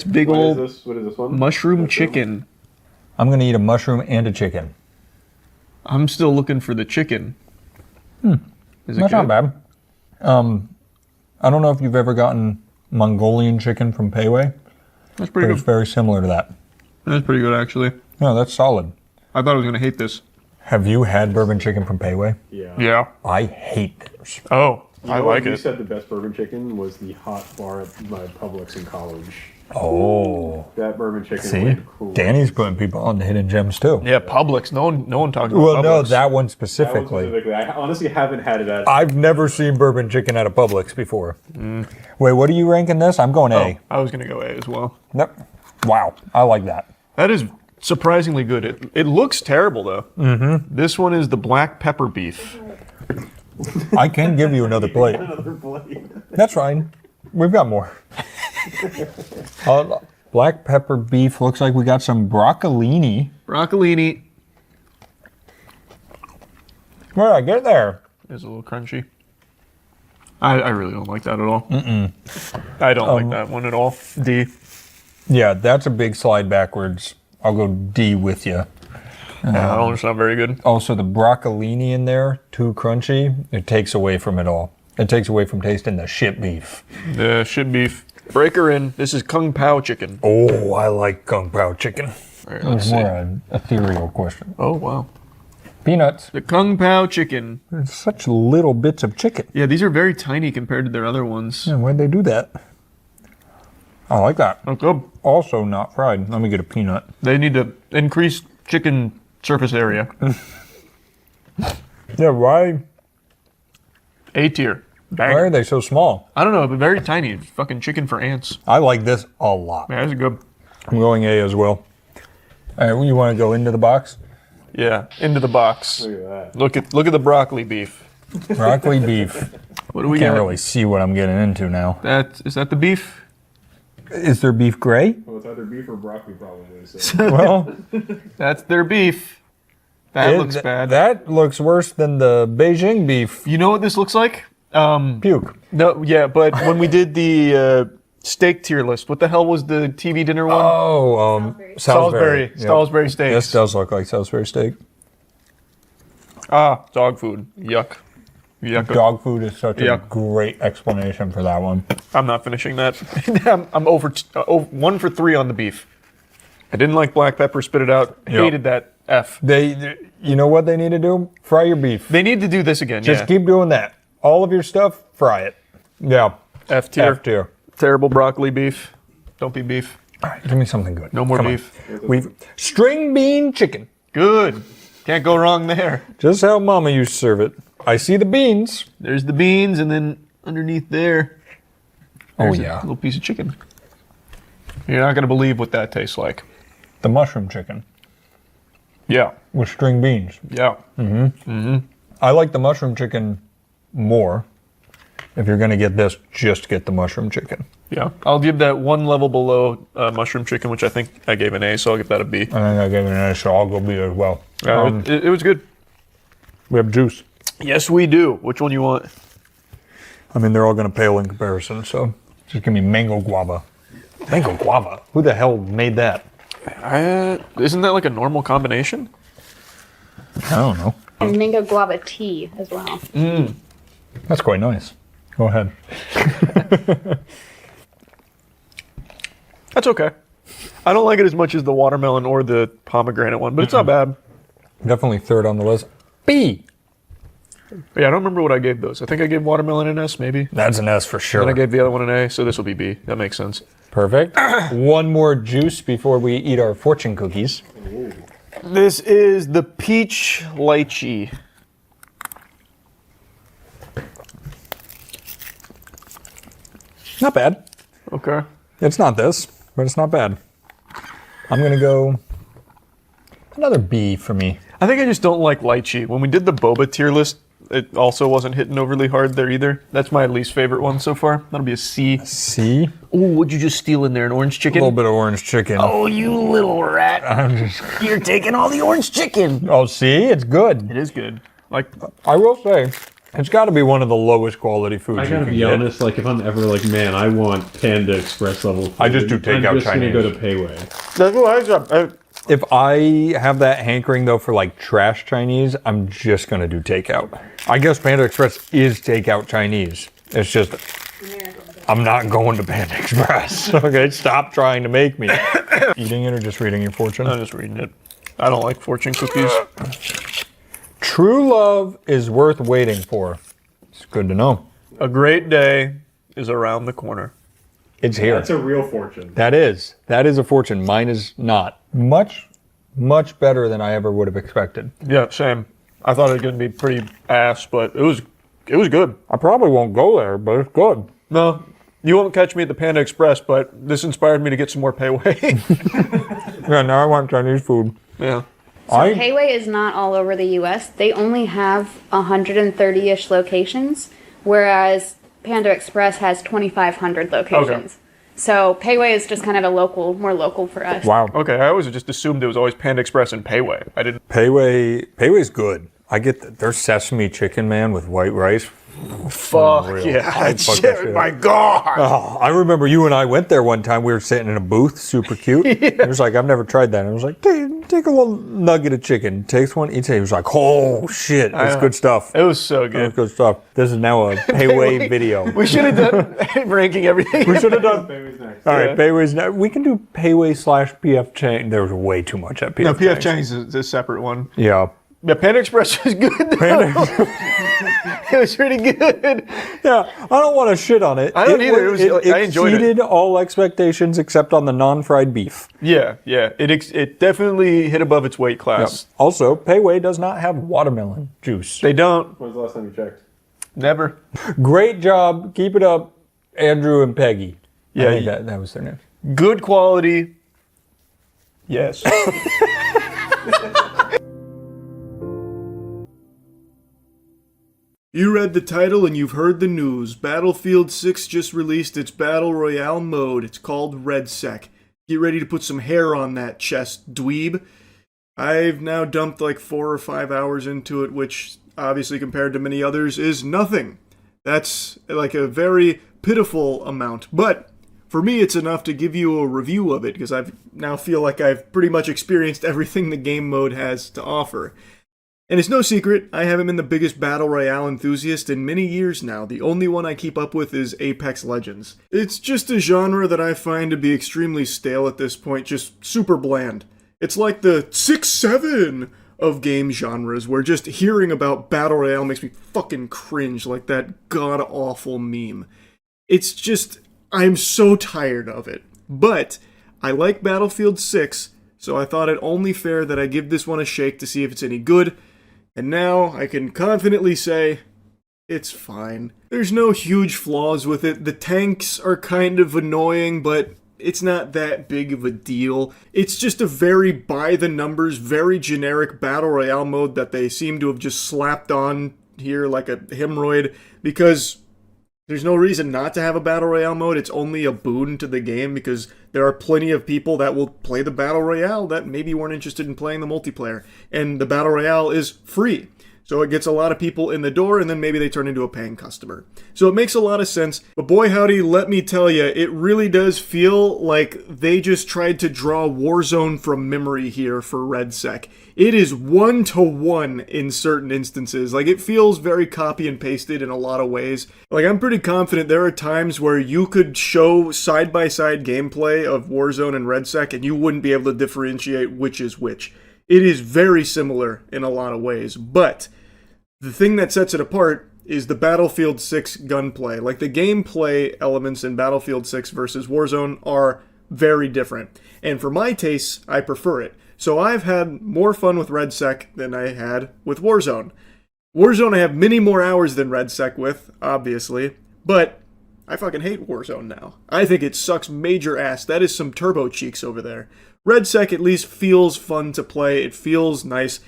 big What old is this? What is this one? mushroom chicken. I'm gonna eat a mushroom and a chicken. I'm still looking for the chicken. Is it That's good? not bad. I don't know if you've ever gotten Mongolian chicken from Payway. That's pretty but good. It's very similar to that. That's pretty good, actually. No, that's solid. I thought I was going to hate this. Have you had bourbon chicken from Payway? Yeah. Yeah. I hate theirs. Oh, You I know like what? You it. said the best bourbon chicken was the hot bar at my Publix in college. Oh. That bourbon chicken. See? Cool. Danny's putting people on the hidden gems too. Yeah, Publix. No one talks about Well, Publix. no, that one specifically. I honestly haven't had it at. I've never seen bourbon chicken at a Publix before. Wait, what are you ranking this? I'm going A. I was going to go A as well. Yep. Wow, I like that. That is surprisingly good. It looks terrible, though. Mm-hmm. This one is the black pepper beef. I can give you another plate. That's fine. We've got more. Black pepper beef. Looks like we got some broccolini. Broccolini. What did I get there? It's a little crunchy. I really don't like that at all. I don't like that one at all. D. Yeah, that's a big slide backwards. I'll go D with you. That one's not very good. Also, the broccolini in there, too crunchy. It takes away from it all. It takes away from tasting the shit beef. The shit beef. Break her in. This is Kung Pao chicken. Oh, I like Kung Pao chicken. All right, It let's was see. more an ethereal question. Oh, wow. Peanuts. The Kung Pao chicken. There's such little bits of chicken. Yeah, these are very tiny compared to their other ones. Yeah, why'd they do that? I like that. Oh, good. Also not fried. Let me get a peanut. They need to increase chicken surface area. Yeah, why? A tier. Why are they so small? I don't know, but very tiny. It's fucking chicken for ants. I like this a lot. Yeah, that's good. I'm going A as well. All right, you want to go into the box? Yeah, into the box. Look at that. Look at the broccoli beef. Broccoli beef. What do we Can't got? really see what I'm getting into now. Is that the beef? Is there beef gray? Well, it's either beef or broccoli, probably. So. Well, That's their beef. That looks bad. That looks worse than the Beijing beef. You know what this looks like? Puke. No, yeah, but when we did the steak tier list, what the hell was the TV dinner one? Oh, Salisbury. Yep. Salisbury steaks. This does look like Salisbury steak. Ah, dog food. Yuck. Yuck. Dog food is such a Yuck. great explanation for that one. I'm not finishing that. I'm over 1 for 3 on the beef. I didn't like black pepper. Spit it out. Yep. Hated that. F. You know what they need to do? Fry your beef. They need to do this again. Just yeah. keep doing that. All of your stuff, fry it. Yeah. F tier. F tier. Terrible broccoli beef. Don't be beef. All right, give me something good. No more Come on. beef. String bean chicken. Good. Can't go wrong there. Just how Mama used to serve it. I see the beans. There's the beans, and then underneath there, there's yeah. a little piece of chicken. You're not going to believe what that tastes like. The mushroom chicken Yeah. with string beans. Yeah. I like the mushroom chicken more. If you're going to get this, just get the mushroom chicken. Yeah. I'll give that one level below mushroom chicken, which I think I gave an A, so I'll give that a B. I think I gave it an A, so I'll go B as well. It was good. We have juice. Yes, we do. Which one you want? I mean, they're all going to pale in comparison, so just give me mango guava. Mango guava? Who the hell made that? Isn't that like a normal combination? I don't know. And mango guava tea as well. That's quite nice. Go ahead. That's okay. I don't like it as much as the watermelon or the pomegranate one, but it's not bad. Definitely third on the list. B. Yeah, I don't remember what I gave those. I think I gave watermelon an S, maybe. That's an S for sure. And I gave the other one an A, so this will be B. That makes sense. Perfect. One more juice before we eat our fortune cookies. This is the peach lychee. Not bad. Okay. It's not this, but it's not bad. I'm going to go another B for me. I think I just don't like lychee. When we did the boba tier list, it also wasn't hitting overly hard there either. That's my least favorite one so far. That'll be a C. C? Ooh, what'd you just steal in there? An orange A chicken? little bit of orange chicken. Oh, you little rat. You're taking all the orange chicken. Oh, see? It's good. It is good. Like, I will say, it's got to be one of the lowest quality foods I you gotta can be get. honest, like if I'm ever like, man, I want Panda Express level food, I just do takeout I'm just Chinese. gonna go to Payway. that's what I got. If I have that hankering, though, for like trash Chinese, I'm just going to do takeout. I guess Panda Express is takeout Chinese. It's just, I'm not going to Panda Express. Okay, stop trying to make me. Eating it or just reading your fortune? I'm just reading it. I don't like fortune cookies. True love is worth waiting for. It's good to know. A great day is around the corner. It's here. That's a real fortune. That is a fortune. Mine is not. Much better than I ever would have expected. Yeah, same. I thought it was going to be pretty ass, but it was good. I probably won't go there, but it's good. No, you won't catch me at the Panda Express, but this inspired me to get some more Pei Wei. Yeah, now I want Chinese food. Yeah. So Pei Wei is not all over the U.S. They only have 130-ish locations, whereas Panda Express has 2,500 locations. Okay. So Pei Wei is just kind of more local for us. Wow. Okay, I always just assumed it was always Panda Express and Pei Wei. I didn't. Pei Wei's good. I get their sesame chicken, man, with white rice. Fuck Unreal. yeah. I'd fuck that Shit, shit my up. God. Oh, I remember you and I went there one time. We were sitting in a booth, super cute. It was like, I've never tried that. And I was like, take a little nugget of chicken. Takes one, eats it. He was like, oh, shit. It's good stuff. It was so good. It's good stuff. This is now a Pei Wei video. We should have done ranking everything. We should have done. Pei Wei's next. All right, Pei Wei's next. We can do Pei Wei / PF Chang. There was way too much at PF No, PF Chang's. Chang's is a separate one. Yeah. Yeah, Panda Express was good. It was pretty good. Yeah, I don't want to shit on it. I don't either. I enjoyed it. Exceeded all expectations except on the non-fried beef. Yeah. It definitely hit above its weight class. Yeah. Also, Pei Wei does not have watermelon juice. They don't. When's the last time you checked? Never. Great job. Keep it up, Andrew and Peggy. Yeah, I think that was their name. Good quality. Yes. You read the title and you've heard the news. Battlefield 6 just released its Battle Royale mode. It's called RedSec. Get ready to put some hair on that chest, dweeb. I've now dumped like 4 or 5 hours into it, which obviously compared to many others is nothing. That's like a very pitiful amount. But for me, it's enough to give you a review of it, because I now feel like I've pretty much experienced everything the game mode has to offer. And it's no secret, I haven't been the biggest Battle Royale enthusiast in many years now. The only one I keep up with is Apex Legends. It's just a genre that I find to be extremely stale at this point, just super bland. It's like the 6-7 of game genres, where just hearing about Battle Royale makes me fucking cringe like that god-awful meme. It's just, I'm so tired of it. But I like Battlefield 6, so I thought it only fair that I give this one a shake to see if it's any good. And now I can confidently say, it's fine. There's no huge flaws with it. The tanks are kind of annoying, but it's not that big of a deal. It's just a very by-the-numbers, very generic Battle Royale mode that they seem to have just slapped on here like a hemorrhoid, because there's no reason not to have a Battle Royale mode. It's only a boon to the game, because there are plenty of people that will play the Battle Royale that maybe weren't interested in playing the multiplayer. And the Battle Royale is free. So it gets a lot of people in the door, and then maybe they turn into a paying customer. So it makes a lot of sense. But boy howdy, let me tell you, it really does feel like they just tried to draw Warzone from memory here for RedSec. It is 1-to-1 in certain instances. Like, it feels very copy and pasted in a lot of ways. Like, I'm pretty confident there are times where you could show side-by-side gameplay of Warzone and RedSec, and you wouldn't be able to differentiate which is which. It is very similar in a lot of ways, but the thing that sets it apart is the Battlefield 6 gunplay. Like, the gameplay elements in Battlefield 6 versus Warzone are very different. And for my tastes, I prefer it. So I've had more fun with RedSec than I had with Warzone. Warzone I have many more hours than RedSec with, obviously, but I fucking hate Warzone now. I think it sucks major ass. That is some turbo cheeks over there. RedSec at least feels fun to play. It feels nice.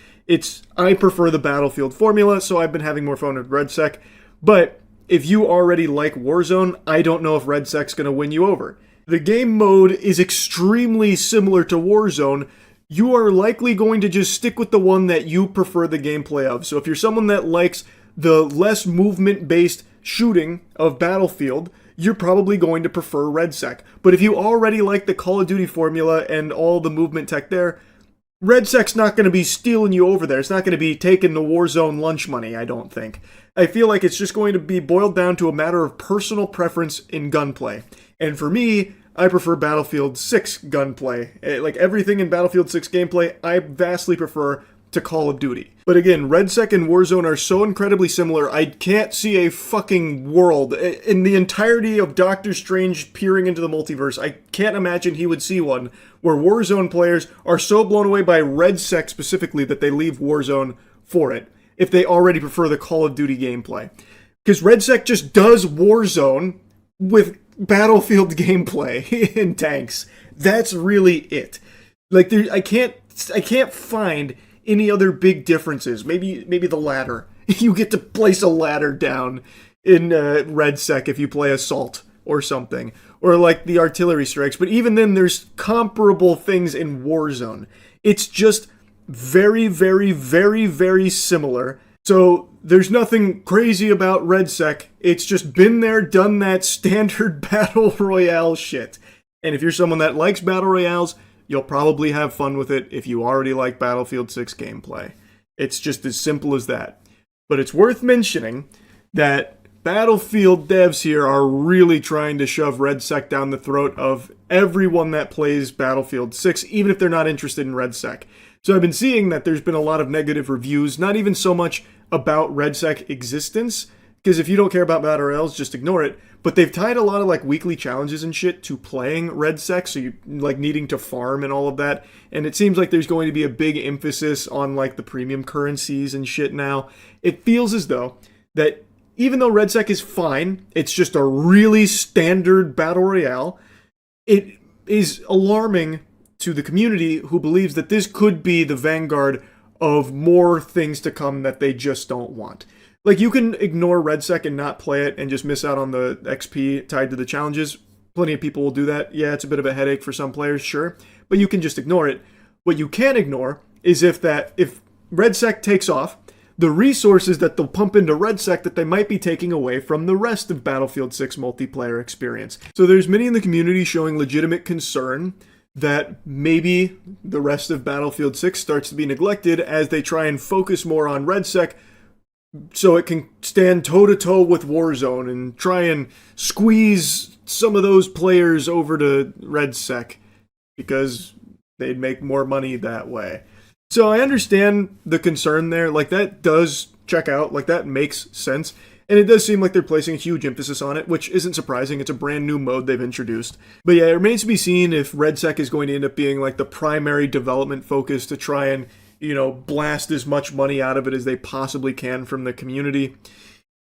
I prefer the Battlefield formula, so I've been having more fun with RedSec. But if you already like Warzone, I don't know if RedSec's going to win you over. The game mode is extremely similar to Warzone. You are likely going to just stick with the one that you prefer the gameplay of. So if you're someone that likes the less movement-based shooting of Battlefield, you're probably going to prefer RedSec. But if you already like the Call of Duty formula and all the movement tech there, RedSec's not going to be stealing you over there. It's not going to be taking the Warzone lunch money, I don't think. I feel like it's just going to be boiled down to a matter of personal preference in gunplay. And for me, I prefer Battlefield 6 gunplay. Like, everything in Battlefield 6 gameplay, I vastly prefer to Call of Duty. But again, RedSec and Warzone are so incredibly similar, I can't see a fucking world in the entirety of Doctor Strange peering into the multiverse. I can't imagine he would see one where Warzone players are so blown away by RedSec specifically that they leave Warzone for it, if they already prefer the Call of Duty gameplay. Because RedSec just does Warzone with Battlefield gameplay in tanks. That's really it. Like, I can't find any other big differences. Maybe the ladder. You get to place a ladder down in RedSec if you play Assault or something. Or like the artillery strikes. But even then, there's comparable things in Warzone. It's just very, very, very, very similar. So there's nothing crazy about RedSec. It's just been there, done that standard Battle Royale shit. And if you're someone that likes Battle Royales, you'll probably have fun with it if you already like Battlefield 6 gameplay. It's just as simple as that. But it's worth mentioning that Battlefield devs here are really trying to shove RedSec down the throat of everyone that plays Battlefield 6, even if they're not interested in RedSec. So I've been seeing that there's been a lot of negative reviews, not even so much about RedSec existence, because if you don't care about Battle Royales, just ignore it. But they've tied a lot of like weekly challenges and shit to playing RedSec, so you like needing to farm and all of that. And it seems like there's going to be a big emphasis on like the premium currencies and shit now. It feels as though that even though RedSec is fine, it's just a really standard Battle Royale, it is alarming to the community who believes that this could be the vanguard of more things to come that they just don't want. Like, you can ignore RedSec and not play it and just miss out on the XP tied to the challenges. Plenty of people will do that. Yeah, it's a bit of a headache for some players, sure, but you can just ignore it. What you can ignore is if RedSec takes off, the resources that they'll pump into RedSec that they might be taking away from the rest of Battlefield 6 multiplayer experience. So there's many in the community showing legitimate concern that maybe the rest of Battlefield 6 starts to be neglected as they try and focus more on RedSec so it can stand toe-to-toe with Warzone and try and squeeze some of those players over to RedSec because they'd make more money that way. So I understand the concern there. Like, that does check out. Like, that makes sense. And it does seem like they're placing a huge emphasis on it, which isn't surprising. It's a brand new mode they've introduced. But yeah, it remains to be seen if RedSec is going to end up being like the primary development focus to try and, blast as much money out of it as they possibly can from the community.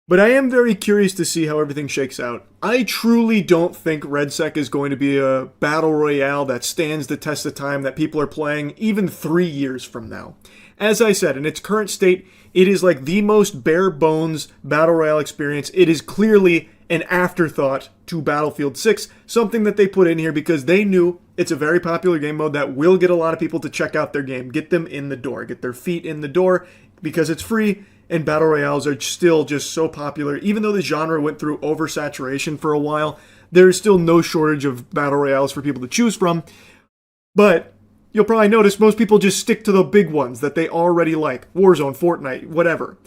But I am very curious to see how everything shakes out. I truly don't think RedSec is going to be a battle royale that stands the test of time that people are playing even 3 years from now. As I said, in its current state, it is like the most bare bones battle royale experience. It is clearly an afterthought to Battlefield 6, something that they put in here because they knew it's a very popular game mode that will get a lot of people to check out their game, get them in the door, get their feet in the door because it's free. And battle royales are still just so popular. Even though the genre went through oversaturation for a while, there's still no shortage of battle royales for people to choose from. But you'll probably notice most people just stick to the big ones that they already like. Warzone, Fortnite, whatever.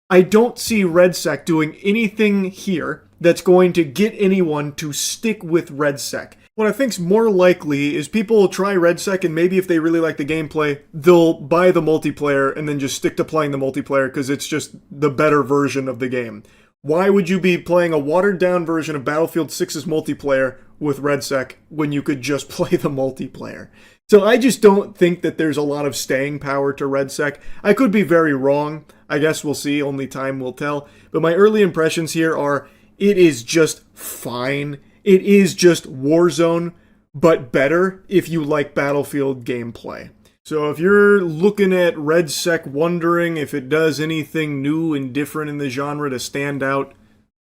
I don't see RedSec doing anything here that's going to get anyone to stick with RedSec. What I think's more likely is people will try RedSec and maybe if they really like the gameplay, they'll buy the multiplayer and then just stick to playing the multiplayer because it's just the better version of the game. Why would you be playing a watered down version of Battlefield 6's multiplayer with RedSec when you could just play the multiplayer? So I just don't think that there's a lot of staying power to RedSec. I could be very wrong. I guess we'll see. Only time will tell. But my early impressions here are it is just fine. It is just Warzone, but better if you like Battlefield gameplay. So if you're looking at RedSec wondering if it does anything new and different in the genre to stand out,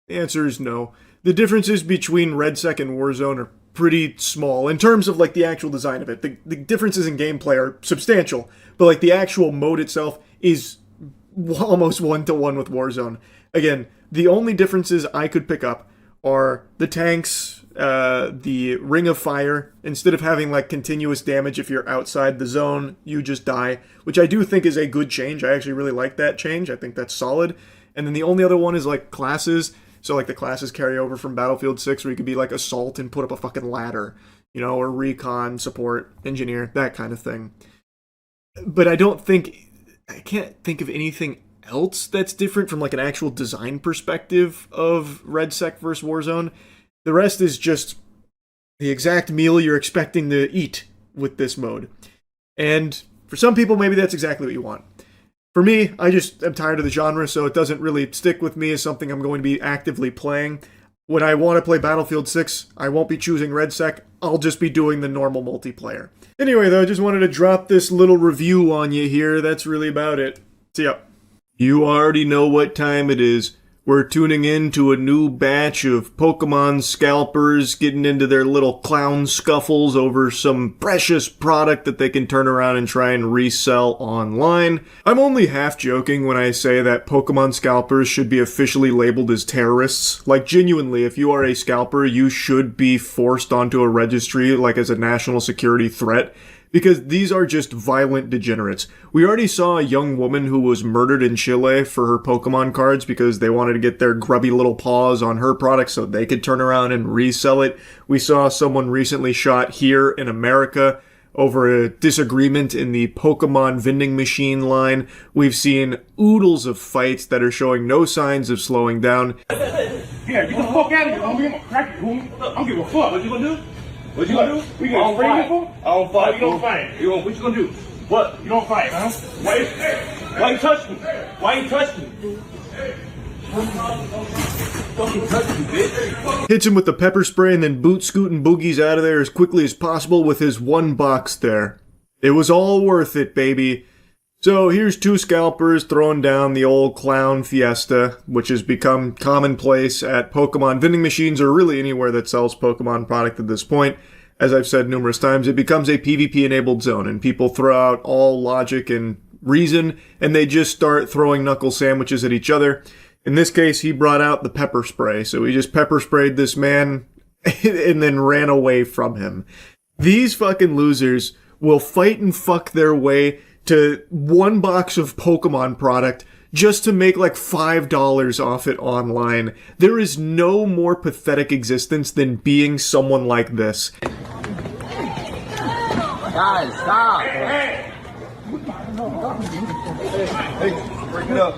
the answer is no. The differences between RedSec and Warzone are pretty small in terms of like the actual design of it. The differences in gameplay are substantial, but like the actual mode itself is almost one-to-one with Warzone. Again, the only differences I could pick up are the tanks, the ring of fire. Instead of having like continuous damage if you're outside the zone, you just die, which I do think is a good change. I actually really like that change. I think that's solid. And then the only other one is like classes. So like the classes carry over from Battlefield 6 where you could be like assault and put up a fucking ladder, or recon, support, engineer, that kind of thing. But I don't think I can't think of anything else that's different from like an actual design perspective of Red Sec vs. Warzone. The rest is just the exact meal you're expecting to eat with this mode. And for some people, maybe that's exactly what you want. For me, I just am tired of the genre, so it doesn't really stick with me as something I'm going to be actively playing. When I want to play Battlefield 6, I won't be choosing Red Sec, I'll just be doing the normal multiplayer. Anyway, though, I just wanted to drop this little review on you here. That's really about it. See ya. You already know what time it is. We're tuning in to a new batch of Pokemon scalpers getting into their little clown scuffles over some precious product that they can turn around and try and resell online. I'm only half joking when I say that Pokemon scalpers should be officially labeled as terrorists. Like, genuinely, if you are a scalper, you should be forced onto a registry, like as a national security threat. Because these are just violent degenerates. We already saw a young woman who was murdered in Chile for her Pokemon cards because they wanted to get their grubby little paws on her product so they could turn around and resell it. We saw someone recently shot here in America over a disagreement in the Pokemon vending machine line. We've seen oodles of fights that are showing no signs of slowing down. Yeah, get the fuck out of here, homie. I'm gonna crack you, homie. I don't give a fuck. What you gonna do? What you gonna do? We gonna spray people? I don't fight. You don't fight. What you gonna do? What? You don't fight, huh? Why you touch me? Why you touch me? Fucking touch me, bitch. Hits him with the pepper spray and then boot scooting boogies out of there as quickly as possible with his one box there. It was all worth it, baby. So here's two scalpers throwing down the old clown fiesta, which has become commonplace at Pokemon vending machines or really anywhere that sells Pokemon product at this point. As I've said numerous times, it becomes a PvP-enabled zone, and people throw out all logic and reason, and they just start throwing knuckle sandwiches at each other. In this case, he brought out the pepper spray, so he just pepper sprayed this man and then ran away from him. These fucking losers will fight and fuck their way to one box of Pokemon product just to make like $5 off it online. There is no more pathetic existence than being someone like this. Guys, stop. Hey. Break it up.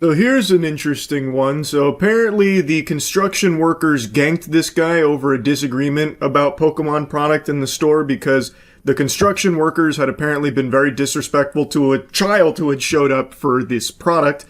So here's an interesting one. So apparently the construction workers ganked this guy over a disagreement about Pokemon product in the store because the construction workers had apparently been very disrespectful to a child who had showed up for this product,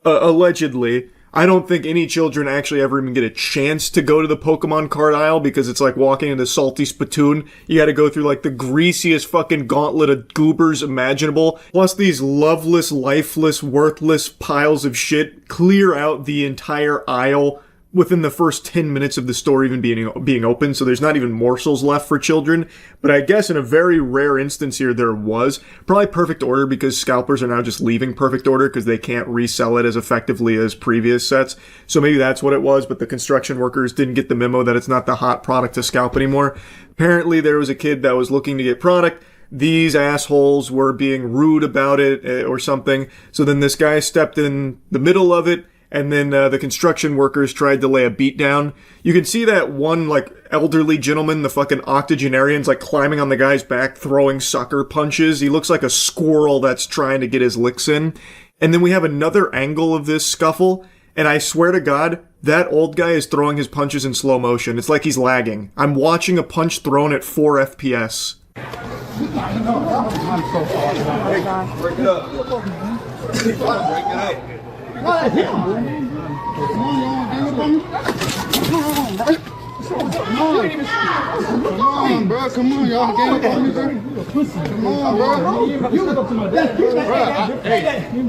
allegedly. I don't think any children actually ever even get a chance to go to the Pokemon card aisle because it's like walking into Salty Spittoon. You gotta go through like the greasiest fucking gauntlet of goobers imaginable. Plus these loveless, lifeless, worthless piles of shit clear out the entire aisle within the first 10 minutes of the store even being open, so there's not even morsels left for children. But I guess in a very rare instance here, there was. Probably perfect order because scalpers are now just leaving perfect order because they can't resell it as effectively as previous sets. So maybe that's what it was, but the construction workers didn't get the memo that it's not the hot product to scalp anymore. Apparently there was a kid that was looking to get product. These assholes were being rude about it or something. So then this guy stepped in the middle of it, and then the construction workers tried to lay a beat down. You can see that one, like, elderly gentleman, the fucking octogenarian's, like, climbing on the guy's back, throwing sucker punches. He looks like a squirrel that's trying to get his licks in. And then we have another angle of this scuffle, and I swear to God, that old guy is throwing his punches in slow motion. It's like he's lagging. I'm watching a punch thrown at 4 FPS. Break it up. Break it up. Come on, bro. Come on, y'all. Come on, bro. You look up to my dad, bro. Hey, he's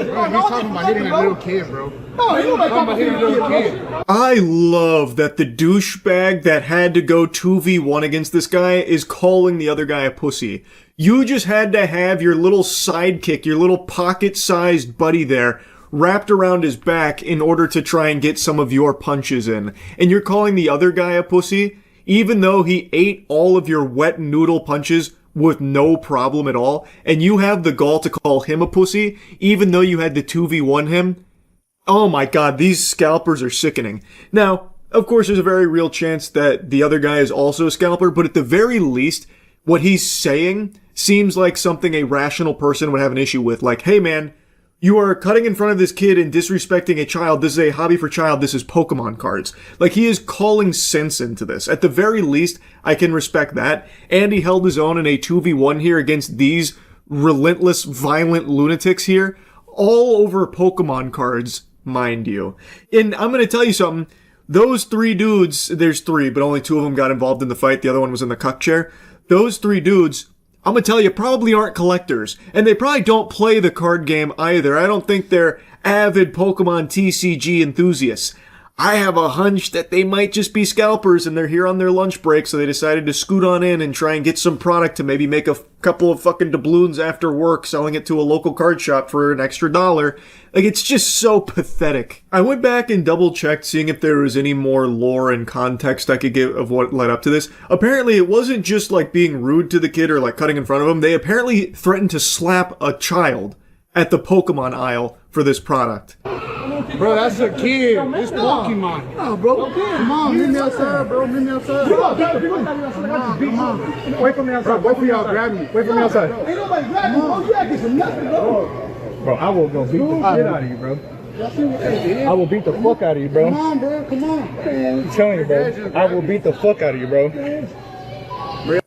talking about hitting a little kid, bro. I love that the douchebag that had to go 2v1 against this guy is calling the other guy a pussy. You just had to have your little sidekick, your little pocket-sized buddy there, wrapped around his back in order to try and get some of your punches in. And you're calling the other guy a pussy, even though he ate all of your wet noodle punches with no problem at all, and you have the gall to call him a pussy, even though you had to 2v1 him? Oh my god, these scalpers are sickening. Now, of course, there's a very real chance that the other guy is also a scalper, but at the very least, what he's saying seems like something a rational person would have an issue with. Like, hey man, you are cutting in front of this kid and disrespecting a child. This is a hobby for child. This is Pokemon cards. Like, he is calling sense into this. At the very least, I can respect that. And he held his own in a 2v1 here against these relentless, violent lunatics here. All over Pokemon cards, mind you. And I'm going to tell you something. Those 3 dudes, there's 3, but only 2 of them got involved in the fight. The other one was in the cuck chair. Those 3 dudes, I'm gonna tell you, probably aren't collectors. And they probably don't play the card game either. I don't think they're avid Pokemon TCG enthusiasts. I have a hunch that they might just be scalpers and they're here on their lunch break, so they decided to scoot on in and try and get some product to maybe make a couple of fucking doubloons after work, selling it to a local card shop for an extra $1. Like, it's just so pathetic. I went back and double-checked seeing if there was any more lore and context I could give of what led up to this. Apparently, it wasn't just, like, being rude to the kid or, like, cutting in front of him. They apparently threatened to slap a child at the Pokemon aisle for this product. Bro, that's a kid. It's Pokemon. No, bro. Come on, meet me outside, bro. Meet me outside. Come on. Wait for me outside. Both of y'all grab me. Wait for me outside. Ain't nobody grabbing me, bro. You acting for nothing, bro. Bro, I will go beat the shit out of you, bro. I will beat the fuck out of you, bro. Come on, bro. Come on. I'm telling you, bro. I will beat the fuck out of you, bro.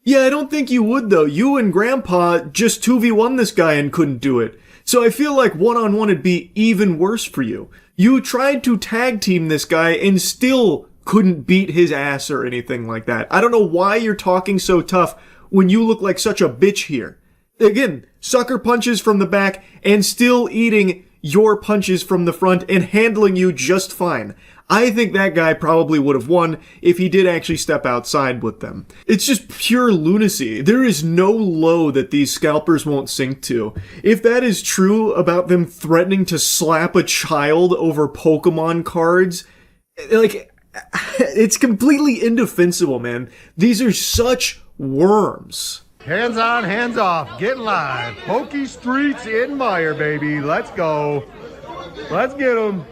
Yeah, I don't think you would, though. You and Grandpa just 2v1 this guy and couldn't do it. So I feel like one-on-one would be even worse for you. You tried to tag team this guy and still couldn't beat his ass or anything like that. I don't know why you're talking so tough when you look like such a bitch here. Again, sucker punches from the back and still eating your punches from the front and handling you just fine. I think that guy probably would have won if he did actually step outside with them. It's just pure lunacy. There is no low that these scalpers won't sink to. If that is true about them threatening to slap a child over Pokemon cards, like, it's completely indefensible, man. These are such worms. Hands on, hands off. Get live. Pokey Streets in Meyer, baby. Let's go. Let's get them.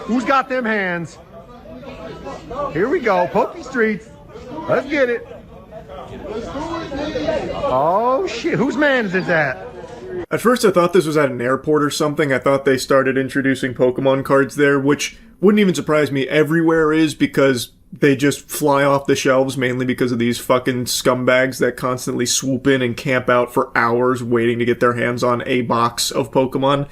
Who's got them hands? Here we go. Pokey Streets. Let's get it. Oh, shit. Whose man is that? At first, I thought this was at an airport or something. I thought they started introducing Pokemon cards there, which wouldn't even surprise me. Everywhere is, because they just fly off the shelves, mainly because of these fucking scumbags that constantly swoop in and camp out for hours waiting to get their hands on a box of Pokemon.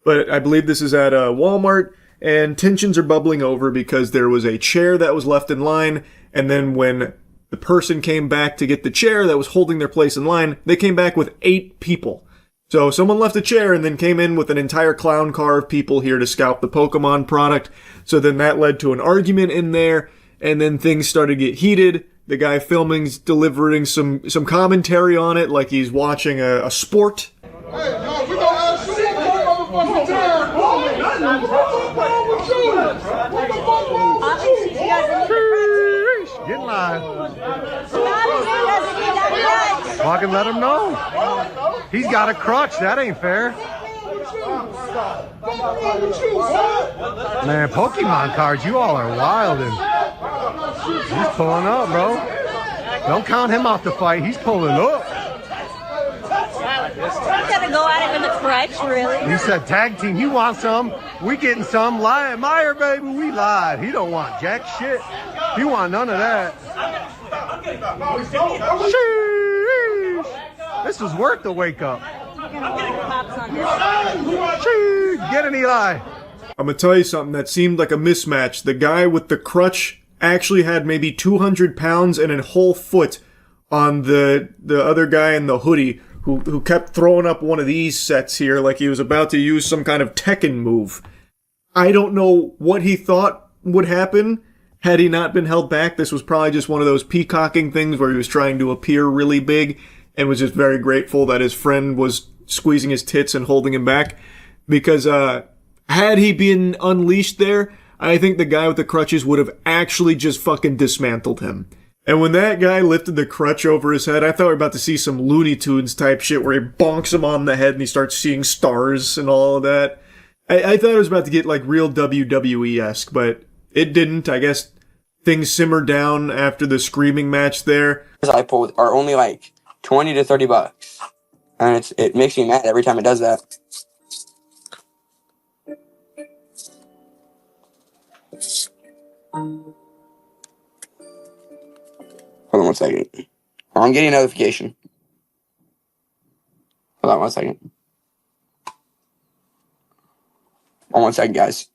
But I believe this is at Walmart, and tensions are bubbling over because there was a chair that was left in line, and then when the person came back to get the chair that was holding their place in line, they came back with 8 people. So someone left a chair and then came in with an entire clown car of people here to scalp the Pokemon product. So then that led to an argument in there, and then things started to get heated. The guy filming's delivering some commentary on it like he's watching a sport. Get live. Fucking let him know. He's got a crutch. That ain't fair. Man, Pokemon cards, you all are wildin'. He's pulling up, bro. Don't count him off the fight. He's pulling up. He's gonna go at him in the crutch, really? He said tag team. You want some? We getting some. Lion Meyer, baby. We live. He don't want jack shit. He want none of that. Sheesh. This was worth the wake up. Sheesh. Get an Eli. I'm gonna tell you something that seemed like a mismatch. The guy with the crutch actually had maybe 200 pounds and a whole foot on the other guy in the hoodie who kept throwing up one of these sets here like he was about to use some kind of Tekken move. I don't know what he thought would happen had he not been held back. This was probably just one of those peacocking things where he was trying to appear really big and was just very grateful that his friend was squeezing his tits and holding him back. Because had he been unleashed there, I think the guy with the crutches would have actually just fucking dismantled him. And when that guy lifted the crutch over his head, I thought we were about to see some Looney Tunes type shit where he bonks him on the head and he starts seeing stars and all of that. I thought it was about to get like real WWE-esque, but it didn't. I guess things simmered down after the screaming match there. I pulled are only like $20 to $30. And it makes me mad every time it does that. Hold on one second. Oh, I'm getting a notification. Hold on one second. One second, guys.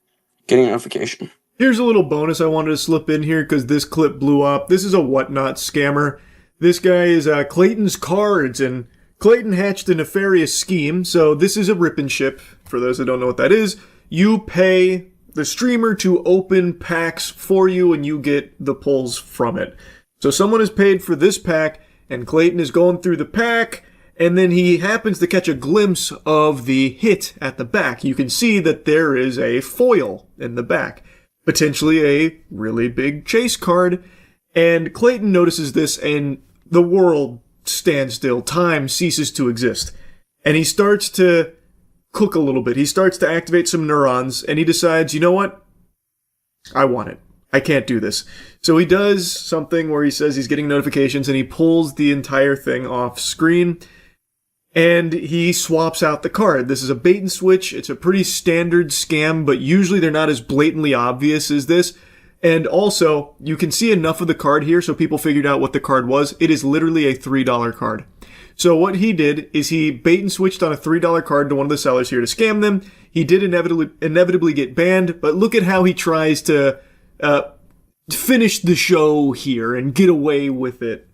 Getting a notification. Here's a little bonus I wanted to slip in here because this clip blew up. This is a whatnot scammer. This guy is Clayton's Cards, and Clayton hatched a nefarious scheme. So this is a rip and ship. For those that don't know what that is, you pay the streamer to open packs for you and you get the pulls from it. So someone is paid for this pack and Clayton is going through the pack and then he happens to catch a glimpse of the hit at the back. You can see that there is a foil in the back, potentially a really big chase card. And Clayton notices this and the world stands still. Time ceases to exist. And he starts to cook a little bit. He starts to activate some neurons and he decides, you know what? I want it. I can't do this. So he does something where he says he's getting notifications and he pulls the entire thing off screen and he swaps out the card. This is a bait and switch. It's a pretty standard scam, but usually they're not as blatantly obvious as this. And also, you can see enough of the card here so people figured out what the card was. It is literally a $3 card. So what he did is he bait and switched on a $3 card to one of the sellers here to scam them. He did inevitably get banned, but look at how he tries to finish the show here and get away with it.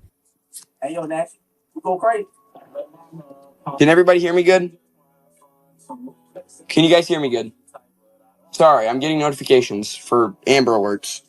Hey, yo, Nash, you go crazy. Can everybody hear me good? Can you guys hear me good? Sorry, I'm getting notifications for Amber Alerts.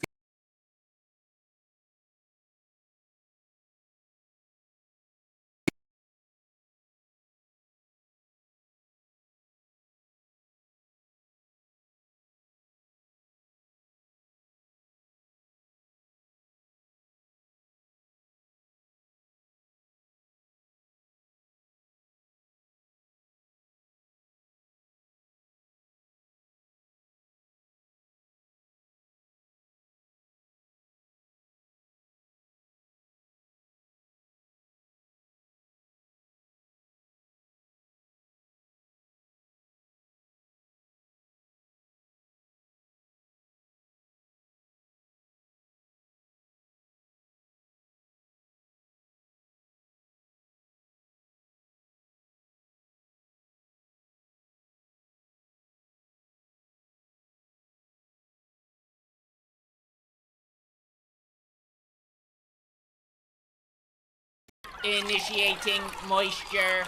Initiating moisture.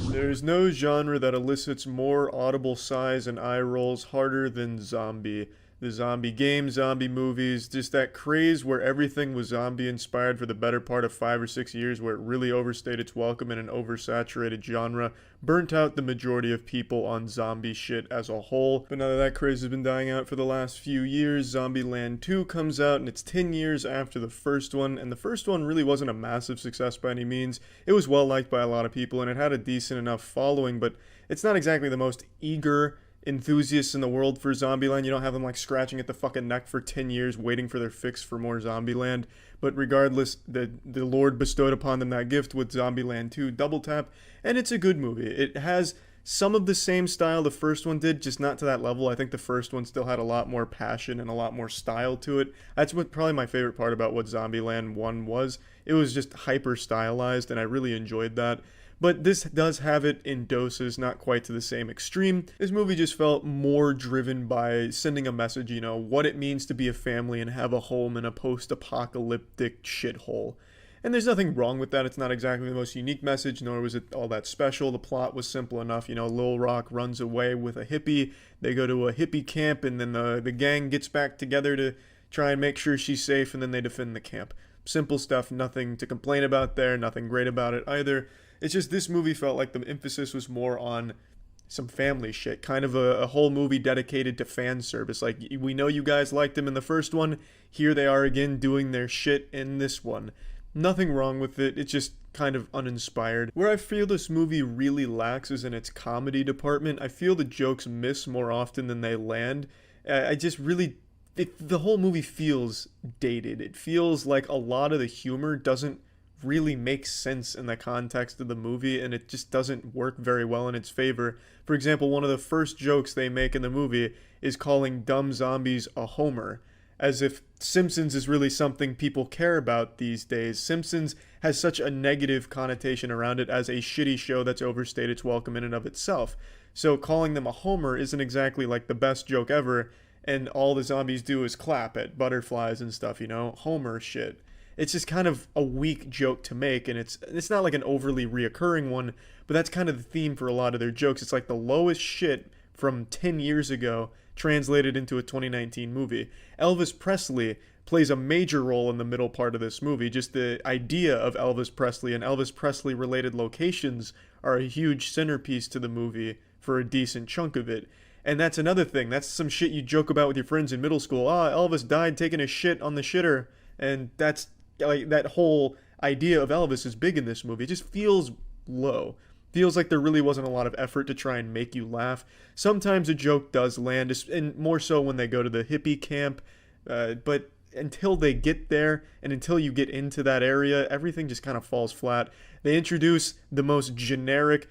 There's no genre that elicits more audible sighs and eye rolls harder than zombie. The zombie games, zombie movies, just that craze where everything was zombie inspired for the better part of 5 or 6 years, where it really overstayed its welcome in an oversaturated genre, burnt out the majority of people on zombie shit as a whole. But now that that craze has been dying out for the last few years, Zombieland 2 comes out and it's 10 years after the first one, and the first one really wasn't a massive success by any means. It was well liked by a lot of people and it had a decent enough following, but it's not exactly the most eager enthusiasts in the world for Zombieland. You don't have them like scratching at the fucking neck for 10 years waiting for their fix for more Zombieland. But regardless, the Lord bestowed upon them that gift with Zombieland 2 Double Tap, and it's a good movie. It has some of the same style the first one did, just not to that level. I think the first one still had a lot more passion and a lot more style to it. That's what probably my favorite part about what Zombieland 1 was. It was just hyper stylized and I really enjoyed that. But this does have it in doses, not quite to the same extreme. This movie just felt more driven by sending a message, you know, what it means to be a family and have a home in a post-apocalyptic shithole. And there's nothing wrong with that. It's not exactly the most unique message, nor was it all that special. The plot was simple enough. You know, Lil Rock runs away with a hippie. They go to a hippie camp, and then the gang gets back together to try and make sure she's safe, and then they defend the camp. Simple stuff, nothing to complain about there, nothing great about it either. It's just this movie felt like the emphasis was more on some family shit, kind of a whole movie dedicated to fan service. Like, we know you guys liked them in the first one, here they are again doing their shit in this one. Nothing wrong with it, it's just kind of uninspired. Where I feel this movie really lacks is in its comedy department. I feel the jokes miss more often than they land, I just really... the whole movie feels dated. It feels like a lot of the humor doesn't really make sense in the context of the movie, and it just doesn't work very well in its favor. For example, one of the first jokes they make in the movie is calling dumb zombies a homer, as if Simpsons is really something people care about these days. Simpsons has such a negative connotation around it as a shitty show that's overstayed its welcome in and of itself. So calling them a homer isn't exactly like the best joke ever, and all the zombies do is clap at butterflies and stuff, you know? Homer shit. It's just kind of a weak joke to make, and it's not like an overly reoccurring one, but that's kind of the theme for a lot of their jokes. It's like the lowest shit from 10 years ago translated into a 2019 movie. Elvis Presley plays a major role in the middle part of this movie. Just the idea of Elvis Presley and Elvis Presley related locations are a huge centerpiece to the movie for a decent chunk of it. And that's another thing. That's some shit you joke about with your friends in middle school. Elvis died taking a shit on the shitter. And that's like that whole idea of Elvis is big in this movie. It just feels low. Feels like there really wasn't a lot of effort to try and make you laugh. Sometimes a joke does land, and more so when they go to the hippie camp. But until they get there, and until you get into that area, everything just kind of falls flat. They introduce the most generic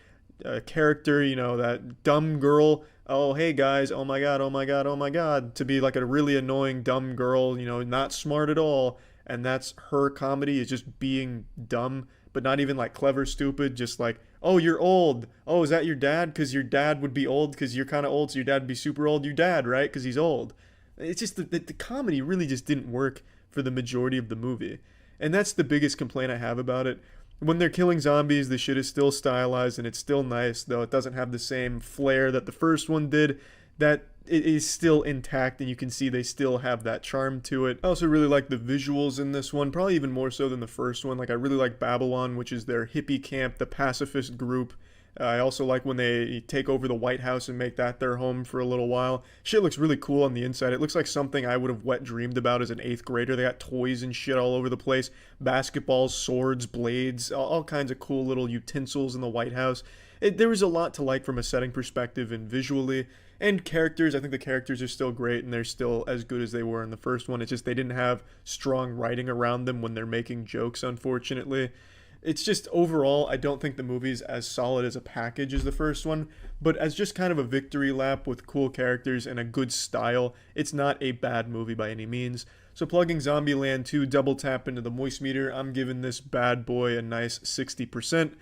character, you know, that dumb girl. Oh, hey guys, oh my god, oh my god, oh my god. To be like a really annoying dumb girl, you know, not smart at all. And that's her comedy, is just being dumb, but not even like clever stupid, just like, oh, you're old. Oh, is that your dad? Because your dad would be old because you're kind of old, so your dad would be super old. Your dad, right? Because he's old. It's just the comedy really just didn't work for the majority of the movie. And that's the biggest complaint I have about it. When they're killing zombies, the shit is still stylized and it's still nice, though it doesn't have the same flair that the first one did. That it is still intact, and you can see they still have that charm to it. I also really like the visuals in this one, probably even more so than the first one. Like, I really like Babylon, which is their hippie camp, the pacifist group. I also like when they take over the White House and make that their home for a little while. Shit looks really cool on the inside. It looks like something I would have wet dreamed about as an 8th grader. They got toys and shit all over the place. Basketballs, swords, blades, all kinds of cool little utensils in the White House. There was a lot to like from a setting perspective and visually. And characters, I think the characters are still great, and they're still as good as they were in the first one. It's just they didn't have strong writing around them when they're making jokes, unfortunately. It's just, overall, I don't think the movie's as solid as a package as the first one, but as just kind of a victory lap with cool characters and a good style, it's not a bad movie by any means. So plugging Zombieland 2 double tap into the moist meter, I'm giving this bad boy a nice 60%.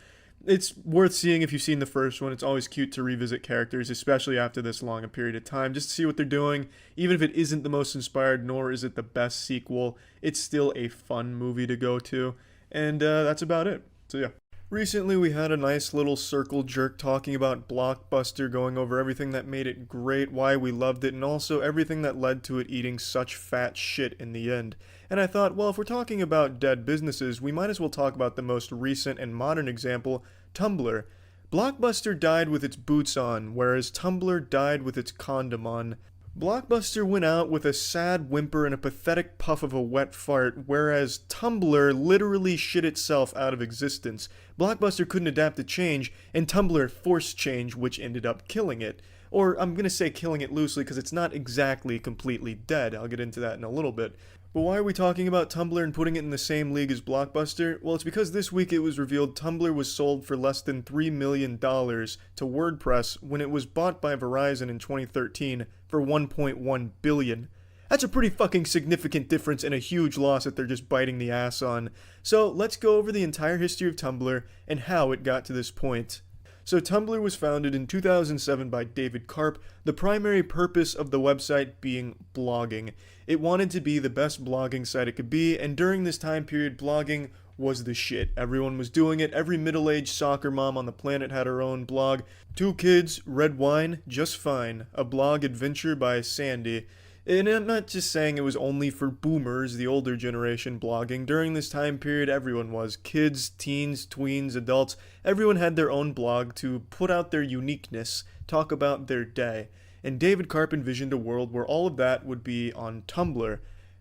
It's worth seeing if you've seen the first one. It's always cute to revisit characters, especially after this long a period of time, just to see what they're doing. Even if it isn't the most inspired, nor is it the best sequel, it's still a fun movie to go to. And that's about it. So yeah. Recently we had a nice little circle jerk talking about Blockbuster, going over everything that made it great, why we loved it, and also everything that led to it eating such fat shit in the end. And I thought, well, if we're talking about dead businesses, we might as well talk about the most recent and modern example, Tumblr. Blockbuster died with its boots on, whereas Tumblr died with its condom on. Blockbuster went out with a sad whimper and a pathetic puff of a wet fart, whereas Tumblr literally shit itself out of existence. Blockbuster couldn't adapt to change, and Tumblr forced change, which ended up killing it. Or, I'm gonna say killing it loosely because it's not exactly completely dead. I'll get into that in a little bit. But why are we talking about Tumblr and putting it in the same league as Blockbuster? Well, it's because this week it was revealed Tumblr was sold for less than $3 million to WordPress when it was bought by Verizon in 2013 for $1.1 billion. That's a pretty fucking significant difference and a huge loss that they're just biting the ass on. So let's go over the entire history of Tumblr and how it got to this point. So Tumblr was founded in 2007 by David Karp, the primary purpose of the website being blogging. It wanted to be the best blogging site it could be, and during this time period, blogging was the shit. Everyone was doing it. Every middle-aged soccer mom on the planet had her own blog. 2 kids, red wine, just fine. A blog adventure by Sandy. And I'm not just saying it was only for boomers, the older generation, blogging. During this time period, everyone was. Kids, teens, tweens, adults. Everyone had their own blog to put out their uniqueness, talk about their day. And David Karp envisioned a world where all of that would be on Tumblr.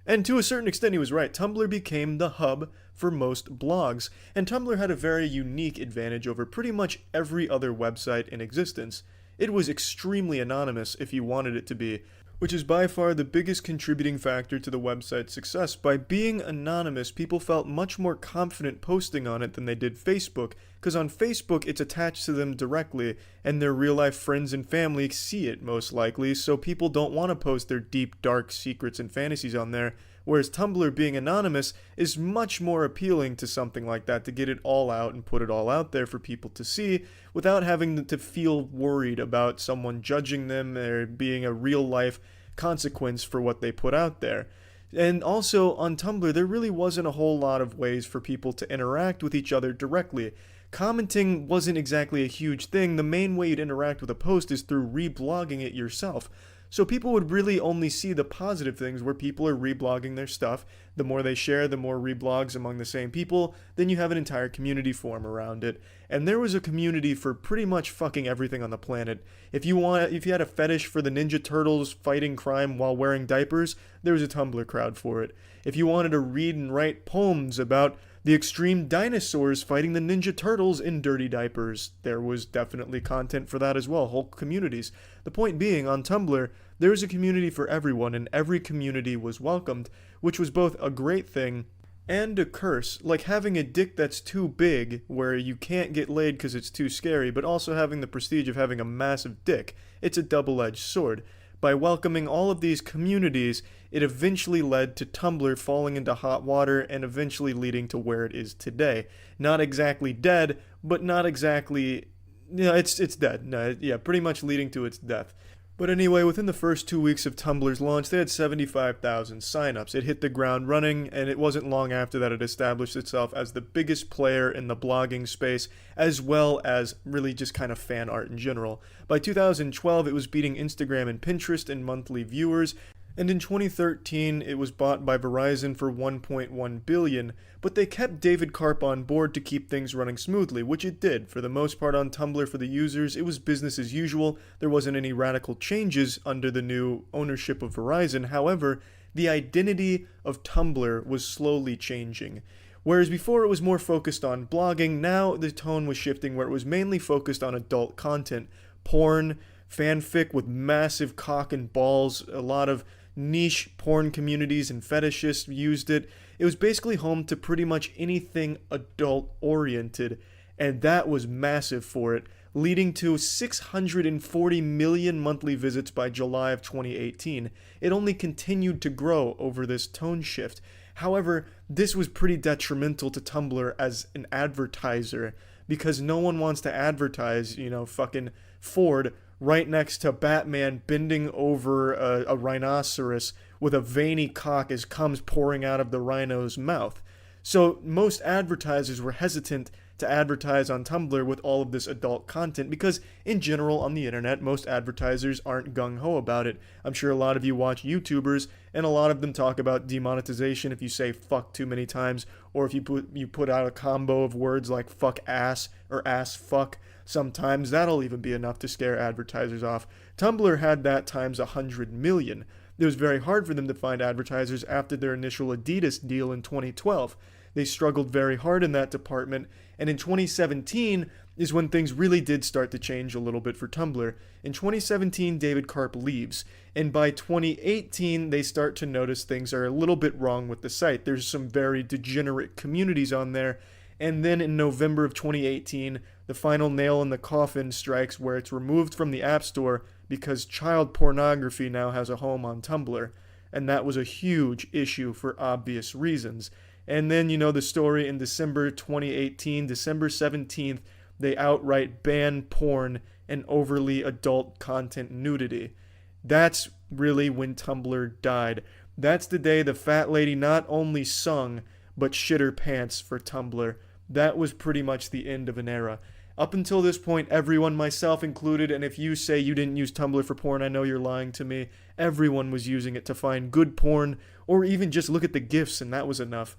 And to a certain extent, he was right. Tumblr became the hub for most blogs. And Tumblr had a very unique advantage over pretty much every other website in existence. It was extremely anonymous if you wanted it to be. which is by far the biggest contributing factor to the website's success. By being anonymous, people felt much more confident posting on it than they did Facebook, because on Facebook it's attached to them directly, and their real-life friends and family see it most likely, so people don't want to post their deep, dark secrets and fantasies on there, whereas Tumblr, being anonymous, is much more appealing to something like that, to get it all out and put it all out there for people to see, without having to feel worried about someone judging them or being a real-life consequence for what they put out there. And also, on Tumblr, there really wasn't a whole lot of ways for people to interact with each other directly. Commenting wasn't exactly a huge thing. The main way you'd interact with a post is through reblogging it yourself. So people would really only see the positive things where people are reblogging their stuff. The more they share, the more reblogs among the same people, then you have an entire community form around it. And there was a community for pretty much fucking everything on the planet. If you had a fetish for the Ninja Turtles fighting crime while wearing diapers, there was a Tumblr crowd for it. If you wanted to read and write poems about the extreme dinosaurs fighting the Ninja Turtles in dirty diapers, there was definitely content for that as well, whole communities. The point being, on Tumblr, there was a community for everyone, and every community was welcomed, which was both a great thing and a curse, like having a dick that's too big, where you can't get laid because it's too scary, but also having the prestige of having a massive dick. It's a double-edged sword. By welcoming all of these communities, it eventually led to Tumblr falling into hot water and eventually leading to where it is today. Not exactly dead, but not exactly... it's dead. No, yeah, pretty much leading to its death. But anyway, within the first 2 weeks of Tumblr's launch, they had 75,000 signups. It hit the ground running, and it wasn't long after that it established itself as the biggest player in the blogging space, as well as really just kind of fan art in general. By 2012, it was beating Instagram and Pinterest in monthly viewers, and in 2013, it was bought by Verizon for $1.1 billion, but they kept David Karp on board to keep things running smoothly, which it did. For the most part on Tumblr for the users, it was business as usual. There wasn't any radical changes under the new ownership of Verizon. However, the identity of Tumblr was slowly changing. Whereas before it was more focused on blogging, now the tone was shifting where it was mainly focused on adult content. Porn, fanfic with massive cock and balls, a lot of niche porn communities and fetishists used it. It was basically home to pretty much anything adult-oriented, and that was massive for it, leading to 640 million monthly visits by July of 2018. It only continued to grow over this tone shift. However, this was pretty detrimental to Tumblr as an advertiser, because no one wants to advertise, fucking Ford right next to Batman bending over a rhinoceros with a veiny cock as comes pouring out of the rhino's mouth. So most advertisers were hesitant to advertise on Tumblr with all of this adult content because, in general, on the internet, most advertisers aren't gung-ho about it. I'm sure a lot of you watch YouTubers, and a lot of them talk about demonetization if you say fuck too many times, or if you put out a combo of words like fuck ass or ass fuck. Sometimes that'll even be enough to scare advertisers off. Tumblr had that times 100 million. It was very hard for them to find advertisers after their initial Adidas deal in 2012. They struggled very hard in that department, and in 2017 is when things really did start to change a little bit for Tumblr. In 2017, David Karp leaves, and by 2018, they start to notice things are a little bit wrong with the site. There's some very degenerate communities on there, and then in November of 2018, the final nail in the coffin strikes where it's removed from the App Store because child pornography now has a home on Tumblr, and that was a huge issue for obvious reasons. And then, the story in December 2018, December 17th, they outright ban porn and overly adult content nudity. That's really when Tumblr died. That's the day the fat lady not only sung, but shit her pants for Tumblr. That was pretty much the end of an era. Up until this point, everyone, myself included, and if you say you didn't use Tumblr for porn, I know you're lying to me. Everyone was using it to find good porn, or even just look at the GIFs, and that was enough.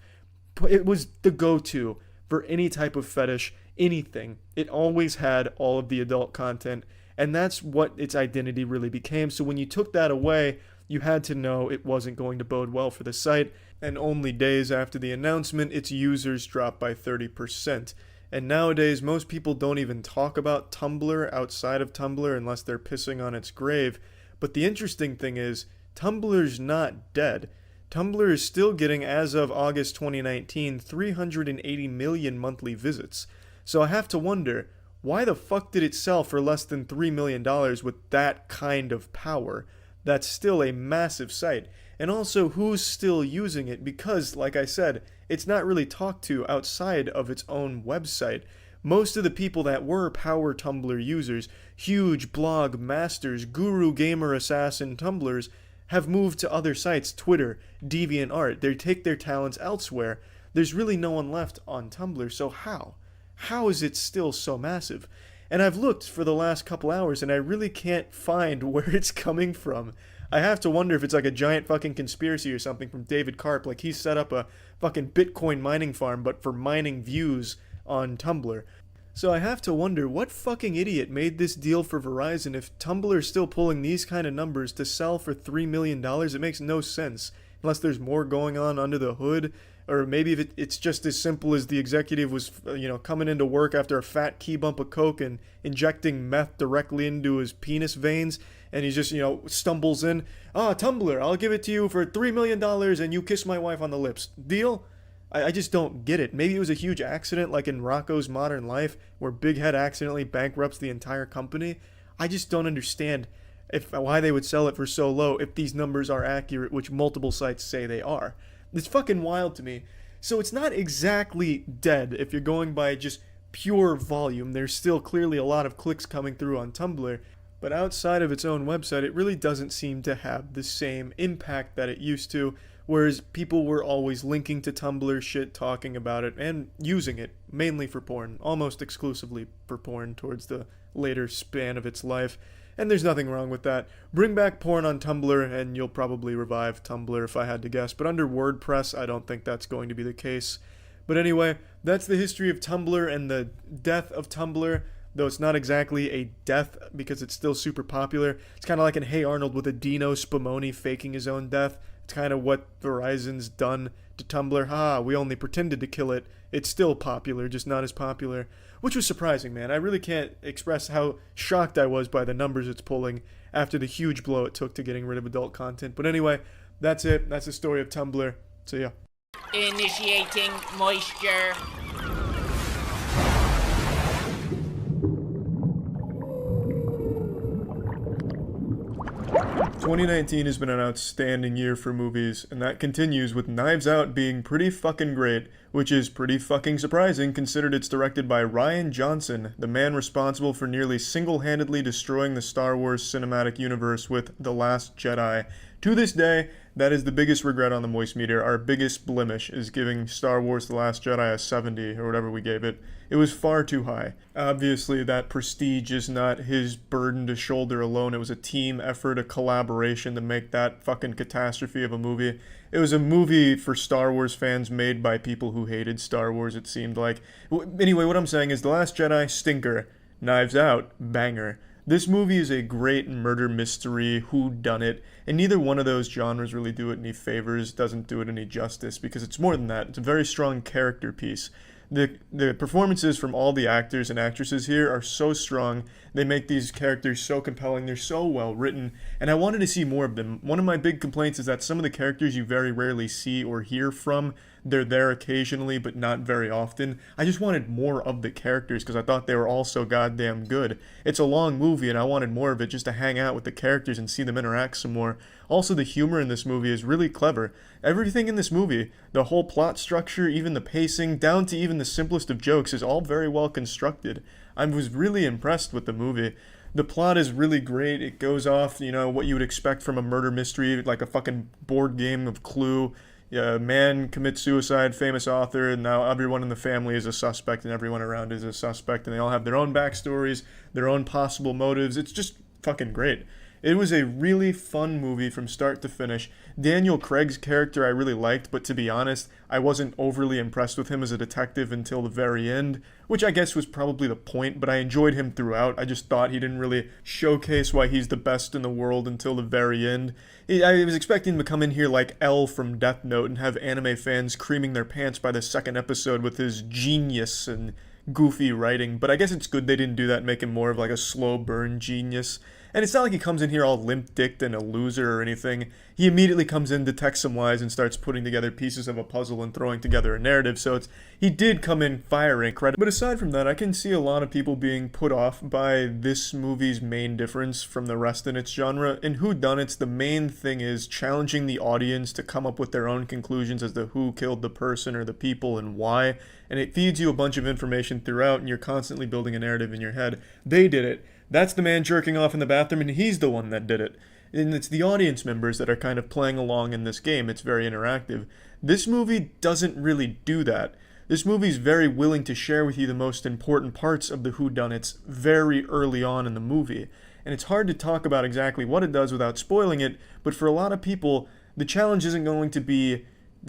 It was the go-to for any type of fetish, anything. It always had all of the adult content, and that's what its identity really became. So when you took that away, you had to know it wasn't going to bode well for the site, and only days after the announcement, its users dropped by 30%. And nowadays, most people don't even talk about Tumblr outside of Tumblr unless they're pissing on its grave. But the interesting thing is, Tumblr's not dead. Tumblr is still getting, as of August 2019, 380 million monthly visits. So I have to wonder, why the fuck did it sell for less than $3 million with that kind of power? That's still a massive site. And also, who's still using it? Because, like I said, it's not really talked to outside of its own website. Most of the people that were power Tumblr users, huge blog masters, guru gamer assassin Tumblrs, have moved to other sites, Twitter, DeviantArt. They take their talents elsewhere. There's really no one left on Tumblr, so how? How is it still so massive? And I've looked for the last couple hours and I really can't find where it's coming from. I have to wonder if it's like a giant fucking conspiracy or something from David Karp, like he's set up a fucking Bitcoin mining farm but for mining views on Tumblr. So I have to wonder, what fucking idiot made this deal for Verizon if Tumblr is still pulling these kind of numbers to sell for $3 million? It makes no sense. Unless there's more going on under the hood, or maybe if it's just as simple as the executive was, coming into work after a fat key bump of coke and injecting meth directly into his penis veins, and he just, stumbles in, Tumblr, I'll give it to you for $3 million and you kiss my wife on the lips. Deal? I just don't get it. Maybe it was a huge accident like in Rocco's Modern Life, where Big Head accidentally bankrupts the entire company. I just don't understand why they would sell it for so low if these numbers are accurate, which multiple sites say they are. It's fucking wild to me. So it's not exactly dead if you're going by just pure volume. There's still clearly a lot of clicks coming through on Tumblr, but outside of its own website, it really doesn't seem to have the same impact that it used to, whereas people were always linking to Tumblr shit, talking about it, and using it, mainly for porn, almost exclusively for porn towards the later span of its life. And there's nothing wrong with that. Bring back porn on Tumblr, and you'll probably revive Tumblr if I had to guess, but under WordPress, I don't think that's going to be the case. But anyway, that's the history of Tumblr and the death of Tumblr. Though it's not exactly a death because it's still super popular. It's kind of like in Hey Arnold with a Dino Spumoni faking his own death. It's kind of what Verizon's done to Tumblr. We only pretended to kill it. It's still popular, just not as popular. Which was surprising, man. I really can't express how shocked I was by the numbers it's pulling after the huge blow it took to getting rid of adult content. But anyway, that's it. That's the story of Tumblr. So yeah. Initiating moisture. 2019 has been an outstanding year for movies, and that continues with Knives Out being pretty fucking great, which is pretty fucking surprising considered it's directed by Rian Johnson, the man responsible for nearly single-handedly destroying the Star Wars cinematic universe with The Last Jedi. To this day, that is the biggest regret on the Moist Meter. Our biggest blemish is giving Star Wars The Last Jedi a 70, or whatever we gave it. It was far too high. Obviously, that prestige is not his burden to shoulder alone. It was a team effort, a collaboration to make that fucking catastrophe of a movie. It was a movie for Star Wars fans made by people who hated Star Wars, it seemed like. Anyway, what I'm saying is The Last Jedi, stinker. Knives Out, banger. This movie is a great murder mystery, whodunit, and neither one of those genres really do it any favors, doesn't do it any justice, because it's more than that. It's a very strong character piece. The performances from all the actors and actresses here are so strong. They make these characters so compelling. They're so well written, and I wanted to see more of them. One of my big complaints is that some of the characters you very rarely see or hear from. They're there occasionally, but not very often. I just wanted more of the characters because I thought they were all so goddamn good. It's a long movie, and I wanted more of it just to hang out with the characters and see them interact some more. Also, the humor in this movie is really clever. Everything in this movie, the whole plot structure, even the pacing, down to even the simplest of jokes, is all very well constructed. I was really impressed with the movie. The plot is really great. It goes off, what you would expect from a murder mystery, like a fucking board game of Clue. Yeah, man commits suicide, famous author, and now everyone in the family is a suspect and everyone around is a suspect, and they all have their own backstories, their own possible motives. It's just fucking great. It was a really fun movie from start to finish. Daniel Craig's character I really liked, but to be honest, I wasn't overly impressed with him as a detective until the very end, which I guess was probably the point, but I enjoyed him throughout. I just thought he didn't really showcase why he's the best in the world until the very end. I was expecting him to come in here like L from Death Note and have anime fans creaming their pants by the second episode with his genius and goofy writing, but I guess it's good they didn't do that and make him more of like a slow burn genius. And it's not like he comes in here all limp-dicked and a loser or anything. He immediately comes in, detects some lies, and starts putting together pieces of a puzzle and throwing together a narrative. So he did come in firing credit. But aside from that, I can see a lot of people being put off by this movie's main difference from the rest in its genre. In whodunits, the main thing is challenging the audience to come up with their own conclusions as to who killed the person or the people and why. And it feeds you a bunch of information throughout, and you're constantly building a narrative in your head. They did it. That's the man jerking off in the bathroom, and he's the one that did it. And it's the audience members that are kind of playing along in this game. It's very interactive. This movie doesn't really do that. This movie's very willing to share with you the most important parts of the whodunits very early on in the movie. And it's hard to talk about exactly what it does without spoiling it, but for a lot of people, the challenge isn't going to be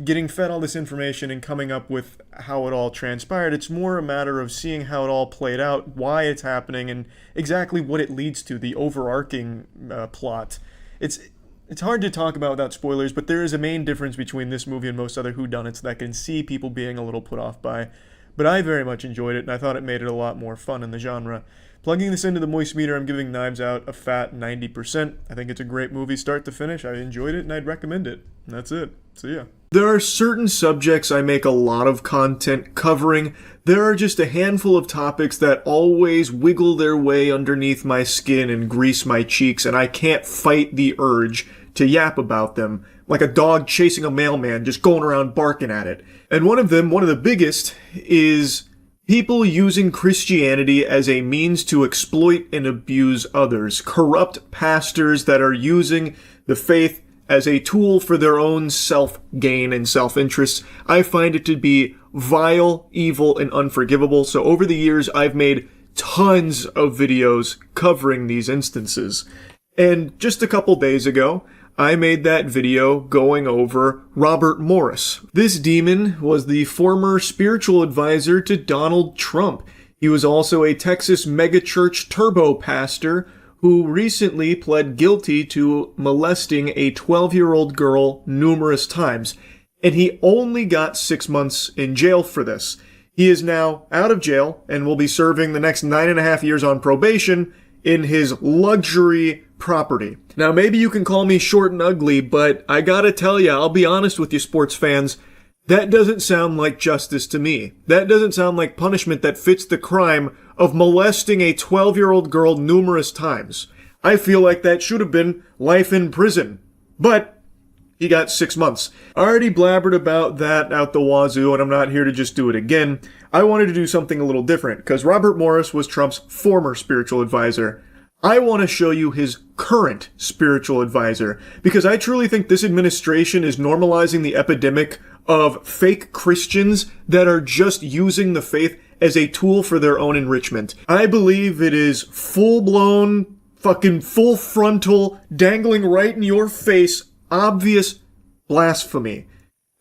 getting fed all this information and coming up with how it all transpired. It's more a matter of seeing how it all played out, why it's happening, and exactly what it leads to, the overarching plot. It's hard to talk about without spoilers, but there is a main difference between this movie and most other whodunits that I can see people being a little put off by. But I very much enjoyed it, and I thought it made it a lot more fun in the genre. Plugging this into the moist meter, I'm giving Knives Out a fat 90%. I think it's a great movie start to finish. I enjoyed it, and I'd recommend it. And that's it. So yeah. There are certain subjects I make a lot of content covering. There are just a handful of topics that always wiggle their way underneath my skin and grease my cheeks, and I can't fight the urge to yap about them, like a dog chasing a mailman just going around barking at it. And one of them, one of the biggest, is people using Christianity as a means to exploit and abuse others. Corrupt pastors that are using the faith as a tool for their own self-gain and self-interest. I find it to be vile, evil, and unforgivable. So over the years, I've made tons of videos covering these instances. And just a couple days ago, I made that video going over Robert Morris. This demon was the former spiritual advisor to Donald Trump. He was also a Texas megachurch turbo pastor who recently pled guilty to molesting a 12-year-old girl numerous times. And he only got 6 months in jail for this. He is now out of jail and will be serving the next 9.5 years on probation in his luxury property. Now, maybe you can call me short and ugly, but I gotta tell you, I'll be honest with you, sports fans, that doesn't sound like justice to me. That doesn't sound like punishment that fits the crime of molesting a 12-year-old girl numerous times. I feel like that should have been life in prison. But he got 6 months. I already blabbered about that out the wazoo, and I'm not here to just do it again. I wanted to do something a little different, because Robert Morris was Trump's former spiritual advisor. I want to show you his current spiritual advisor, because I truly think this administration is normalizing the epidemic of fake Christians that are just using the faith as a tool for their own enrichment. I believe it is full-blown, fucking full frontal, dangling right in your face, obvious blasphemy.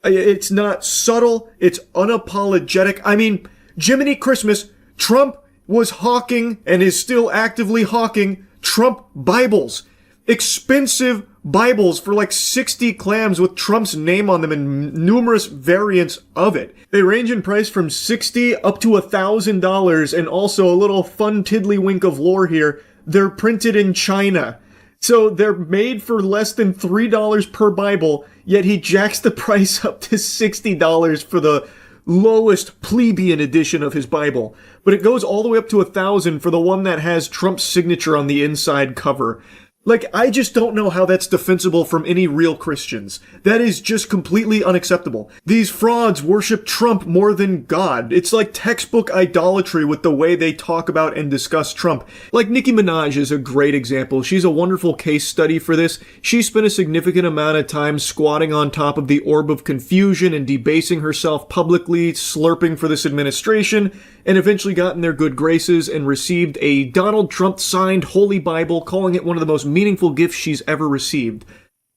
It's not subtle, it's unapologetic. I mean, Jiminy Christmas, Trump was hawking and is still actively hawking Trump Bibles. Expensive Bibles for like 60 clams with Trump's name on them and numerous variants of it. They range in price from $60 up to $1,000, and also a little fun tiddlywink of lore here. They're printed in China. So they're made for less than $3 per Bible, yet he jacks the price up to $60 for the lowest plebeian edition of his Bible. But it goes all the way up to $1,000 for the one that has Trump's signature on the inside cover. Like, I just don't know how that's defensible from any real Christians. That is just completely unacceptable. These frauds worship Trump more than God. It's like textbook idolatry with the way they talk about and discuss Trump. Like, Nicki Minaj is a great example. She's a wonderful case study for this. She spent a significant amount of time squatting on top of the orb of confusion and debasing herself publicly, slurping for this administration, and eventually got in their good graces and received a Donald Trump signed Holy Bible, calling it one of the most meaningful gifts she's ever received.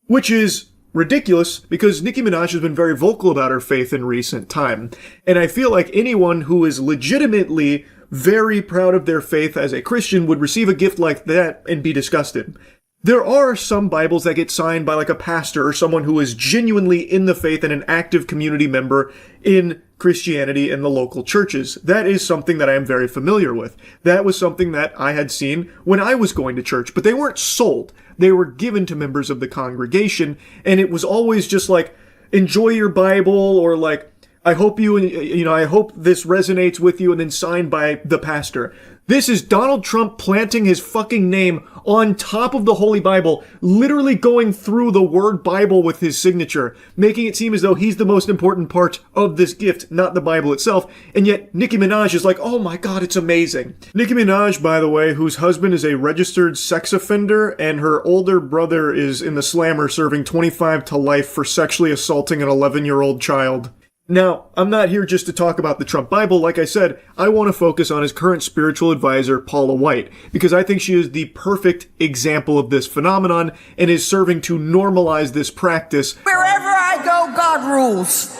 Which is ridiculous, because Nicki Minaj has been very vocal about her faith in recent time. And I feel like anyone who is legitimately very proud of their faith as a Christian would receive a gift like that and be disgusted. There are some Bibles that get signed by like a pastor or someone who is genuinely in the faith and an active community member in Christianity in the local churches. That is something that I am very familiar with. That was something that I had seen when I was going to church, but they weren't sold. They were given to members of the congregation, and it was always just like, enjoy your Bible, or like, I hope I hope this resonates with you, and then signed by the pastor. This is Donald Trump planting his fucking name on top of the Holy Bible, literally going through the word Bible with his signature, making it seem as though he's the most important part of this gift, not the Bible itself. And yet Nicki Minaj is like, oh my god, it's amazing. Nicki Minaj, by the way, whose husband is a registered sex offender, and her older brother is in the slammer serving 25 to life for sexually assaulting an 11-year-old child. Now, I'm not here just to talk about the Trump Bible. Like I said, I want to focus on his current spiritual advisor, Paula White, because I think she is the perfect example of this phenomenon and is serving to normalize this practice. Wherever I go, God rules.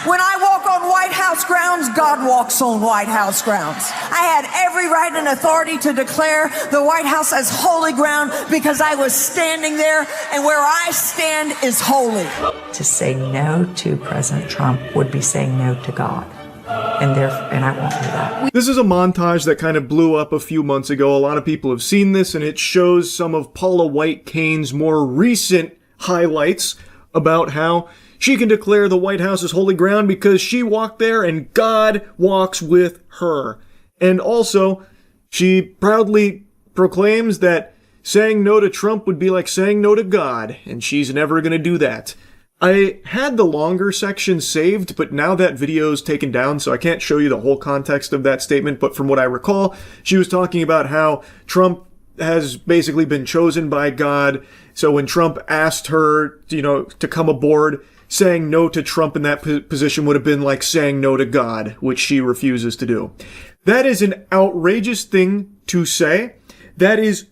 When I walk on White House grounds, God walks on White House grounds. I had every right and authority to declare the White House as holy ground because I was standing there, and where I stand is holy. To say no to President Trump would be saying no to God. And I won't do that. This is a montage that kind of blew up a few months ago. A lot of people have seen this, and it shows some of Paula White Kane's more recent highlights about how she can declare the White House as holy ground because she walked there and God walks with her. And also, she proudly proclaims that saying no to Trump would be like saying no to God, and she's never going to do that. I had the longer section saved, but now that video's taken down, so I can't show you the whole context of that statement, but from what I recall, she was talking about how Trump has basically been chosen by God, so when Trump asked her, to come aboard, saying no to Trump in that position would have been like saying no to God, which she refuses to do. That is an outrageous thing to say. That is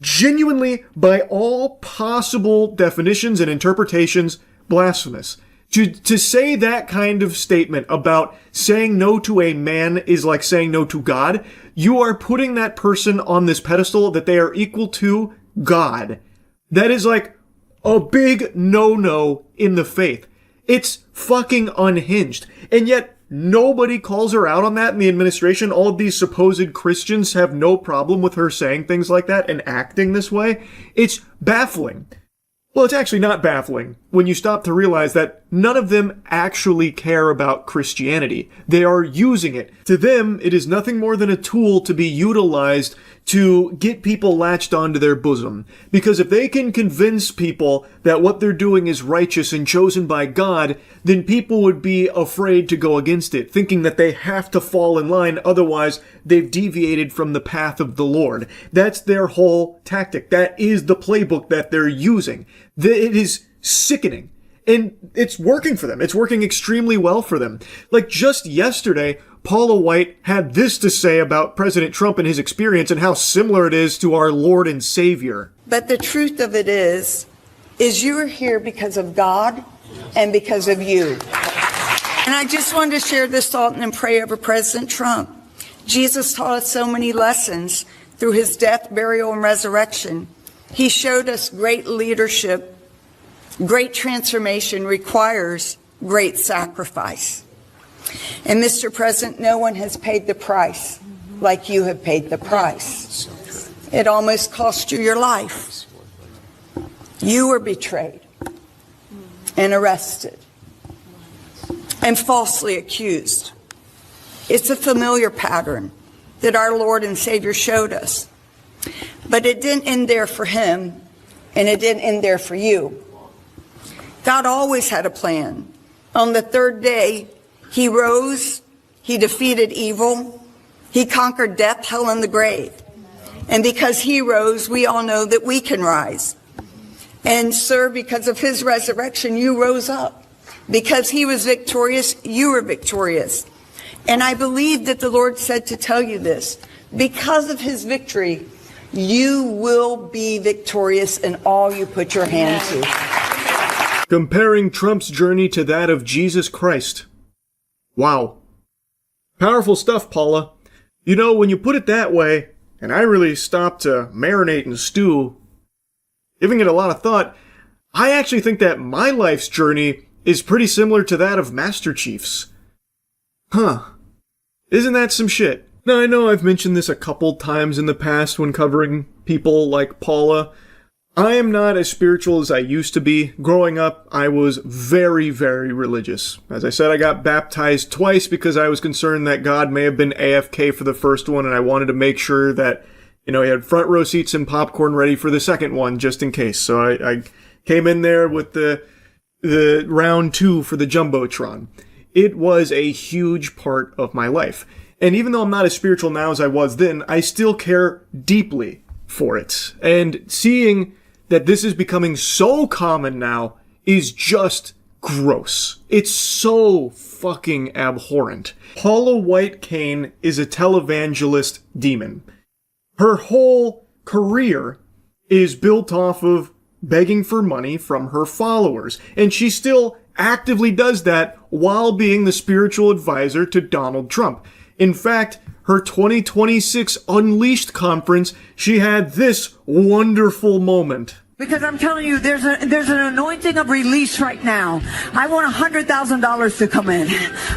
genuinely, by all possible definitions and interpretations, blasphemous. To say that kind of statement about saying no to a man is like saying no to God, you are putting that person on this pedestal that they are equal to God. That is like a big no-no in the faith. It's fucking unhinged. And yet, nobody calls her out on that in the administration. All of these supposed Christians have no problem with her saying things like that and acting this way. It's baffling. Well, it's actually not baffling when you stop to realize that none of them actually care about Christianity. They are using it. To them, it is nothing more than a tool to be utilized to get people latched onto their bosom. Because if they can convince people that what they're doing is righteous and chosen by God, then people would be afraid to go against it, thinking that they have to fall in line, otherwise they've deviated from the path of the Lord. That's their whole tactic. That is the playbook that they're using. It is sickening. And it's working for them. It's working extremely well for them. Like just yesterday, Paula White had this to say about President Trump and his experience and how similar it is to our Lord and Savior. But the truth of it is you are here because of God and because of you. And I just wanted to share this thought and pray over President Trump. Jesus taught us so many lessons through his death, burial, and resurrection. He showed us great leadership. Great transformation requires great sacrifice. And Mr. President, no one has paid the price like you have paid the price. It almost cost you your life. You were betrayed and arrested and falsely accused. It's a familiar pattern that our Lord and Savior showed us. But it didn't end there for him, and it didn't end there for you. God always had a plan. On the third day, he rose, he defeated evil, he conquered death, hell, and the grave. And because he rose, we all know that we can rise. And sir, because of his resurrection, you rose up. Because he was victorious, you were victorious. And I believe that the Lord said to tell you this. Because of his victory, you will be victorious in all you put your hand to. Comparing Trump's journey to that of Jesus Christ. Wow. Powerful stuff, Paula. You know, when you put it that way, and I really stopped to marinate and stew, giving it a lot of thought, I actually think that my life's journey is pretty similar to that of Master Chief's. Huh. Isn't that some shit? Now, I know I've mentioned this a couple times in the past when covering people like Paula. I am not as spiritual as I used to be. Growing up, I was very, very religious. As I said, I got baptized twice because I was concerned that God may have been AFK for the first one, and I wanted to make sure that, he had front row seats and popcorn ready for the second one, just in case. So I came in there with the round 2 for the Jumbotron. It was a huge part of my life. And even though I'm not as spiritual now as I was then, I still care deeply for it. And seeing that this is becoming so common now is just gross. It's so fucking abhorrent. Paula White Cain is a televangelist demon. Her whole career is built off of begging for money from her followers, and she still actively does that while being the spiritual advisor to Donald Trump. In fact, her 2026 Unleashed conference, she had this wonderful moment. Because I'm telling you, there's an anointing of release right now. I want $100,000 to come in.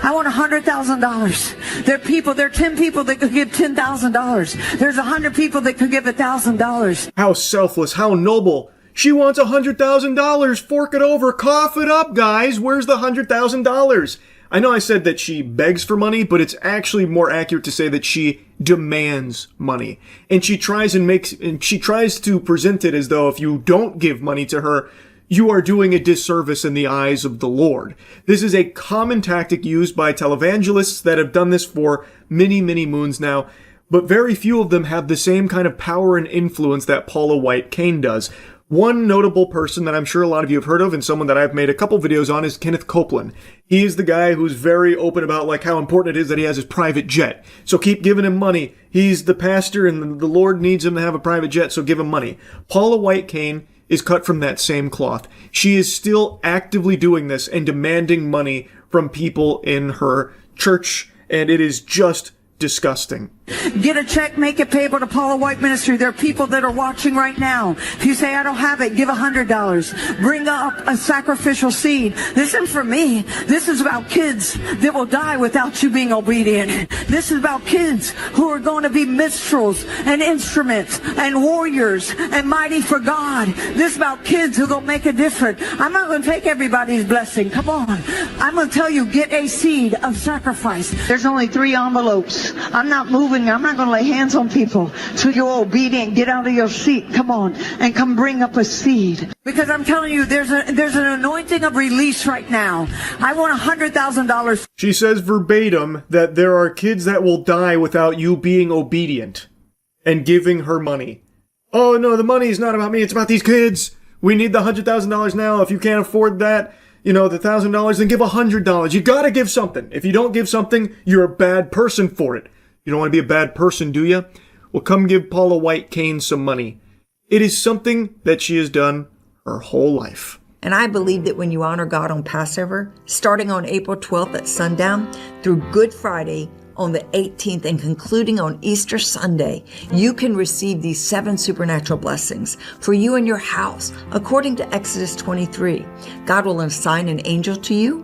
I want $100,000. There are 10 people that could give $10,000. There's 100 people that could give $1,000. How selfless, how noble. She wants $100,000. Fork it over, cough it up, guys. Where's the $100,000? I know I said that she begs for money, but it's actually more accurate to say that she demands money. And she tries to present it as though if you don't give money to her, you are doing a disservice in the eyes of the Lord. This is a common tactic used by televangelists that have done this for many, many moons now, but very few of them have the same kind of power and influence that Paula White Cain does. One notable person that I'm sure a lot of you have heard of, and someone that I've made a couple videos on, is Kenneth Copeland. He is the guy who's very open about how important it is that he has his private jet. So keep giving him money. He's the pastor and the Lord needs him to have a private jet, so give him money. Paula White Cain is cut from that same cloth. She is still actively doing this and demanding money from people in her church, and it is just disgusting. Get a check, make it payable to Paula White Ministry. There are people that are watching right now. If you say, I don't have it, give $100. Bring up a sacrificial seed. This isn't for me. This is about kids that will die without you being obedient. This is about kids who are going to be minstrels and instruments and warriors and mighty for God. This is about kids who are going to make a difference. I'm not going to take everybody's blessing. Come on. I'm going to tell you, get a seed of sacrifice. There's only 3 envelopes. I'm not moving. I'm not going to lay hands on people till you're obedient. Get out of your seat. Come on and come bring up a seed. Because I'm telling you, there's an anointing of release right now. I want $100,000. She says verbatim that there are kids that will die without you being obedient and giving her money. Oh no, the money is not about me. It's about these kids. We need the $100,000 now. If you can't afford that, the $1,000, then give $100. You gotta give something. If you don't give something, you're a bad person for it. You don't want to be a bad person, do you? Well, come give Paula White Cain some money. It is something that she has done her whole life. And I believe that when you honor God on Passover, starting on April 12th at sundown through Good Friday on the 18th and concluding on Easter Sunday, you can receive these 7 supernatural blessings for you and your house. According to Exodus 23, God will assign an angel to you.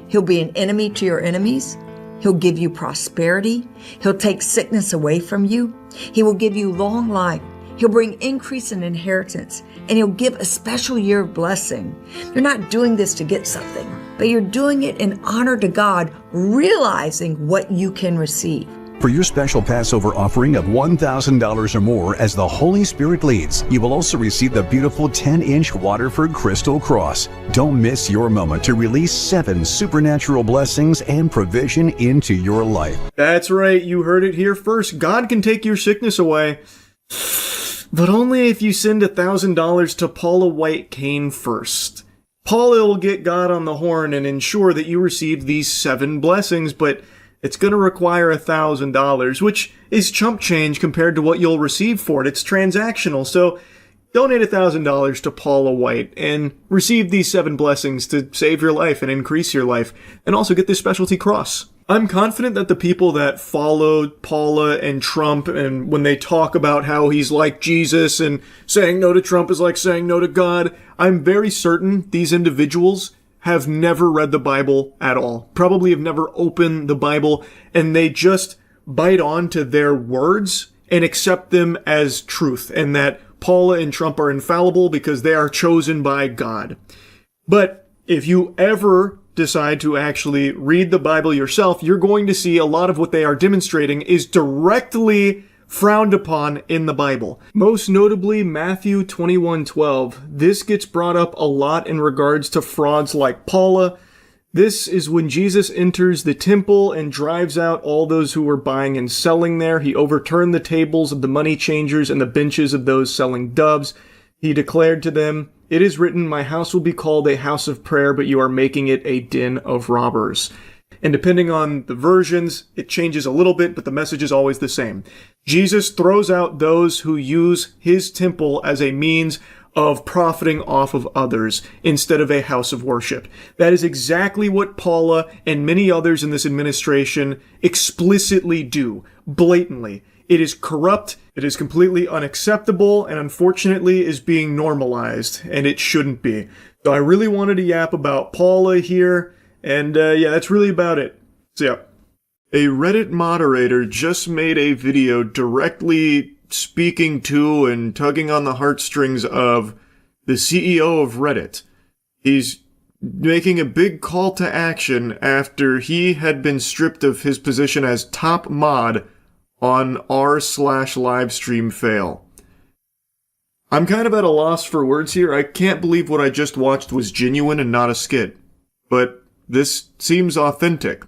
He'll be an enemy to your enemies. He'll give you prosperity. He'll take sickness away from you. He will give you long life. He'll bring increase in inheritance, and he'll give a special year of blessing. You're not doing this to get something, but you're doing it in honor to God, realizing what you can receive. For your special Passover offering of $1,000 or more as the Holy Spirit leads, you will also receive the beautiful 10-inch Waterford Crystal Cross. Don't miss your moment to release 7 supernatural blessings and provision into your life. That's right, you heard it here first. God can take your sickness away, but only if you send $1,000 to Paula White Cain first. Paula will get God on the horn and ensure that you receive these 7 blessings, but it's going to require $1,000, which is chump change compared to what you'll receive for it. It's transactional, so donate $1,000 to Paula White and receive these 7 blessings to save your life and increase your life, and also get this specialty cross. I'm confident that the people that followed Paula and Trump, and when they talk about how he's like Jesus and saying no to Trump is like saying no to God, I'm very certain these individuals have never read the Bible at all, probably have never opened the Bible, and they just bite on to their words and accept them as truth, and that Paula and Trump are infallible because they are chosen by God. But if you ever decide to actually read the Bible yourself, you're going to see a lot of what they are demonstrating is directly frowned upon in the Bible. Most notably, Matthew 21:12. This gets brought up a lot in regards to frauds like Paula. This is when Jesus enters the temple and drives out all those who were buying and selling there. He overturned the tables of the money changers and the benches of those selling doves. He declared to them, "It is written, my house will be called a house of prayer, but you are making it a den of robbers." And depending on the versions, it changes a little bit, but the message is always the same. Jesus throws out those who use his temple as a means of profiting off of others instead of a house of worship. That is exactly what Paula and many others in this administration explicitly do, blatantly. It is corrupt, it is completely unacceptable, and unfortunately is being normalized, and it shouldn't be. So I really wanted to yap about Paula here, and yeah, that's really about it. So yeah. A Reddit moderator just made a video directly speaking to and tugging on the heartstrings of the CEO of Reddit. He's making a big call to action after he had been stripped of his position as top mod on r/livestream fail. I'm kind of at a loss for words here. I can't believe what I just watched was genuine and not a skit. But this seems authentic.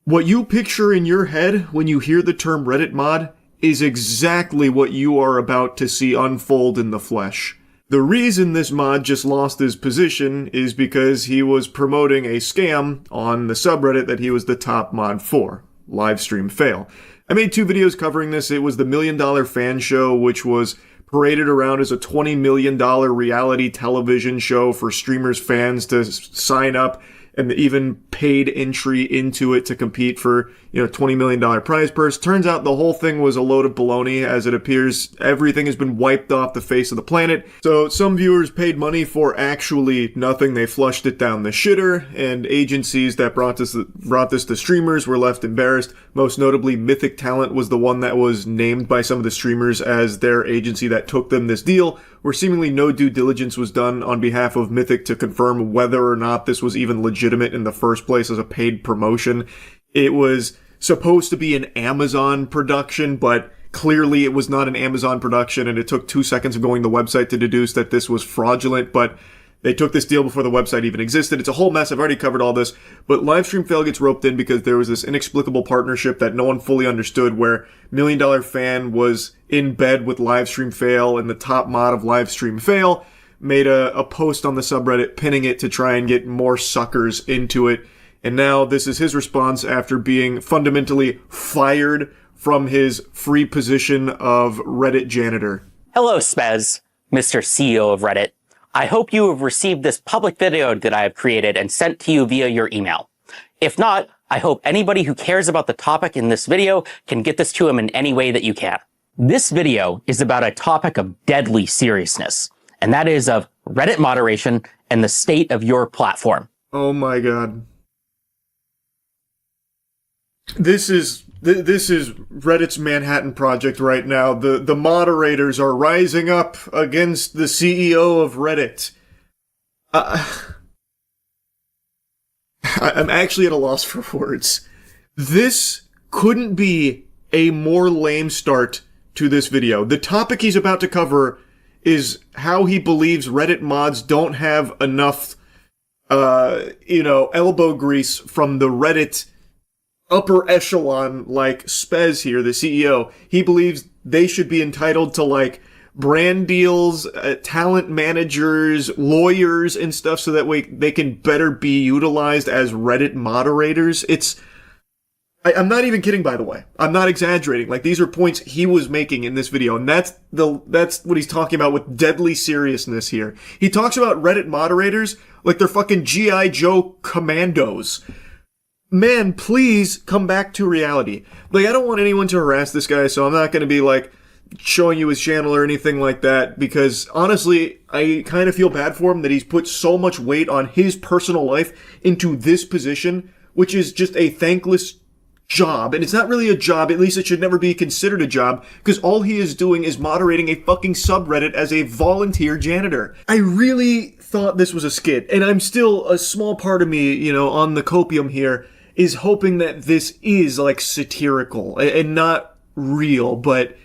What you picture in your head when you hear the term Reddit mod is exactly what you are about to see unfold in the flesh. The reason this mod just lost his position is because he was promoting a scam on the subreddit that he was the top mod for, Livestream Fail. I made 2 videos covering this. It was the $1 Million Fan Show, which was paraded around as a $20 million reality television show for streamers' fans to sign up, and even paid entry into it to compete for, $20 million prize purse. Turns out the whole thing was a load of baloney. As it appears, everything has been wiped off the face of the planet. So some viewers paid money for actually nothing. They flushed it down the shitter, and agencies that brought this to streamers were left embarrassed. Most notably, Mythic Talent was the one that was named by some of the streamers as their agency that took them this deal, where seemingly no due diligence was done on behalf of Mythic to confirm whether or not this was even legitimate in the first place as a paid promotion. It was supposed to be an Amazon production, but clearly it was not an Amazon production, and it took 2 seconds of going to the website to deduce that this was fraudulent, but they took this deal before the website even existed. It's a whole mess. I've already covered all this, but Livestream Fail gets roped in because there was this inexplicable partnership that no one fully understood, where $1 Million Fan was in bed with Livestream Fail, and the top mod of Livestream Fail made a post on the subreddit pinning it to try and get more suckers into it. And now this is his response after being fundamentally fired from his free position of Reddit janitor. Hello, Spez, Mr. CEO of Reddit. I hope you have received this public video that I have created and sent to you via your email. If not, I hope anybody who cares about the topic in this video can get this to him in any way that you can. This video is about a topic of deadly seriousness, and that is of Reddit moderation and the state of your platform. Oh my god. This is Reddit's Manhattan Project right now. The moderators are rising up against the CEO of Reddit. I'm actually at a loss for words. This couldn't be a more lame start to this video. The topic he's about to cover is how he believes Reddit mods don't have enough, elbow grease from the Reddit upper echelon, like Spez here, the CEO. He believes they should be entitled to, brand deals, talent managers, lawyers, and stuff, so that way they can better be utilized as Reddit moderators. I'm not even kidding, by the way. I'm not exaggerating. These are points he was making in this video, and that's what he's talking about with deadly seriousness here. He talks about Reddit moderators like they're fucking G.I. Joe commandos. Man, please come back to reality. I don't want anyone to harass this guy, so I'm not going to be showing you his channel or anything like that, because honestly, I kind of feel bad for him that he's put so much weight on his personal life into this position, which is just a thankless job. And it's not really a job, at least it should never be considered a job, because all he is doing is moderating a fucking subreddit as a volunteer janitor. I really thought this was a skit, and I'm still, a small part of me, you know, on the copium here, is hoping that this is like satirical and not real, but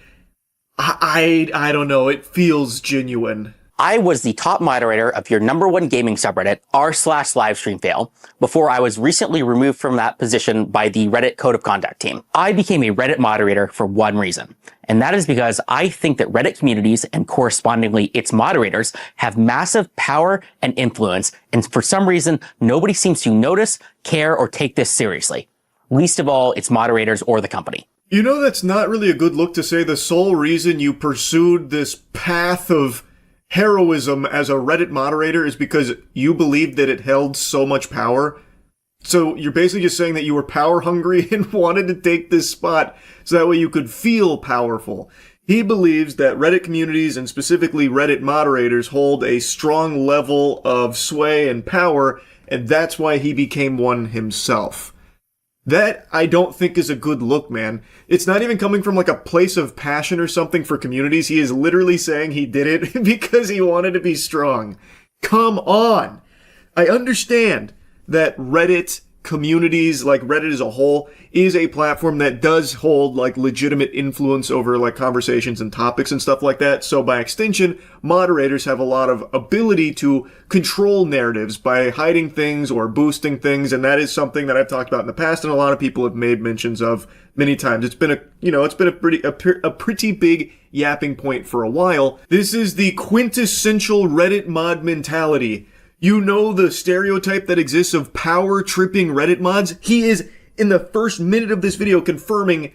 I don't know, it feels genuine. I was the top moderator of your #1 gaming subreddit, r/livestreamfail, before I was recently removed from that position by the Reddit Code of Conduct team. I became a Reddit moderator for one reason, and that is because I think that Reddit communities and correspondingly its moderators have massive power and influence, and for some reason, nobody seems to notice, care, or take this seriously. Least of all, its moderators or the company. You know, that's not really a good look to say the sole reason you pursued this path of heroism as a Reddit moderator is because you believed that it held so much power. So you're basically just saying that you were power hungry and wanted to take this spot so that way you could feel powerful. He believes that Reddit communities and specifically Reddit moderators hold a strong level of sway and power, and that's why he became one himself. That, I don't think, is a good look, man. It's not even coming from like a place of passion or something for communities. He is literally saying he did it because he wanted to be strong. Come on! I understand that Reddit communities, like Reddit as a whole, is a platform that does hold like legitimate influence over like conversations and topics and stuff like that. So by extension, moderators have a lot of ability to control narratives by hiding things or boosting things, and that is something that I've talked about in the past and a lot of people have made mentions of many times. It's been a pretty big yapping point for a while. This is the quintessential Reddit mod mentality. You know the stereotype that exists of power-tripping Reddit mods? He is, in the first minute of this video, confirming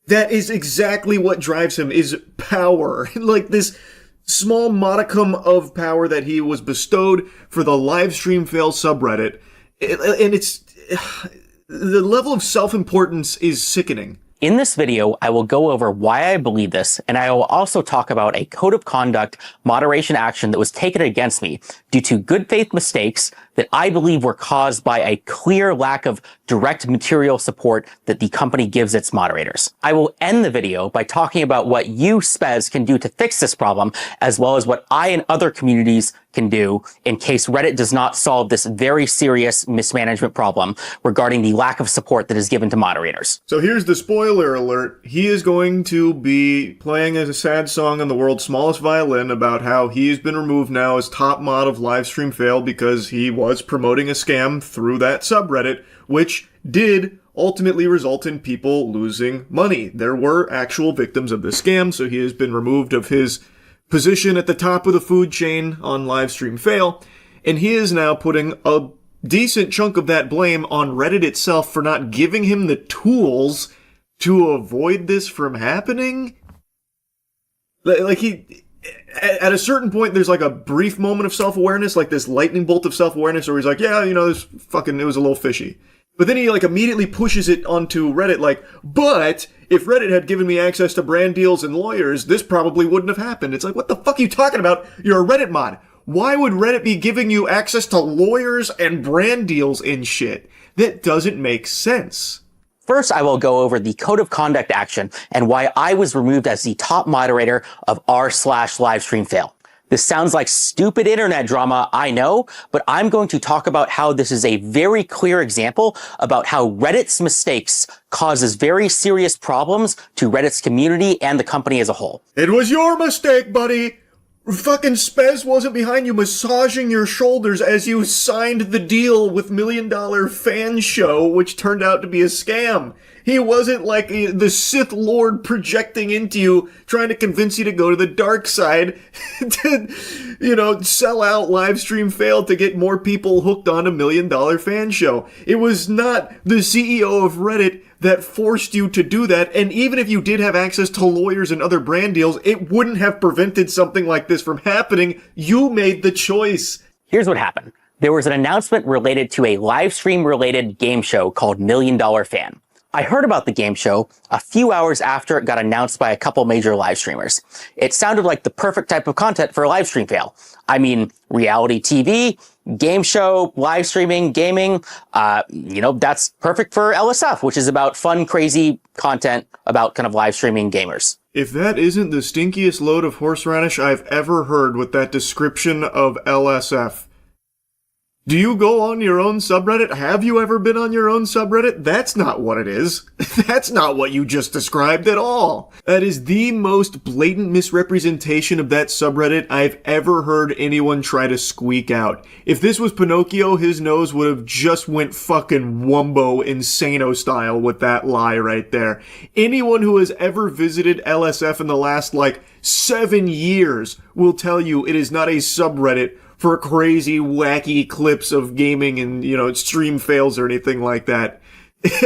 that is exactly what drives him, is power. Like this small modicum of power that he was bestowed for the livestream fail subreddit. And it's... the level of self-importance is sickening. In this video, I will go over why I believe this, and I will also talk about a code of conduct moderation action that was taken against me due to good faith mistakes that I believe were caused by a clear lack of direct material support that the company gives its moderators. I will end the video by talking about what you, Spez, can do to fix this problem, as well as what I and other communities can do in case Reddit does not solve this very serious mismanagement problem regarding the lack of support that is given to moderators. So here's the spoiler alert. He is going to be playing a sad song on the world's smallest violin about how he has been removed now as top mod of Livestream Fail because he was promoting a scam through that subreddit, which did ultimately result in people losing money. There were actual victims of this scam, so he has been removed of his position at the top of the food chain on Livestream Fail, and he is now putting a decent chunk of that blame on Reddit itself for not giving him the tools to avoid this from happening. Like at a certain point, there's like a brief moment of self-awareness, like this lightning bolt of self-awareness where he's like, yeah, you know, it was a little fishy. But then he like immediately pushes it onto Reddit like, but if Reddit had given me access to brand deals and lawyers, this probably wouldn't have happened. It's like, what the fuck are you talking about? You're a Reddit mod. Why would Reddit be giving you access to lawyers and brand deals and shit? That doesn't make sense. First, I will go over the code of conduct action and why I was removed as the top moderator of r/livestreamfail. This sounds like stupid internet drama, I know, but I'm going to talk about how this is a very clear example about how Reddit's mistakes causes very serious problems to Reddit's community and the company as a whole. It was your mistake, buddy! Fucking Spez wasn't behind you massaging your shoulders as you signed the deal with $1 Million Fan Show, which turned out to be a scam. He wasn't like the Sith Lord projecting into you, trying to convince you to go to the dark side to, you know, sell out Livestream Fail to get more people hooked on $1 Million Fan Show. It was not the CEO of Reddit that forced you to do that, and even if you did have access to lawyers and other brand deals, it wouldn't have prevented something like this from happening. You made the choice. Here's what happened. There was an announcement related to a live stream related game show called $1 Million Fan. I heard about the game show a few hours after it got announced by a couple major live streamers. It sounded like the perfect type of content for a live stream fail. I mean, reality TV, game show, live streaming, gaming, that's perfect for LSF, which is about fun, crazy content about kind of live streaming gamers. If that isn't the stinkiest load of horseradish I've ever heard with that description of LSF. Do you go on your own subreddit? Have you ever been on your own subreddit? That's not what it is. That's not what you just described at all. That is the most blatant misrepresentation of that subreddit I've ever heard anyone try to squeak out. If this was Pinocchio, his nose would have just went fucking Wumbo Insano style with that lie right there. Anyone who has ever visited LSF in the last, 7 years will tell you it is not a subreddit for crazy, wacky clips of gaming and, stream fails or anything like that.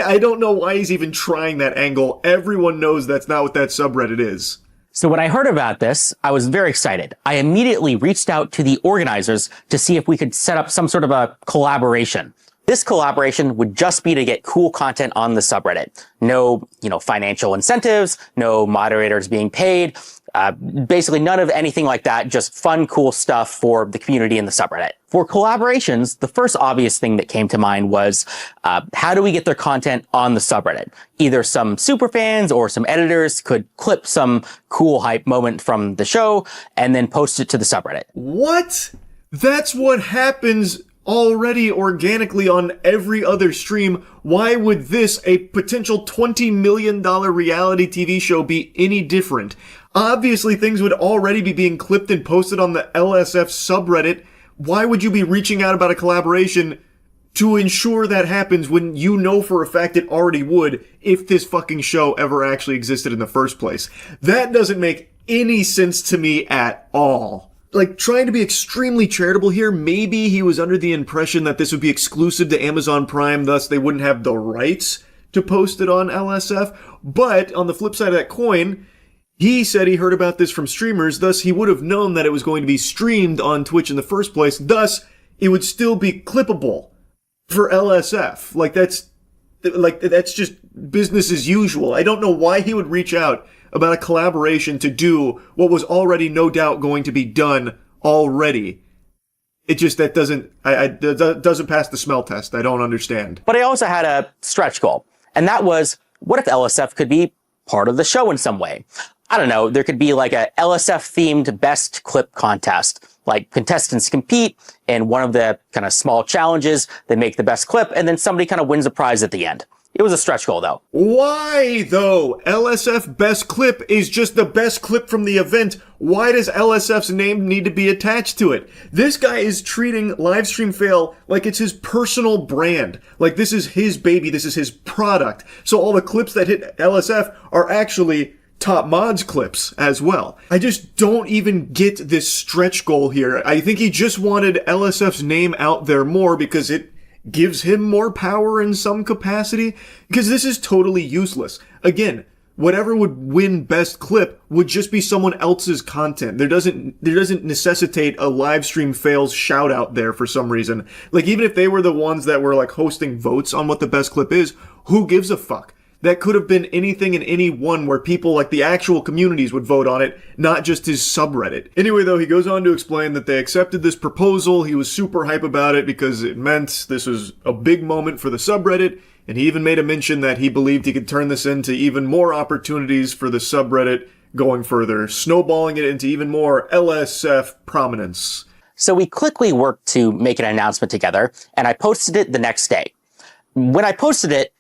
I don't know why he's even trying that angle. Everyone knows that's not what that subreddit is. So when I heard about this, I was very excited. I immediately reached out to the organizers to see if we could set up some sort of a collaboration. This collaboration would just be to get cool content on the subreddit. No, financial incentives, no moderators being paid, basically none of anything like that, just fun, cool stuff for the community in the subreddit. For collaborations, the first obvious thing that came to mind was, how do we get their content on the subreddit? Either some superfans or some editors could clip some cool hype moment from the show and then post it to the subreddit. What? That's what happens already organically on every other stream. Why would this, a potential $20 million reality TV show, be any different? Obviously, things would already be being clipped and posted on the LSF subreddit. Why would you be reaching out about a collaboration to ensure that happens when you know for a fact it already would if this fucking show ever actually existed in the first place? That doesn't make any sense to me at all. Trying to be extremely charitable here, maybe he was under the impression that this would be exclusive to Amazon Prime, thus they wouldn't have the rights to post it on LSF. But on the flip side of that coin, he said he heard about this from streamers, thus he would have known that it was going to be streamed on Twitch in the first place, thus it would still be clippable for LSF. That's just business as usual. I don't know why he would reach out about a collaboration to do what was already no doubt going to be done already. It just, that doesn't pass the smell test. I don't understand. But I also had a stretch goal, and that was, what if LSF could be part of the show in some way? I don't know, there could be a LSF-themed best clip contest. Contestants compete in one of the kind of small challenges, they make the best clip, and then somebody kind of wins a prize at the end. It was a stretch goal, though. Why, though? LSF Best Clip is just the best clip from the event. Why does LSF's name need to be attached to it? This guy is treating Livestream Fail like it's his personal brand. Like this is his baby, this is his product. So all the clips that hit LSF are actually top mods clips as well. I just don't even get this stretch goal here. I think he just wanted LSF's name out there more because it gives him more power in some capacity, because this is totally useless. Again, whatever would win best clip would just be someone else's content. There doesn't necessitate a live stream fails shout out there for some reason. Even if they were the ones that were hosting votes on what the best clip is, who gives a fuck? That could have been anything and any one where people the actual communities would vote on it, not just his subreddit. Anyway, though, he goes on to explain that they accepted this proposal. He was super hype about it because it meant this was a big moment for the subreddit. And he even made a mention that he believed he could turn this into even more opportunities for the subreddit going further, snowballing it into even more LSF prominence. So we quickly worked to make an announcement together, and I posted it the next day. When I posted it,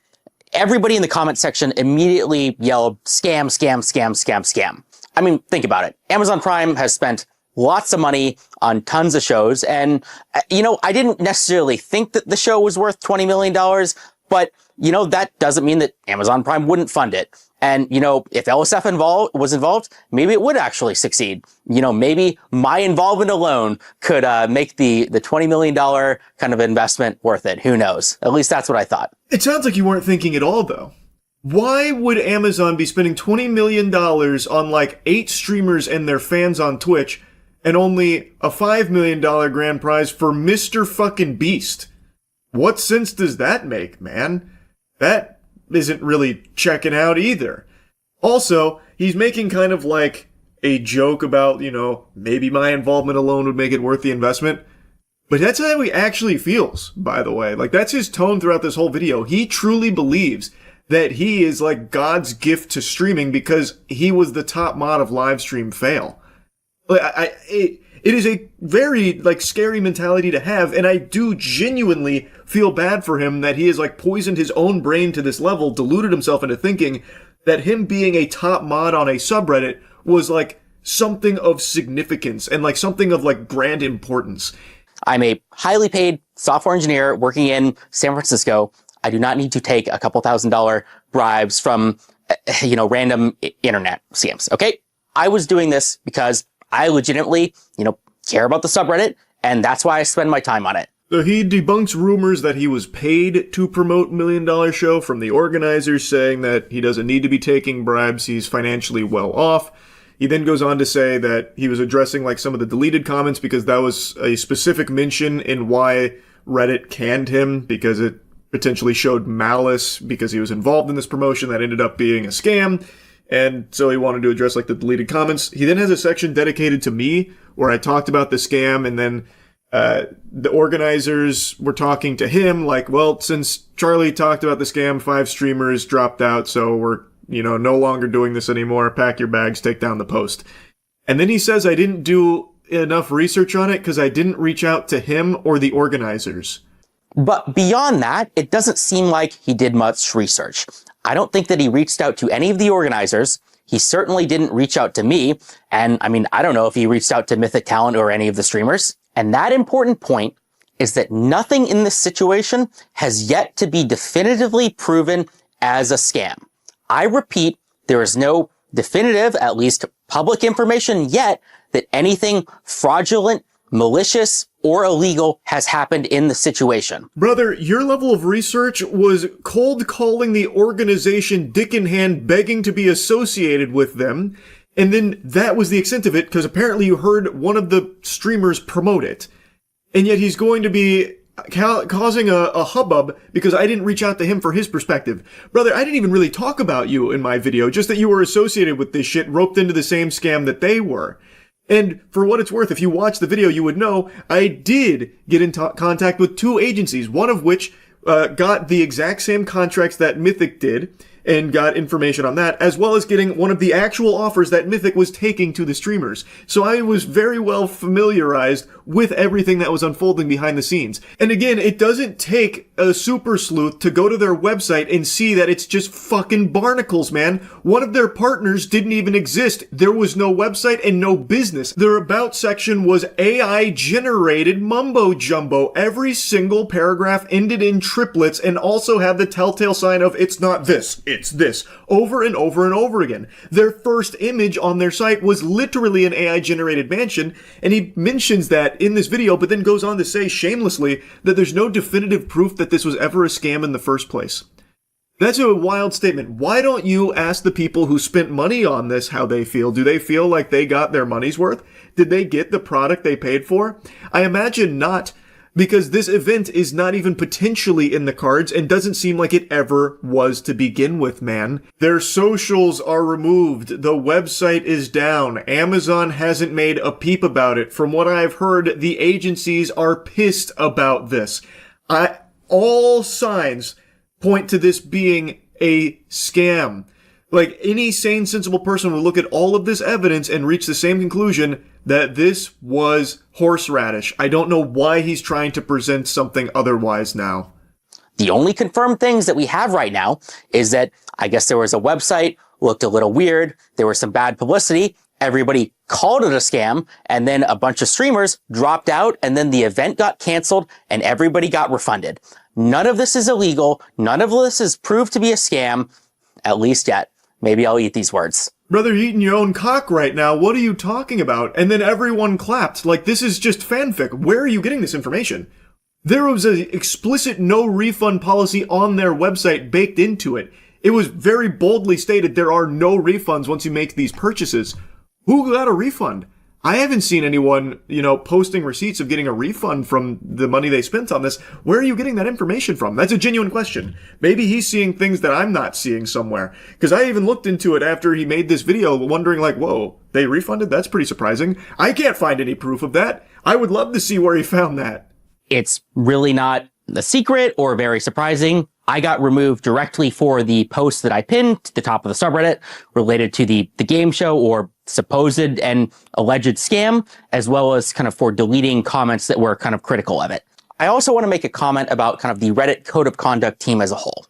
everybody in the comment section immediately yelled, scam, scam, scam, scam, scam. I mean, think about it. Amazon Prime has spent lots of money on tons of shows. And, I didn't necessarily think that the show was worth $20 million, but, that doesn't mean that Amazon Prime wouldn't fund it. And, if LSF was involved, maybe it would actually succeed. Maybe my involvement alone could make the $20 million kind of investment worth it. Who knows? At least that's what I thought. It sounds like you weren't thinking at all, though. Why would Amazon be spending $20 million on 8 streamers and their fans on Twitch and only a $5 million grand prize for Mr. fucking Beast? What sense does that make, man? That isn't really checking out either. Also, he's making kind of like a joke about, maybe my involvement alone would make it worth the investment. But that's how he actually feels, by the way. Like, that's his tone throughout this whole video. He truly believes that he is like God's gift to streaming because he was the top mod of livestream fail. Like, it is a very, like, scary mentality to have, and I do genuinely feel bad for him that he has, like, poisoned his own brain to this level, deluded himself into thinking that him being a top mod on a subreddit was, like, something of significance and, like, something of, like, grand importance. I'm a highly paid software engineer working in San Francisco. I do not need to take a couple $1,000 bribes from, random internet scams. Okay. I was doing this because I legitimately, care about the subreddit, and that's why I spend my time on it. So he debunks rumors that he was paid to promote $1 Million Show from the organizers, saying that he doesn't need to be taking bribes. He's financially well off. He then goes on to say that he was addressing like some of the deleted comments because that was a specific mention in why Reddit canned him, because it potentially showed malice because he was involved in this promotion that ended up being a scam. And so he wanted to address like the deleted comments. He then has a section dedicated to me where I talked about the scam, and then the organizers were talking to him like, well, since Charlie talked about the scam, 5 streamers dropped out, so we're no longer doing this anymore. Pack your bags, take down the post. And then he says I didn't do enough research on it because I didn't reach out to him or the organizers. But beyond that, it doesn't seem like he did much research. I don't think that he reached out to any of the organizers. He certainly didn't reach out to me. And I don't know if he reached out to Mythic Talent or any of the streamers. And that important point is that nothing in this situation has yet to be definitively proven as a scam. I repeat, there is no definitive, at least public information yet, that anything fraudulent, malicious, or illegal has happened in the situation. Brother, your level of research was cold calling the organization dick in hand, begging to be associated with them, and then that was the extent of it, because apparently you heard one of the streamers promote it. And yet he's going to be causing a hubbub because I didn't reach out to him for his perspective. Brother, I didn't even really talk about you in my video, just that you were associated with this shit, roped into the same scam that they were. And for what it's worth, if you watch the video, you would know I did get in contact with 2 agencies, one of which got the exact same contracts that Mythic did and got information on that, as well as getting one of the actual offers that Mythic was taking to the streamers. So I was very well familiarized with everything that was unfolding behind the scenes. And again, it doesn't take a super sleuth to go to their website and see that it's just fucking barnacles, man. One of their partners didn't even exist. There was no website and no business. Their about section was AI generated mumbo jumbo. Every single paragraph ended in triplets and also had the telltale sign of it's not this, it's this, over and over and over again. Their first image on their site was literally an AI generated mansion, and he mentions that in this video, but then goes on to say shamelessly that there's no definitive proof that this was ever a scam in the first place. That's a wild statement. Why don't you ask the people who spent money on this how they feel? Do they feel like they got their money's worth? Did they get the product they paid for? I imagine not, because this event is not even potentially in the cards and doesn't seem like it ever was to begin with, man. Their socials are removed. The website is down. Amazon hasn't made a peep about it. From what I've heard, the agencies are pissed about this. All signs point to this being a scam. Like, any sane, sensible person would look at all of this evidence and reach the same conclusion that this was horseradish. I don't know why he's trying to present something otherwise now. The only confirmed things that we have right now is that I guess there was a website, looked a little weird, there was some bad publicity, everybody called it a scam, and then a bunch of streamers dropped out, and then the event got canceled, and everybody got refunded. None of this is illegal. None of this is proved to be a scam, at least yet. Maybe I'll eat these words. Brother, you're eating your own cock right now. What are you talking about? And then everyone clapped. Like, this is just fanfic. Where are you getting this information? There was an explicit no refund policy on their website baked into it. It was very boldly stated there are no refunds once you make these purchases. Who got a refund? I haven't seen anyone, posting receipts of getting a refund from the money they spent on this. Where are you getting that information from? That's a genuine question. Maybe he's seeing things that I'm not seeing somewhere. Because I even looked into it after he made this video, wondering like, whoa, they refunded? That's pretty surprising. I can't find any proof of that. I would love to see where he found that. It's really not a secret or very surprising. I got removed directly for the post that I pinned to the top of the subreddit related to the game show or supposed and alleged scam, as well as kind of for deleting comments that were kind of critical of it. I also want to make a comment about kind of the Reddit code of conduct team as a whole.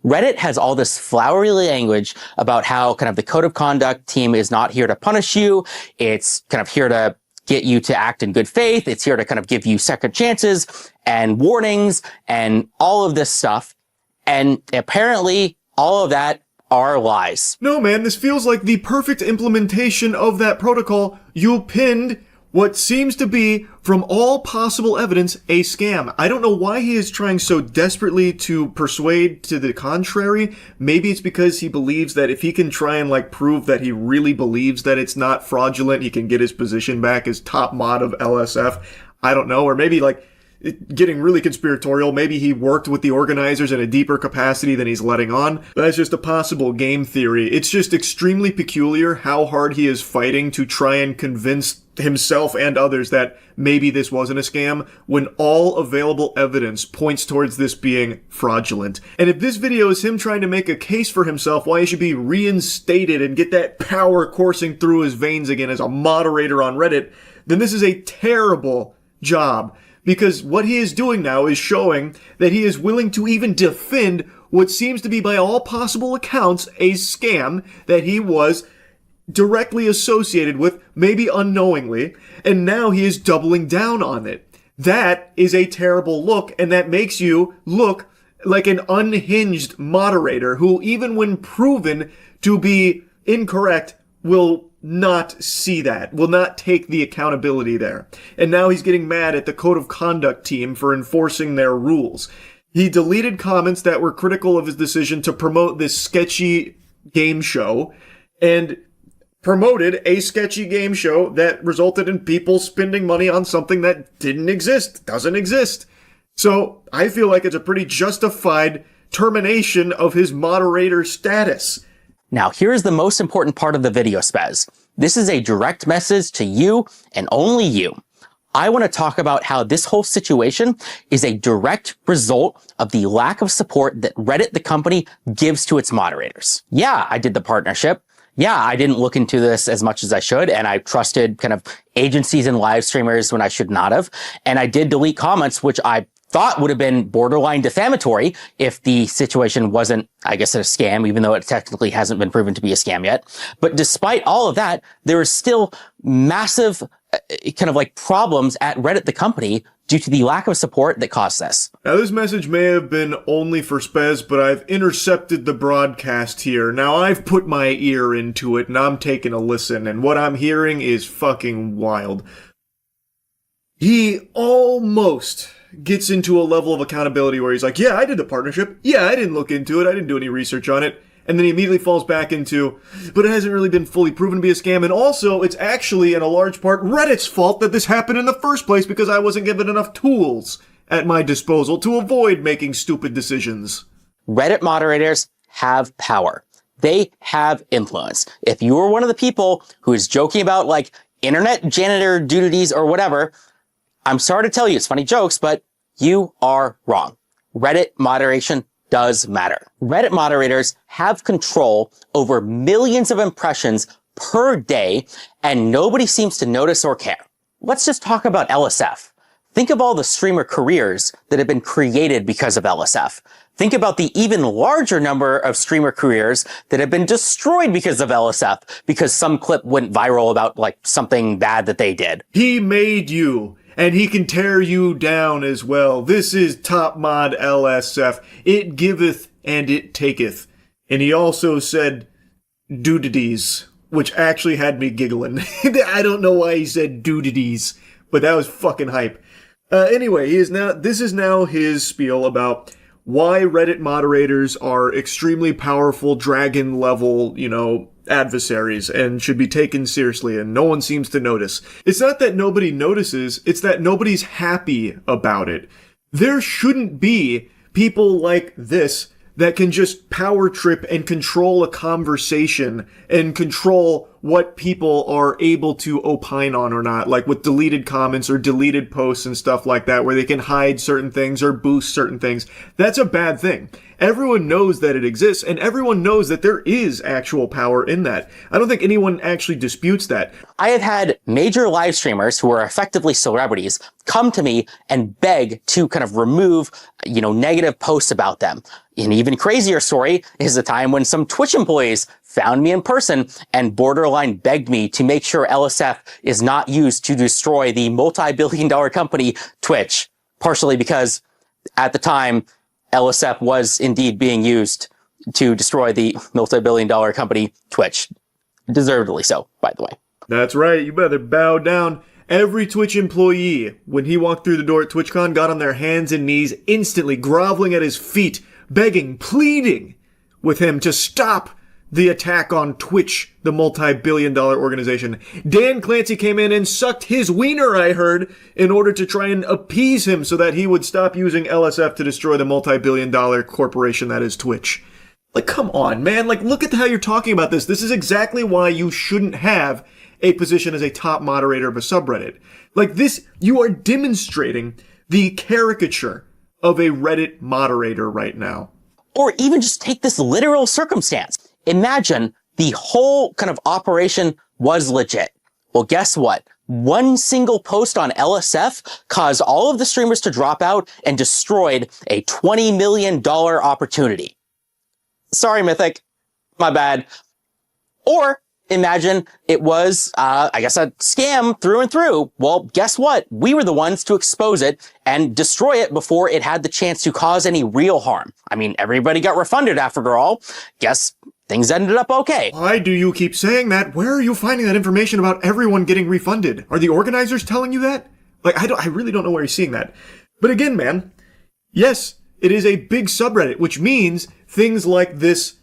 Reddit has all this flowery language about how kind of the code of conduct team is not here to punish you. It's kind of here to get you to act in good faith. It's here to kind of give you second chances and warnings and all of this stuff. And apparently all of that are lies. No, man, this feels like the perfect implementation of that protocol. You pinned what seems to be, from all possible evidence, a scam. I don't know why he is trying so desperately to persuade to the contrary. Maybe it's because he believes that if he can try and prove that he really believes that it's not fraudulent, he can get his position back as top mod of LSF. I don't know. Or maybe getting really conspiratorial, maybe he worked with the organizers in a deeper capacity than he's letting on. That's just a possible game theory. It's just extremely peculiar how hard he is fighting to try and convince himself and others that maybe this wasn't a scam, when all available evidence points towards this being fraudulent. And if this video is him trying to make a case for himself why he should be reinstated and get that power coursing through his veins again as a moderator on Reddit, then this is a terrible job. Because what he is doing now is showing that he is willing to even defend what seems to be, by all possible accounts, a scam that he was directly associated with, maybe unknowingly, and now he is doubling down on it. That is a terrible look, and that makes you look like an unhinged moderator who, even when proven to be incorrect, will not see that, will not take the accountability there. And now he's getting mad at the code of conduct team for enforcing their rules. He deleted comments that were critical of his decision to promote this sketchy game show, and promoted a sketchy game show that resulted in people spending money on something that didn't exist, doesn't exist. So I feel like it's a pretty justified termination of his moderator status. Now, here's the most important part of the video, Spez. This is a direct message to you and only you. I want to talk about how this whole situation is a direct result of the lack of support that Reddit, the company, gives to its moderators. Yeah, I did the partnership. Yeah, I didn't look into this as much as I should, and I trusted kind of agencies and live streamers when I should not have. And I did delete comments, which I thought would have been borderline defamatory if the situation wasn't, I guess, a scam, even though it technically hasn't been proven to be a scam yet. But despite all of that, there is still massive problems at Reddit, the company, due to the lack of support that caused this. Now, this message may have been only for Spez, but I've intercepted the broadcast here. Now, I've put my ear into it, and I'm taking a listen, and what I'm hearing is fucking wild. He almost gets into a level of accountability where he's like, yeah, I did the partnership. Yeah, I didn't look into it. I didn't do any research on it. And then he immediately falls back into, but it hasn't really been fully proven to be a scam. And also, it's actually, in a large part, Reddit's fault that this happened in the first place because I wasn't given enough tools at my disposal to avoid making stupid decisions. Reddit moderators have power. They have influence. If you are one of the people who is joking about, internet janitor duties or whatever, I'm sorry to tell you, it's funny jokes, but you are wrong. Reddit moderation does matter. Reddit moderators have control over millions of impressions per day, and nobody seems to notice or care. Let's just talk about LSF. Think of all the streamer careers that have been created because of LSF. Think about the even larger number of streamer careers that have been destroyed because of LSF, because some clip went viral about something bad that they did. He made you. And he can tear you down as well. This is top mod LSF. It giveth and it taketh. And he also said doodities, which actually had me giggling. I don't know why he said doodities, but that was fucking hype. Anyway, this is now his spiel about why Reddit moderators are extremely powerful dragon level, adversaries and should be taken seriously, and no one seems to notice. It's not that nobody notices, it's that nobody's happy about it. There shouldn't be people like this that can just power trip and control a conversation and control what people are able to opine on or not, like with deleted comments or deleted posts and stuff like that, where they can hide certain things or boost certain things. That's a bad thing. Everyone knows that it exists, and everyone knows that there is actual power in that. I don't think anyone actually disputes that. I have had major live streamers who are effectively celebrities come to me and beg to kind of remove, negative posts about them. An even crazier story is the time when some Twitch employees found me in person and borderline begged me to make sure LSF is not used to destroy the multi-billion-dollar company Twitch, partially because at the time, LSF was indeed being used to destroy the multi-billion-dollar company Twitch. Deservedly so, by the way. That's right. You better bow down. Every Twitch employee, when he walked through the door at TwitchCon, got on their hands and knees, instantly groveling at his feet, begging, pleading with him to stop the attack on Twitch, the multi-billion-dollar organization. Dan Clancy came in and sucked his wiener, I heard, in order to try and appease him so that he would stop using LSF to destroy the multi-billion-dollar corporation that is Twitch. Like, come on, man. Like, look at how you're talking about this. This is exactly why you shouldn't have a position as a top moderator of a subreddit. Like this, you are demonstrating the caricature of a Reddit moderator right now. Or even just take this literal circumstance. Imagine the whole kind of operation was legit. Well, guess what? One single post on LSF caused all of the streamers to drop out and destroyed a $20 million opportunity. Sorry, Mythic. My bad. Or imagine it was, a scam through and through. Well, guess what? We were the ones to expose it and destroy it before it had the chance to cause any real harm. I mean, everybody got refunded after all. Guess things ended up okay. Why do you keep saying that? Where are you finding that information about everyone getting refunded? Are the organizers telling you that? Like, I really don't know where you're seeing that. But again, man, yes, it is a big subreddit, which means things like this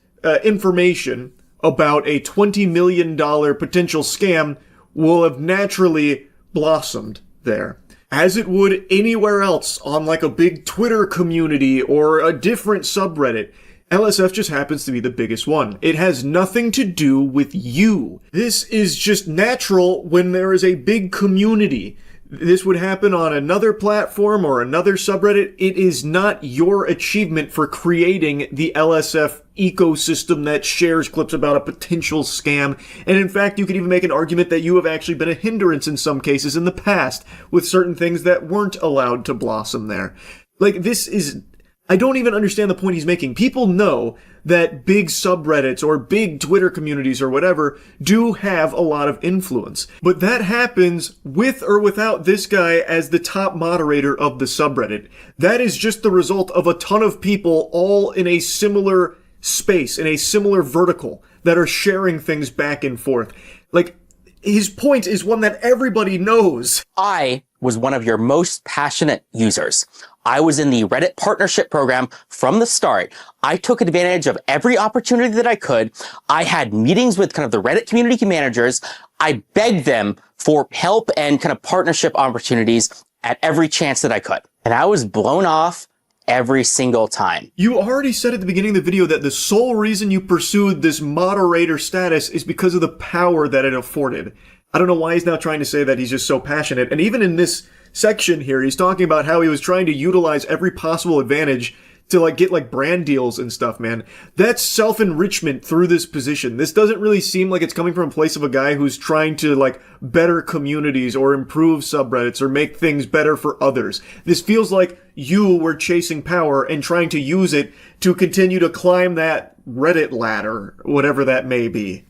information about a $20 million potential scam will have naturally blossomed there. As it would anywhere else on like a big Twitter community or a different subreddit. LSF just happens to be the biggest one. It has nothing to do with you. This is just natural when there is a big community. This would happen on another platform or another subreddit. It is not your achievement for creating the LSF ecosystem that shares clips about a potential scam. And in fact, you could even make an argument that you have actually been a hindrance in some cases in the past with certain things that weren't allowed to blossom there. Like, this is... I don't even understand the point he's making. People know that big subreddits or big Twitter communities or whatever do have a lot of influence. But that happens with or without this guy as the top moderator of the subreddit. That is just the result of a ton of people all in a similar space, in a similar vertical, that are sharing things back and forth. Like, his point is one that everybody knows. I was one of your most passionate users. I was in the Reddit partnership program from the start. I took advantage of every opportunity that I could. I had meetings with kind of the Reddit community managers. I begged them for help and kind of partnership opportunities at every chance that I could. And I was blown off every single time. You already said at the beginning of the video that the sole reason you pursued this moderator status is because of the power that it afforded. I don't know why he's now trying to say that he's just so passionate. And even in this section here, he's talking about how he was trying to utilize every possible advantage to like get like brand deals and stuff, man. That's self-enrichment through this position. This doesn't really seem like it's coming from a place of a guy who's trying to like better communities or improve subreddits or make things better for others. This feels like you were chasing power and trying to use it to continue to climb that Reddit ladder, whatever that may be.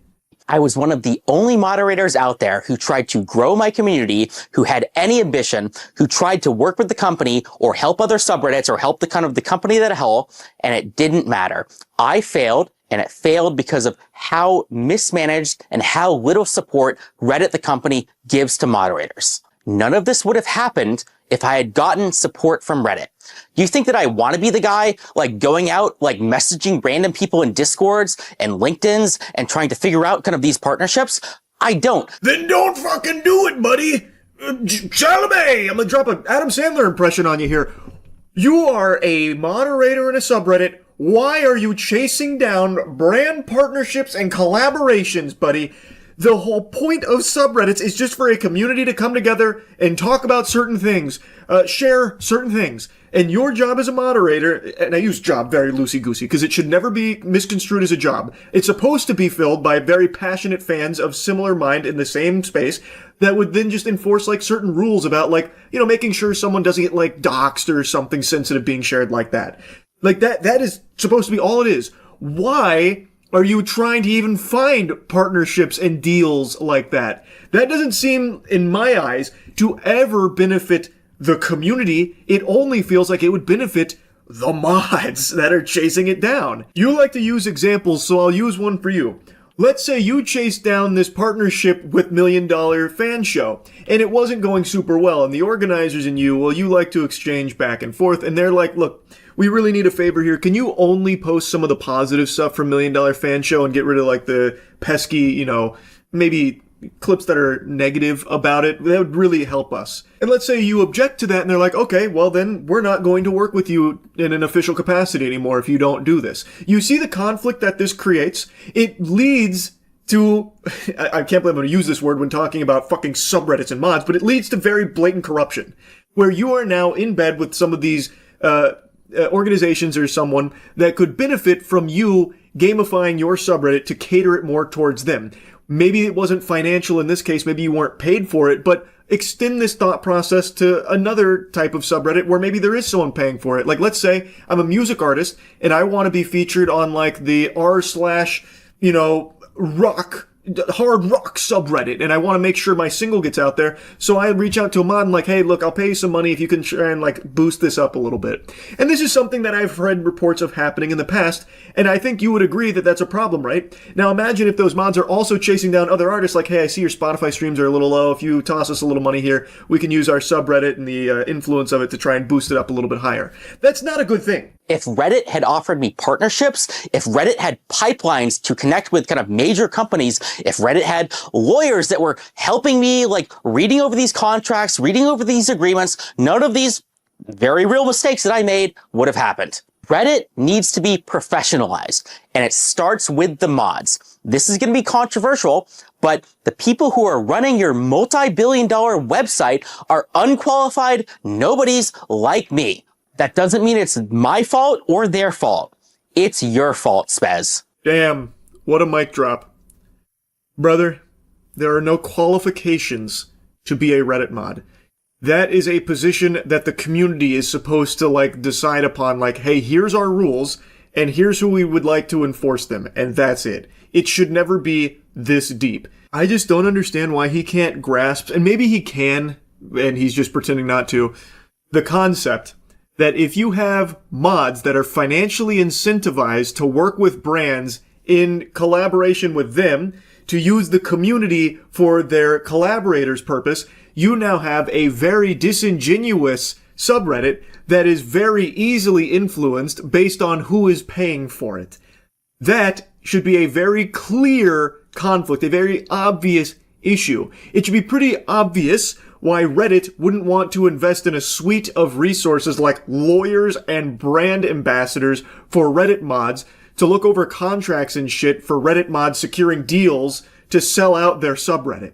I was one of the only moderators out there who tried to grow my community, who had any ambition, who tried to work with the company or help other subreddits or help the company that whole, and it didn't matter. I failed, and it failed because of how mismanaged and how little support Reddit, the company, gives to moderators. none of this would have happened if I had gotten support from Reddit. Do you think that I want to be the guy, like, going out, like, messaging random people in Discords and LinkedIn's and trying to figure out kind of these partnerships? I don't. Then don't fucking do it, buddy! Chalamet! I'm gonna drop an Adam Sandler impression on you here. You are a moderator in a subreddit. Why are you chasing down brand partnerships and collaborations, buddy? The whole point of subreddits is just for a community to come together and talk about certain things, share certain things. And your job as a moderator, and I use job very loosey-goosey because it should never be misconstrued as a job. It's supposed to be filled by very passionate fans of similar mind in the same space that would then just enforce like certain rules about like, you know, making sure someone doesn't get like doxxed or something sensitive being shared like that. Like that is supposed to be all it is. Why are you trying to even find partnerships and deals like that? That doesn't seem, in my eyes, to ever benefit the community. It only feels like it would benefit the mods that are chasing it down. You like to use examples, so I'll use one for you. Let's say you chased down this partnership with $1 Million Fan Show, and it wasn't going super well, and the organizers and you, well, you like to exchange back and forth, and they're like, look, we really need a favor here. Can you only post some of the positive stuff from $1 Million Fan Show and get rid of like the pesky, you know, maybe clips that are negative about it? That would really help us. And let's say you object to that and they're like, okay, well then we're not going to work with you in an official capacity anymore if you don't do this. You see the conflict that this creates? It leads to, I can't believe I'm going to use this word when talking about fucking subreddits and mods, but it leads to very blatant corruption, where you are now in bed with some of these, organizations or someone that could benefit from you gamifying your subreddit to cater it more towards them. Maybe it wasn't financial in this case, maybe you weren't paid for it, but extend this thought process to another type of subreddit where maybe there is someone paying for it. Like, let's say I'm a music artist and I want to be featured on like the hard rock subreddit, and I want to make sure my single gets out there. So I reach out to a mod and like, hey, look, I'll pay you some money if you can try and like boost this up a little bit. And this is something that I've read reports of happening in the past, and I think you would agree that that's a problem, right? Now imagine if those mods are also chasing down other artists like, hey, I see your Spotify streams are a little low. If you toss us a little money here, we can use our subreddit and the influence of it to try and boost it up a little bit higher. That's not a good thing. If Reddit had offered me partnerships, if Reddit had pipelines to connect with kind of major companies, if Reddit had lawyers that were helping me, like reading over these contracts, reading over these agreements, none of these very real mistakes that I made would have happened. Reddit needs to be professionalized, and it starts with the mods. This is going to be controversial, but the people who are running your multi-billion-dollar website are unqualified nobodies like me. That doesn't mean it's my fault or their fault. It's your fault, Spez. Damn, what a mic drop. Brother, there are no qualifications to be a Reddit mod. That is a position that the community is supposed to, like, decide upon, like, hey, here's our rules, and here's who we would like to enforce them, and that's it. It should never be this deep. I just don't understand why he can't grasp, and maybe he can, and he's just pretending not to, the concept that if you have mods that are financially incentivized to work with brands in collaboration with them to use the community for their collaborators' purpose, you now have a very disingenuous subreddit that is very easily influenced based on who is paying for it. That should be a very clear conflict, a very obvious issue. It should be pretty obvious why Reddit wouldn't want to invest in a suite of resources like lawyers and brand ambassadors for Reddit mods to look over contracts and shit for Reddit mods securing deals to sell out their subreddit.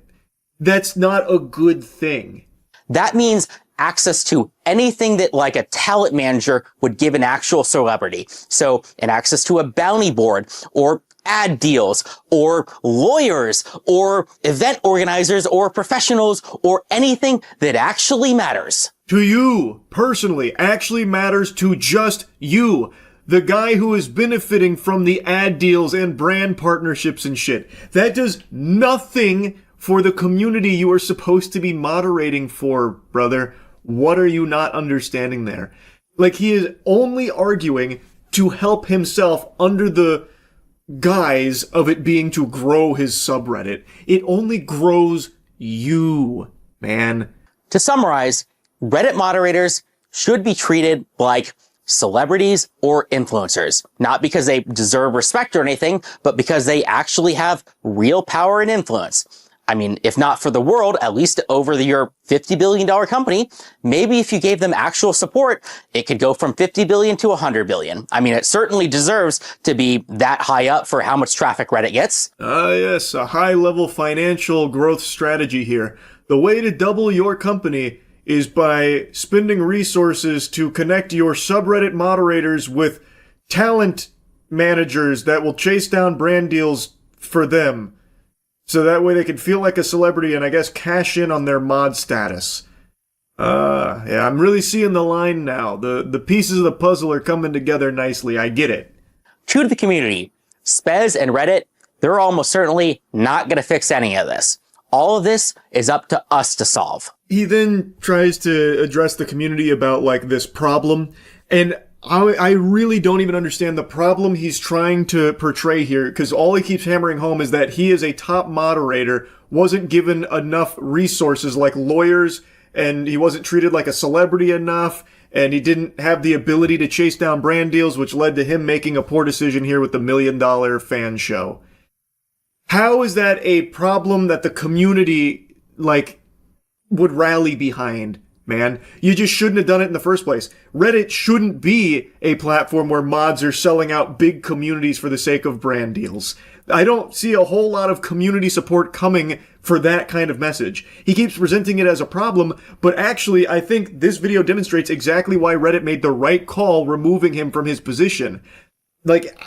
That's not a good thing. That means access to anything that like a talent manager would give an actual celebrity. So an access to a bounty board or ad deals or lawyers or event organizers or professionals or anything that actually matters. To you, personally, actually matters to just you. The guy who is benefiting from the ad deals and brand partnerships and shit. That does nothing for the community you are supposed to be moderating for, brother. What are you not understanding there? Like, he is only arguing to help himself under the guise of it being to grow his subreddit. It only grows you, man. To summarize, Reddit moderators should be treated like celebrities or influencers, not because they deserve respect or anything, but because they actually have real power and influence. I mean, if not for the world, at least over your $50 billion company, maybe if you gave them actual support, it could go from 50 billion to 100 billion. I mean, it certainly deserves to be that high up for how much traffic Reddit gets. Yes, a high-level financial growth strategy here. The way to double your company is by spending resources to connect your subreddit moderators with talent managers that will chase down brand deals for them. So that way they can feel like a celebrity and I guess cash in on their mod status. Yeah, I'm really seeing the line now. The pieces of the puzzle are coming together nicely. I get it. True to the community, Spez and Reddit, they're almost certainly not going to fix any of this. All of this is up to us to solve. He then tries to address the community about, like, this problem, and I really don't even understand the problem he's trying to portray here, because all he keeps hammering home is that he is a top moderator, wasn't given enough resources like lawyers, and he wasn't treated like a celebrity enough, and he didn't have the ability to chase down brand deals, which led to him making a poor decision here with the $1 million fan show. How is that a problem that the community, like, would rally behind, man? You just shouldn't have done it in the first place. Reddit shouldn't be a platform where mods are selling out big communities for the sake of brand deals. I don't see a whole lot of community support coming for that kind of message. He keeps presenting it as a problem, but actually I think this video demonstrates exactly why Reddit made the right call removing him from his position. Like,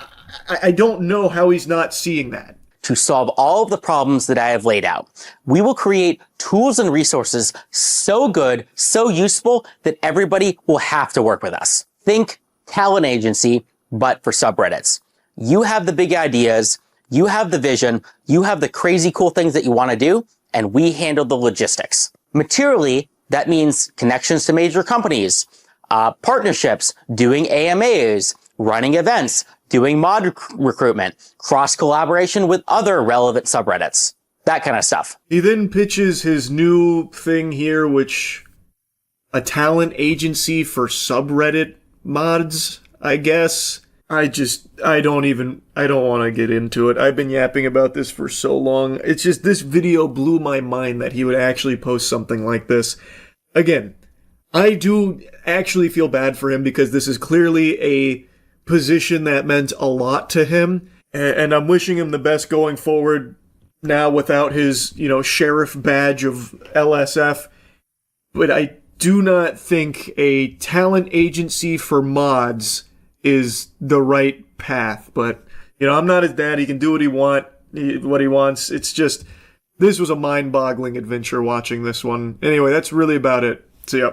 I don't know how he's not seeing that. To solve all of the problems that I have laid out, we will create tools and resources so good, so useful, that everybody will have to work with us. Think talent agency, but for subreddits. You have the big ideas, you have the vision, you have the crazy cool things that you want to do, and we handle the logistics. Materially, that means connections to major companies, partnerships, doing AMAs, running events, doing mod recruitment, cross-collaboration with other relevant subreddits, that kind of stuff. He then pitches his new thing here, which a talent agency for subreddit mods, I guess. I don't want to get into it. I've been yapping about this for so long. It's just, this video blew my mind that he would actually post something like this. Again, I do actually feel bad for him because this is clearly a position that meant a lot to him, and I'm wishing him the best going forward now without his, sheriff badge of LSF. But I do not think a talent agency for mods is the right path. But, I'm not his dad. He can do what he wants. It's just, this was a mind-boggling adventure watching this one. Anyway, that's really about it. See ya.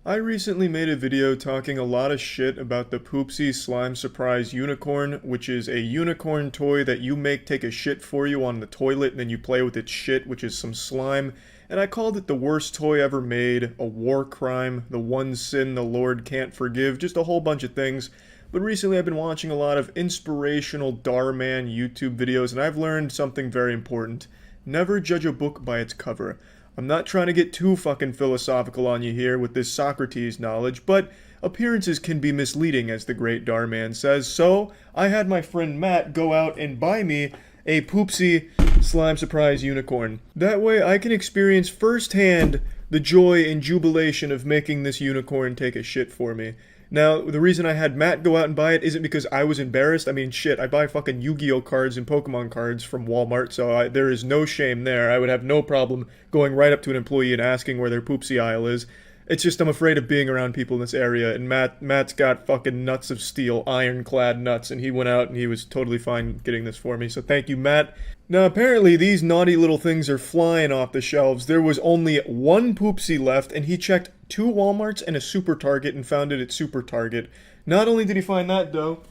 I recently made a video talking a lot of shit about the Poopsie Slime Surprise Unicorn, which is a unicorn toy that you make take a shit for you on the toilet, and then you play with its shit, which is some slime. And I called it the worst toy ever made, a war crime, the one sin the Lord can't forgive, just a whole bunch of things. But recently I've been watching a lot of inspirational Darman YouTube videos, and I've learned something very important. Never judge a book by its cover. I'm not trying to get too fucking philosophical on you here with this Socrates knowledge, but appearances can be misleading, as the great Darman says, so I had my friend Matt go out and buy me a Poopsie Slime Surprise Unicorn. That way I can experience firsthand the joy and jubilation of making this unicorn take a shit for me. Now, the reason I had Matt go out and buy it isn't because I was embarrassed. I mean, shit, I buy fucking Yu-Gi-Oh cards and Pokemon cards from Walmart, so there is no shame there. I would have no problem going right up to an employee and asking where their poopsie aisle is. It's just I'm afraid of being around people in this area, and Matt's got fucking nuts of steel, ironclad nuts, and he went out and he was totally fine getting this for me, so thank you, Matt. Now, apparently these naughty little things are flying off the shelves. There was only one Poopsie left, and he checked 2 Walmarts and a Super Target and found it at Super Target. Not only did he find that, though,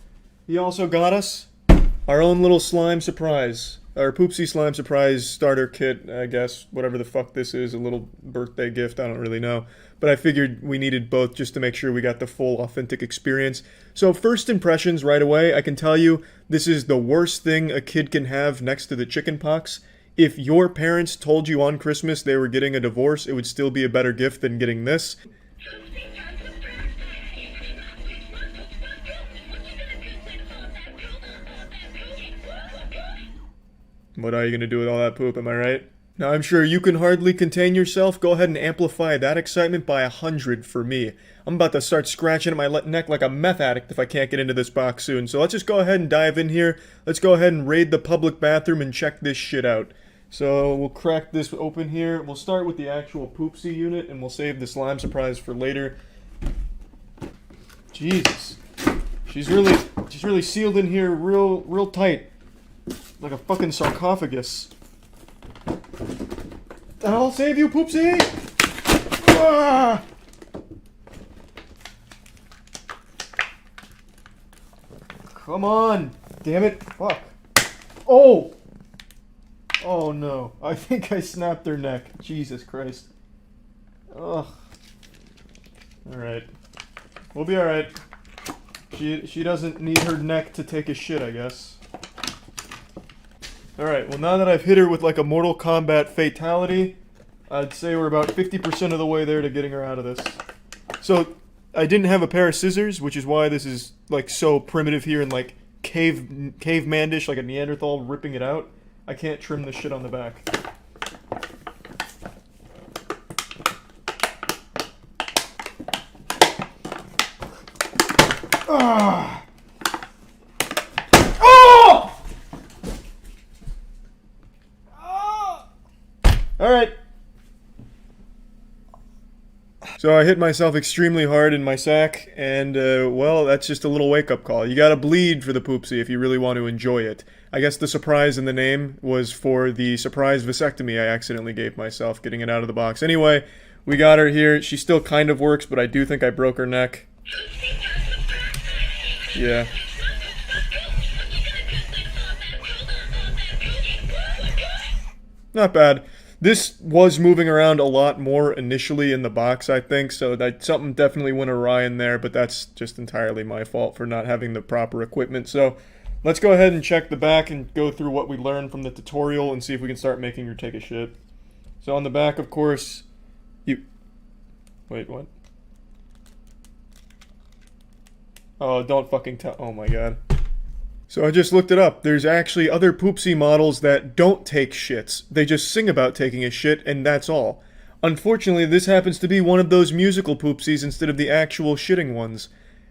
he also got us our own little slime surprise. Our Poopsie Slime Surprise starter kit, I guess, whatever the fuck this is, a little birthday gift, I don't really know. But I figured we needed both just to make sure we got the full, authentic experience. So first impressions right away, I can tell you, this is the worst thing a kid can have next to the chicken pox. if your parents told you on Christmas they were getting a divorce, it would still be a better gift than getting this. What are you going to do with all that poop, am I right? Now, I'm sure you can hardly contain yourself. Go ahead and amplify that excitement by 100 for me. I'm about to start scratching at my neck like a meth addict if I can't get into this box soon. So let's just go ahead and dive in here. Let's go ahead and raid the public bathroom and check this shit out. So we'll crack this open here. We'll start with the actual poopsie unit, and we'll save the slime surprise for later. Jesus. She's really sealed in here real tight. Like a fucking sarcophagus. I'll save you, Poopsie! Ah! Come on! Damn it! Fuck. Oh! Oh no. I think I snapped her neck. Jesus Christ. Ugh. Alright. We'll be alright. She doesn't need her neck to take a shit, I guess. Alright, well now that I've hit her with like a Mortal Kombat fatality, I'd say we're about 50% of the way there to getting her out of this. So, I didn't have a pair of scissors, which is why this is like so primitive here and like caveman-ish, like a Neanderthal ripping it out. I can't trim the shit on the back. Ah! Oh! Alright. So I hit myself extremely hard in my sack, and, well, that's just a little wake-up call. You gotta bleed for the poopsie if you really want to enjoy it. I guess the surprise in the name was for the surprise vasectomy I accidentally gave myself, getting it out of the box. Anyway, we got her here. She still kind of works, but I do think I broke her neck. Yeah. Not bad. This was moving around a lot more initially in the box, I think, so that something definitely went awry in there, but that's just entirely my fault for not having the proper equipment. So let's go ahead and check the back and go through what we learned from the tutorial and see if we can start making her take a shit. So on the back, of course, Wait, what? Oh, don't fucking tell. Oh my god. So I just looked it up. There's actually other poopsie models that don't take shits. They just sing about taking a shit, and that's all. Unfortunately, this happens to be one of those musical poopsies instead of the actual shitting ones,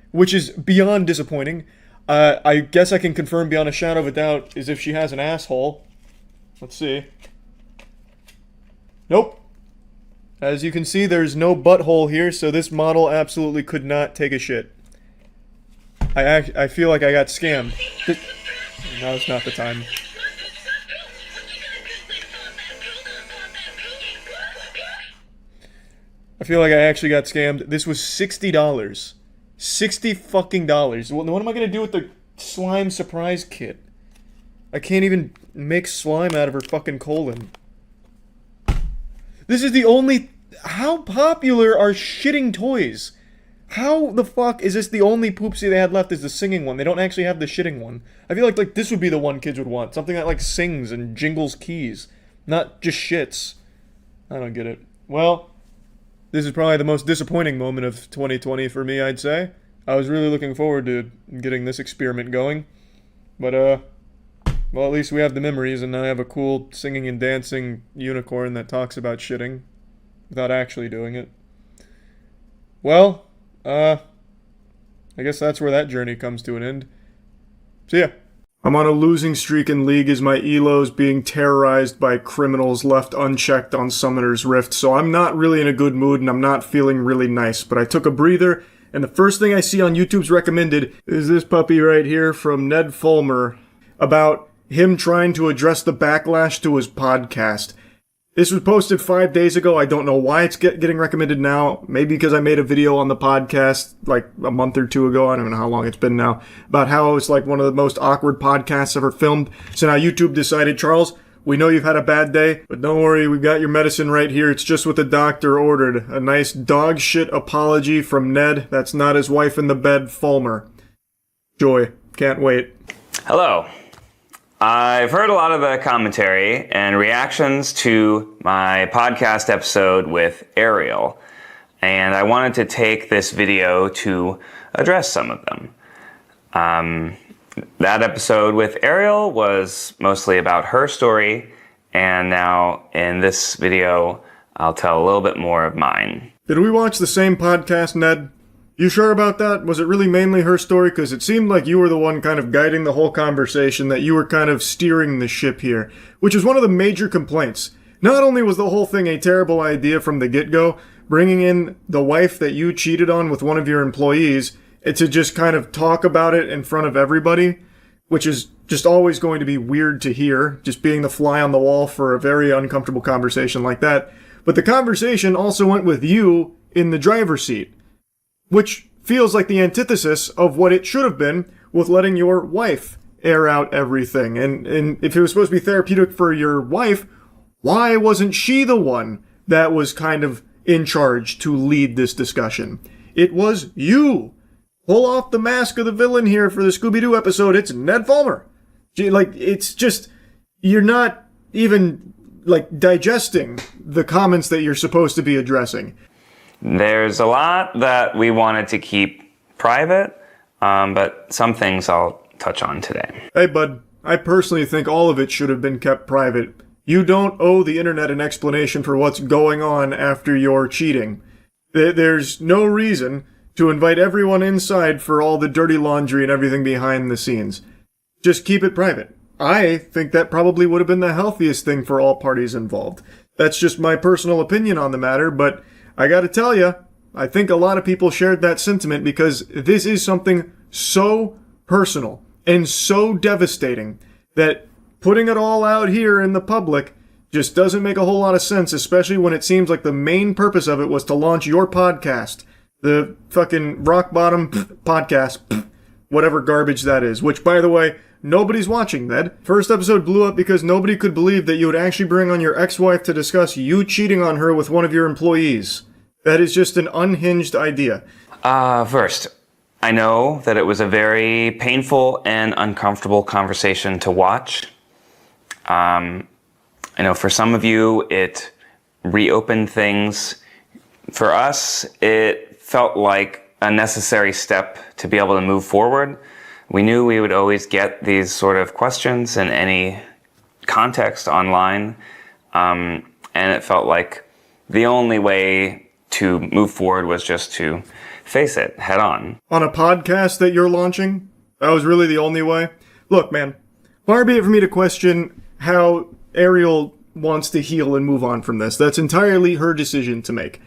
which is beyond disappointing. I guess I can confirm beyond a shadow of a doubt is if she has an asshole. Let's see. Nope. As you can see, there's no butthole here, so this model absolutely could not take a shit. I feel like I got scammed. No, it's not the time. I feel like I actually got scammed. This was $60. $60 fucking dollars. What am I gonna do with the slime surprise kit? I can't even make slime out of her fucking colon. This is the only... How popular are shitting toys? How the fuck is this the only poopsie they had left is the singing one? They don't actually have the shitting one. I feel like this would be the one kids would want. Something that like sings and jingles keys. Not just shits. I don't get it. Well, this is probably the most disappointing moment of 2020 for me, I'd say. I was really looking forward to getting this experiment going. But, well, at least we have the memories, and now I have a cool singing and dancing unicorn that talks about shitting without actually doing it. Well, I guess that's where that journey comes to an end. See ya. I'm on a losing streak in League as my elo's being terrorized by criminals left unchecked on Summoner's Rift, so I'm not really in a good mood and I'm not feeling really nice, but I took a breather, and the first thing I see on YouTube's recommended is this puppy right here from Ned Fulmer about him trying to address the backlash to his podcast. This was posted 5 days ago. I don't know why it's getting recommended now. Maybe because I made a video on the podcast like a month or two ago. I don't know how long it's been now. About how it's like one of the most awkward podcasts ever filmed. So now YouTube decided, Charles, we know you've had a bad day, but don't worry, we've got your medicine right here. It's just what the doctor ordered. A nice dog shit apology from Ned. That's not his wife in the bed, Fulmer. Joy. Can't wait. Hello. I've heard a lot of the commentary and reactions to my podcast episode with Ariel, and I wanted to take this video to address some of them. That episode with Ariel was mostly about her story, and now in this video, I'll tell a little bit more of mine. Did we watch the same podcast, Ned? You sure about that? Was it really mainly her story? Because it seemed like you were the one kind of guiding the whole conversation, that you were kind of steering the ship here, which is one of the major complaints. Not only was the whole thing a terrible idea from the get-go, bringing in the wife that you cheated on with one of your employees to just kind of talk about it in front of everybody, which is just always going to be weird to hear, just being the fly on the wall for a very uncomfortable conversation like that. But the conversation also went with you in the driver's seat, which feels like the antithesis of what it should have been with letting your wife air out everything. And if it was supposed to be therapeutic for your wife, why wasn't she the one that was kind of in charge to lead this discussion? It was you. Pull off the mask of the villain here for the Scooby-Doo episode. It's Ned Fulmer. Like, it's just, you're not even, like, digesting the comments that you're supposed to be addressing. There's a lot that we wanted to keep private, but some things I'll touch on today. Hey, bud, I personally think all of it should have been kept private. You don't owe the internet an explanation for what's going on after your cheating. There's no reason to invite everyone inside for all the dirty laundry and everything behind the scenes. Just keep it private. I think that probably would have been the healthiest thing for all parties involved. That's just my personal opinion on the matter, but I gotta tell you, I think a lot of people shared that sentiment because this is something so personal and so devastating that putting it all out here in the public just doesn't make a whole lot of sense, especially when it seems like the main purpose of it was to launch your podcast. The fucking rock bottom podcast, whatever garbage that is, which, by the way, nobody's watching, Ned. First episode blew up because nobody could believe that you would actually bring on your ex-wife to discuss you cheating on her with one of your employees. That is just an unhinged idea. First, I know that it was a very painful and uncomfortable conversation to watch. I know for some of you, it reopened things. For us, it felt like a necessary step to be able to move forward. We knew we would always get these sort of questions in any context online, and it felt like the only way to move forward was just to face it head on. On a podcast that you're launching? That was really the only way? Look, man, far be it for me to question how Ariel wants to heal and move on from this. That's entirely her decision to make.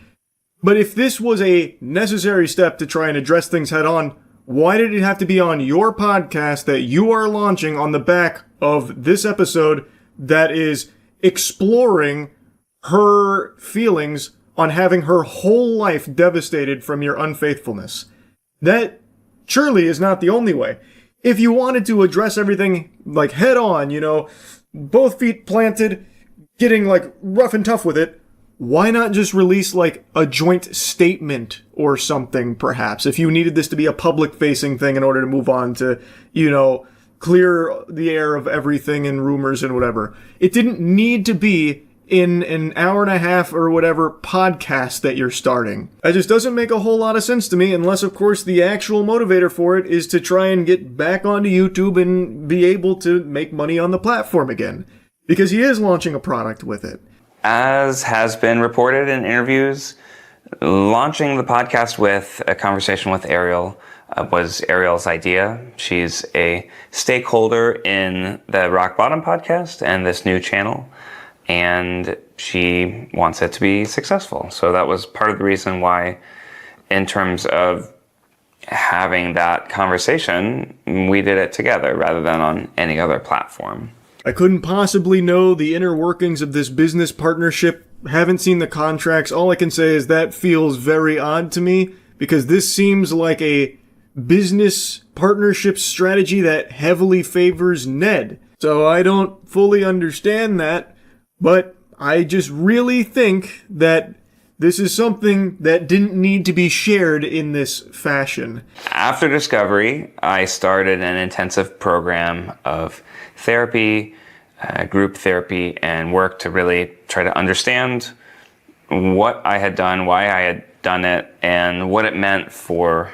But if this was a necessary step to try and address things head on, why did it have to be on your podcast that you are launching on the back of this episode that is exploring her feelings on having her whole life devastated from your unfaithfulness? That surely is not the only way. If you wanted to address everything like head on, you know, both feet planted, getting like rough and tough with it, why not just release like a joint statement or something, perhaps, if you needed this to be a public-facing thing in order to move on to, you know, clear the air of everything and rumors and whatever. It didn't need to be in an hour and a half or whatever podcast that you're starting. That just doesn't make a whole lot of sense to me, unless, of course, the actual motivator for it is to try and get back onto YouTube and be able to make money on the platform again. Because he is launching a product with it. As has been reported in interviews, launching the podcast with a conversation with Ariel was Ariel's idea. She's a stakeholder in the Rock Bottom podcast and this new channel, and she wants it to be successful. So that was part of the reason why, in terms of having that conversation, we did it together rather than on any other platform. I couldn't possibly know the inner workings of this business partnership. Haven't seen the contracts. All I can say is that feels very odd to me, because this seems like a business partnership strategy that heavily favors Ned. So I don't fully understand that, but I just really think that this is something that didn't need to be shared in this fashion. After Discovery, I started an intensive program of therapy, group therapy, and work to really try to understand what I had done, why I had done it, and what it meant for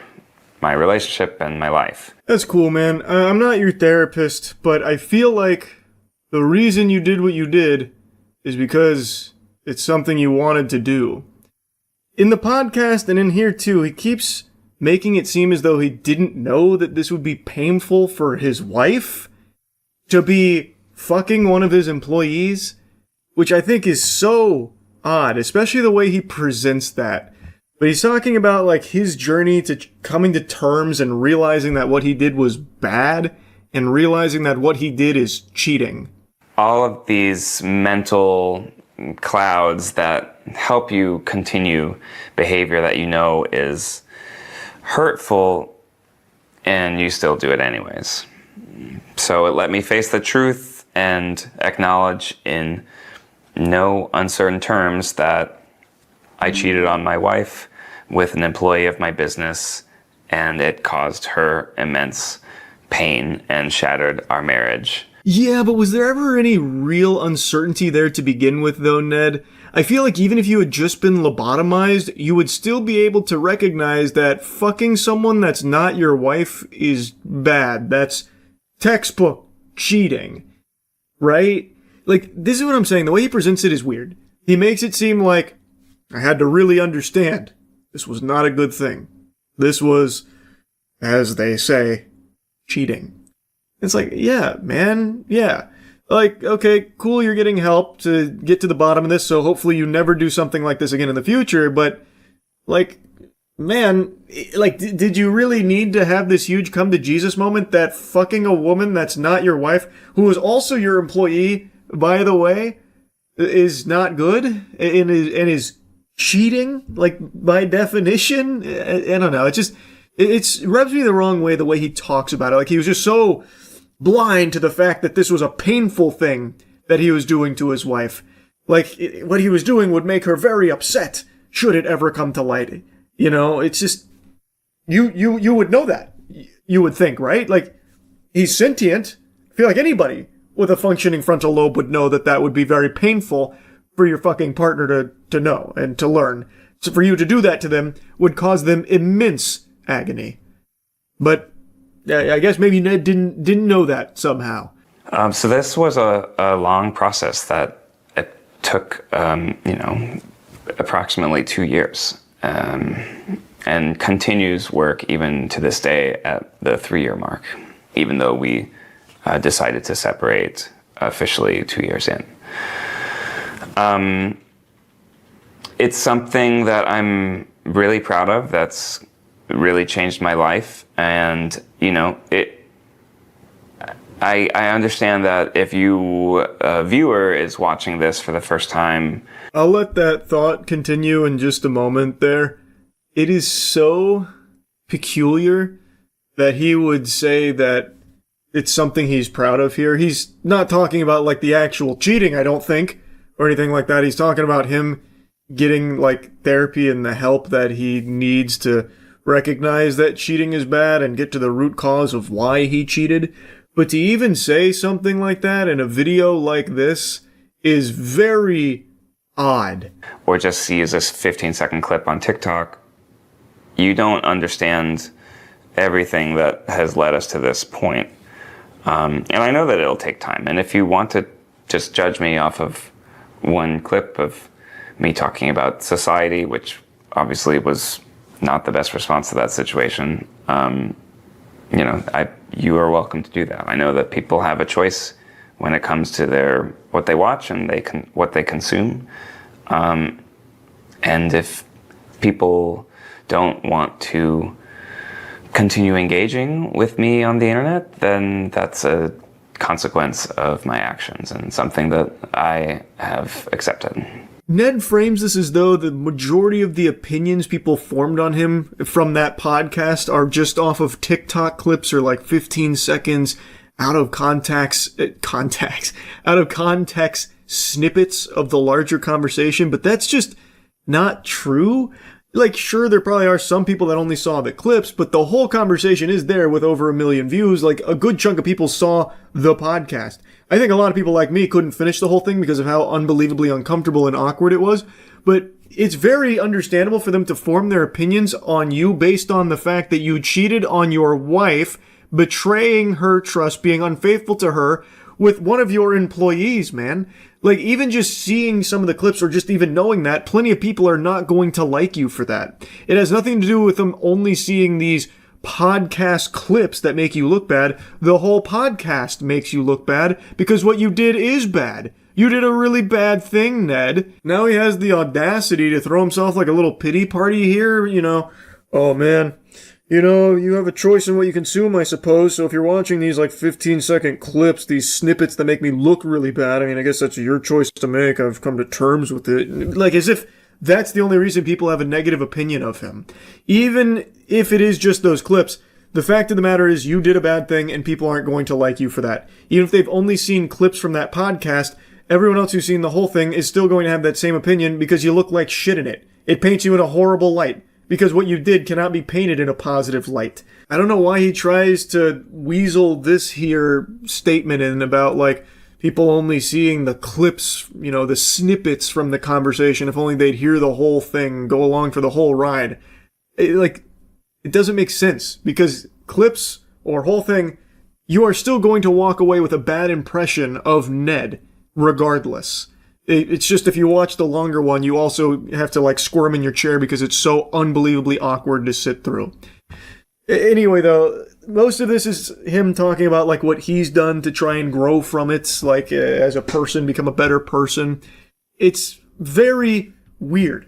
my relationship and my life. That's cool, man. I'm not your therapist, but I feel like the reason you did what you did is because it's something you wanted to do. In the podcast and in here too, he keeps making it seem as though he didn't know that this would be painful for his wife to be fucking one of his employees, which I think is so odd, especially the way he presents that. But he's talking about like his journey to coming to terms and realizing that what he did was bad and realizing that what he did is cheating. All of these mental clouds that help you continue behavior that you know is hurtful and you still do it anyways. So it let me face the truth and acknowledge in no uncertain terms that I cheated on my wife with an employee of my business, and it caused her immense pain and shattered our marriage. Yeah, but was there ever any real uncertainty there to begin with, though, Ned? I feel like even if you had just been lobotomized, you would still be able to recognize that fucking someone that's not your wife is bad. That's textbook cheating, right? Like, this is what I'm saying. The way he presents it is weird. He makes it seem like I had to really understand this was not a good thing. This was, as they say, cheating. It's like, yeah, man, yeah. Like, okay, cool, you're getting help to get to the bottom of this, so hopefully you never do something like this again in the future, but, like, man, like, did you really need to have this huge come to Jesus moment that fucking a woman that's not your wife, who is also your employee, by the way, is not good and is cheating, like, by definition? I don't know, it rubs me the wrong way the way he talks about it. Like, he was just so blind to the fact that this was a painful thing that he was doing to his wife. Like, what he was doing would make her very upset should it ever come to light. You know, it's just, you would know that. You would think, right? Like, he's sentient. I feel like anybody with a functioning frontal lobe would know that that would be very painful for your fucking partner to know and to learn. So for you to do that to them would cause them immense agony. But I guess maybe Ned didn't know that somehow. So this was a long process that it took, approximately 2 years, and continues work even to this day at the 3-year mark, even though we decided to separate officially 2 years in. It's something that I'm really proud of. That's really changed my life, and I understand that if you, a viewer, is watching this for the first time. I'll let that thought continue in just a moment there. It is so peculiar that he would say that it's something he's proud of here. He's not talking about like the actual cheating, I don't think, or anything like that. He's talking about him getting like therapy and the help that he needs to recognize that cheating is bad and get to the root cause of why he cheated. But to even say something like that in a video like this is very odd. Or just see as this 15-second clip on TikTok, you don't understand everything that has led us to this point. And I know that it'll take time. And if you want to just judge me off of one clip of me talking about society, which obviously was not the best response to that situation, you are welcome to do that. I know that people have a choice when it comes to what they watch and what they consume. And if people don't want to continue engaging with me on the internet, then that's a consequence of my actions and something that I have accepted. Ned frames this as though the majority of the opinions people formed on him from that podcast are just off of TikTok clips or like 15 seconds out of context snippets of the larger conversation. But that's just not true. Like, sure, there probably are some people that only saw the clips, but the whole conversation is there with over 1 million views. Like, a good chunk of people saw the podcast. I think a lot of people like me couldn't finish the whole thing because of how unbelievably uncomfortable and awkward it was. But it's very understandable for them to form their opinions on you based on the fact that you cheated on your wife, betraying her trust, being unfaithful to her with one of your employees, man. Like, even just seeing some of the clips or just even knowing that, plenty of people are not going to like you for that. It has nothing to do with them only seeing these podcast clips that make you look bad. The whole podcast makes you look bad because what you did is bad. You did a really bad thing, Ned. Now he has the audacity to throw himself like a little pity party here, Oh man, you have a choice in what you consume, I suppose, so if you're watching these 15-second clips, these snippets that make me look really bad, I guess that's your choice to make. I've come to terms with it. Like, as if that's the only reason people have a negative opinion of him. Even if it is just those clips, the fact of the matter is you did a bad thing and people aren't going to like you for that. Even if they've only seen clips from that podcast, everyone else who's seen the whole thing is still going to have that same opinion because you look like shit in it. It paints you in a horrible light. Because what you did cannot be painted in a positive light. I don't know why he tries to weasel this here statement in about, people only seeing the clips, the snippets from the conversation, if only they'd hear the whole thing, go along for the whole ride. It doesn't make sense. Because clips or whole thing, you are still going to walk away with a bad impression of Ned, regardless. It's just if you watch the longer one, you also have to squirm in your chair because it's so unbelievably awkward to sit through. Anyway, though, most of this is him talking about what he's done to try and grow from it, as a person, become a better person. It's very weird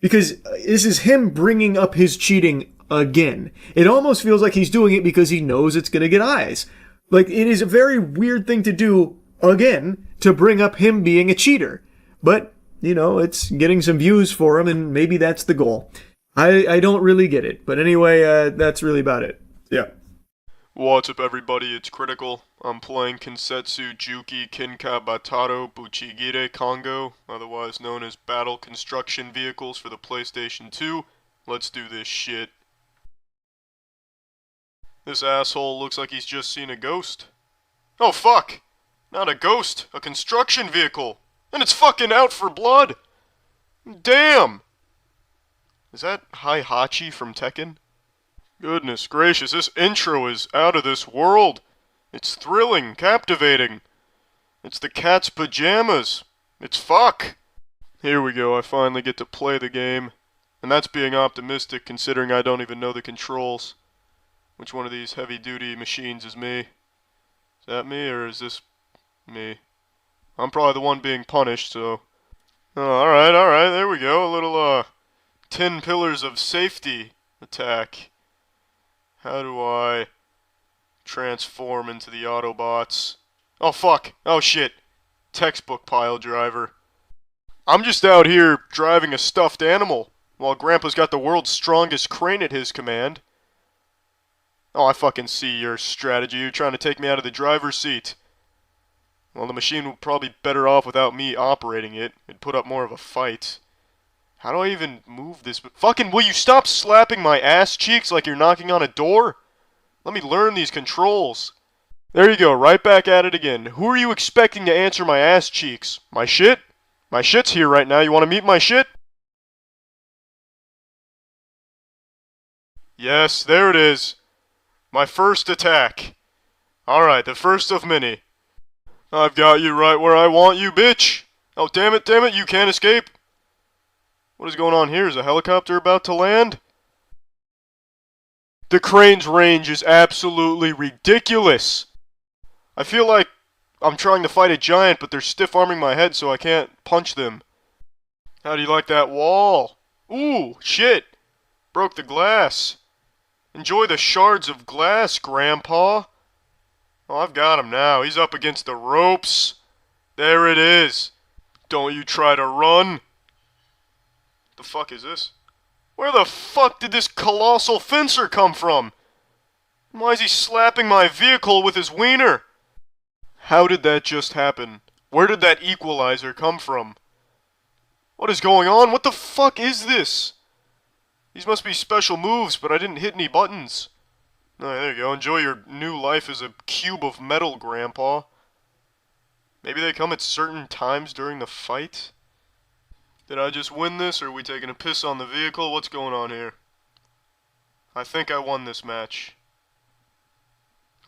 because this is him bringing up his cheating again. It almost feels like he's doing it because he knows it's going to get eyes. It is a very weird thing to do again, to bring up him being a cheater. But, it's getting some views for him, and maybe that's the goal. I don't really get it. But anyway, that's really about it. Yeah. What's up, everybody? It's Critical. I'm playing Kensetsu Juki Kinka Bataro Buchigire Kongo, otherwise known as Battle Construction Vehicles for the PlayStation 2. Let's do this shit. This asshole looks like he's just seen a ghost. Oh, fuck! Not a ghost, a construction vehicle. And it's fucking out for blood. Damn. Is that Heihachi from Tekken? Goodness gracious, this intro is out of this world. It's thrilling, captivating. It's the cat's pajamas. It's fuck. Here we go, I finally get to play the game. And that's being optimistic considering I don't even know the controls. Which one of these heavy-duty machines is me? Is that me, or is this me? I'm probably the one being punished, so... Oh, alright, there we go. A little, 10 pillars of safety attack. How do I transform into the Autobots? Oh, fuck. Oh, shit. Textbook pile driver. I'm just out here driving a stuffed animal, while Grandpa's got the world's strongest crane at his command. Oh, I fucking see your strategy. You're trying to take me out of the driver's seat. Well, the machine would probably be better off without me operating it. It'd put up more of a fight. How do I even move this? Fucking, will you stop slapping my ass cheeks like you're knocking on a door? Let me learn these controls. There you go, right back at it again. Who are you expecting to answer my ass cheeks? My shit? My shit's here right now. You want to meet my shit? Yes, there it is. My first attack. Alright, the first of many. I've got you right where I want you, bitch! Oh, damn it, you can't escape! What is going on here? Is a helicopter about to land? The crane's range is absolutely ridiculous! I feel like I'm trying to fight a giant, but they're stiff-arming my head so I can't punch them. How do you like that wall? Ooh, shit! Broke the glass. Enjoy the shards of glass, Grandpa. Oh, I've got him now. He's up against the ropes. There it is. Don't you try to run. The fuck is this? Where the fuck did this colossal fencer come from? Why is he slapping my vehicle with his wiener? How did that just happen? Where did that equalizer come from? What is going on? What the fuck is this? These must be special moves, but I didn't hit any buttons. Alright, there you go. Enjoy your new life as a cube of metal, Grandpa. Maybe they come at certain times during the fight? Did I just win this, or are we taking a piss on the vehicle? What's going on here? I think I won this match.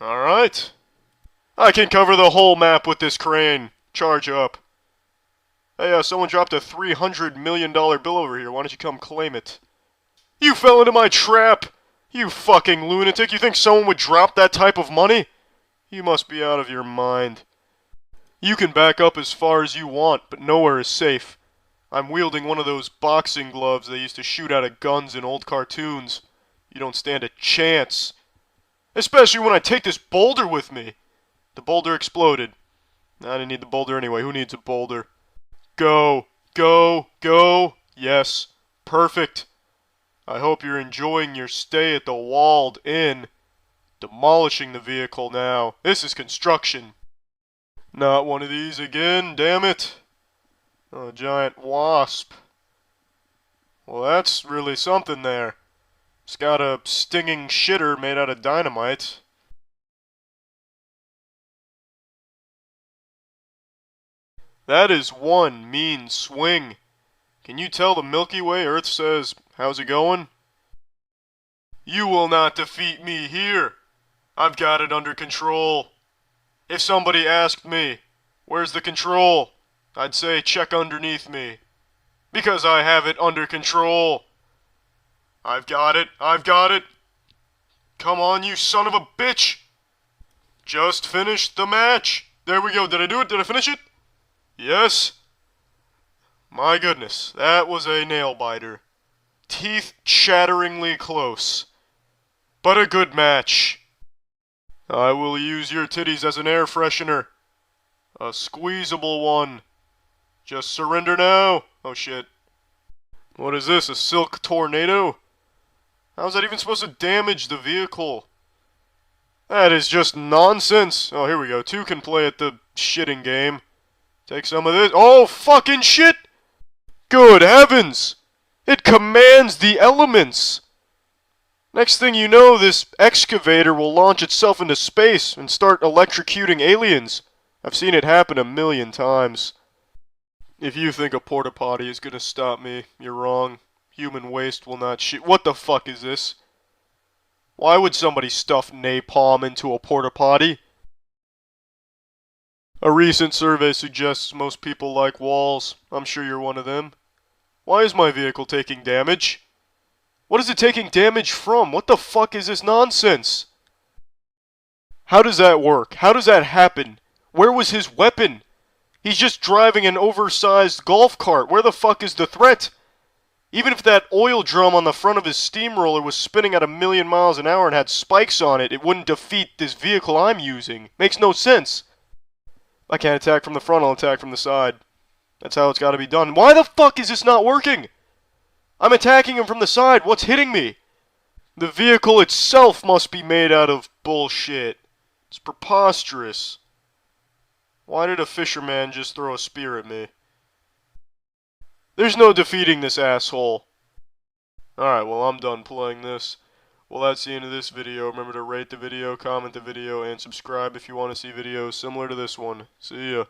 Alright. I can cover the whole map with this crane. Charge up. Hey, someone dropped a $300 million bill over here. Why don't you come claim it? You fell into my trap! You fucking lunatic! You think someone would drop that type of money? You must be out of your mind. You can back up as far as you want, but nowhere is safe. I'm wielding one of those boxing gloves they used to shoot out of guns in old cartoons. You don't stand a chance. Especially when I take this boulder with me. The boulder exploded. I didn't need the boulder anyway. Who needs a boulder? Go. Go. Go. Yes. Perfect. I hope you're enjoying your stay at the Walled Inn. Demolishing the vehicle now. This is construction. Not one of these again, damn it. Oh, a giant wasp. Well, that's really something there. It's got a stinging shitter made out of dynamite. That is one mean swing. Can you tell the Milky Way Earth says, how's it going? You will not defeat me here. I've got it under control. If somebody asked me, where's the control? I'd say check underneath me. Because I have it under control. I've got it. I've got it. Come on, you son of a bitch. Just finished the match. There we go. Did I do it? Did I finish it? Yes. My goodness, that was a nail-biter. Teeth chatteringly close. But a good match. I will use your titties as an air freshener. A squeezable one. Just surrender now. Oh shit. What is this, a silk tornado? How's that even supposed to damage the vehicle? That is just nonsense. Oh, here we go. Two can play at the shitting game. Take some of this. Oh, fucking shit! Good heavens! It commands the elements! Next thing you know, this excavator will launch itself into space and start electrocuting aliens. I've seen it happen 1,000,000 times. If you think a porta potty is gonna stop me, you're wrong. Human waste will not shoot. What the fuck is this? Why would somebody stuff napalm into a porta potty? A recent survey suggests most people like walls. I'm sure you're one of them. Why is my vehicle taking damage? What is it taking damage from? What the fuck is this nonsense? How does that work? How does that happen? Where was his weapon? He's just driving an oversized golf cart. Where the fuck is the threat? Even if that oil drum on the front of his steamroller was spinning at 1,000,000 miles an hour and had spikes on it, it wouldn't defeat this vehicle I'm using. Makes no sense. I can't attack from the front, I'll attack from the side. That's how it's got to be done. Why the fuck is this not working? I'm attacking him from the side. What's hitting me? The vehicle itself must be made out of bullshit. It's preposterous. Why did a fisherman just throw a spear at me? There's no defeating this asshole. Alright, well, I'm done playing this. Well, that's the end of this video. Remember to rate the video, comment the video, and subscribe if you want to see videos similar to this one. See ya.